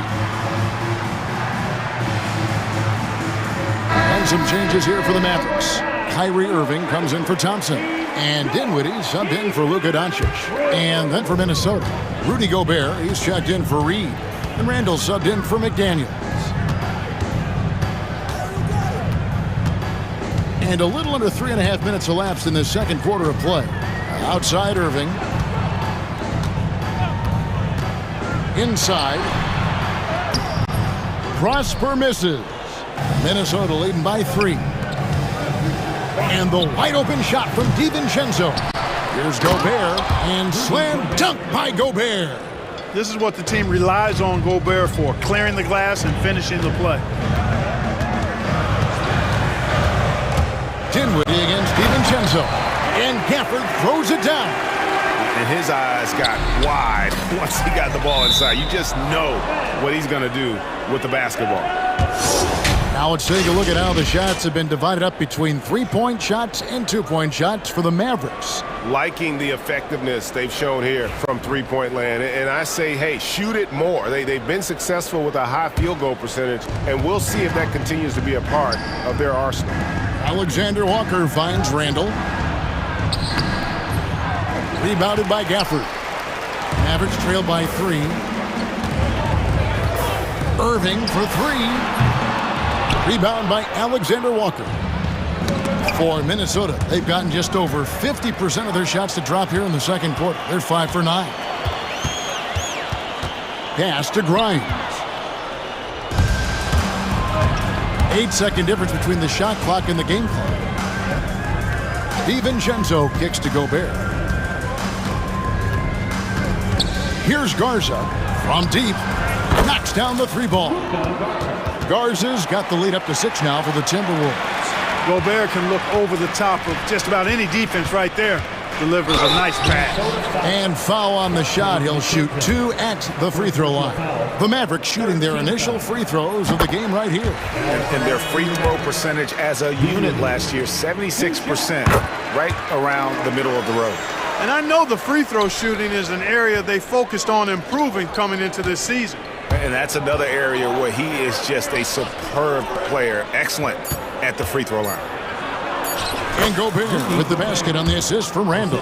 And some changes here for the Mavericks. Kyrie Irving comes in for Thompson. And Dinwiddie subbed in for Luka Doncic. And then for Minnesota, Rudy Gobert, he's checked in for Reed. And Randall subbed in for McDaniels. And a little under 3.5 minutes elapsed in the second quarter of play. Outside Irving. Inside. Prosper misses. Minnesota leading by 3. And the wide open shot from DiVincenzo. Here's Gobert, and slam dunk by Gobert. This is what the team relies on Gobert for, clearing the glass and finishing the play. Dinwiddie against DiVincenzo. And Gafford throws it down. And his eyes got wide once he got the ball inside. You just know what he's going to do with the basketball. Now let's take a look at how the shots have been divided up between 3-point shots and 2-point shots for the Mavericks. Liking the effectiveness they've shown here from three-point land. And I say, hey, shoot it more. They've been successful with a high field goal percentage, and we'll see if that continues to be a part of their arsenal. Alexander Walker finds Randall. Rebounded by Gafford. Mavericks trail by 3. Irving for 3. Rebound by Alexander Walker. For Minnesota, they've gotten just over 50% of their shots to drop here in the second quarter. They're 5 for 9. Pass to Grimes. 8-second difference between the shot clock and the game clock. DiVincenzo kicks to Gobert. Here's Garza from deep. Knocks down the 3-ball. Garza's got the lead up to 6 now for the Timberwolves. Gobert can look over the top of just about any defense right there. Delivers a nice pass. And foul on the shot. He'll shoot 2 at the free throw line. The Mavericks shooting their initial free throws of the game right here. And their free throw percentage as a unit last year, 76%, right around the middle of the road. And I know the free throw shooting is an area they focused on improving coming into this season. And that's another area where he is just a superb player. Excellent at the free throw line. And Gobert with the basket on the assist from Randall.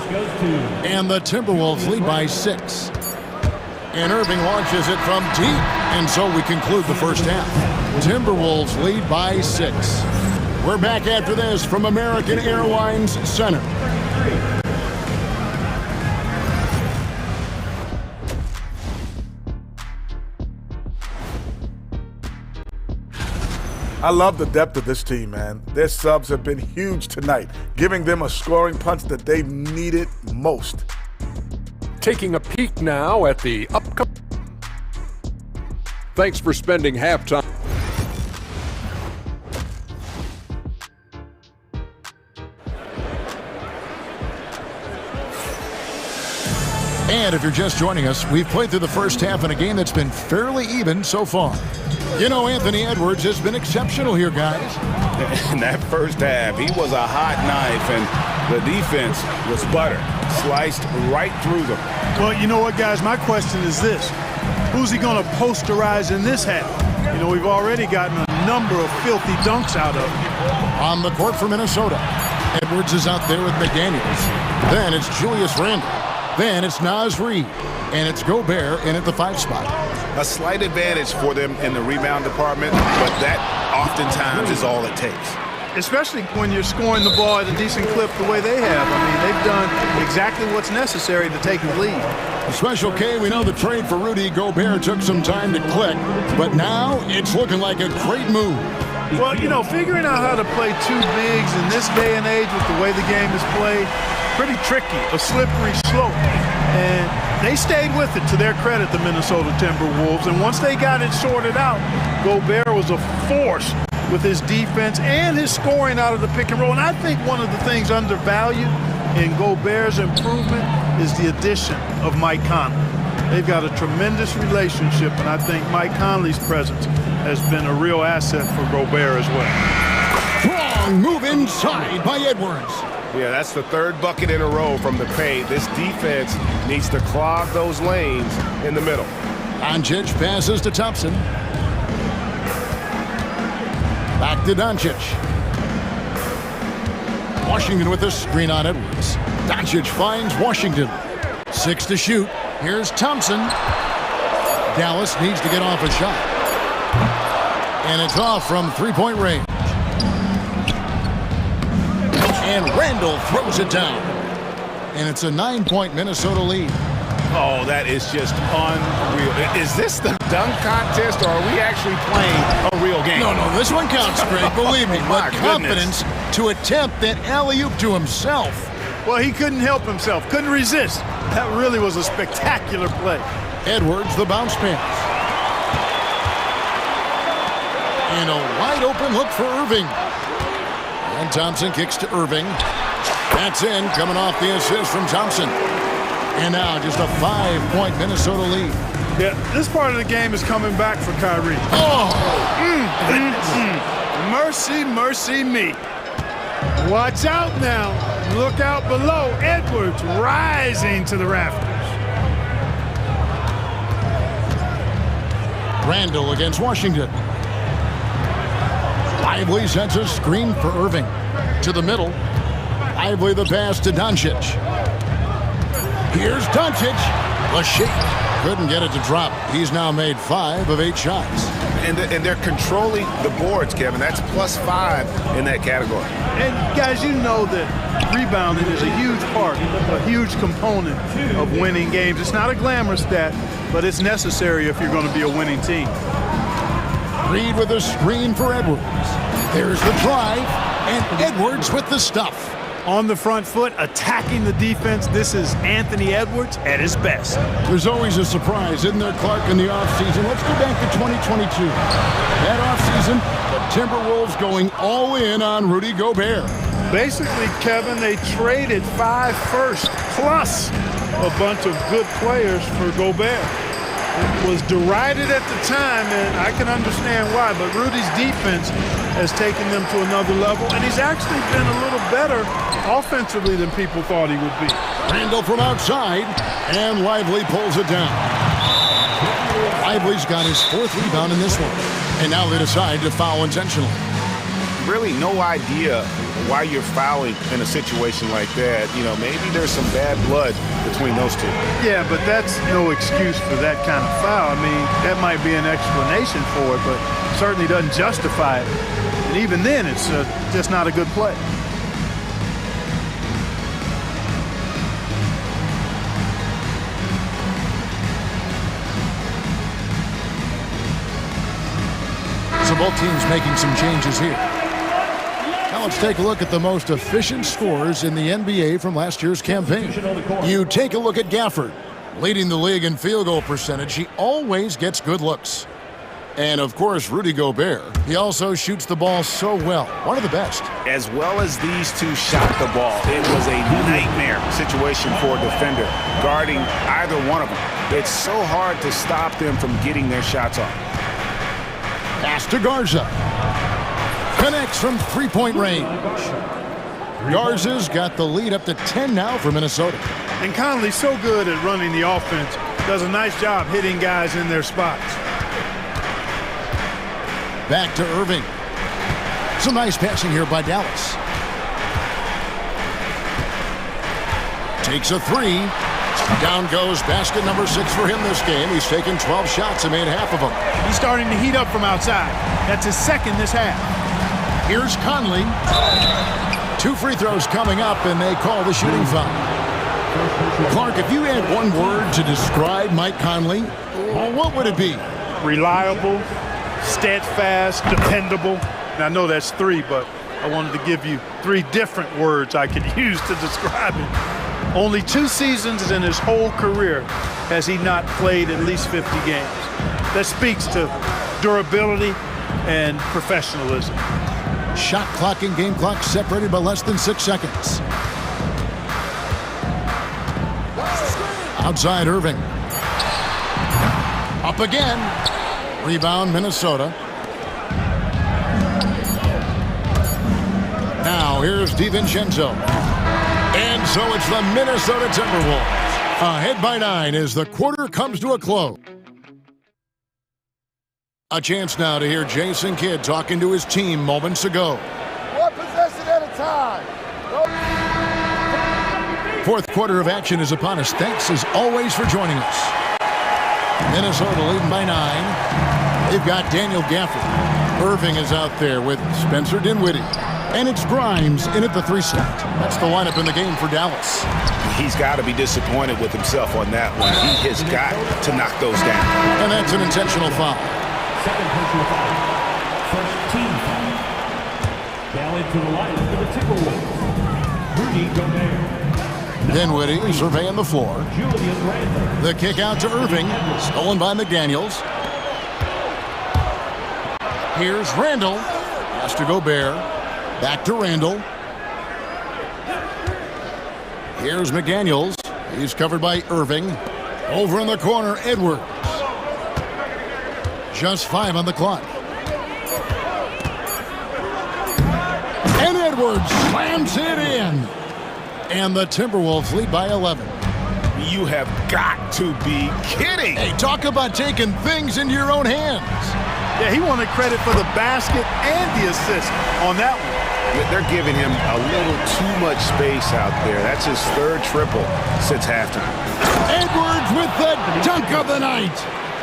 And the Timberwolves lead by 6. And Irving launches it from deep. And so we conclude the first half. Timberwolves lead by 6. We're back after this from American Airlines Center. I love the depth of this team, man. Their subs have been huge tonight, giving them a scoring punch that they needed most. Taking a peek now at the upcoming. Thanks for spending halftime. And if you're just joining us, we've played through the first half in a game that's been fairly even so far. You know, Anthony Edwards has been exceptional here, guys. In that first half, he was a hot knife, and the defense was butter. Sliced right through them. Well, you know what, guys? My question is this. Who's he going to posterize in this half? You know, we've already gotten a number of filthy dunks out of him. On the court for Minnesota, Edwards is out there with McDaniels. Then it's Julius Randle. Then it's Naz Reid. And it's Gobert in at the 5 spot. A slight advantage for them in the rebound department, but that oftentimes is all it takes. Especially when you're scoring the ball at a decent clip the way they have. I mean, they've done exactly what's necessary to take the lead. Special K, we know the trade for Rudy Gobert took some time to click, but now it's looking like a great move. Well, you know, figuring out how to play 2 bigs in this day and age with the way the game is played, pretty tricky, a slippery slope. And they stayed with it, to their credit, the Minnesota Timberwolves. And once they got it sorted out, Gobert was a force with his defense and his scoring out of the pick and roll. And I think one of the things undervalued in Gobert's improvement is the addition of Mike Conley. They've got a tremendous relationship, and I think Mike Conley's presence has been a real asset for Gobert as well. Strong move inside by Edwards. Yeah, that's the third bucket in a row from the paint. This defense needs to clog those lanes in the middle. Doncic passes to Thompson. Back to Doncic. Washington with a screen on Edwards. Doncic finds Washington. 6 to shoot. Here's Thompson. Dallas needs to get off a shot. And it's off from three-point range. And Randall throws it down. And it's a 9-point Minnesota lead. Oh, that is just unreal. Is this the dunk contest, or are we actually playing a real game? No, this one counts, Greg. Believe me. My But confidence to attempt that alley-oop to himself. Well, he couldn't help himself, couldn't resist. That really was a spectacular play. Edwards, the bounce pass. And a wide-open look for Irving. And Thompson kicks to Irving. That's in, coming off the assist from Thompson. And now just a 5-point Minnesota lead. Yeah, this part of the game is coming back for Kyrie. Mercy, mercy me. Watch out now. Look out below. Edwards rising to the rafters. Randall against Washington. Lively sets a screen for Irving. To the middle. Lively the pass to Doncic. Here's Doncic. The shake. Couldn't get it to drop. He's now made 5 of 8 shots. And they're controlling the boards, Kevin. That's +5 in that category. And guys, you know that rebounding is a huge part, a huge component of winning games. It's not a glamorous stat, but it's necessary if you're going to be a winning team. Reed with a screen for Edwards. There's the drive, and Edwards with the stuff. On the front foot, attacking the defense. This is Anthony Edwards at his best. There's always a surprise, isn't there, Clark, in the offseason? Let's go back to 2022. That offseason, the Timberwolves going all in on Rudy Gobert. Basically, Kevin, they traded 5 firsts plus a bunch of good players for Gobert. It was derided at the time, and I can understand why, but Rudy's defense has taken them to another level, and he's actually been a little better offensively than people thought he would be. Randall from outside, and Lively pulls it down. Lively's got his 4th rebound in this one, and now they decide to foul intentionally. Really no idea why you're fouling in a situation like that. You know, maybe there's some bad blood between those two. Yeah, but that's no excuse for that kind of foul. I mean, that might be an explanation for it, but certainly doesn't justify it. And even then, it's just not a good play. So both teams making some changes here. Now let's take a look at the most efficient scorers in the NBA from last year's campaign. You take a look at Gafford, leading the league in field goal percentage. He always gets good looks. And, of course, Rudy Gobert. He also shoots the ball so well. One of the best. As well as these two shot the ball, it was a nightmare situation for a defender guarding either one of them. It's so hard to stop them from getting their shots off. Pass to Garza. Connects from three-point range. Garza's got the lead up to 10 now for Minnesota. And Conley's so good at running the offense. Does a nice job hitting guys in their spots. Back to Irving. Some nice passing here by Dallas. Takes a 3. Down goes basket number 6 for him this game. He's taken 12 shots and made half of them. He's starting to heat up from outside. That's his second this half. Here's Conley. 2 free throws coming up, and they call the shooting foul. Clark, if you had one word to describe Mike Conley, what would it be? Reliable, steadfast, dependable. And I know that's 3, but I wanted to give you 3 different words I could use to describe him. Only 2 seasons in his whole career has he not played at least 50 games. That speaks to durability and professionalism. Shot clock and game clock separated by less than 6 seconds. Outside Irving. Up again. Rebound Minnesota. Now here's DiVincenzo. And so it's the Minnesota Timberwolves. Ahead by 9 as the quarter comes to a close. A chance now to hear Jason Kidd talking to his team moments ago. One possession at a time. Fourth quarter of action is upon us. Thanks as always for joining us. Minnesota leading by 9. They've got Daniel Gafford. Irving is out there with Spencer Dinwiddie. And it's Grimes in at the 3 slot. That's the lineup in the game for Dallas. He's got to be disappointed with himself on that one. He has got to knock those down. And that's an intentional foul. Second personal foul. First team foul. Now into the lineup for the Timberwolves. Rudy Gobert. Dinwiddie surveying the floor. The kick out to Irving. Stolen by McDaniels. Here's Randall. Pass to Gobert. Back to Randall. Here's McDaniels. He's covered by Irving. Over in the corner, Edwards. Just 5 on the clock. And Edwards slams it in. And the Timberwolves lead by 11. You have got to be kidding. Hey, talk about taking things into your own hands. Yeah, he wanted credit for the basket and the assist on that one. They're giving him a little too much space out there. That's his 3rd triple since halftime. Edwards with the dunk of the night.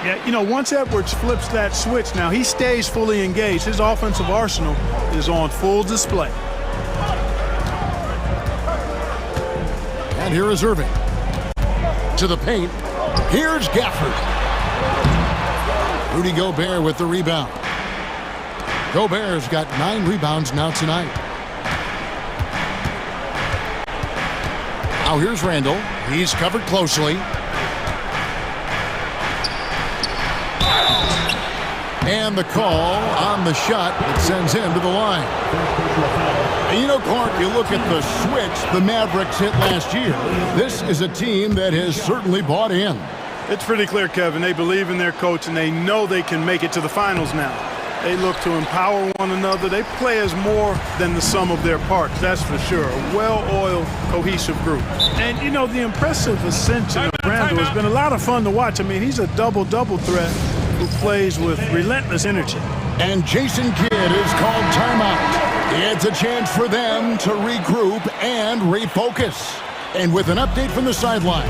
Yeah, you know, once Edwards flips that switch, now he stays fully engaged. His offensive arsenal is on full display. And here is Irving. To the paint. Here's Gafford. Rudy Gobert with the rebound. Gobert's got 9 rebounds now tonight. Now here's Randall. He's covered closely. And the call on the shot that sends him to the line. And you know, Clark, you look at the switch the Mavericks hit last year. This is a team that has certainly bought in. It's pretty clear, Kevin. They believe in their coach, and they know they can make it to the finals now. They look to empower one another. They play as more than the sum of their parts, that's for sure. A well-oiled, cohesive group. And, you know, the impressive ascension of Randall has been a lot of fun to watch. I mean, he's a double-double threat who plays with relentless energy. And Jason Kidd is called timeout. It's a chance for them to regroup and refocus. And with an update from the sidelines,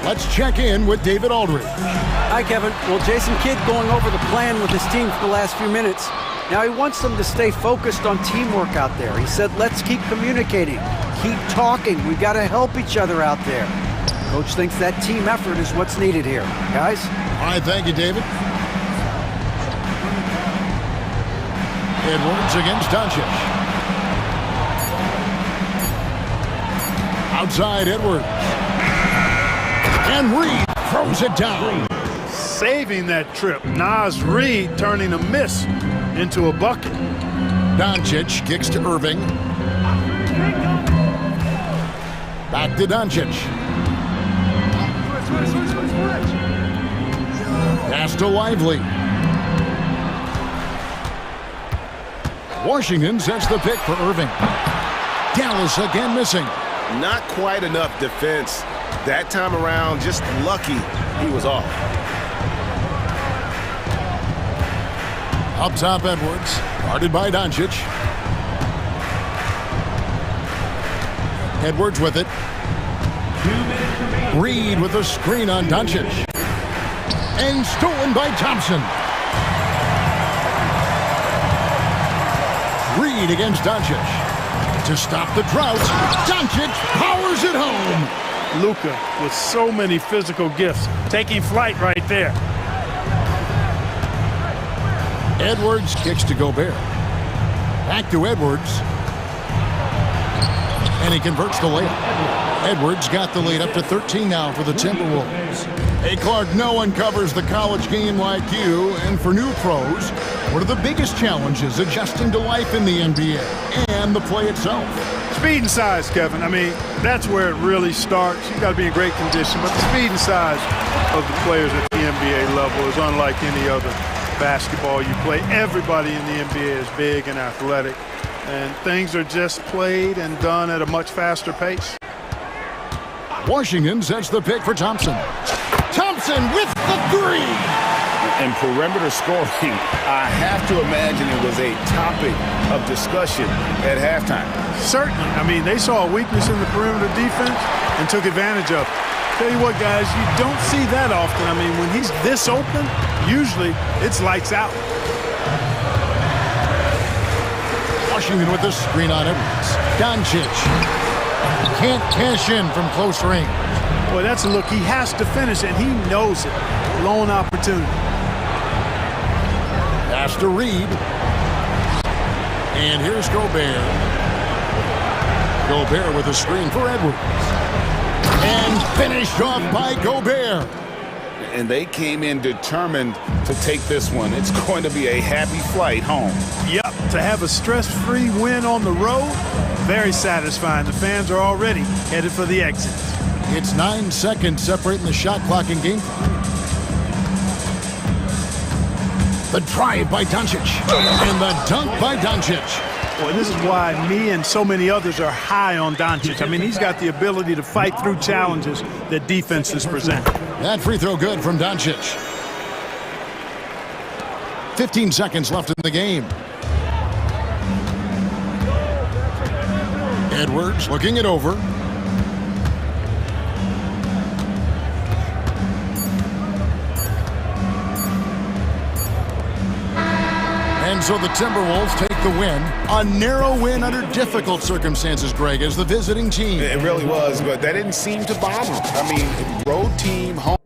let's check in with David Aldridge. Hi, Kevin. Well, Jason Kidd going over the plan with his team for the last few minutes. Now he wants them to stay focused on teamwork out there. He said, let's keep communicating, keep talking. We've got to help each other out there. Coach thinks that team effort is what's needed here. Guys? All right, thank you, David. Edwards against Doncic. Outside Edwards. And Reed throws it down. Saving that trip. Naz Reid turning a miss into a bucket. Doncic kicks to Irving. Back to Doncic. Pass to Lively. Washington sets the pick for Irving. Dallas again missing. Not quite enough defense. That time around, just lucky he was off. Up top, Edwards. Guarded by Doncic. Edwards with it. Reed with a screen on Doncic. And stolen by Thompson. Reed against Doncic. To stop the drought, Doncic powers it home. Luka with so many physical gifts, taking flight right there. Edwards kicks to Gobert. Back to Edwards. And he converts the layup. Edwards got the lead up to 13 now for the Timberwolves. Hey, Clark, no one covers the college game like you. And for new pros, what are the biggest challenges adjusting to life in the NBA and the play itself? Speed and size, Kevin. I mean, that's where it really starts. You got to be in great condition, but the speed and size of the players at the NBA level is unlike any other basketball you play. Everybody in the NBA is big and athletic, and things are just played and done at a much faster pace. Washington sets the pick for Thompson. Thompson with the three. And perimeter scoring, I have to imagine it was a topic of discussion at halftime. Certainly. I mean, they saw a weakness in the perimeter defense and took advantage of it. Tell you what, guys, you don't see that often. I mean, when he's this open, usually it's lights out. Washington with the screen on Edwards. Doncic can't cash in from close range. Boy, that's a look he has to finish, and he knows it. Lone opportunity. Pass to Reed. And here's Gobert. Gobert with a screen for Edwards. And finished off by Gobert. And they came in determined to take this one. It's going to be a happy flight home. Yep, to have a stress-free win on the road, very satisfying. The fans are already headed for the exits. It's 9 seconds separating the shot clock and game clock. The drive by Doncic. And the dunk by Doncic. Boy, this is why me and so many others are high on Doncic. I mean, he's got the ability to fight through challenges that defenses present. That free throw good from Doncic. 15 seconds left in the game. Edwards looking it over. And so the Timberwolves take the win. A narrow win under difficult circumstances, Greg, as the visiting team. It really was, but that didn't seem to bother them. I mean, road team, home.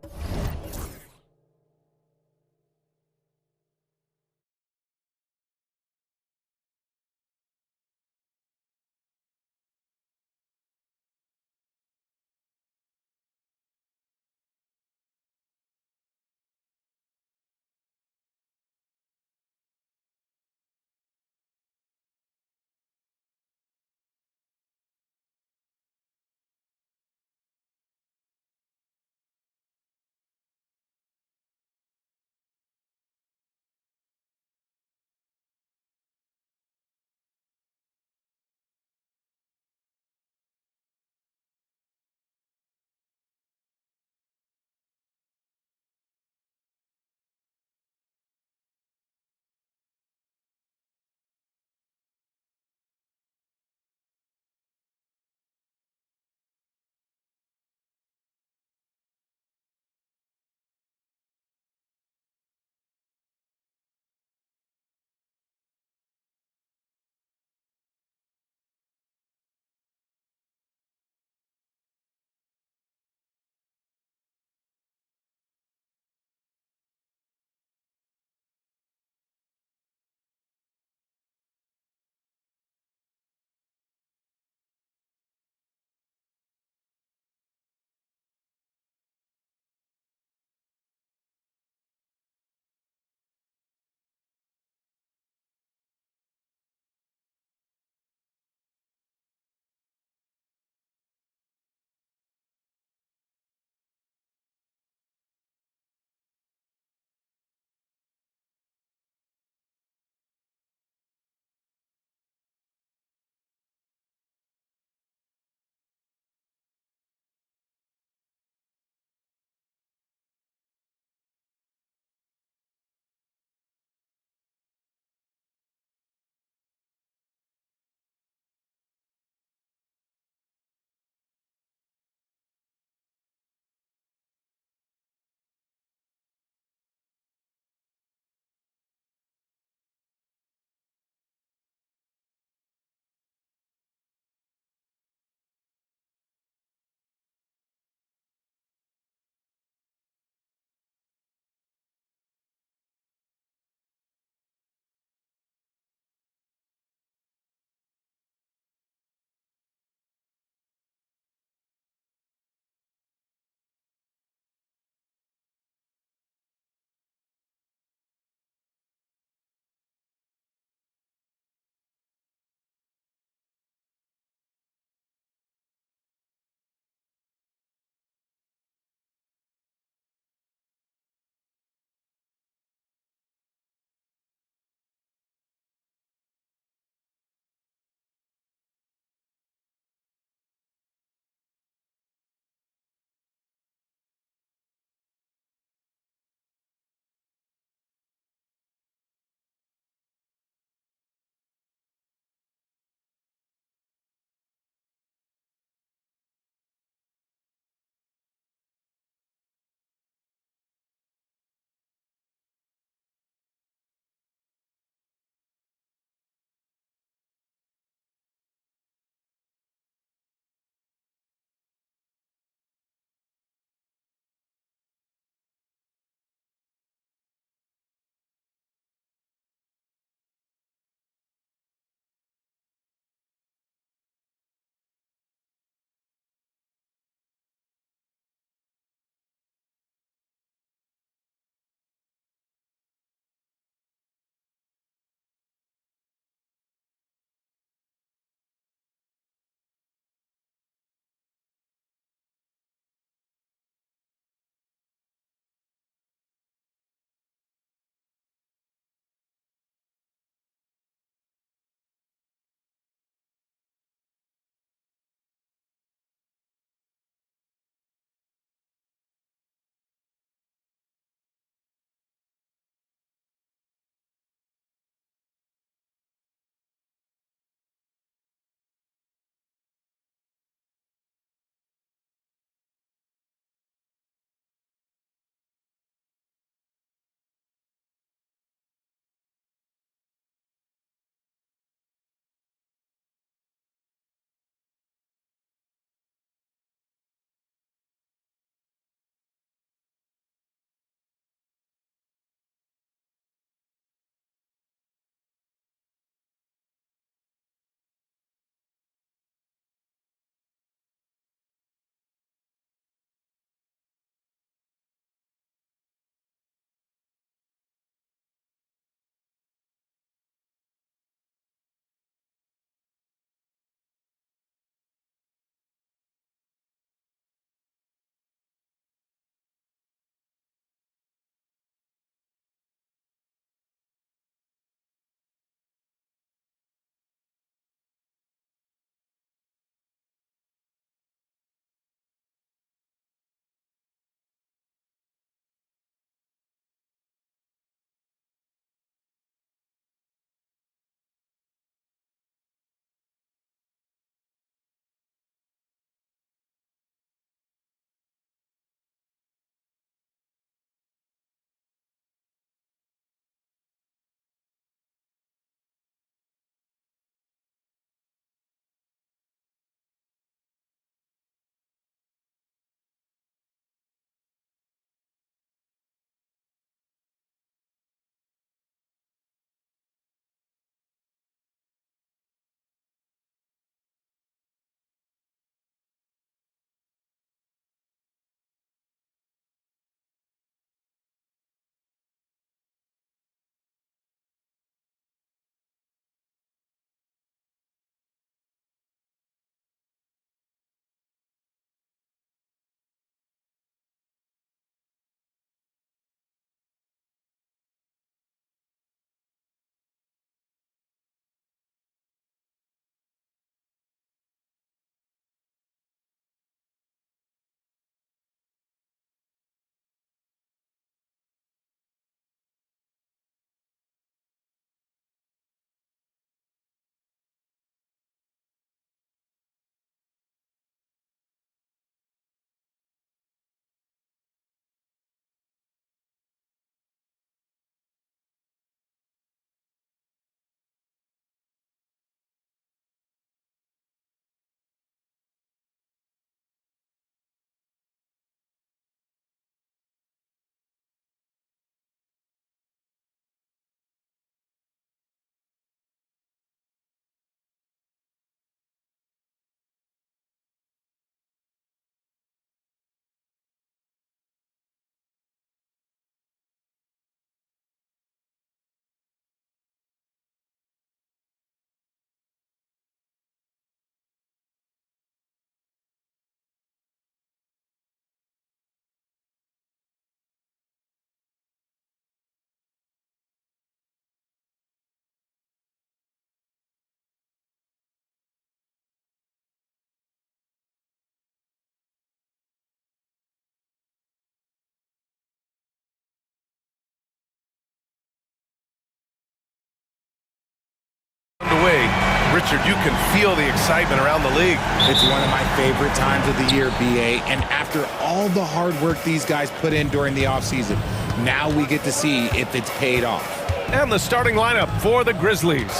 Richard, you can feel the excitement around the league. It's one of my favorite times of the year, BA. And after all the hard work these guys put in during the offseason, now we get to see if it's paid off. And the starting lineup for the Grizzlies.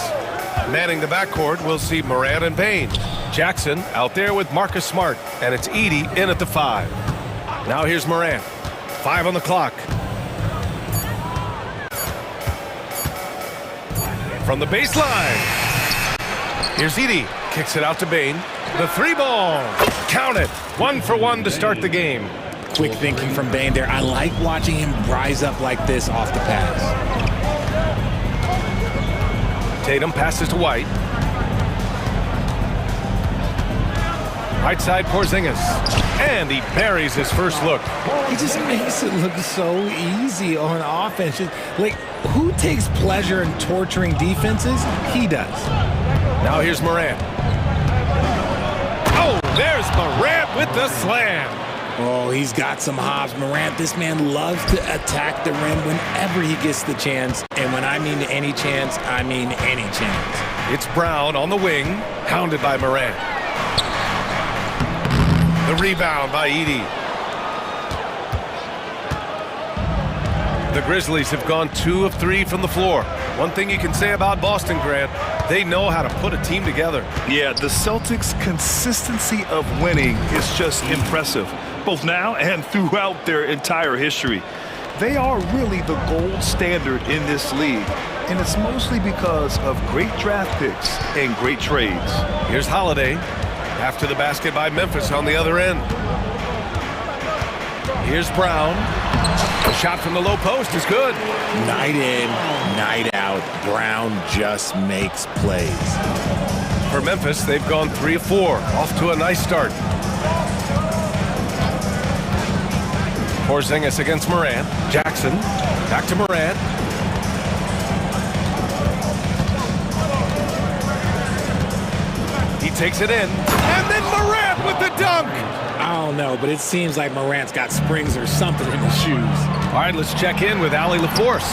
Manning the backcourt, we'll see Morant and Payne. Jackson out there with Marcus Smart, and it's Edey in at the 5. Now here's Morant. 5 on the clock. From the baseline. Here's Edey. Kicks it out to Bane. The 3-ball. Count it. 1 for 1 to start the game. Quick thinking from Bane there. I like watching him rise up like this off the pass. Tatum passes to White. Right side, Porzingis. And he buries his first look. He just makes it look so easy on offense. Like, who takes pleasure in torturing defenses? He does. Now here's Morant. Oh, there's Morant with the slam. Oh, he's got some hops. Morant, this man loves to attack the rim whenever he gets the chance. And when I mean any chance, I mean any chance. It's Brown on the wing, hounded by Morant. The rebound by Edey. The Grizzlies have gone 2 of 3 from the floor. One thing you can say about Boston, Grant, they know how to put a team together. Yeah, the Celtics' consistency of winning is just impressive, both now and throughout their entire history. They are really the gold standard in this league, and it's mostly because of great draft picks and great trades. Here's Holiday after the basket by Memphis on the other end. Here's Brown. The shot from the low post is good. Night in, night out, Brown just makes plays. For Memphis, they've gone 3 of 4, off to a nice start. Porzingis against Morant. Jackson, back to Morant. He takes it in, and then Morant with the dunk! I don't know, but it seems like Morant's got springs or something in his shoes. All right, let's check in with Allie LaForce.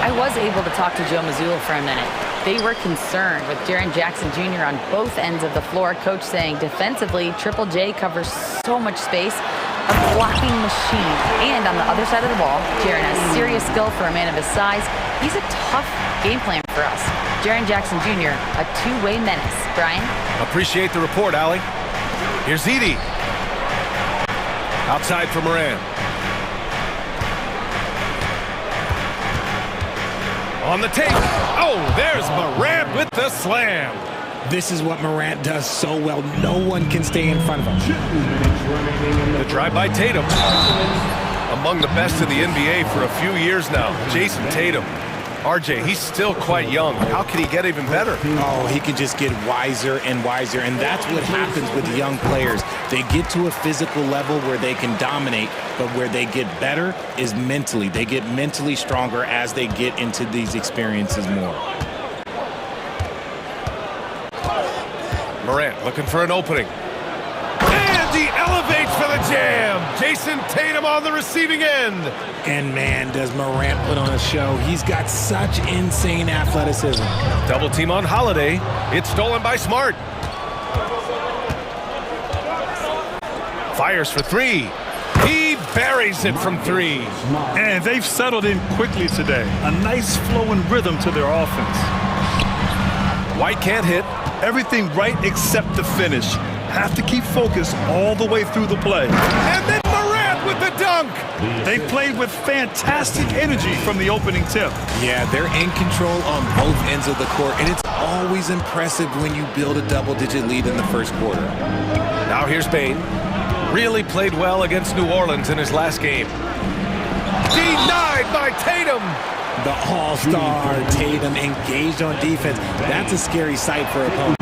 I was able to talk to Joe Mazzulla for a minute. They were concerned with Jaren Jackson Jr. on both ends of the floor. Coach saying defensively, Triple J covers so much space, a blocking machine. And on the other side of the ball, Jaren has serious skill for a man of his size. He's a tough game plan for us. Jaren Jackson Jr., a two-way menace. Brian? Appreciate the report, Allie. Here's Edey. Outside for Morant. On the tape. Oh, there's Morant with the slam. This is what Morant does so well. No one can stay in front of him. The drive by Tatum. Among the best in the NBA for a few years now, Jason Tatum. RJ, he's still quite young. How can he get even better? Oh, he can just get wiser and wiser, and that's what happens with young players. They get to a physical level where they can dominate, but where they get better is mentally. They get mentally stronger as they get into these experiences more. Morant looking for an opening. And he elevates for the jam. Jason Tatum on the receiving end. And man, does Morant put on a show. He's got such insane athleticism. Double team on Holiday. It's stolen by Smart. Fires for 3. He buries it from 3. And they've settled in quickly today. A nice flowing rhythm to their offense. White can't hit. Everything right except the finish. Have to keep focused all the way through the play. And then Morant with the dunk. They played with fantastic energy from the opening tip. Yeah, they're in control on both ends of the court, and it's always impressive when you build a double-digit lead in the first quarter. Now here's Bane. Really played well against New Orleans in his last game. Denied by Tatum. The all-star Tatum engaged on defense. That's a scary sight for opponents.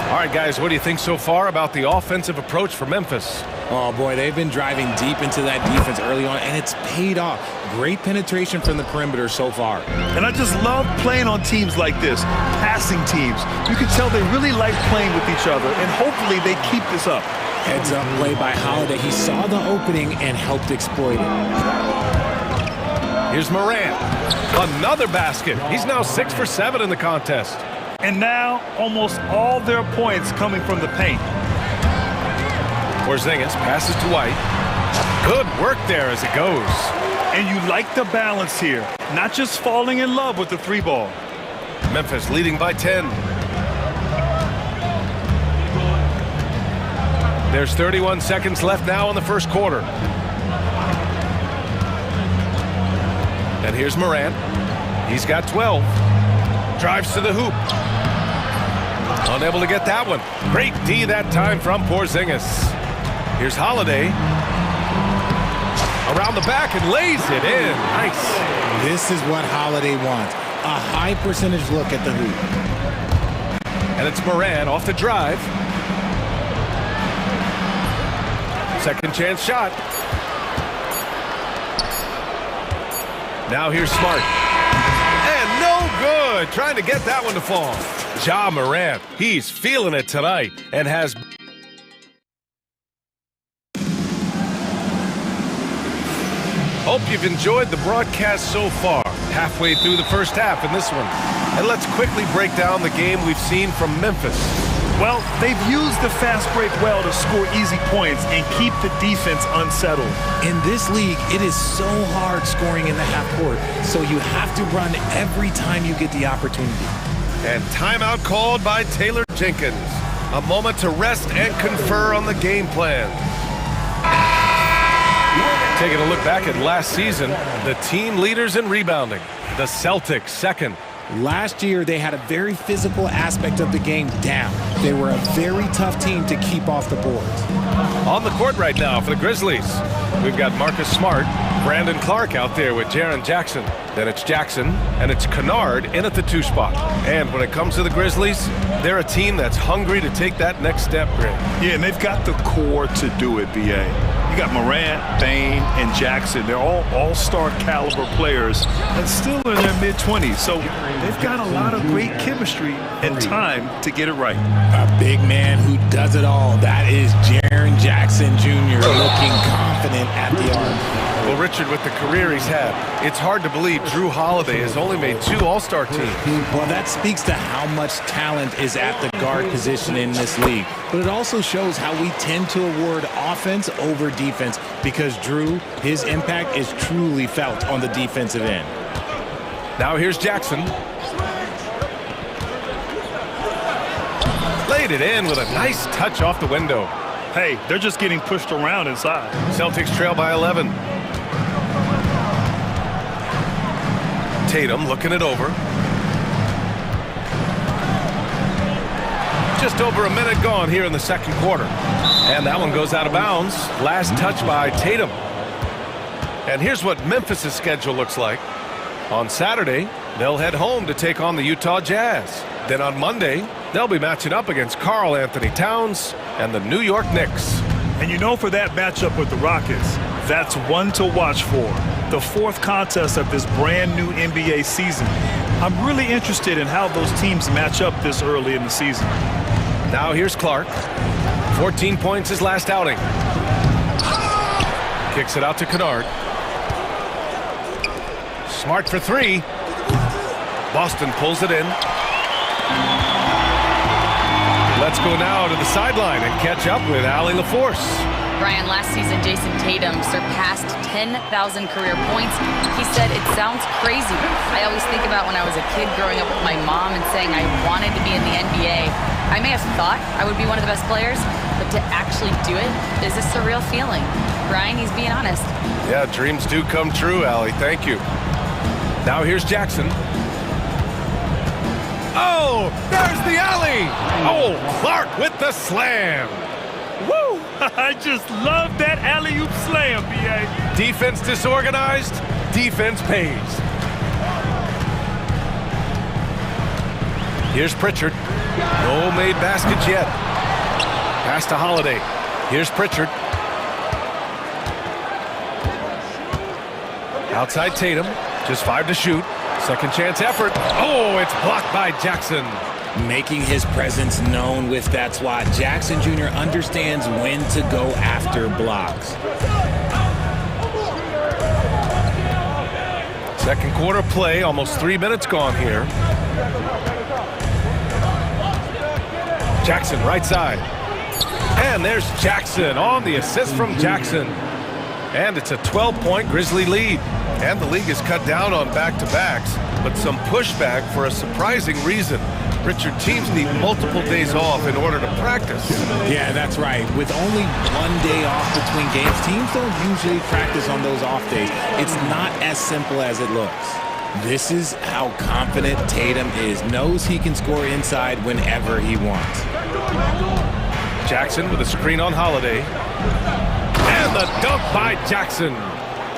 All right, guys, what do you think so far about the offensive approach for Memphis? Oh, boy, they've been driving deep into that defense early on, and it's paid off. Great penetration from the perimeter so far. And I just love playing on teams like this, passing teams. You can tell they really like playing with each other, and hopefully they keep this up. Heads up play by Holiday. He saw the opening and helped exploit it. Here's Morant. Another basket. He's now 6 for 7 in the contest. And now almost all their points coming from the paint. Porzingis passes to White. Good work there as it goes. And you like the balance here, not just falling in love with the three ball. Memphis leading by 10. There's 31 seconds left now in the first quarter. And here's Morant. He's got 12. Drives to the hoop. Unable to get that one. Great D that time from Porzingis. Here's Holiday. Around the back and lays it in. Nice. This is what Holiday wants. A high percentage look at the hoop. And it's Morant off the drive. Second chance shot. Now here's Smart. And no good. Trying to get that one to fall. Ja Morant, he's feeling it tonight and has... Hope you've enjoyed the broadcast so far. Halfway through the first half in this one. And let's quickly break down the game we've seen from Memphis. Well, they've used the fast break well to score easy points and keep the defense unsettled. In this league, it is so hard scoring in the half court, so you have to run every time you get the opportunity. And timeout called by Taylor Jenkins. A moment to rest and confer on the game plan. Taking a look back at last season, the team leaders in rebounding. The Celtics second. Last year, they had a very physical aspect of the game down. They were a very tough team to keep off the boards. On the court right now for the Grizzlies, we've got Marcus Smart, Brandon Clark out there with Jaren Jackson. Then it's Jackson, and it's Kennard in at the 2 spot. And when it comes to the Grizzlies, they're a team that's hungry to take that next step, Greg. Yeah, and they've got the core to do it, B.A. You got Morant, Bane, and Jackson. They're all all-star caliber players and still in their mid-20s. So they've got a lot of great chemistry and time to get it right. A big man who does it all. That is Jaren Jackson Jr. looking confident at the arc. Well, Richard, with the career he's had, it's hard to believe Drew Holiday has only made 2 All-Star teams. Well, that speaks to how much talent is at the guard position in this league. But it also shows how we tend to award offense over defense because Drew, his impact is truly felt on the defensive end. Now here's Jackson. Laid it in with a nice touch off the window. Hey, they're just getting pushed around inside. Celtics trail by 11. Tatum looking it over. Just over a minute gone here in the second quarter. And that one goes out of bounds. Last touch by Tatum. And here's what Memphis' schedule looks like. On Saturday, they'll head home to take on the Utah Jazz. Then on Monday, they'll be matching up against Karl Anthony Towns and the New York Knicks. And you know, for that matchup with the Rockets, that's one to watch for. The 4th contest of this brand new NBA season. I'm really interested in how those teams match up this early in the season. Now here's Clark. 14 points his last outing. Kicks it out to Kennard. Smart for 3. Boston pulls it in. Let's go now to the sideline and catch up with Allie LaForce. Brian, last season, Jason Tatum surpassed 10,000 career points. He said, it sounds crazy. I always think about when I was a kid growing up with my mom and saying I wanted to be in the NBA. I may have thought I would be one of the best players, but to actually do it is a surreal feeling. Brian, he's being honest. Yeah, dreams do come true, Allie. Thank you. Now here's Jackson. Oh, there's the alley. Oh, Clark with the slam. Woo! I just love that alley-oop slam, B.A. Defense disorganized, defense pays. Here's Pritchard. No made baskets yet. Pass to Holiday. Here's Pritchard. Outside Tatum. Just 5 to shoot. Second chance effort. Oh, it's blocked by Jackson. Making his presence known with that swat. Jackson Jr. understands when to go after blocks. Second quarter play, almost 3 minutes gone here. Jackson, right side. And there's Jackson on the assist from Jackson. And it's a 12-point Grizzly lead. And the league has cut down on back-to-backs, but some pushback for a surprising reason. Richard, teams need multiple days off in order to practice. Yeah, that's right. With only 1 day off between games, teams don't usually practice on those off days. It's not as simple as it looks. This is how confident Tatum is. Knows he can score inside whenever he wants. Jackson with a screen on Holiday. And the dunk by Jackson.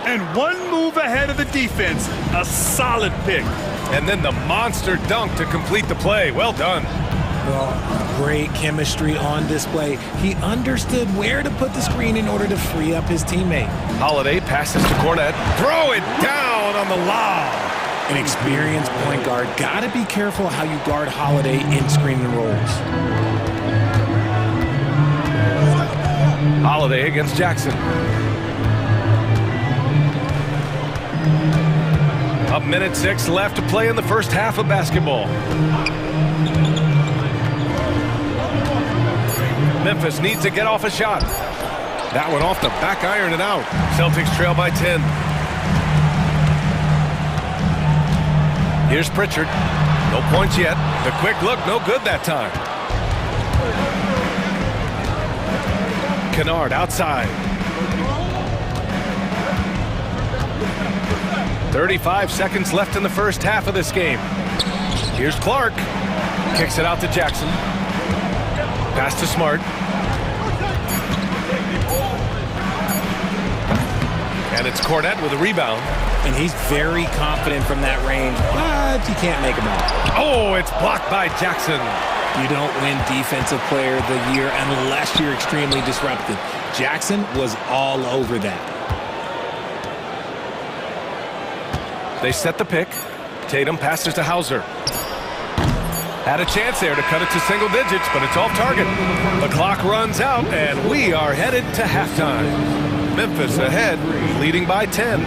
And one move ahead of the defense. A solid pick. And then the monster dunk to complete the play. Well done. Well, great chemistry on display. He understood where to put the screen in order to free up his teammate. Holiday passes to Cornette. Throw it down on the lob. An experienced point guard. Gotta be careful how you guard Holiday in screen and rolls. Holiday against Jackson. A minute 6 left to play in the first half of basketball. Memphis needs to get off a shot. That one off the back iron and out. Celtics trail by 10. Here's Pritchard. No points yet. The quick look, no good that time. Kennard outside. 35 seconds left in the first half of this game. Here's Clark. Kicks it out to Jackson. Pass to Smart. And it's Cornette with a rebound. And he's very confident from that range, but you can't make him out. Oh, it's blocked by Jackson. You don't win Defensive Player of the Year unless you're extremely disruptive. Jackson was all over that. They set the pick. Tatum passes to Hauser. Had a chance there to cut it to single digits, but it's off target. The clock runs out, and we are headed to halftime. Memphis ahead, leading by 10.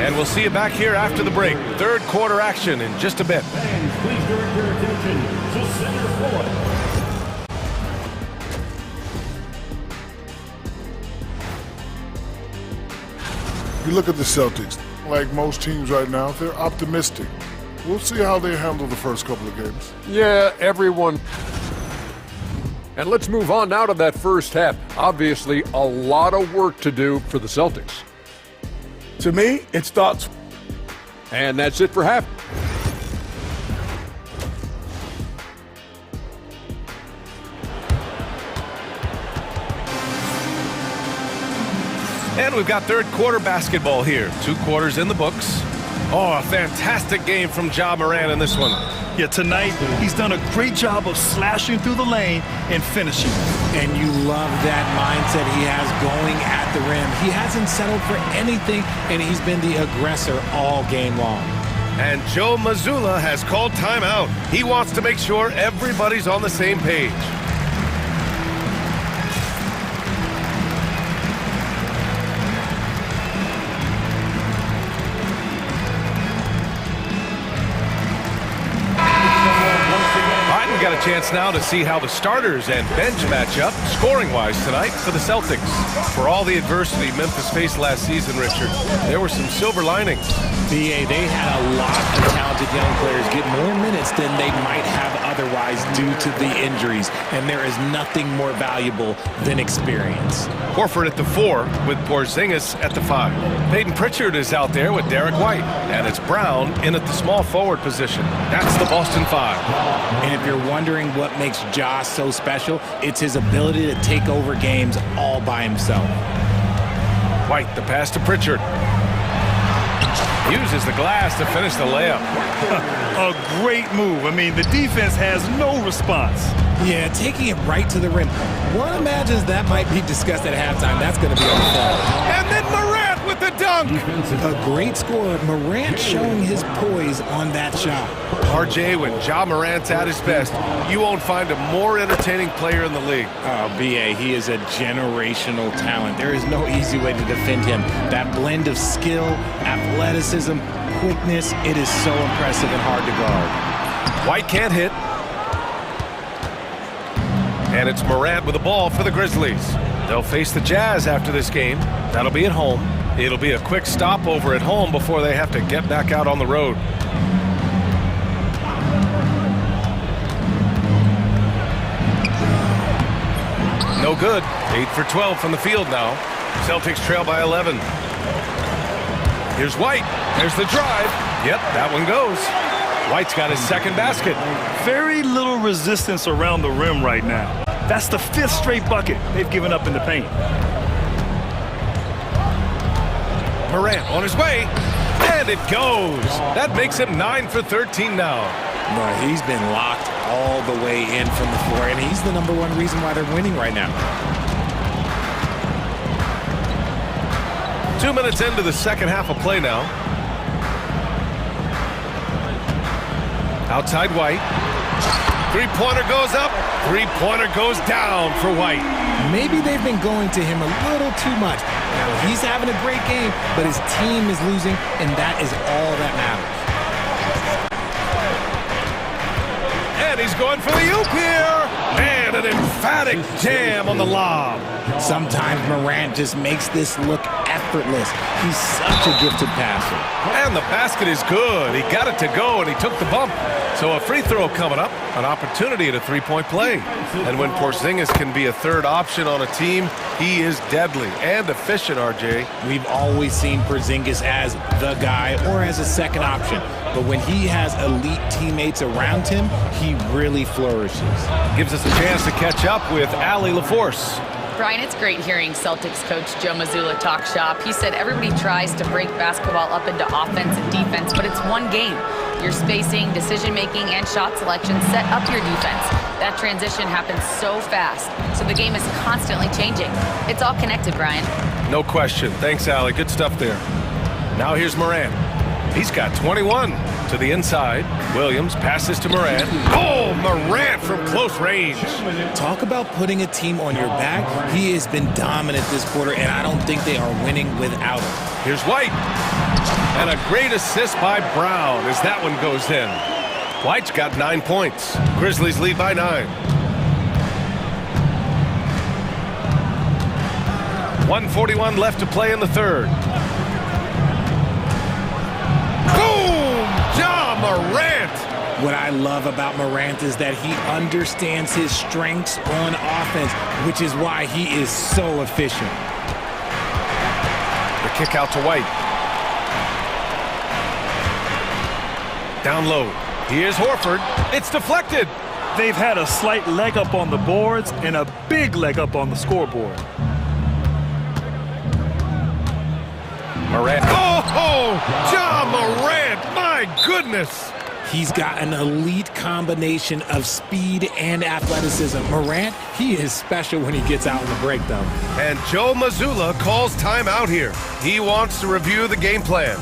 And we'll see you back here after the break. Third quarter action in just a bit. Please direct your attention to center court. You look at the Celtics, like most teams right now, they're optimistic. We'll see how they handle the first couple of games. Yeah, everyone. And let's move on now to that first half. Obviously, a lot of work to do for the Celtics. To me, it starts. And that's it for half. And we've got third quarter basketball here. 2 quarters in the books. Oh, a fantastic game from Ja Morant in this one. Yeah, tonight he's done a great job of slashing through the lane and finishing. And you love that mindset he has going at the rim. He hasn't settled for anything, and he's been the aggressor all game long. And Joe Mazzulla has called timeout. He wants to make sure everybody's on the same page. Got a chance now to see how the starters and bench match up scoring-wise tonight for the Celtics. For all the adversity Memphis faced last season, Richard, there were some silver linings. BA, they had a lot of talented young players get more minutes than they might have otherwise due to the injuries, and there is nothing more valuable than experience. Horford at the 4 with Porzingis at the 5. Peyton Pritchard is out there with Derek White, and it's Brown in at the small forward position. That's the Boston 5. And if you're wondering what makes Ja so special, it's his ability to take over games all by himself. White, the pass to Pritchard. Uses the glass to finish the layup. A great move. I mean, the defense has no response. Yeah, taking it right to the rim. One imagines that might be discussed at halftime. That's going to be on the floor. And then Morant with the dunk. A great scorer. Morant showing his poise on that shot. RJ, when Ja Morant's at his best, you won't find a more entertaining player in the league. Oh, BA, he is a generational talent. There is no easy way to defend him. That blend of skill, athleticism, quickness, it is so impressive and hard to guard. White can't hit. And it's Morant with the ball for the Grizzlies. They'll face the Jazz after this game. That'll be at home. It'll be a quick stopover at home before they have to get back out on the road. No good. 8 for 12 from the field now. Celtics trail by 11. Here's White. There's the drive. Yep, that one goes. White's got his second basket. Very little resistance around the rim right now. That's the 5th straight bucket they've given up in the paint. Morant on his way, and it goes. That makes him 9 for 13 now. No, he's been locked all the way in from the floor, and he's the #1 reason why they're winning right now. 2 minutes into the second half of play now. Outside White. Three-pointer goes up. Three-pointer goes down for White. Maybe they've been going to him a little too much. Now, he's having a great game, but his team is losing, and that is all that matters. And he's going for the oop here. And an emphatic jam on the lob. Sometimes Morant just makes this look effortless. He's such a gifted passer. And the basket is good. He got it to go, and he took the bump. So a free throw coming up, an opportunity at a three-point play. And when Porzingis can be a third option on a team, he is deadly and efficient, RJ. We've always seen Porzingis as the guy or as a second option. But when he has elite teammates around him, he really flourishes. Gives us a chance to catch up with Allie LaForce. Brian, it's great hearing Celtics coach Joe Mazzulla talk shop. He said everybody tries to break basketball up into offense and defense, but it's one game. Your spacing, decision-making, and shot selection set up your defense. That transition happens so fast, so the game is constantly changing. It's all connected, Brian. No question. Thanks, Allie. Good stuff there. Now here's Morant. He's got 21 to the inside. Williams passes to Morant. Oh, Morant from close range. Talk about putting a team on your back. He has been dominant this quarter, and I don't think they are winning without him. Here's White. And a great assist by Brown as that one goes in. White's got 9 points. Grizzlies lead by 9. 1:41 left to play in the third. Boom! Ja Morant! What I love about Morant is that he understands his strengths on offense, which is why he is so efficient. The kick out to White. Down low. Here's Horford. It's deflected. They've had a slight leg up on the boards and a big leg up on the scoreboard. Morant. Oh, Ja Morant. My goodness. He's got an elite combination of speed and athleticism. Morant, he is special when he gets out in the break, though. And Joe Mazzulla calls timeout here. He wants to review the game plan.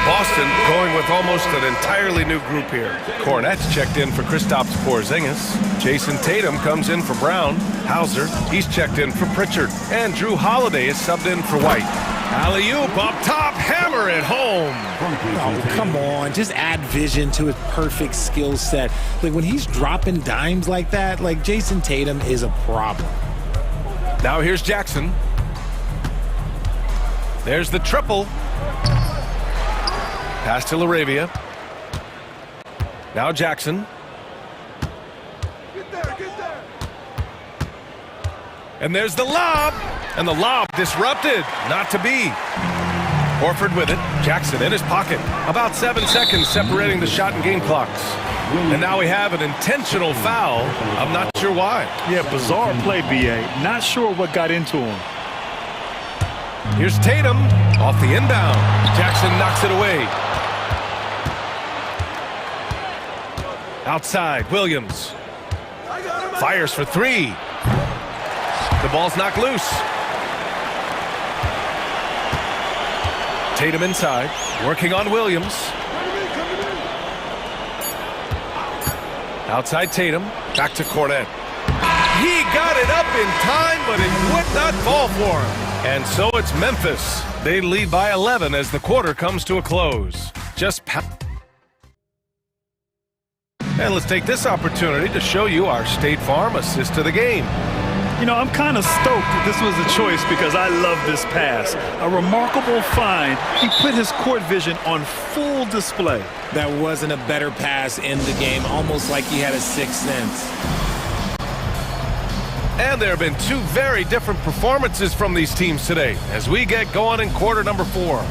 Boston going with almost an entirely new group here. Cornette's checked in for Kristaps Porzingis. Jason Tatum comes in for Brown. Hauser, he's checked in for Pritchard. And Drew Holiday is subbed in for White. Alley-oop up top, hammer it home. Oh, come on, just add vision to his perfect skill set. Like when he's dropping dimes like that, like Jason Tatum is a problem. Now here's Jackson. There's the triple. Pass to LaRavia. Now Jackson. And there's the lob. And the lob disrupted. Not to be. Horford with it. Jackson in his pocket. About 7 seconds separating the shot and game clocks. And now we have an intentional foul. I'm not sure why. Yeah, bizarre play, B.A. Not sure what got into him. Here's Tatum. Off the inbound. Jackson knocks it away. Outside, Williams. Fires for three. The ball's knocked loose. Tatum inside, working on Williams. Outside Tatum, back to Cornet. He got it up in time, but it would not fall for him. And so it's Memphis. They lead by 11 as the quarter comes to a close. And let's take this opportunity to show you our State Farm assist to the game. You know, I'm kind of stoked that this was a choice because I love this pass. A remarkable find. He put his court vision on full display. That wasn't a better pass in the game, almost like he had a sixth sense. And there have been two very different performances from these teams today as we get going in quarter number 4.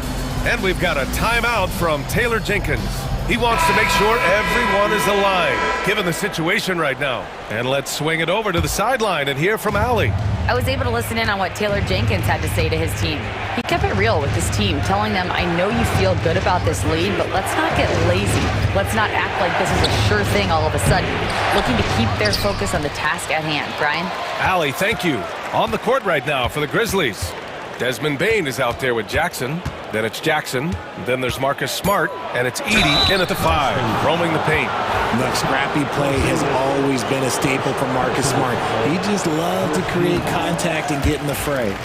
And we've got a timeout from Taylor Jenkins. He wants to make sure everyone is aligned, given the situation right now. And let's swing it over to the sideline and hear from Allie. I was able to listen in on what Taylor Jenkins had to say to his team. He kept it real with his team, telling them, I know you feel good about this lead, but let's not get lazy. Let's not act like this is a sure thing all of a sudden. Looking to keep their focus on the task at hand. Brian? Allie, thank you. On the court right now for the Grizzlies. Desmond Bain is out there with Jackson. Then it's Jackson. Then there's Marcus Smart. And it's Edey in at the 5, roaming the paint. Look, scrappy play has always been a staple for Marcus Smart. He just loves to create contact and get in the fray.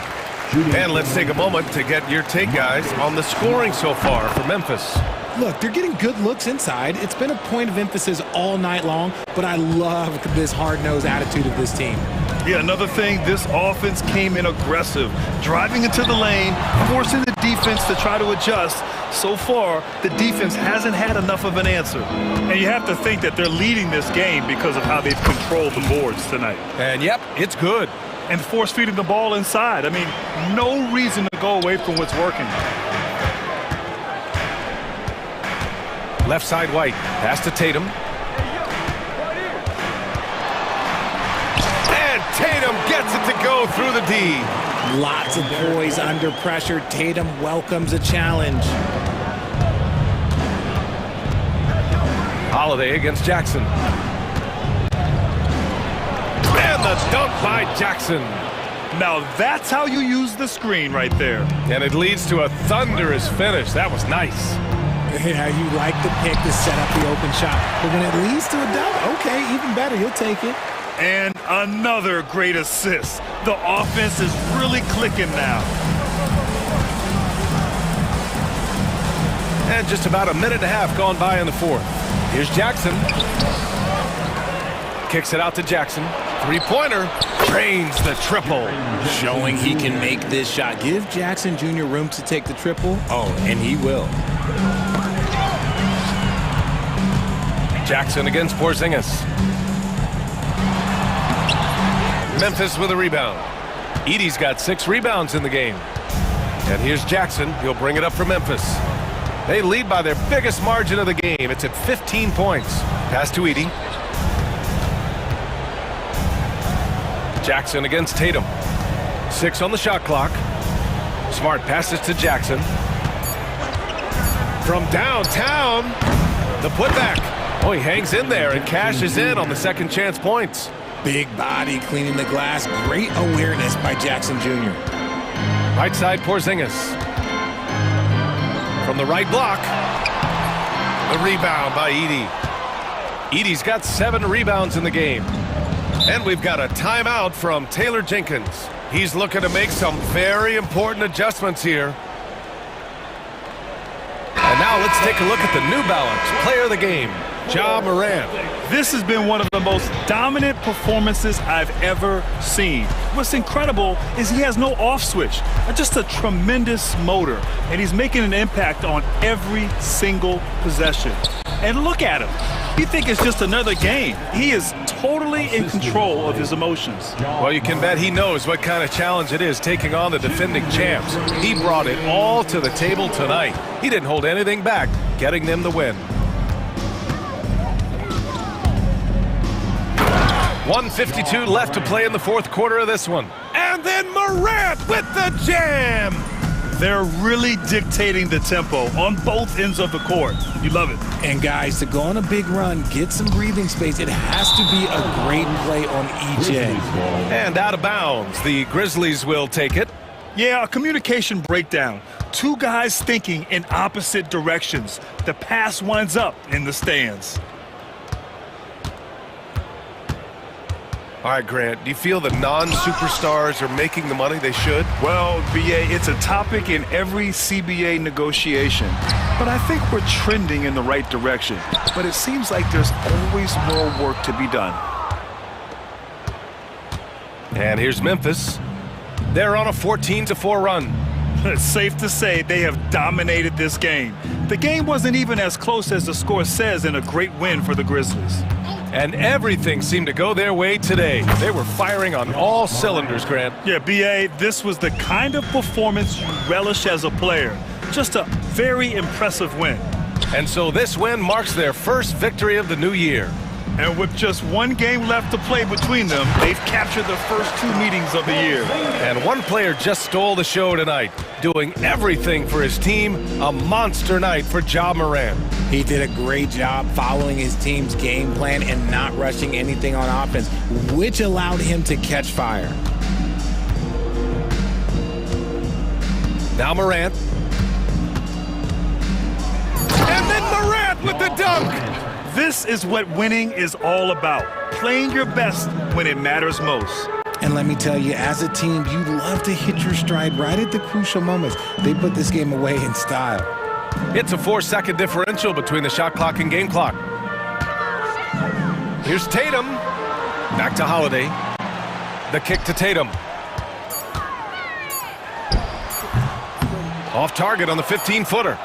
And let's take a moment to get your take, guys, on the scoring so far for Memphis. Look, they're getting good looks inside. It's been a point of emphasis all night long, but I love this hard-nosed attitude of this team. Yeah, another thing, this offense came in aggressive, driving into the lane, forcing the defense to try to adjust. So far, the defense hasn't had enough of an answer. And you have to think that they're leading this game because of how they've controlled the boards tonight. And yep, it's good. And force feeding the ball inside. I mean, no reason to go away from what's working. Left side White, pass to Tatum. And Tatum gets it to go through the D. Lots of poise under pressure. Tatum welcomes a challenge. Holiday against Jackson. And the dunk by Jackson. Now that's how you use the screen right there. And it leads to a thunderous finish. That was nice. Yeah, you like the pick to set up the open shot. But when it leads to a dunk, okay, even better, you'll take it. And another great assist. The offense is really clicking now. And just about a minute and a half gone by in the 4th. Here's Jackson. Kicks it out to Jackson. Three-pointer. Drains the triple. Showing he can make this shot. Give Jackson Jr. room to take the triple. Oh, and he will. Jackson against Porzingis. Memphis with a rebound. Edey's got 6 rebounds in the game. And here's Jackson. He'll bring it up for Memphis. They lead by their biggest margin of the game. It's at 15 points. Pass to Edey. Jackson against Tatum. 6 on the shot clock. Smart passes to Jackson. From downtown, the putback. Oh, he hangs in there and cashes in on the second chance points. Big body cleaning the glass. Great awareness by Jackson Jr. Right side Porzingis. From the right block. The rebound by Edey. Edey's got 7 rebounds in the game. And we've got a timeout from Taylor Jenkins. He's looking to make some very important adjustments here. And now let's take a look at the New Balance player of the game, Ja Morant. This has been one of the most dominant performances I've ever seen. What's incredible is he has no off switch, just a tremendous motor, and he's making an impact on every single possession. And look at him. You think it's just another game. He is totally in control of his emotions. Well, you can bet he knows what kind of challenge it is taking on the defending champs. He brought it all to the table tonight. He didn't hold anything back, getting them the win. 1:52 left to play in the 4th quarter of this one. And then Morant with the jam. They're really dictating the tempo on both ends of the court. You love it. And guys, to go on a big run, get some breathing space, it has to be a great play on each end. And out of bounds, the Grizzlies will take it. Yeah, a communication breakdown. 2 guys thinking in opposite directions. The pass winds up in the stands. All right, Grant, do you feel the non-superstars are making the money they should? Well, BA, it's a topic in every CBA negotiation. But I think we're trending in the right direction. But it seems like there's always more work to be done. And here's Memphis. They're on a 14-4 run. It's safe to say they have dominated this game. The game wasn't even as close as the score says in a great win for the Grizzlies. And everything seemed to go their way today. They were firing on all cylinders, Grant. Yeah, BA, this was the kind of performance you relish as a player. Just a very impressive win. And so this win marks their first victory of the new year. And with just one game left to play between them, they've captured the first 2 meetings of the year. And one player just stole the show tonight, doing everything for his team. A monster night for Ja Morant. He did a great job following his team's game plan and not rushing anything on offense, which allowed him to catch fire. Now Morant. And then Morant with the dunk! This is what winning is all about. Playing your best when it matters most. And let me tell you, as a team, you love to hit your stride right at the crucial moments. They put this game away in style. It's a 4-second differential between the shot clock and game clock. Here's Tatum. Back to Holiday. The kick to Tatum. Off target on the 15-footer.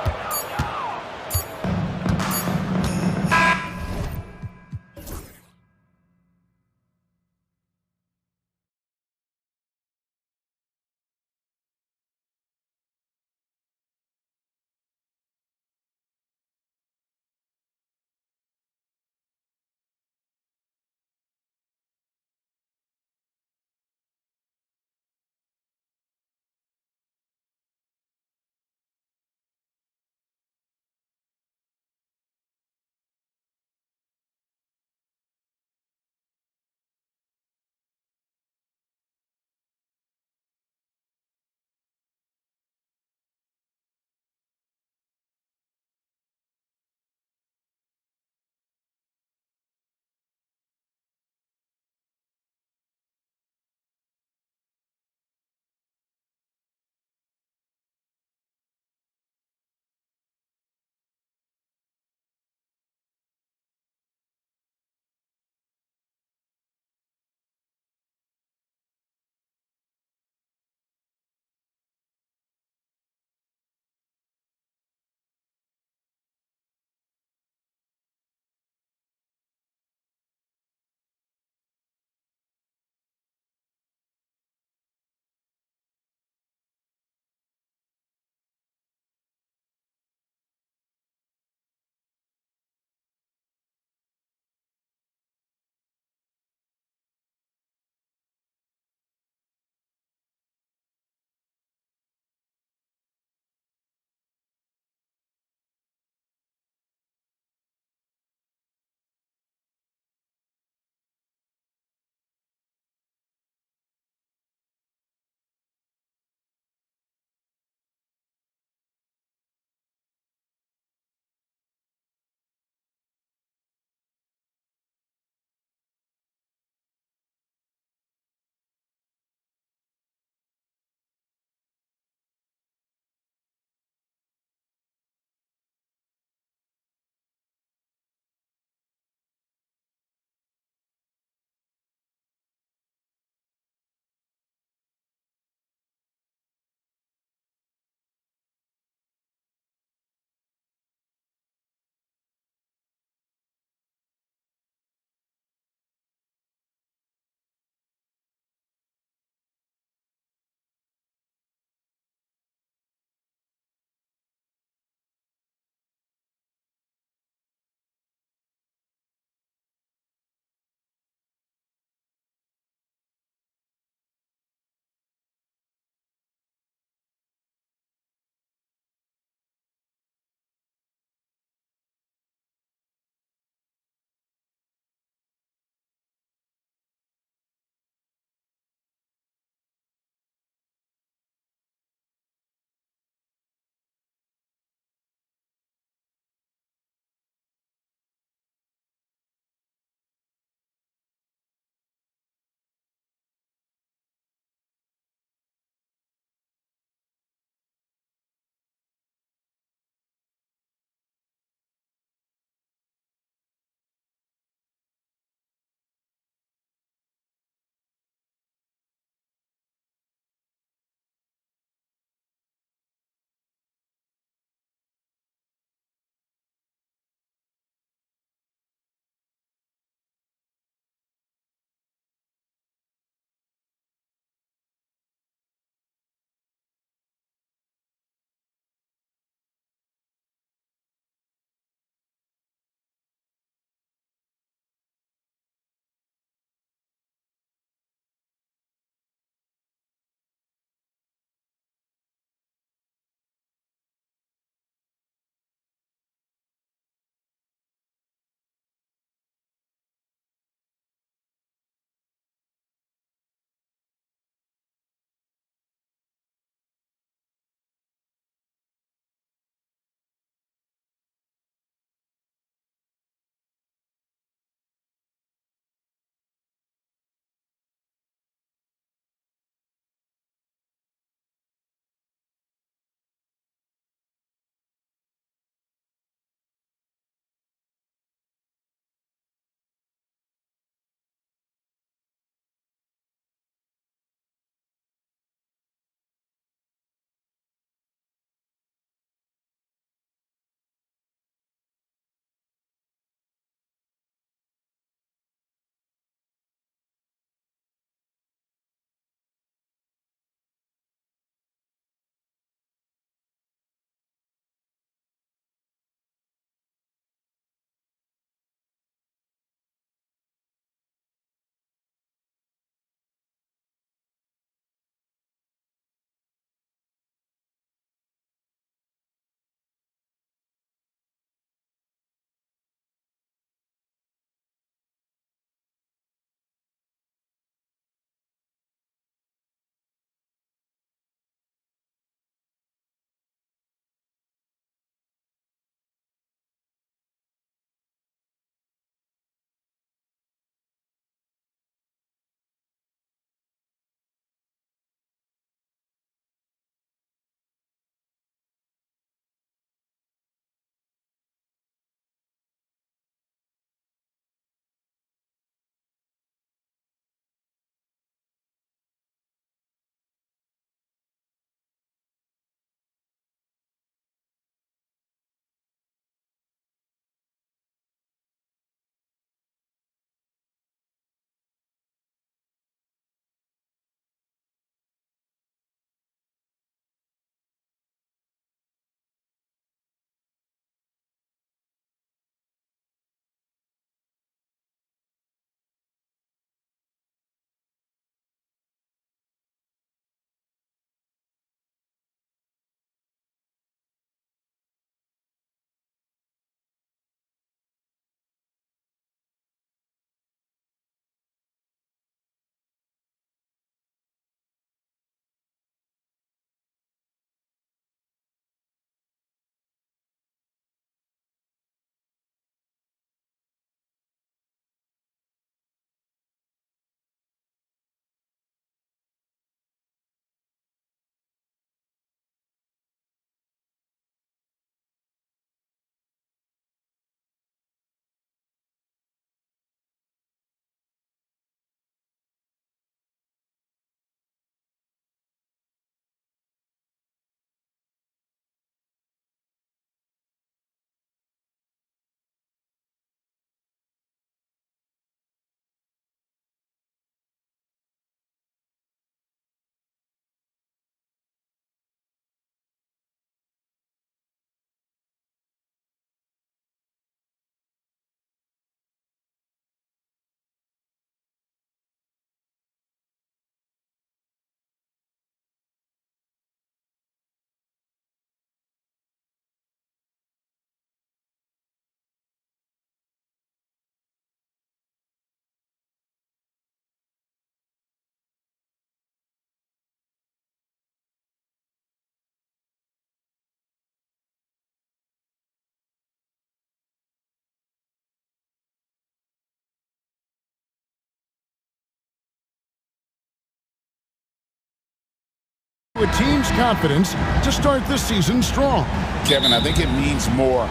with team's confidence to start the season strong. Kevin, I think it means more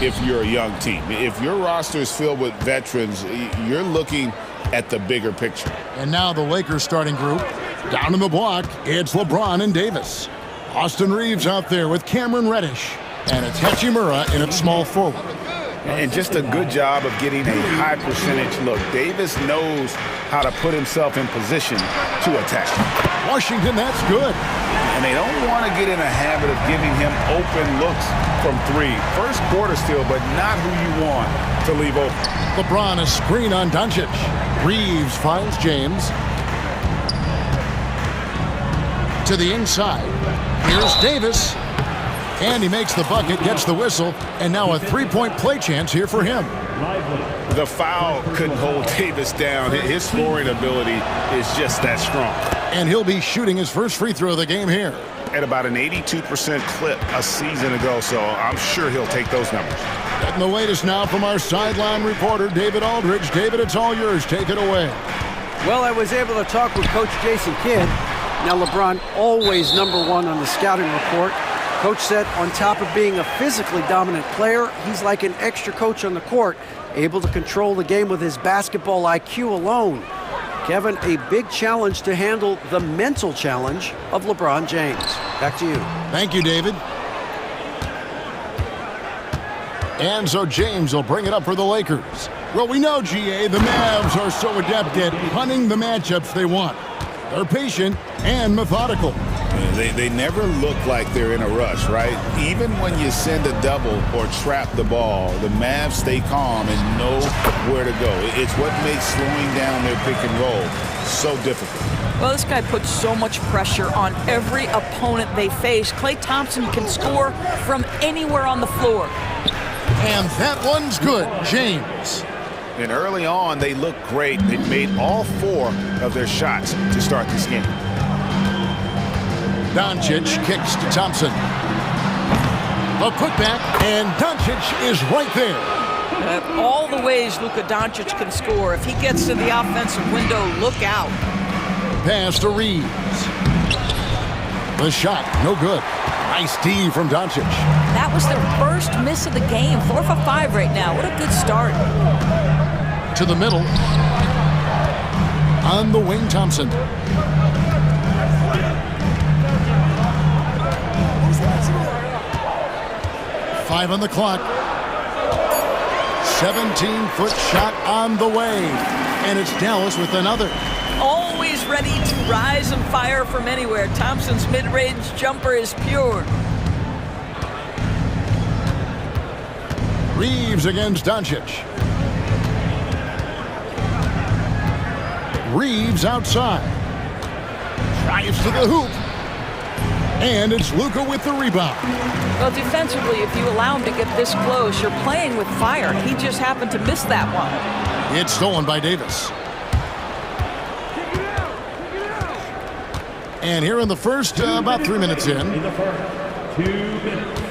if you're a young team. If your roster is filled with veterans, you're looking at the bigger picture. And now the Lakers starting group. Down in the block, it's LeBron and Davis. Austin Reeves out there with Cameron Reddish. And it's Hachimura in at small forward. And just a good job of getting a high percentage look. Davis knows how to put himself in position to attack. Washington, that's good. And they don't want to get in a habit of giving him open looks from three. First quarter still, but not who you want to leave open. LeBron a screen on Doncic. Reeves finds James. To the inside. Here's Davis. And he makes the bucket, gets the whistle, and now a three-point play chance here for him. The foul couldn't hold Davis down. His scoring ability is just that strong. And he'll be shooting his first free throw of the game here. At about an 82% clip a season ago, so I'm sure he'll take those numbers. Getting the latest now from our sideline reporter, David Aldridge. David, it's all yours. Take it away. Well, I was able to talk with Coach Jason Kidd. Now, LeBron always #1 on the scouting report. Coach said on top of being a physically dominant player, he's like an extra coach on the court, able to control the game with his basketball IQ alone. Kevin, a big challenge to handle the mental challenge of LeBron James. Back to you. Thank you, David. And so James will bring it up for the Lakers. Well, we know, GA, the Mavs are so adept at hunting the matchups they want. They're patient and methodical. They never look like they're in a rush, right? Even when you send a double or trap the ball, the Mavs stay calm and know where to go. It's what makes slowing down their pick and roll so difficult. Well, this guy puts so much pressure on every opponent they face. Klay Thompson can score from anywhere on the floor. And that one's good, James. And early on, they looked great. They made all 4 of their shots to start this game. Doncic kicks to Thompson. A putback, and Doncic is right there. All the ways Luka Doncic can score. If he gets to the offensive window, look out. Pass to Reeves. The shot, no good. Nice D from Doncic. That was their first miss of the game. 4 for 5 right now. What a good start. To the middle. On the wing, Thompson. Five on the clock. 17-foot shot on the way. And it's Dallas with another. Always ready to rise and fire from anywhere. Thompson's mid-range jumper is pure. Reeves against Doncic. Reeves outside. Drives to the hoop. And it's Luka with the rebound. Well, defensively, if you allow him to get this close, you're playing with fire. He just happened to miss that one. It's stolen by Davis. And here in the first, about 3 minutes in. 2 minutes.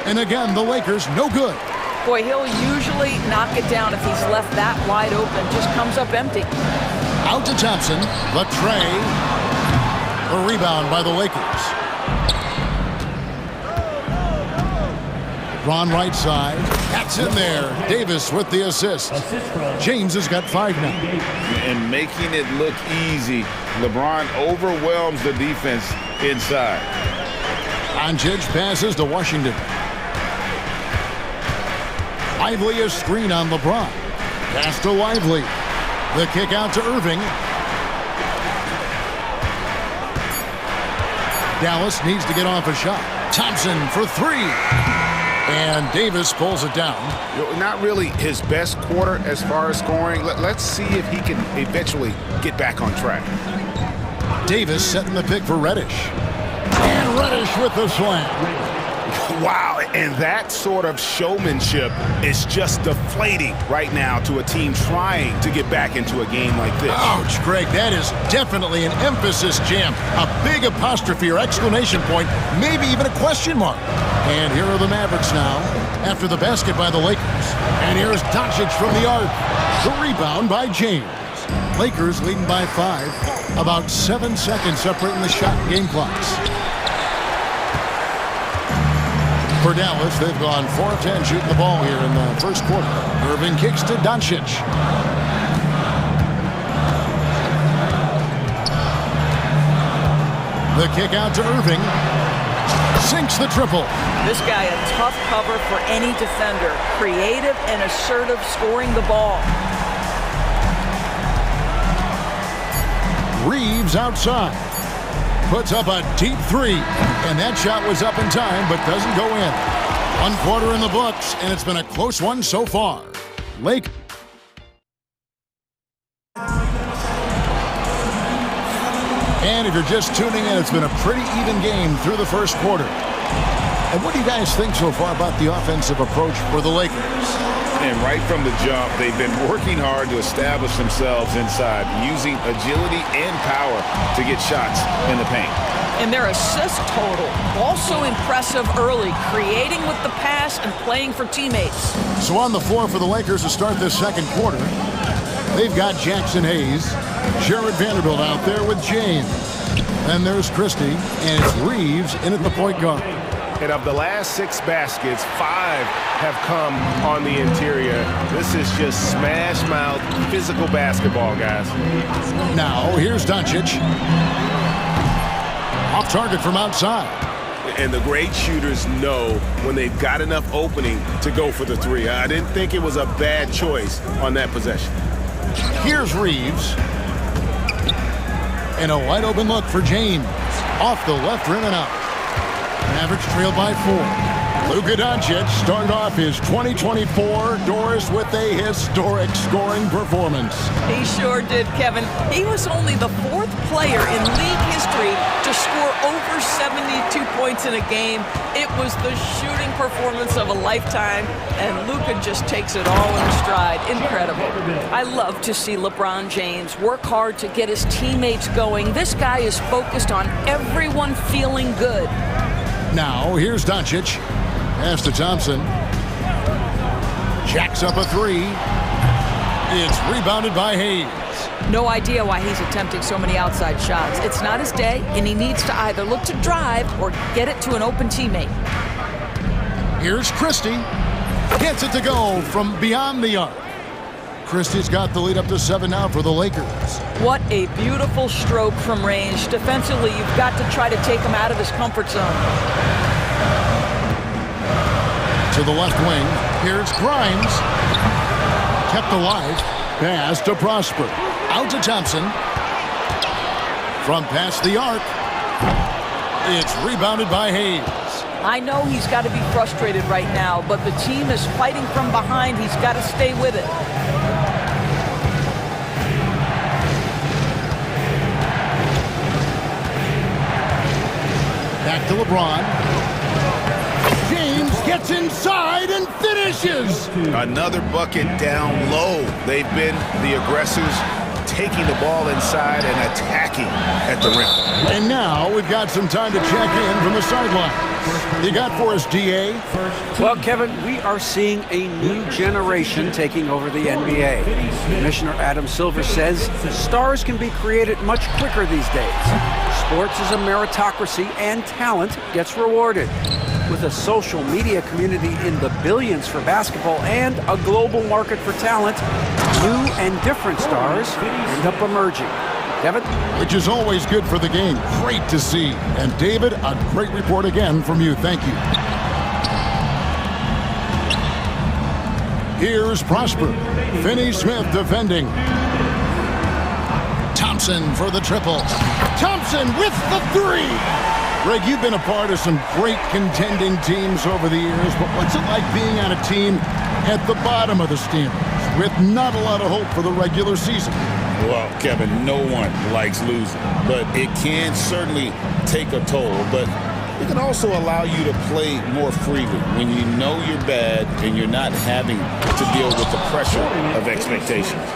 And again, the Lakers, no good. Boy, he'll usually knock it down if he's left that wide open. Just comes up empty. Out to Thompson. The tray. A rebound by the Lakers. Ron right side. That's in there. Davis with the assist. James has got 5 now. And making it look easy, LeBron overwhelms the defense inside. Doncic passes to Washington. Lively a screen on LeBron. Pass to Lively. The kick out to Irving. Dallas needs to get off a shot. Thompson for 3. And Davis pulls it down. Not really his best quarter as far as scoring. Let's see if he can eventually get back on track. Davis setting the pick for Reddish. And Reddish with the slam. Wow, and that sort of showmanship is just deflating right now to a team trying to get back into a game like this. Ouch, Greg, that is definitely an emphasis jam. A big apostrophe or exclamation point, maybe even a question mark. And here are the Mavericks now. after the basket by the Lakers. And here's Doncic from the arc. The rebound by James. Lakers leading by 5. About 7 seconds separating the shot and game clocks. For Dallas, they've gone 4 of 10 shooting the ball here in the first quarter. Irving kicks to Doncic. The kick out to Irving. Sinks the triple. This guy a tough cover for any defender. Creative and assertive scoring the ball. Reeves outside. Puts up a deep 3. And that shot was up in time, but doesn't go in. 1 quarter in the books, and it's been a close one so far. Lake. And if you're just tuning in, it's been a pretty even game through the first quarter. And what do you guys think so far about the offensive approach for the Lakers? And right from the jump, they've been working hard to establish themselves inside, using agility and power to get shots in the paint. And their assist total, also impressive early, creating with the pass and playing for teammates. So on the floor for the Lakers to start this second quarter, they've got Jackson Hayes, Jared Vanderbilt out there with James. Then there's Christie, and it's Reeves in at the point guard. And of the last 6 baskets, 5 have come on the interior. This is just smash-mouth physical basketball, guys. Now, here's Doncic. Off target from outside. And the great shooters know when they've got enough opening to go for the 3. I didn't think it was a bad choice on that possession. Here's Reeves. And a wide open look for James. Off the left rim and out. Mavericks trailed by 4. Luka Doncic started off his 2024 Doris with a historic scoring performance. He sure did, Kevin. He was only the 4th player in league history to score over 72 points in a game. It was the shooting performance of a lifetime, and Luka just takes it all in stride. Incredible. I love to see LeBron James work hard to get his teammates going. This guy is focused on everyone feeling good. Now, here's Doncic. Pass to Thompson. Jacks up a 3. It's rebounded by Hayes. No idea why he's attempting so many outside shots. It's not his day, and he needs to either look to drive or get it to an open teammate. Here's Christie. Gets it to go from beyond the arc. Christie's got the lead up to 7 now for the Lakers. What a beautiful stroke from range. Defensively, you've got to try to take him out of his comfort zone. To the left wing, here's Grimes. Kept alive. Pass to Prosper. Out to Thompson. From past the arc. It's rebounded by Hayes. I know he's got to be frustrated right now, but the team is fighting from behind. He's got to stay with it. Back to LeBron. James gets inside and finishes. Another bucket down low. They've been the aggressors, taking the ball inside and attacking at the rim. And now we've got some time to check in from the sideline. You got for us, DA? Well, Kevin, we are seeing a new generation taking over the NBA. Commissioner Adam Silver says stars can be created much quicker these days. Sports is a meritocracy and talent gets rewarded. With a social media community in the billions for basketball and a global market for talent, new and different stars end up emerging. Kevin? Which is always good for the game. Great to see. And David, a great report again from you. Thank you. Here's Prosper. Finney Smith defending. Thompson for the triple. Thompson with the 3. Greg, you've been a part of some great contending teams over the years, but what's it like being on a team at the bottom of the standings with not a lot of hope for the regular season? Well, Kevin, no one likes losing, but it can certainly take a toll. But it can also allow you to play more freely when you know you're bad and you're not having to deal with the pressure of expectations.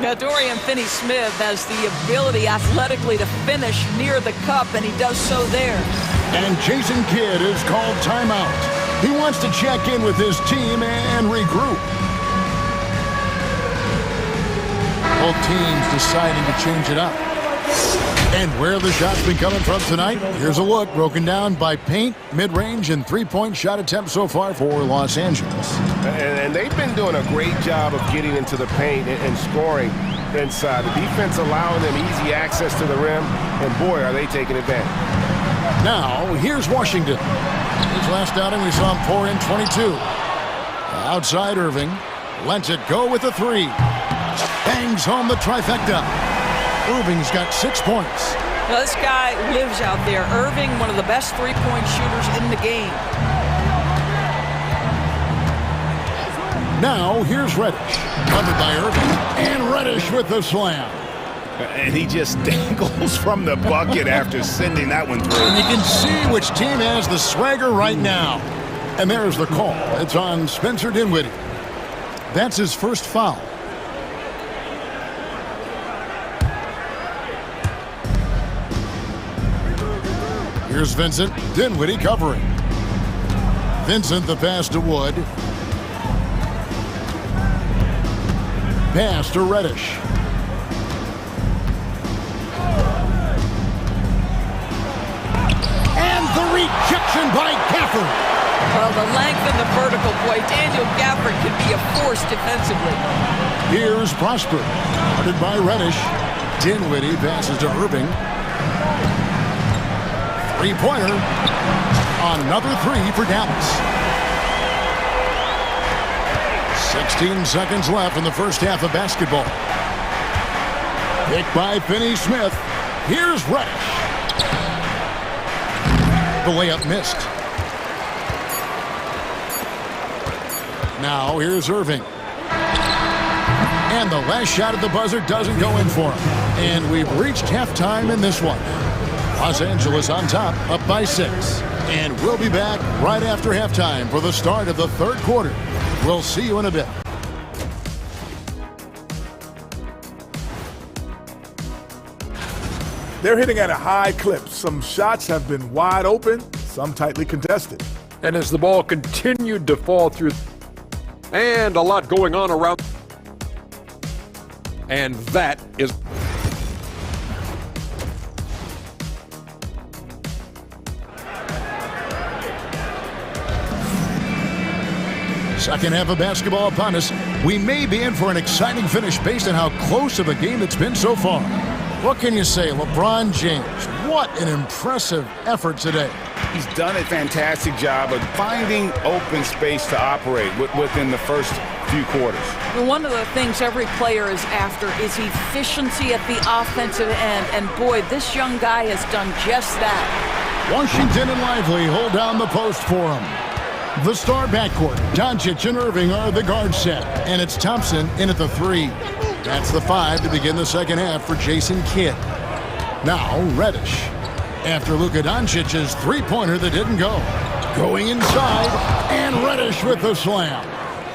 Now, Dorian Finney-Smith has the ability athletically to finish near the cup, and he does so there. And Jason Kidd is called timeout. He wants to check in with his team and regroup. Both teams deciding to change it up. And where the shots been coming from tonight? Here's a look broken down by paint, mid-range, and three-point shot attempts so far for Los Angeles. And they've been doing a great job of getting into the paint and scoring inside. The defense allowing them easy access to the rim, and boy, are they taking advantage. Now, here's Washington. His last outing, we saw him pour in 22. Outside Irving, lets it go with the three. Bangs home the trifecta. Irving's got 6 points. Now, this guy lives out there. Irving, one of the best three-point shooters in the game. Now, here's Reddish. Covered by Irving, and Reddish with the slam. And he just dangles from the bucket after sending that one through. And you can see which team has the swagger right now. And there's the call. It's on Spencer Dinwiddie. That's his first foul. Here's Vincent. Dinwiddie covering. Vincent the pass to Wood. Pass to Reddish. And the rejection by Gafford. Well, the length and the vertical, boy, Daniel Gafford could be a force defensively. Here's Prosper. Guarded by Reddish. Dinwiddie passes to Irving. Three-pointer. Another three for Dallas. 16 seconds left in the first half of basketball. Picked by Finney-Smith. Here's Reddish. The layup missed. Now here's Irving. And the last shot at the buzzer doesn't go in for him. And we've reached halftime in this one. Los Angeles on top, up by 6. And we'll be back right after halftime for the start of the third quarter. We'll see you in a bit. They're hitting at a high clip. Some shots have been wide open, some tightly contested. And as the ball continued to fall through, and a lot going on around, and that is... Second half of basketball upon us. We may be in for an exciting finish based on how close of a game it's been so far. What can you say? LeBron James, what an impressive effort today. He's done a fantastic job of finding open space to operate within the first few quarters. Well, one of the things every player is after is efficiency at the offensive end. And boy, this young guy has done just that. Washington and Lively hold down the post for him. The star backcourt, Doncic and Irving are the guard set, and it's Thompson in at the 3. That's the 5 to begin the second half for Jason Kidd. Now Reddish. After Luka Doncic's three-pointer that didn't go. Going inside, and Reddish with the slam.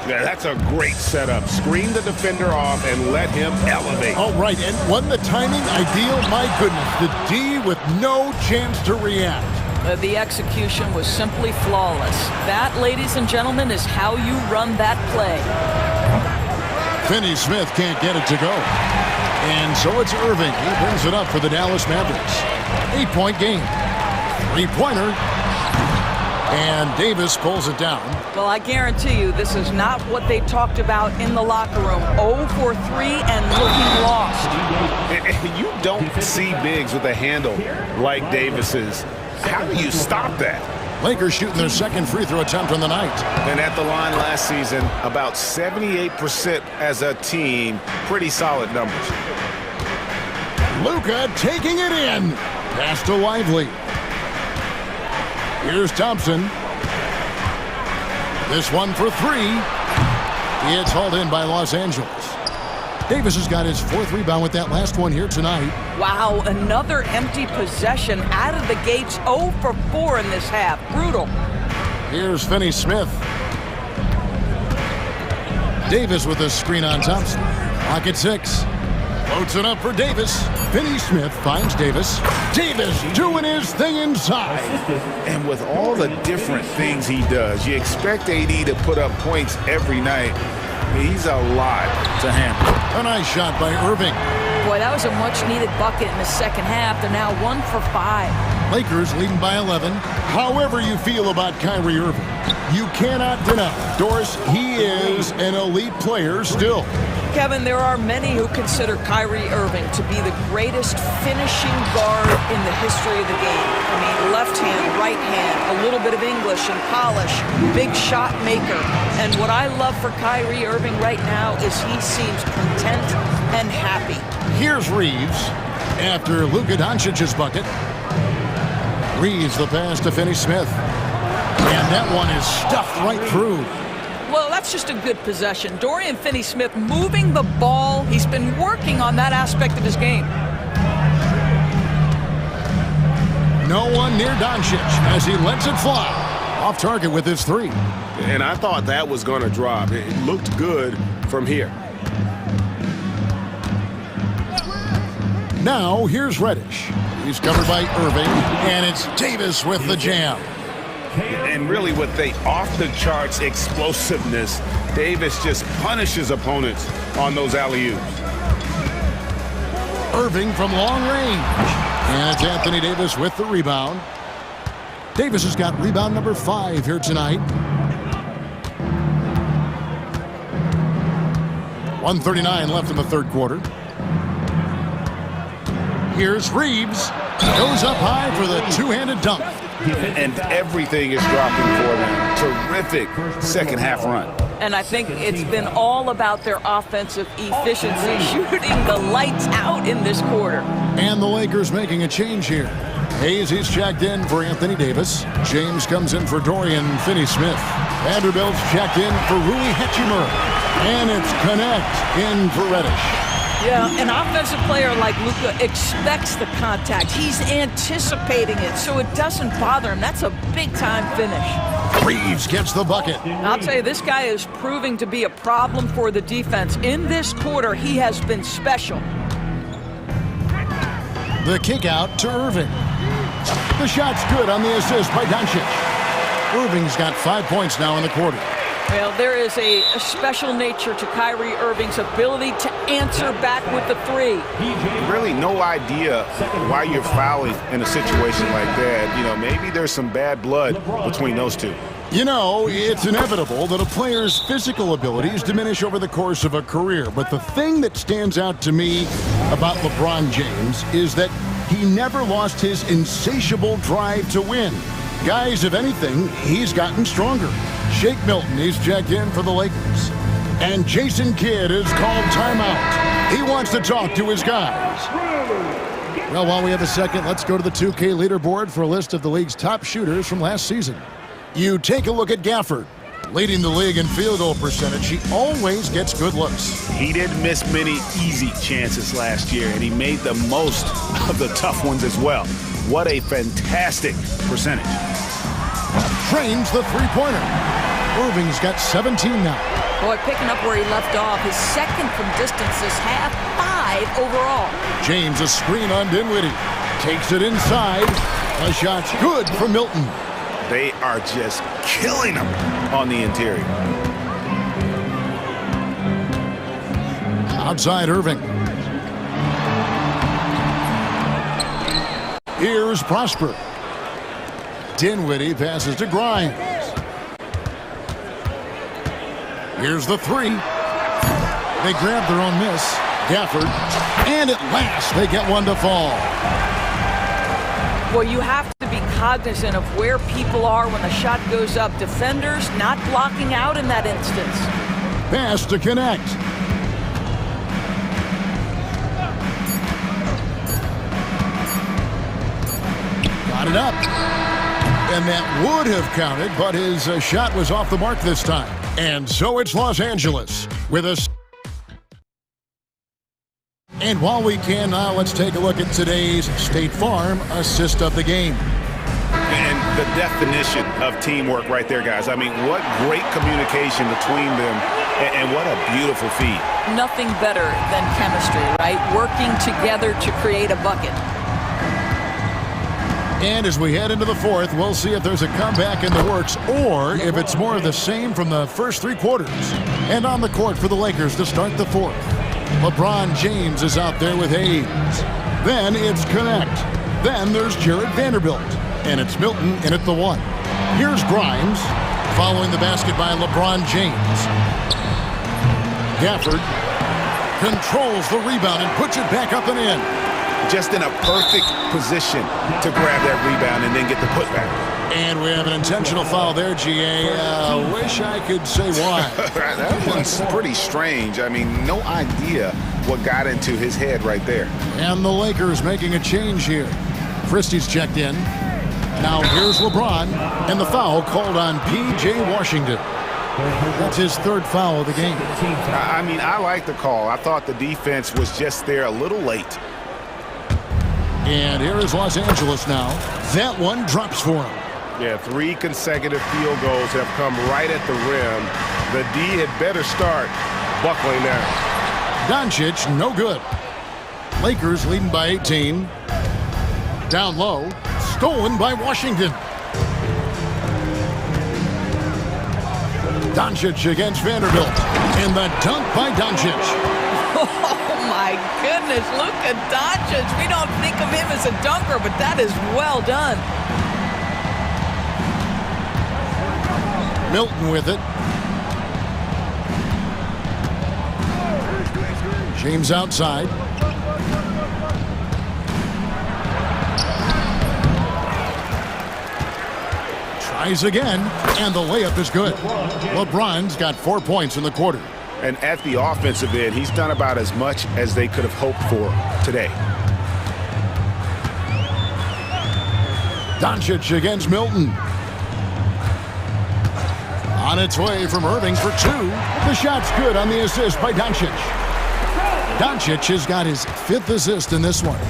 Yeah, that's a great setup. Screen the defender off and let him elevate. All right, and wasn't the timing ideal? My goodness, the D with no chance to react. The execution was simply flawless. That, ladies and gentlemen, is how you run that play. Finney-Smith can't get it to go. And so it's Irving. He brings it up for the Dallas Mavericks. 8-point game. Three-pointer. And Davis pulls it down. Well, I guarantee you this is not what they talked about in the locker room. 0 for 3 and looking lost. You don't see bigs with a handle like Davis's. How do you stop that? Lakers shooting their second free throw attempt on the night. And at the line last season, about 78% as a team. Pretty solid numbers. Luka taking it in. Pass to Lively. Here's Thompson. This one for 3. It's hauled in by Los Angeles. Davis has got his 4th rebound with that last one here tonight. Wow, another empty possession out of the gates. 0 for 4 in this half. Brutal. Here's Finney-Smith. Davis with a screen on Thompson. Pocket 6. Floats it up for Davis. Finney Smith finds Davis. Davis doing his thing inside. And with all the different things he does, you expect AD to put up points every night. He's a lot to handle. A nice shot by Irving. Boy, that was a much-needed bucket in the second half. They're now 1 for 5. Lakers leading by 11. However you feel about Kyrie Irving, you cannot deny, Doris, he is an elite player still. Kevin, there are many who consider Kyrie Irving to be the greatest finishing guard in the history of the game. I mean, left hand, right hand, a little bit of English and polish, big shot maker. And what I love for Kyrie Irving right now is he seems content and happy. Here's Reeves after Luka Doncic's bucket. Reeves the pass to Finney Smith. And that one is stuffed right through. Well, that's just a good possession. Dorian Finney-Smith moving the ball. He's been working on that aspect of his game. No one near Doncic as he lets it fly. Off target with his three. And I thought that was going to drop. It looked good from here. Now, here's Reddish. He's covered by Irving, and it's Davis with the jam. And really with the off-the-charts explosiveness, Davis just punishes opponents on those alley-oops. Irving from long range. And it's Anthony Davis with the rebound. Davis has got rebound number 5 here tonight. 1:39 left in the third quarter. Here's Reeves. Goes up high for the two-handed dunk. And everything is dropping for them. Terrific second half run. And I think it's been all about their offensive efficiency, shooting the lights out in this quarter. And the Lakers making a change here. Hayes, he's checked in for Anthony Davis. James comes in for Dorian Finney-Smith. Vanderbilt's checked in for Rui Hachimura. And it's Connect in for Reddish. Yeah, an offensive player like Luka expects the contact. He's anticipating it, so it doesn't bother him. That's a big-time finish. Reeves gets the bucket. I'll tell you, this guy is proving to be a problem for the defense. In this quarter, he has been special. The kick out to Irving. The shot's good on the assist by Doncic. Irving's got 5 points now in the quarter. Well, there is a special nature to Kyrie Irving's ability to answer back with the three. Really no idea why you're fouling in a situation like that. You know, maybe there's some bad blood between those two. You know, it's inevitable that a player's physical abilities diminish over the course of a career. But the thing that stands out to me about LeBron James is that he never lost his insatiable drive to win. Guys, if anything, he's gotten stronger. Shake Milton, he's checked in for the Lakers. And Jason Kidd has called timeout. He wants to talk to his guys. Well, while we have a second, let's go to the 2K leaderboard for a list of the league's top shooters from last season. You take a look at Gafford. Leading the league in field goal percentage, he always gets good looks. He didn't miss many easy chances last year, and he made the most of the tough ones as well. What a fantastic percentage. Trains the three-pointer. Irving's got 17 now. Boy, picking up where he left off. His second from distance this half, 5 overall. James, a screen on Dinwiddie. Takes it inside. A shot's good for Milton. They are just killing him on the interior. Outside Irving. Here's Prosper. Dinwiddie passes to Grimes. Here's the three. They grab their own miss. Gafford. And at last, they get one to fall. Well, you have to be cognizant of where people are when the shot goes up. Defenders not blocking out in that instance. Pass to Connect. Got it up. And that would have counted, but his shot was off the mark this time. And so it's Los Angeles with us. And while we can now, let's take a look at today's State Farm assist of the game. And the definition of teamwork right there, guys. I mean, what great communication between them, and what a beautiful feed. nothing better than chemistry, right? Working together to create a bucket. And as we head into the fourth, we'll see if there's a comeback in the works or if it's more of the same from the first three quarters. And on the court for the Lakers to start the fourth, LeBron James is out there with Hayes. Then it's Connect. Then there's Jared Vanderbilt. And it's Milton in at the one. Here's Grimes following the basket by LeBron James. Gafford controls the rebound and puts it back up and in. Just in a perfect position to grab that rebound and then get the putback. And we have an intentional foul there, GA. Wish I could say why. That one's pretty strange. I mean, no idea what got into his head right there. And the Lakers making a change here. Christie's checked in. Now here's LeBron, and the foul called on P.J. Washington. That's his third foul of the game. I mean, I like the call. I thought the defense was just there a little late. And here is Los Angeles now. That one drops for him. Yeah, 3 consecutive field goals have come right at the rim. The D had better start buckling there. Doncic, no good. Lakers leading by 18. Down low, stolen by Washington. Doncic against Vanderbilt. And the dunk by Doncic. Oh, my goodness. Look at Doncic. We don't think of him as a dunker, but that is well done. Milton with it. James outside. Tries again, and the layup is good. LeBron's got 4 points in the quarter. And at the offensive end, he's done about as much as they could have hoped for today. Doncic against Milton. On its way from Irving for 2. The shot's good on the assist by Doncic. Doncic has got his 5th assist in this one.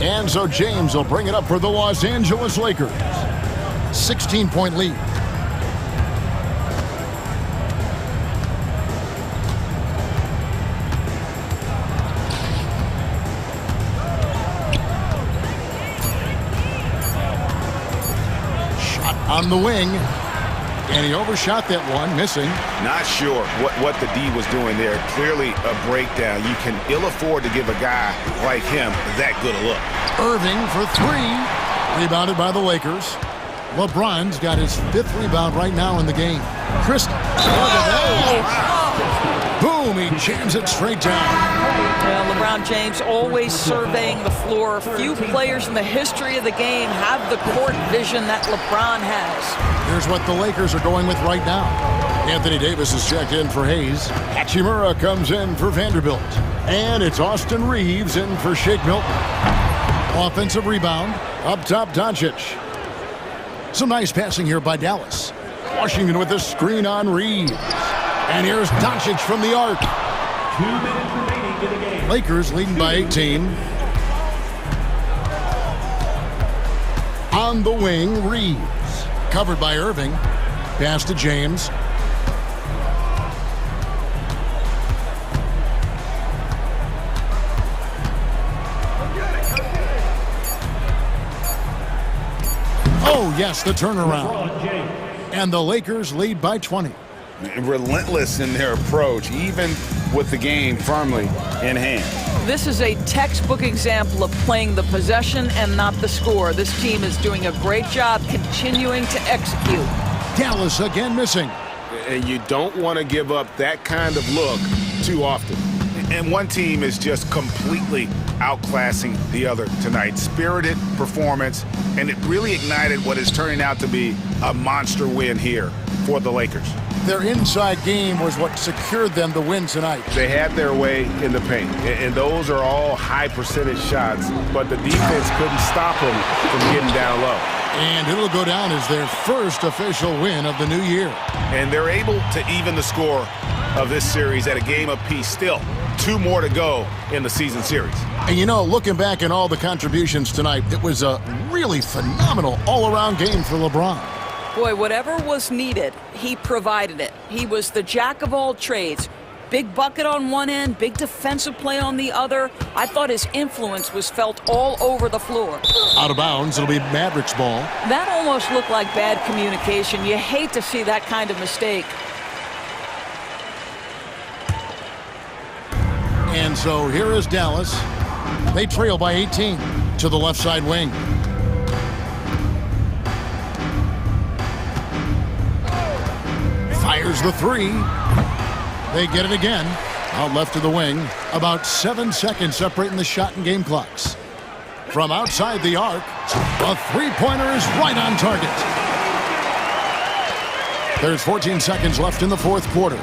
And so James will bring it up for the Los Angeles Lakers. 16-point lead. Shot on the wing. And he overshot that one, missing. Not sure what the D was doing there. Clearly a breakdown. You can ill afford to give a guy like him that good a look. Irving for 3. Rebounded by the Lakers. LeBron's got his 5th rebound right now in the game. Chris. Boom, he jams it straight down. Well, LeBron James always surveying the floor. Few players in the history of the game have the court vision that LeBron has. Here's what the Lakers are going with right now. Anthony Davis is checked in for Hayes. Hachimura comes in for Vanderbilt. And it's Austin Reeves in for Shake Milton. Offensive rebound. Up top, Doncic. Some nice passing here by Dallas. Washington with the screen on Reeves. And here's Doncic from the arc. 2 minutes remaining in the game. Lakers leading by 18. On the wing, Reeves. Covered by Irving. Pass to James. Oh, yes, the turnaround. And the Lakers lead by 20. Relentless in their approach, even with the game firmly in hand. This is a textbook example of playing the possession and not the score. This team is doing a great job continuing to execute. Dallas again missing. And you don't want to give up that kind of look too often. And one team is just completely outclassing the other tonight. Spirited performance, and it really ignited what is turning out to be a monster win here for the Lakers. Their inside game was what secured them the win tonight. They had their way in the paint, and those are all high percentage shots, but the defense couldn't stop them from getting down low. And it'll go down as their first official win of the new year. And they're able to even the score of this series at a game apiece still. 2 more to go in the season series. And you know, looking back at all the contributions tonight, it was a really phenomenal all-around game for LeBron. Boy, whatever was needed, he provided it. He was the jack of all trades. Big bucket on one end, big defensive play on the other. I thought his influence was felt all over the floor. Out of bounds, it'll be Mavericks ball. That almost looked like bad communication. You hate to see that kind of mistake. And so here is Dallas. They trail by 18 to the left side wing. Fires the three. They get it again. Out left of the wing. About 7 seconds separating the shot and game clocks. From outside the arc, a three-pointer is right on target. There's 14 seconds left in the fourth quarter.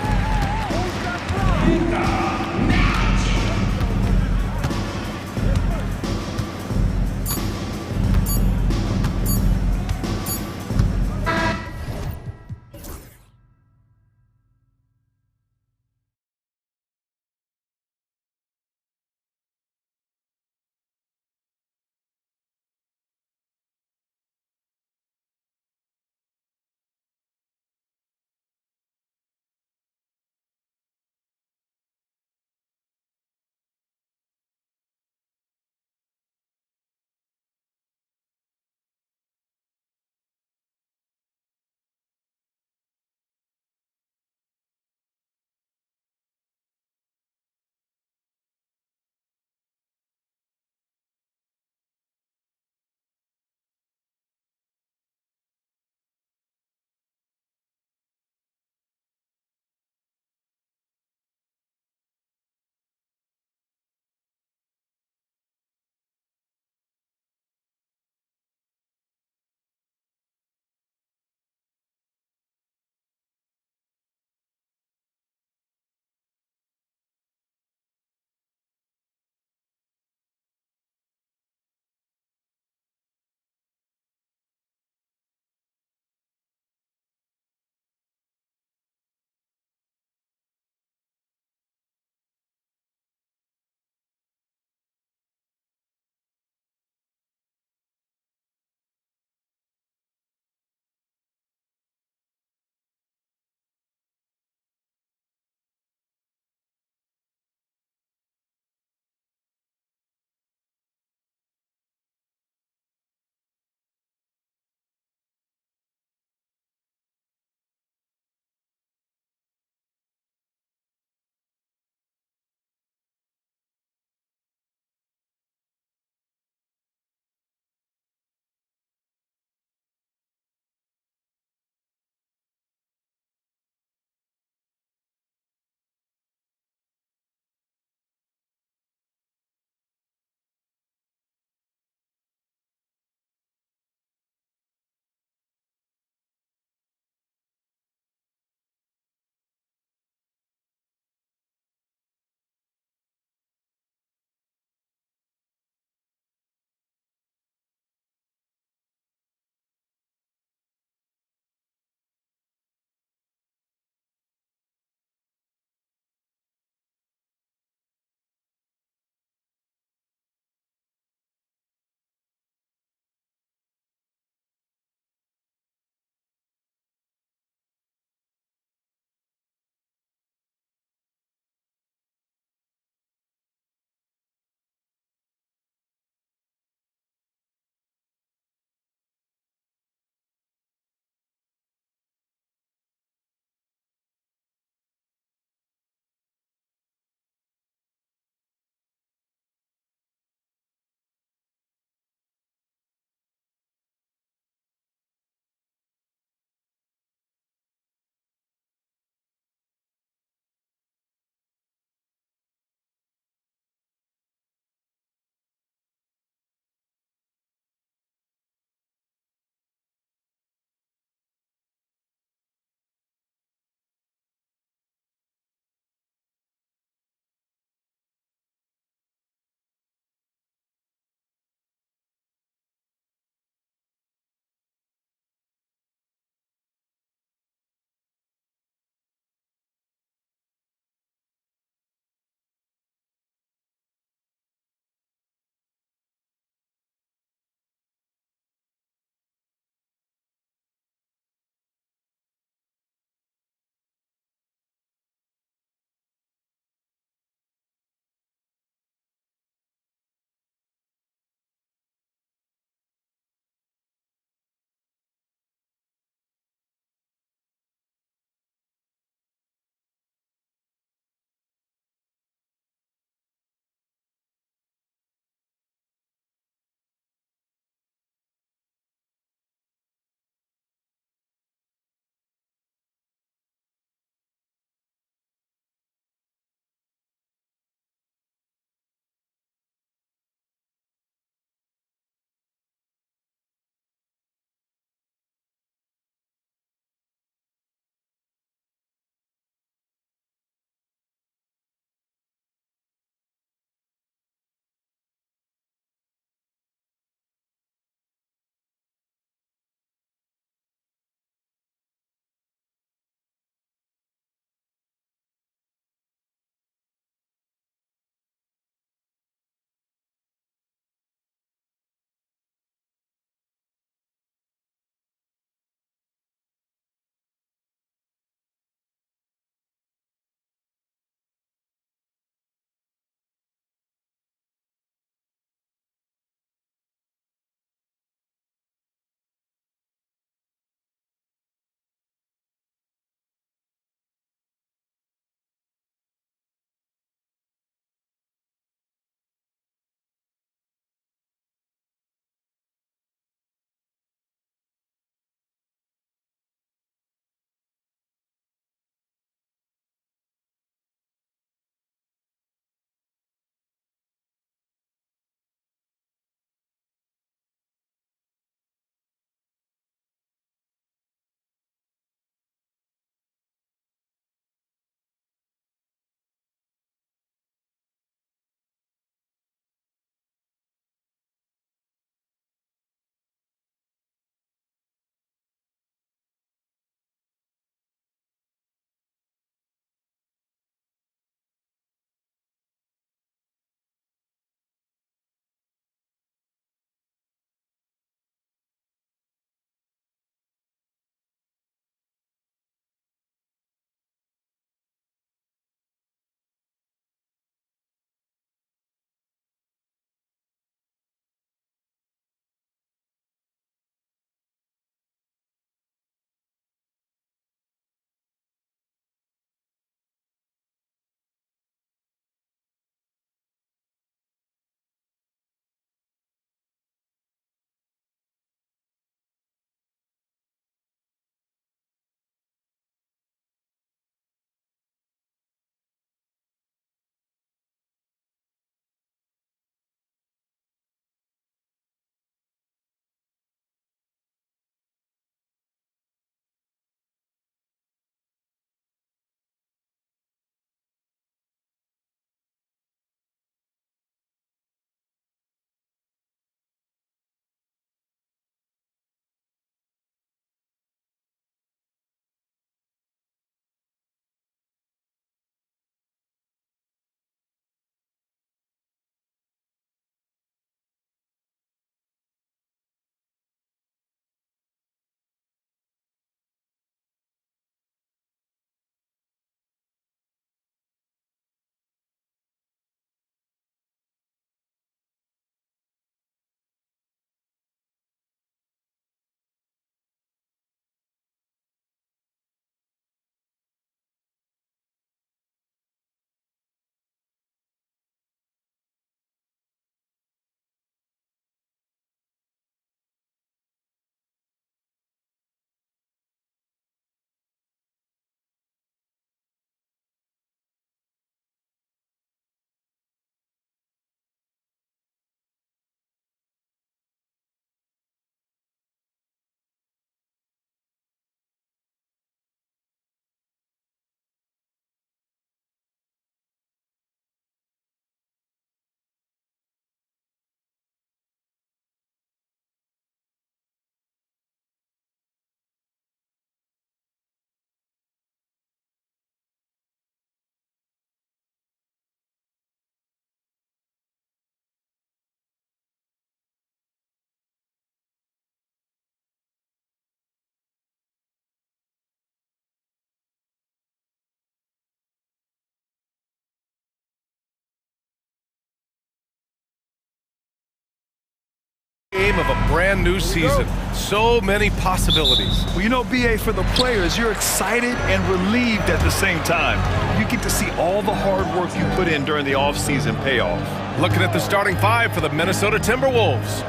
game of a brand new season. So many possibilities. Well, you know, BA, for the players, you're excited and relieved at the same time. You get to see all the hard work you put in during the offseason pay off. Looking at the starting five for the Minnesota Timberwolves.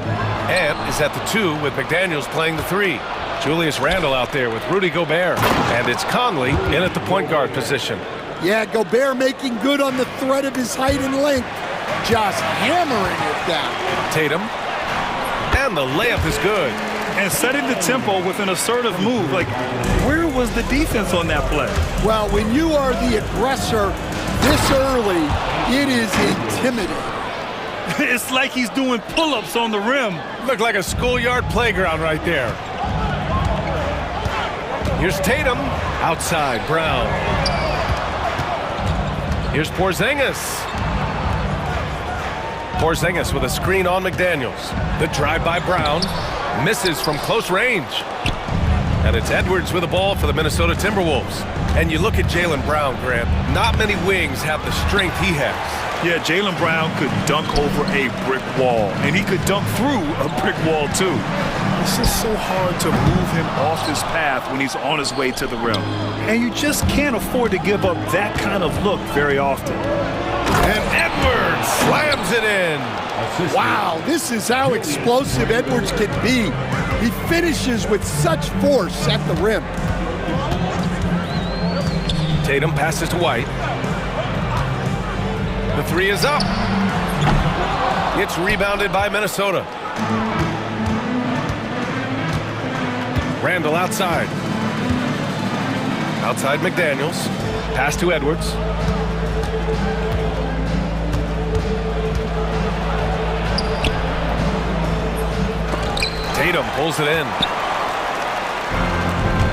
Ant is at the 2 with McDaniels playing the 3. Julius Randle out there with Rudy Gobert. And it's Conley in at the point guard position. Yeah, Gobert making good on the threat of his height and length. Just hammering it down. Tatum. And the layup is good. And setting the tempo with an assertive move. Like, where was the defense on that play? Well, when you are the aggressor this early, it is intimidating. It's like he's doing pull-ups on the rim. Looked like a schoolyard playground right there. Here's Tatum. Outside, Brown. Here's Porzingis. Porzingis with a screen on McDaniels. The drive by Brown. Misses from close range. And it's Edwards with the ball for the Minnesota Timberwolves. And you look at Jaylen Brown, Grant. Not many wings have the strength he has. Yeah, Jaylen Brown could dunk over a brick wall. And he could dunk through a brick wall, too. It's just so hard to move him off his path when he's on his way to the rim. And you just can't afford to give up that kind of look very often. And Edwards slams it in. Wow, this is how explosive Edwards can be. He finishes with such force at the rim. Tatum passes to White. The 3 is up. It's rebounded by Minnesota. Randle outside. Outside McDaniels. Pass to Edwards. Tatum pulls it in.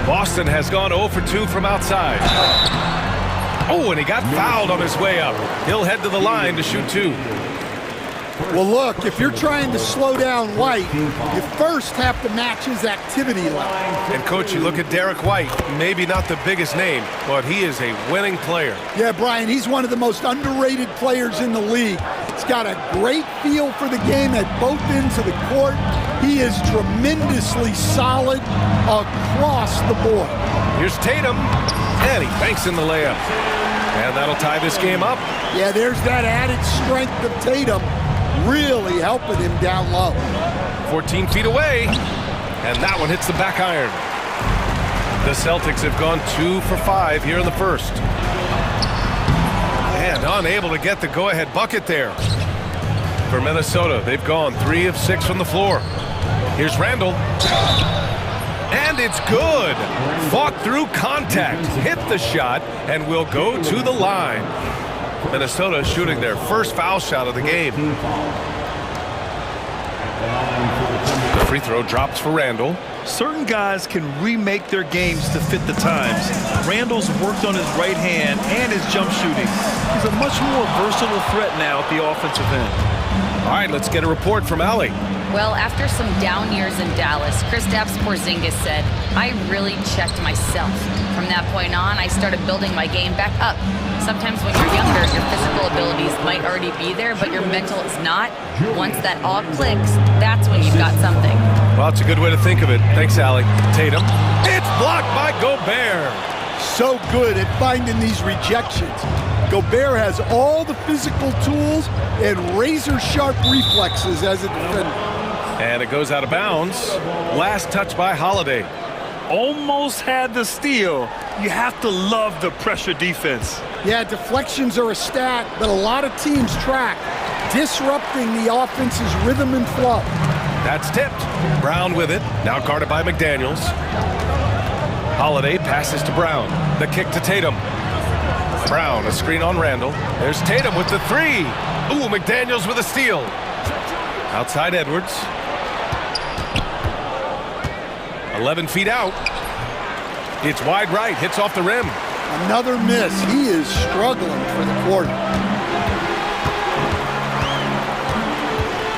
Boston has gone 0 for 2 from outside. Oh, and he got fouled on his way up. He'll head to the line to shoot 2. Well, look, if you're trying to slow down White, you first have to match his activity level. And, Coach, you look at Derek White, maybe not the biggest name, but he is a winning player. Yeah, Brian, he's one of the most underrated players in the league. He's got a great feel for the game at both ends of the court. He is tremendously solid across the board. Here's Tatum, and he banks in the layup. And that'll tie this game up. Yeah, there's that added strength of Tatum really helping him down low. 14 feet away, and that one hits the back iron. The Celtics have gone 2 for 5 here in the first. And unable to get the go-ahead bucket there. For Minnesota, they've gone 3 of 6 from the floor. Here's Randle. And it's good. Fought through contact, hit the shot, and will go to the line. Minnesota shooting their first foul shot of the game. The free throw drops for Randle. Certain guys can remake their games to fit the times. Randle's worked on his right hand and his jump shooting. He's a much more versatile threat now at the offensive end. All right, let's get a report from Allie. Well, after some down years in Dallas, Kristaps Porzingis said, I really checked myself. From that point on, I started building my game back up. Sometimes when you're younger, your physical abilities might already be there, but your mental is not. Once that all clicks, that's when you've got something. Well, it's a good way to think of it. Thanks, Allie. Tatum. It's blocked by Gobert. So good at finding these rejections. Gobert has all the physical tools and razor-sharp reflexes as a defender. And it goes out of bounds. Last touch by Holiday. Almost had the steal. You have to love the pressure defense. Yeah, deflections are a stat that a lot of teams track, disrupting the offense's rhythm and flow. That's tipped. Brown with it. Now guarded by McDaniels. Holiday passes to Brown. The kick to Tatum. Brown, a screen on Randle. There's Tatum with the 3. Ooh, McDaniels with a steal. Outside Edwards. 11 feet out. It's wide right, hits off the rim. Another miss. He is struggling for the quarter.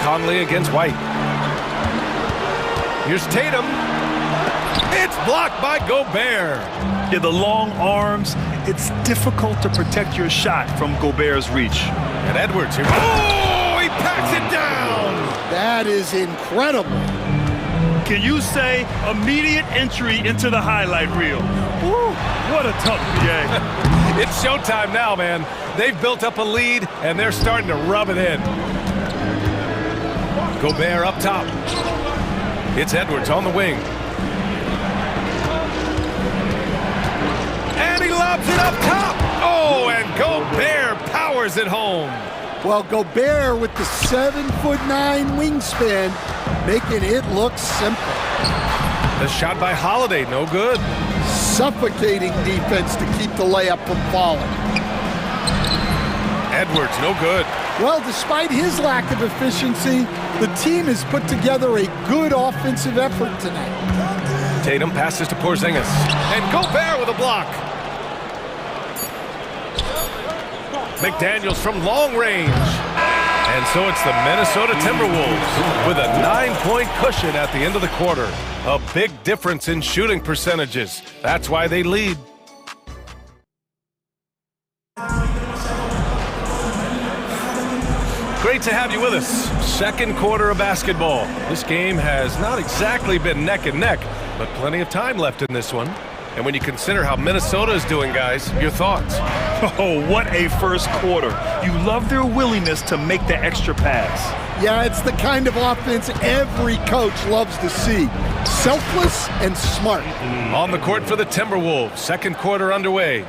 Conley against White. Here's Tatum. It's blocked by Gobert. Yeah, the long arms, it's difficult to protect your shot from Gobert's reach. And Edwards here. Oh, he packs it down. That is incredible. Can you say immediate entry into the highlight reel? Woo, what a tough PA. It's showtime now, man. They've built up a lead, and they're starting to rub it in. Gobert up top. It's Edwards on the wing. And he lobs it up top. Oh, and Gobert powers it home. Well, Gobert with the 7'9" wingspan, making it look simple. The shot by Holiday, no good. Suffocating defense to keep the layup from falling. Edwards, no good. Well, despite his lack of efficiency, the team has put together a good offensive effort tonight. Tatum passes to Porzingis. And Gobert with a block. McDaniels from long range. And so it's the Minnesota Timberwolves with a 9-point cushion at the end of the quarter. A big difference in shooting percentages. That's why they lead. Great to have you with us. Second quarter of basketball. This game has not exactly been neck and neck, but plenty of time left in this one. And when you consider how Minnesota is doing, guys, your thoughts? Oh, what a first quarter. You love their willingness to make the extra pass. Yeah, it's the kind of offense every coach loves to see. Selfless and smart. On the court for the Timberwolves. Second quarter underway.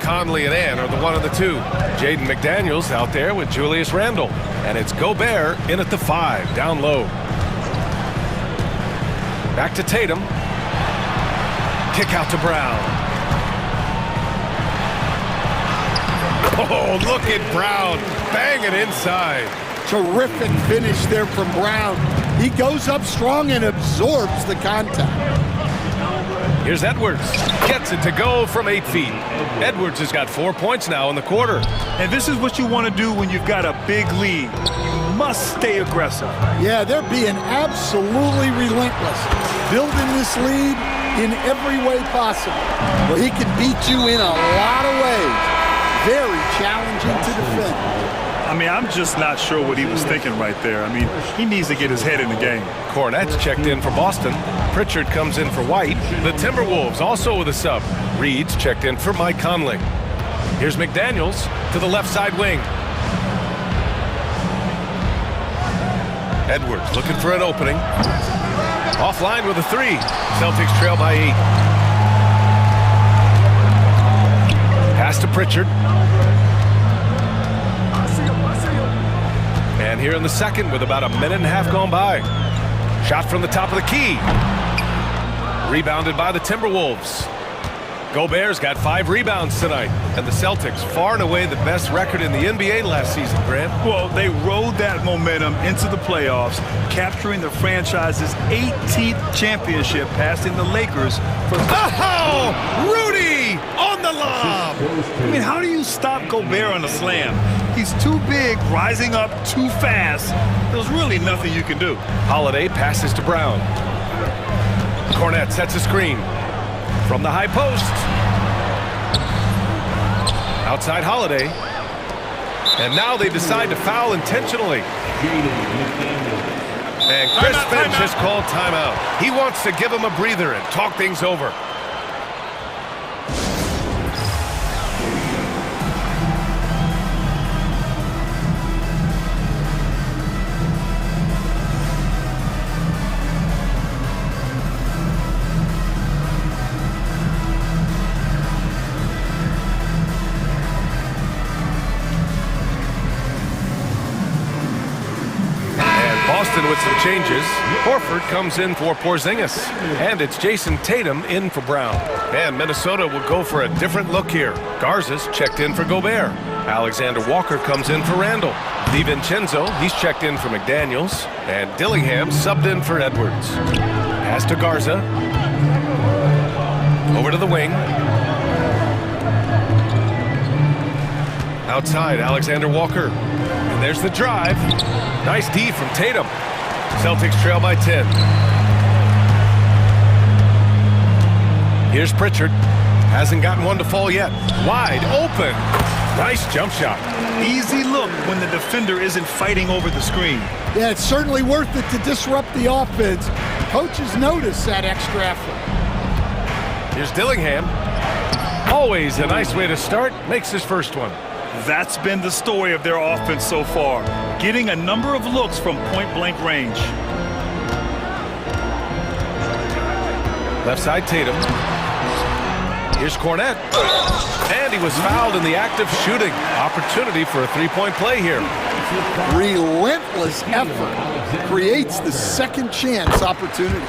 Conley and Ann are the one of the two. Jaden McDaniels out there with Julius Randle. And it's Gobert in at the 5, down low. Back to Tatum. Kick out to Brown. Oh, look at Brown. Bang it inside. Terrific finish there from Brown. He goes up strong and absorbs the contact. Here's Edwards. Gets it to go from 8 feet. Edwards has got 4 points now in the quarter. And this is what you want to do when you've got a big lead. You must stay aggressive. Yeah, they're being absolutely relentless. Building this lead in every way possible. Well, he can beat you in a lot of ways. Very challenging to defend. I mean, I'm just not sure what he was thinking right there. I mean, he needs to get his head in the game. Cornette's checked in for Boston. Pritchard comes in for White. The Timberwolves also with a sub. Reed's checked in for Mike Conley. Here's McDaniels to the left side wing. Edwards looking for an opening. Offline with a 3. Celtics trail by 8. Pass to Pritchard. And here in the second with about a minute and a half gone by. Shot from the top of the key. Rebounded by the Timberwolves. Gobert's got 5 rebounds tonight. And the Celtics far and away the best record in the NBA last season, Grant. Well, they rode that momentum into the playoffs, capturing the franchise's 18th championship, passing the Lakers for... Oh! Rudy on the lob! I mean, how do you stop Gobert on a slam? He's too big, rising up too fast. There's really nothing you can do. Holiday passes to Brown. Cornette sets a screen. From the high post. Outside Holiday. And now they decide to foul intentionally. And Chris Finch has called timeout. He wants to give him a breather and talk things over. With some changes, Horford comes in for Porzingis, and it's Jason Tatum in for Brown. And Minnesota will go for a different look here. Garza's checked in for Gobert. Alexander Walker comes in for Randle. DiVincenzo, he's checked in for McDaniels, and Dillingham subbed in for Edwards. Pass to Garza. Over to the wing. Outside, Alexander Walker. And there's the drive. Nice D from Tatum. Celtics trail by 10. Here's Pritchard. Hasn't gotten one to fall yet. Wide open. Nice jump shot. Easy look when the defender isn't fighting over the screen. Yeah, it's certainly worth it to disrupt the offense. Coaches notice that extra effort. Here's Dillingham. Always a nice way to start. Makes his first one. That's been the story of their offense so far, getting a number of looks from point-blank range. Left side, Tatum. Here's Cornette. And he was fouled in the act of shooting. Opportunity for a three-point play here. Relentless effort creates the second chance opportunity.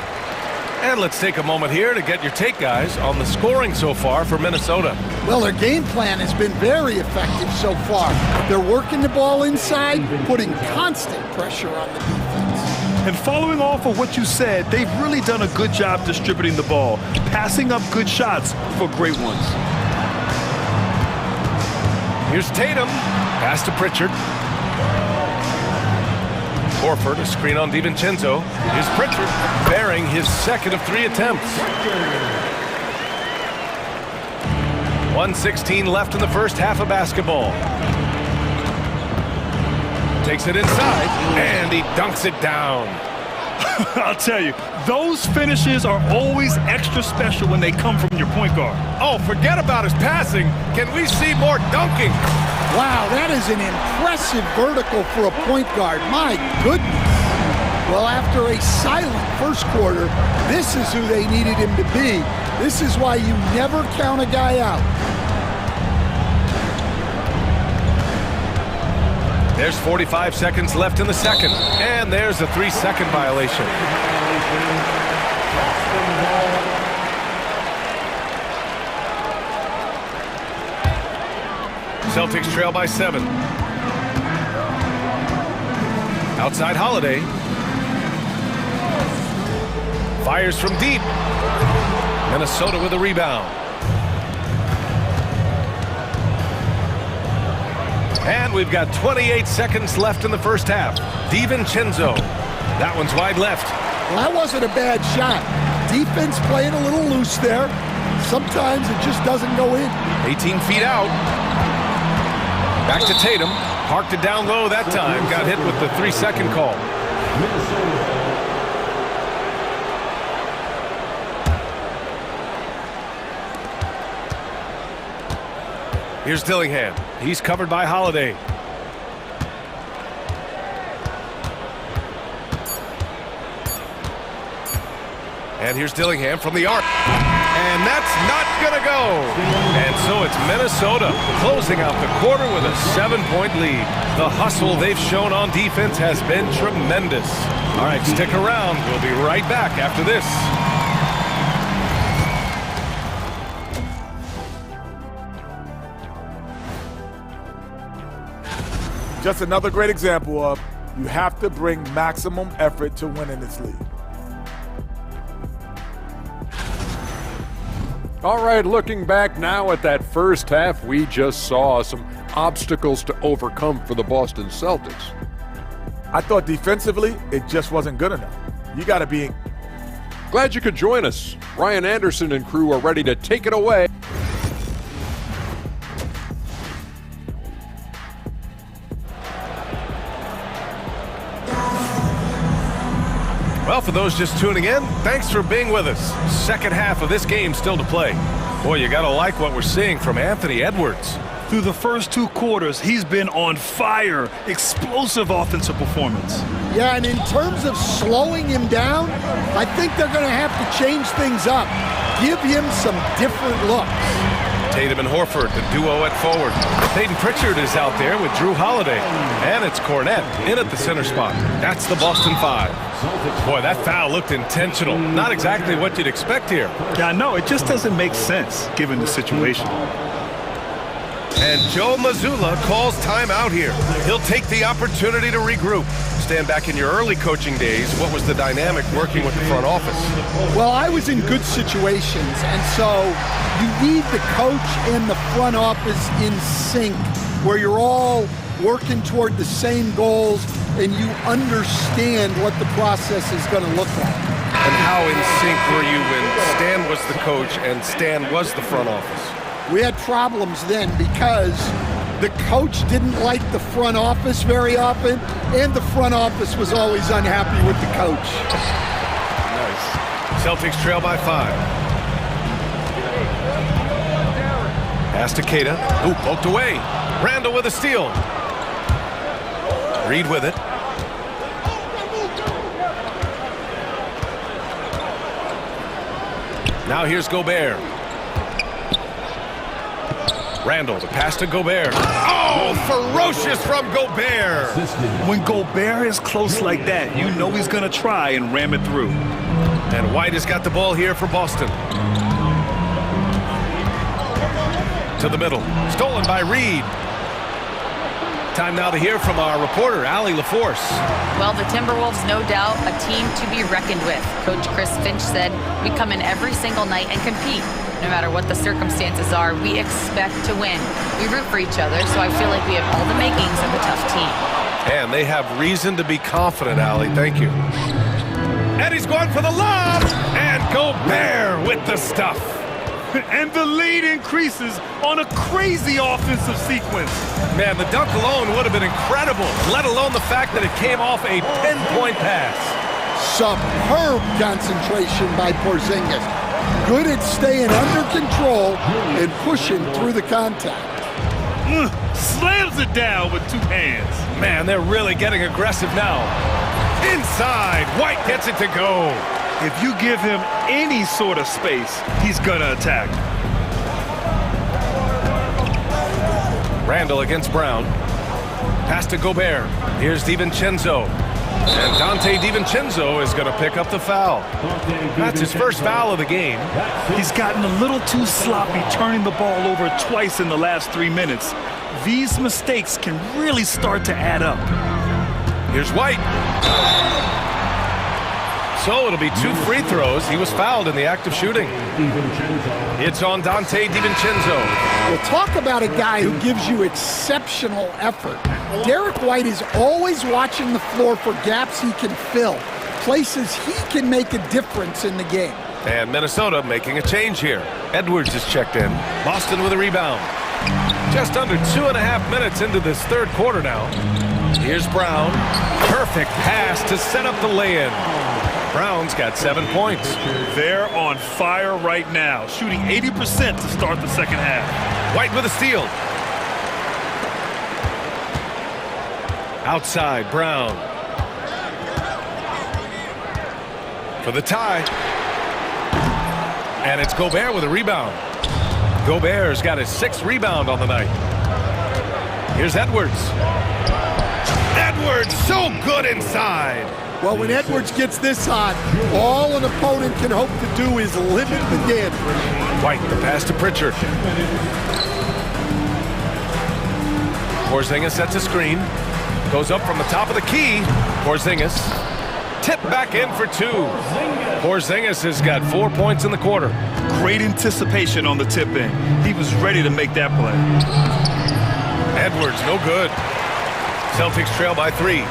And let's take a moment here to get your take, guys, on the scoring so far for Minnesota. Well, their game plan has been very effective so far. They're working the ball inside, putting constant pressure on the defense. And following off of what you said, they've really done a good job distributing the ball, passing up good shots for great ones. Here's Tatum. Pass to Pritchard. Horford, a screen on DiVincenzo. Here's Pritchard, bearing his second of 3 attempts. 1:16 left in the first half of basketball. Takes it inside, and he dunks it down. I'll tell you, those finishes are always extra special when they come from your point guard. Oh, forget about his passing. Can we see more dunking? Wow, that is an impressive vertical for a point guard. My goodness. Well, after a silent first quarter, this is who they needed him to be. This is why you never count a guy out. There's 45 seconds left in the second, and there's a 3-second violation. Celtics trail by 7. Outside Holiday. Fires from deep. Minnesota with a rebound. And we've got 28 seconds left in the first half. DiVincenzo. That one's wide left. Well, that wasn't a bad shot. Defense playing a little loose there. Sometimes it just doesn't go in. 18 feet out. Back to Tatum. Parked it down low that time. Got hit with the 3-second call. Here's Dillingham. He's covered by Holiday. And here's Dillingham from the arc. And that's not going to go. And so it's Minnesota closing out the quarter with a 7-point lead. The hustle they've shown on defense has been tremendous. All right, stick around. We'll be right back after this. Just another great example of you have to bring maximum effort to win in this league. All right, looking back now at that first half, we just saw some obstacles to overcome for the Boston Celtics. I thought defensively, it just wasn't good enough. You got to be... Glad you could join us. Ryan Anderson and crew are ready to take it away. Well, for those just tuning in, thanks for being with us. Second half of this game still to play. Boy, you gotta like what we're seeing from Anthony Edwards. Through the first 2 quarters, he's been on fire. Explosive offensive performance. Yeah, and in terms of slowing him down, I think they're going to have to change things up. Give him some different looks. Tatum and Horford, the duo at forward. Peyton Pritchard is out there with Drew Holiday. And it's Cornette in at the center spot. That's the Boston 5. Boy, that foul looked intentional. Not exactly what you'd expect here. Yeah, I know. It just doesn't make sense given the situation. And Joe Mazzulla calls timeout here. He'll take the opportunity to regroup. Stand back in your early coaching days. What was the dynamic working with the front office? Well, I was in good situations, and so you need the coach and the front office in sync, where you're all working toward the same goals and you understand what the process is going to look like. And how in sync were you when Stan was the coach and Stan was the front office? We had problems then because The coach didn't like the front office very often, and the front office was always unhappy with the coach. Nice. Celtics trail by 5. Pass to Keita. Ooh, poked away. Randall with a steal. Reed with it. Now here's Gobert. Randall, the pass to Gobert. Oh, ferocious from Gobert. When Gobert is close like that, you know he's going to try and ram it through. And White has got the ball here for Boston. To the middle. Stolen by Reed. Time now to hear from our reporter, Allie LaForce. Well, the Timberwolves, no doubt, a team to be reckoned with. Coach Chris Finch said, we come in every single night and compete. No matter what the circumstances are, we expect to win. We root for each other, so I feel like we have all the makings of a tough team. And they have reason to be confident, Allie. Thank you. And he's going for the lob. And Gobert with the stuff. And the lead increases on a crazy offensive sequence. Man, the dunk alone would have been incredible, let alone the fact that it came off a pinpoint pass. Superb concentration by Porzingis. Good at staying under control and pushing through the contact. Slams it down with 2 hands. Man, they're really getting aggressive now. Inside, White gets it to go. If you give him any sort of space, he's gonna attack. Randall against Brown. Pass to Gobert. Here's DiVincenzo. And Dante DiVincenzo is gonna pick up the foul. That's his first foul of the game. He's gotten a little too sloppy turning the ball over twice in the last 3 minutes. These mistakes can really start to add up. Here's White. So it'll be 2 free throws. He was fouled in the act of shooting. It's on Dante DiVincenzo. Well, talk about a guy who gives you exceptional effort. Derek White is always watching the floor for gaps he can fill, places he can make a difference in the game. And Minnesota making a change here. Edwards is checked in. Boston with a rebound. Just under 2.5 minutes into this third quarter now. Here's Brown. Perfect pass to set up the lay-in. Brown's got 7 points. They're on fire right now, shooting 80% to start the second half. White with a steal. Outside, Brown. For the tie. And it's Gobert with a rebound. Gobert's got his 6th rebound on the night. Here's Edwards. Edwards, so good inside. Well, when Edwards gets this hot, all an opponent can hope to do is limit the damage. White, the pass to Pritchard. Porzingis sets a screen. Goes up from the top of the key. Porzingis. Tip back in for 2. Porzingis has got 4 points in the quarter. Great anticipation on the tip in. He was ready to make that play. Edwards, no good. Celtics trail by 3.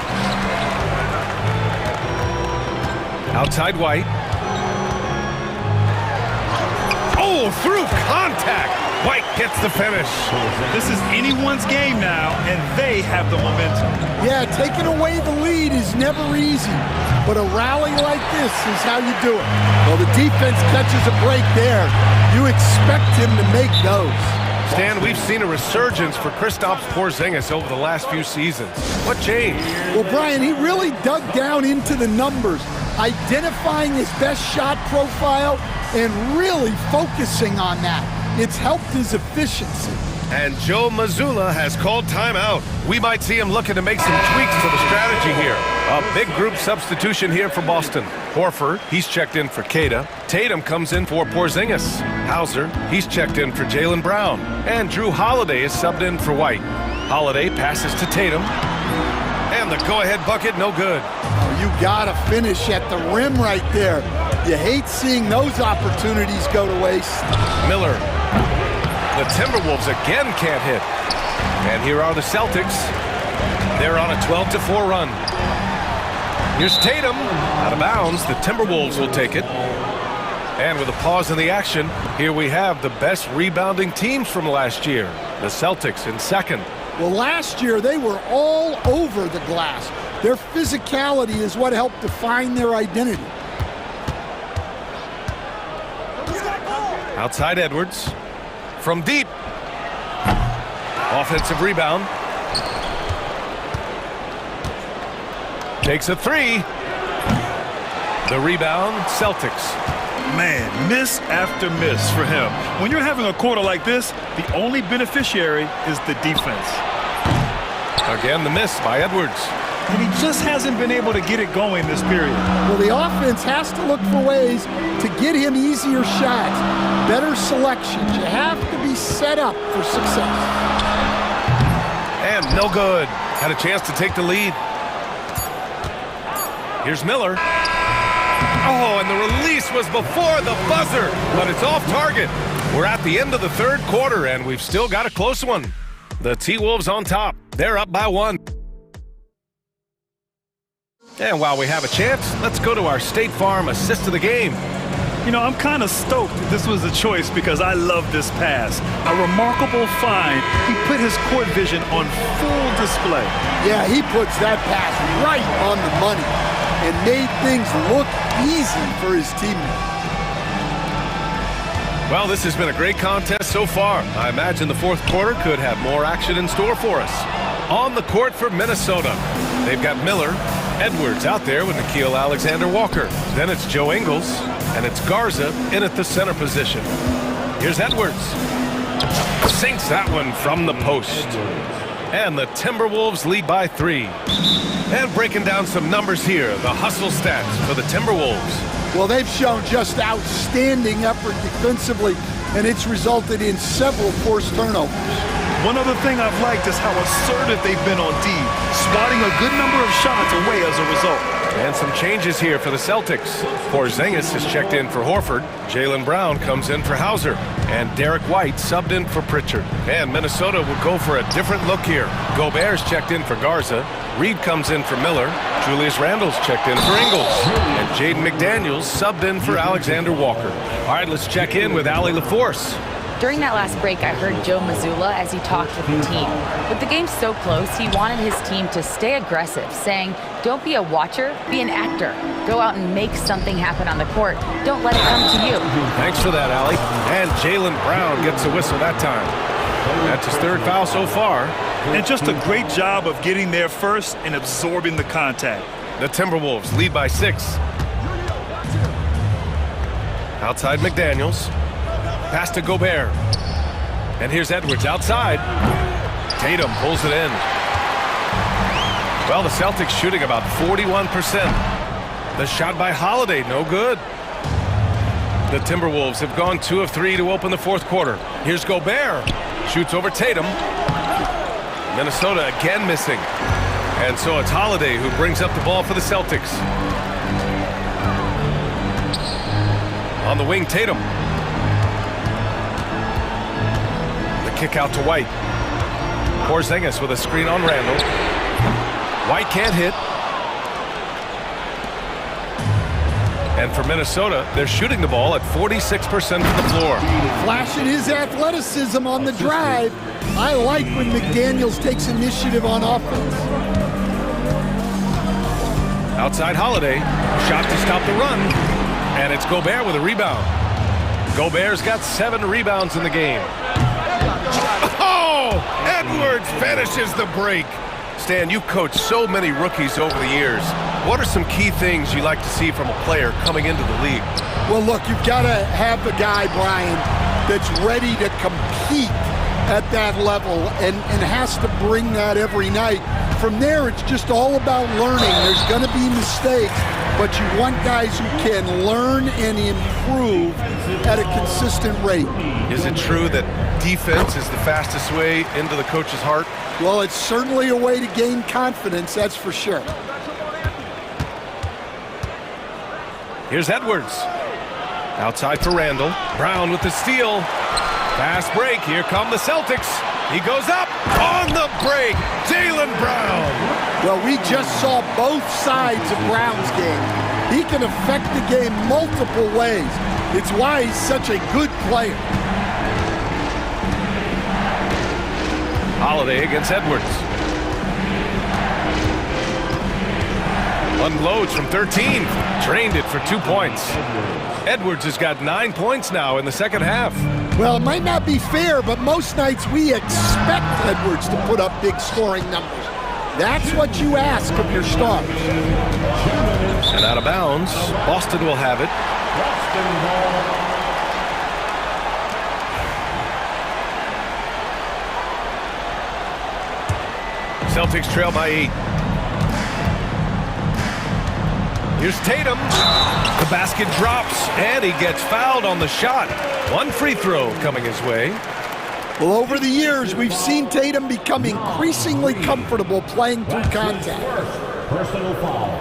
Outside White. Oh, through contact. White gets the finish. This is anyone's game now, and they have the momentum. Yeah, taking away the lead is never easy, but a rally like this is how you do it. Well, the defense catches a break there. You expect him to make those. Stan, we've seen a resurgence for Kristaps Porzingis over the last few seasons. What changed? Well, Brian, he really dug down into the numbers, identifying his best shot profile and really focusing on that. It's helped his efficiency. And Joe Mazzulla has called timeout. We might see him looking to make some tweaks to the strategy here. A big group substitution here for Boston. Horford, he's checked in for Keita. Tatum comes in for Porzingis. Hauser, he's checked in for Jaylen Brown. And Drew Holiday is subbed in for White. Holiday passes to Tatum. And the go-ahead bucket, no good. Oh, you gotta finish at the rim right there. You hate seeing those opportunities go to waste. Miller. The Timberwolves again can't hit. And here are the Celtics. They're on a 12-4 run. Here's Tatum. Out of bounds. The Timberwolves will take it. And with a pause in the action, here we have the best rebounding teams from last year. The Celtics in second. Well, last year they were all over the glass. Their physicality is what helped define their identity. Outside Edwards. From deep. Offensive rebound. Takes a three. The rebound, Celtics. Man, miss after miss for him. When you're having a quarter like this, the only beneficiary is the defense. Again, the miss by Edwards. And he just hasn't been able to get it going this period. Well, the offense has to look for ways to get him easier shots, better selections. You have to be set up for success. And no good. Had a chance to take the lead. Here's Miller. Oh, and the release was before the buzzer, but it's off target. We're at the end of the third quarter, and we've still got a close one. The T-Wolves on top. They're up by 1. And while we have a chance, let's go to our State Farm assist of the game. You know, I'm kind of stoked that this was a choice because I love this pass. A remarkable find. He put his court vision on full display. Yeah, he puts that pass right on the money and made things look easy for his teammates. Well, this has been a great contest so far. I imagine the fourth quarter could have more action in store for us. On the court for Minnesota, they've got Miller, Edwards out there with Nickeil Alexander-Walker. Then it's Joe Ingles, and it's Garza in at the center position. Here's Edwards. Sinks that one from the post. And the Timberwolves lead by 3. And breaking down some numbers here, the hustle stats for the Timberwolves. Well, they've shown just outstanding effort defensively, and it's resulted in several forced turnovers. One other thing I've liked is how assertive they've been on D, swatting a good number of shots away as a result. And some changes here for the Celtics. Porzingis has checked in for Horford. Jaylen Brown comes in for Hauser. And Derek White subbed in for Pritchard. And Minnesota will go for a different look here. Gobert's checked in for Garza. Reed comes in for Miller. Julius Randle's checked in for Ingles. And Jaden McDaniels subbed in for Alexander Walker. All right, let's check in with Allie LaForce. During that last break, I heard Joe Mazzulla as he talked with the team. With the game so close, he wanted his team to stay aggressive, saying, don't be a watcher, be an actor. Go out and make something happen on the court. Don't let it come to you. Thanks for that, Allie. And Jaylen Brown gets a whistle that time. That's his third foul so far. And just a great job of getting there first and absorbing the contact. The Timberwolves lead by 6. Outside McDaniels. Pass to Gobert. And here's Edwards outside. Tatum pulls it in. Well, the Celtics shooting about 41%. The shot by Holiday, no good. The Timberwolves have gone 2 of 3 to open the fourth quarter. Here's Gobert. Shoots over Tatum. Minnesota again missing. And so it's Holiday who brings up the ball for the Celtics. On the wing, Tatum. Kick out to White. Porzingis with a screen on Randle. White can't hit. And for Minnesota, they're shooting the ball at 46% from the floor. Flashing his athleticism on the drive. I like when McDaniels takes initiative on offense. Outside Holiday. Shot to stop the run. And it's Gobert with a rebound. Gobert's got 7 rebounds in the game. Oh! Edwards finishes the break. Stan, you've coached so many rookies over the years. What are some key things you like to see from a player coming into the league? Well, look, you've got to have the guy, Brian, that's ready to compete at that level and has to bring that every night. From there, it's just all about learning. There's going to be mistakes, but you want guys who can learn and improve at a consistent rate. Is it true that defense is the fastest way into the coach's heart? Well, it's certainly a way to gain confidence, that's for sure. Here's Edwards. Outside for Randle. Brown with the steal. Fast break. Here come the Celtics. He goes up on the break. Jaylen Brown. Well, we just saw both sides of Brown's game. He can affect the game multiple ways. It's why he's such a good player. Holiday against Edwards. Unloads from 13. Drained it for 2 points. Edwards has got 9 points now in the second half. Well, it might not be fair, but most nights we expect Edwards to put up big scoring numbers. That's what you ask of your stars. And out of bounds, Boston will have it. Celtics trail by 8. Here's Tatum. The basket drops, and he gets fouled on the shot. One free throw coming his way. Well, over the years, we've seen Tatum become increasingly comfortable playing through contact. Personal foul.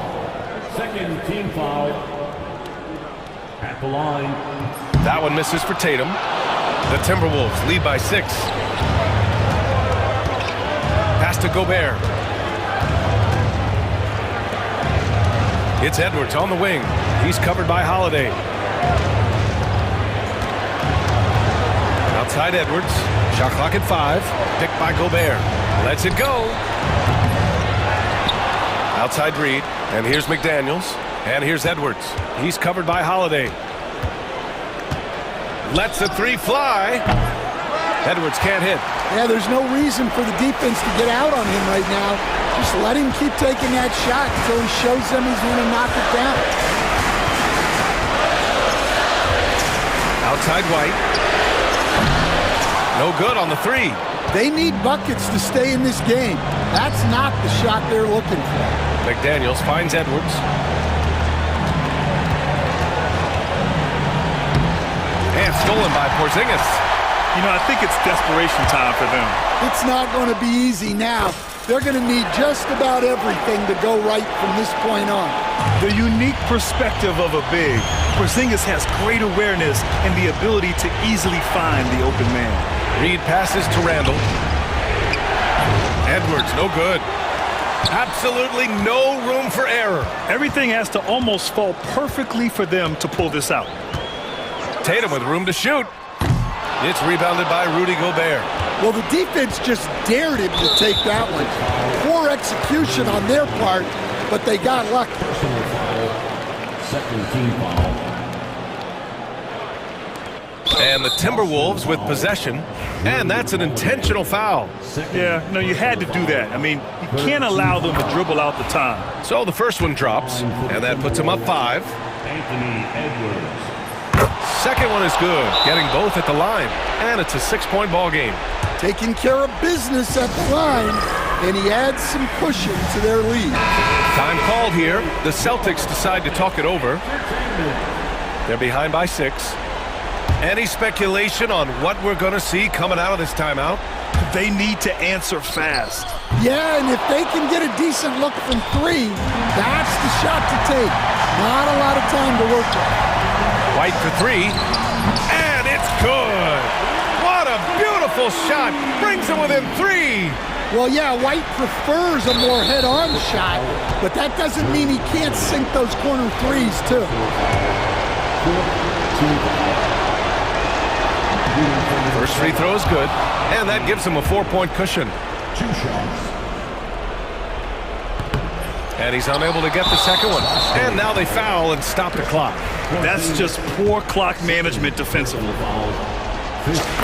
Second team foul at the line. That one misses for Tatum. The Timberwolves lead by 6. Pass to Gobert. It's Edwards on the wing. He's covered by Holiday. Outside Edwards. Shot clock at 5. Picked by Gobert. Lets it go. Outside Reed. And here's McDaniels. And here's Edwards. He's covered by Holiday. Lets the 3 fly. Edwards can't hit. Yeah, there's no reason for the defense to get out on him right now. Just let him keep taking that shot until he shows them he's going to knock it down. Outside White. No good on the 3. They need buckets to stay in this game. That's not the shot they're looking for. McDaniels finds Edwards. And stolen by Porzingis. You know, I think it's desperation time for them. It's not going to be easy now. They're going to need just about everything to go right from this point on. The unique perspective of a big. Porzingis has great awareness and the ability to easily find the open man. Reed passes to Randall. Edwards, no good. Absolutely no room for error. Everything has to almost fall perfectly for them to pull this out. Tatum with room to shoot. It's rebounded by Rudy Gobert. Well, the defense just dared him to take that one. Poor execution on their part, but they got lucky. Second team foul. And the Timberwolves with possession, and that's an intentional foul. Yeah, no, you had to do that. I mean, you can't allow them to dribble out the time. So the first one drops, and that puts him up 5. Anthony Edwards. Second one is good, getting both at the line, and it's a 6-point ball game. Taking care of business at the line, and he adds some cushion to their lead. Time called here. The Celtics decide to talk it over. They're behind by 6. Any speculation on what we're going to see coming out of this timeout? They need to answer fast. Yeah, and if they can get a decent look from 3, that's the shot to take. Not a lot of time to work with. White for 3, and it's good. What a beautiful shot. Brings him within 3. Well, yeah, White prefers a more head-on shot, but that doesn't mean he can't sink those corner 3s, too. First free throw is good, and that gives him a 4-point cushion. 2 shots. And he's unable to get the second one. And now they foul and stop the clock. That's just poor clock management defensively.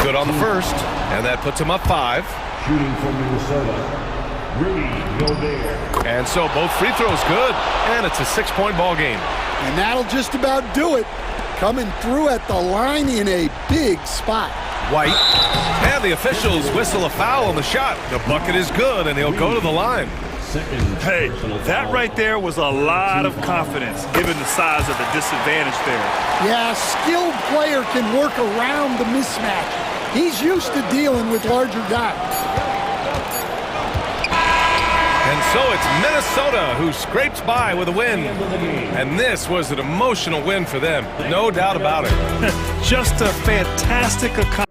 Good on the first, and that puts him up 5. Shooting from Minnesota, Rudy Gobert. And so both free throws good, and it's a 6-point ball game. And that'll just about do it. Coming through at the line in a big spot. White, and the officials whistle a foul on the shot. The bucket is good, and he'll go to the line. Hey, that right there was a lot of confidence, given the size of the disadvantage there. Yeah, a skilled player can work around the mismatch. He's used to dealing with larger guys. And so it's Minnesota who scrapes by with a win. And this was an emotional win for them, no doubt about it. Just a fantastic accomplishment.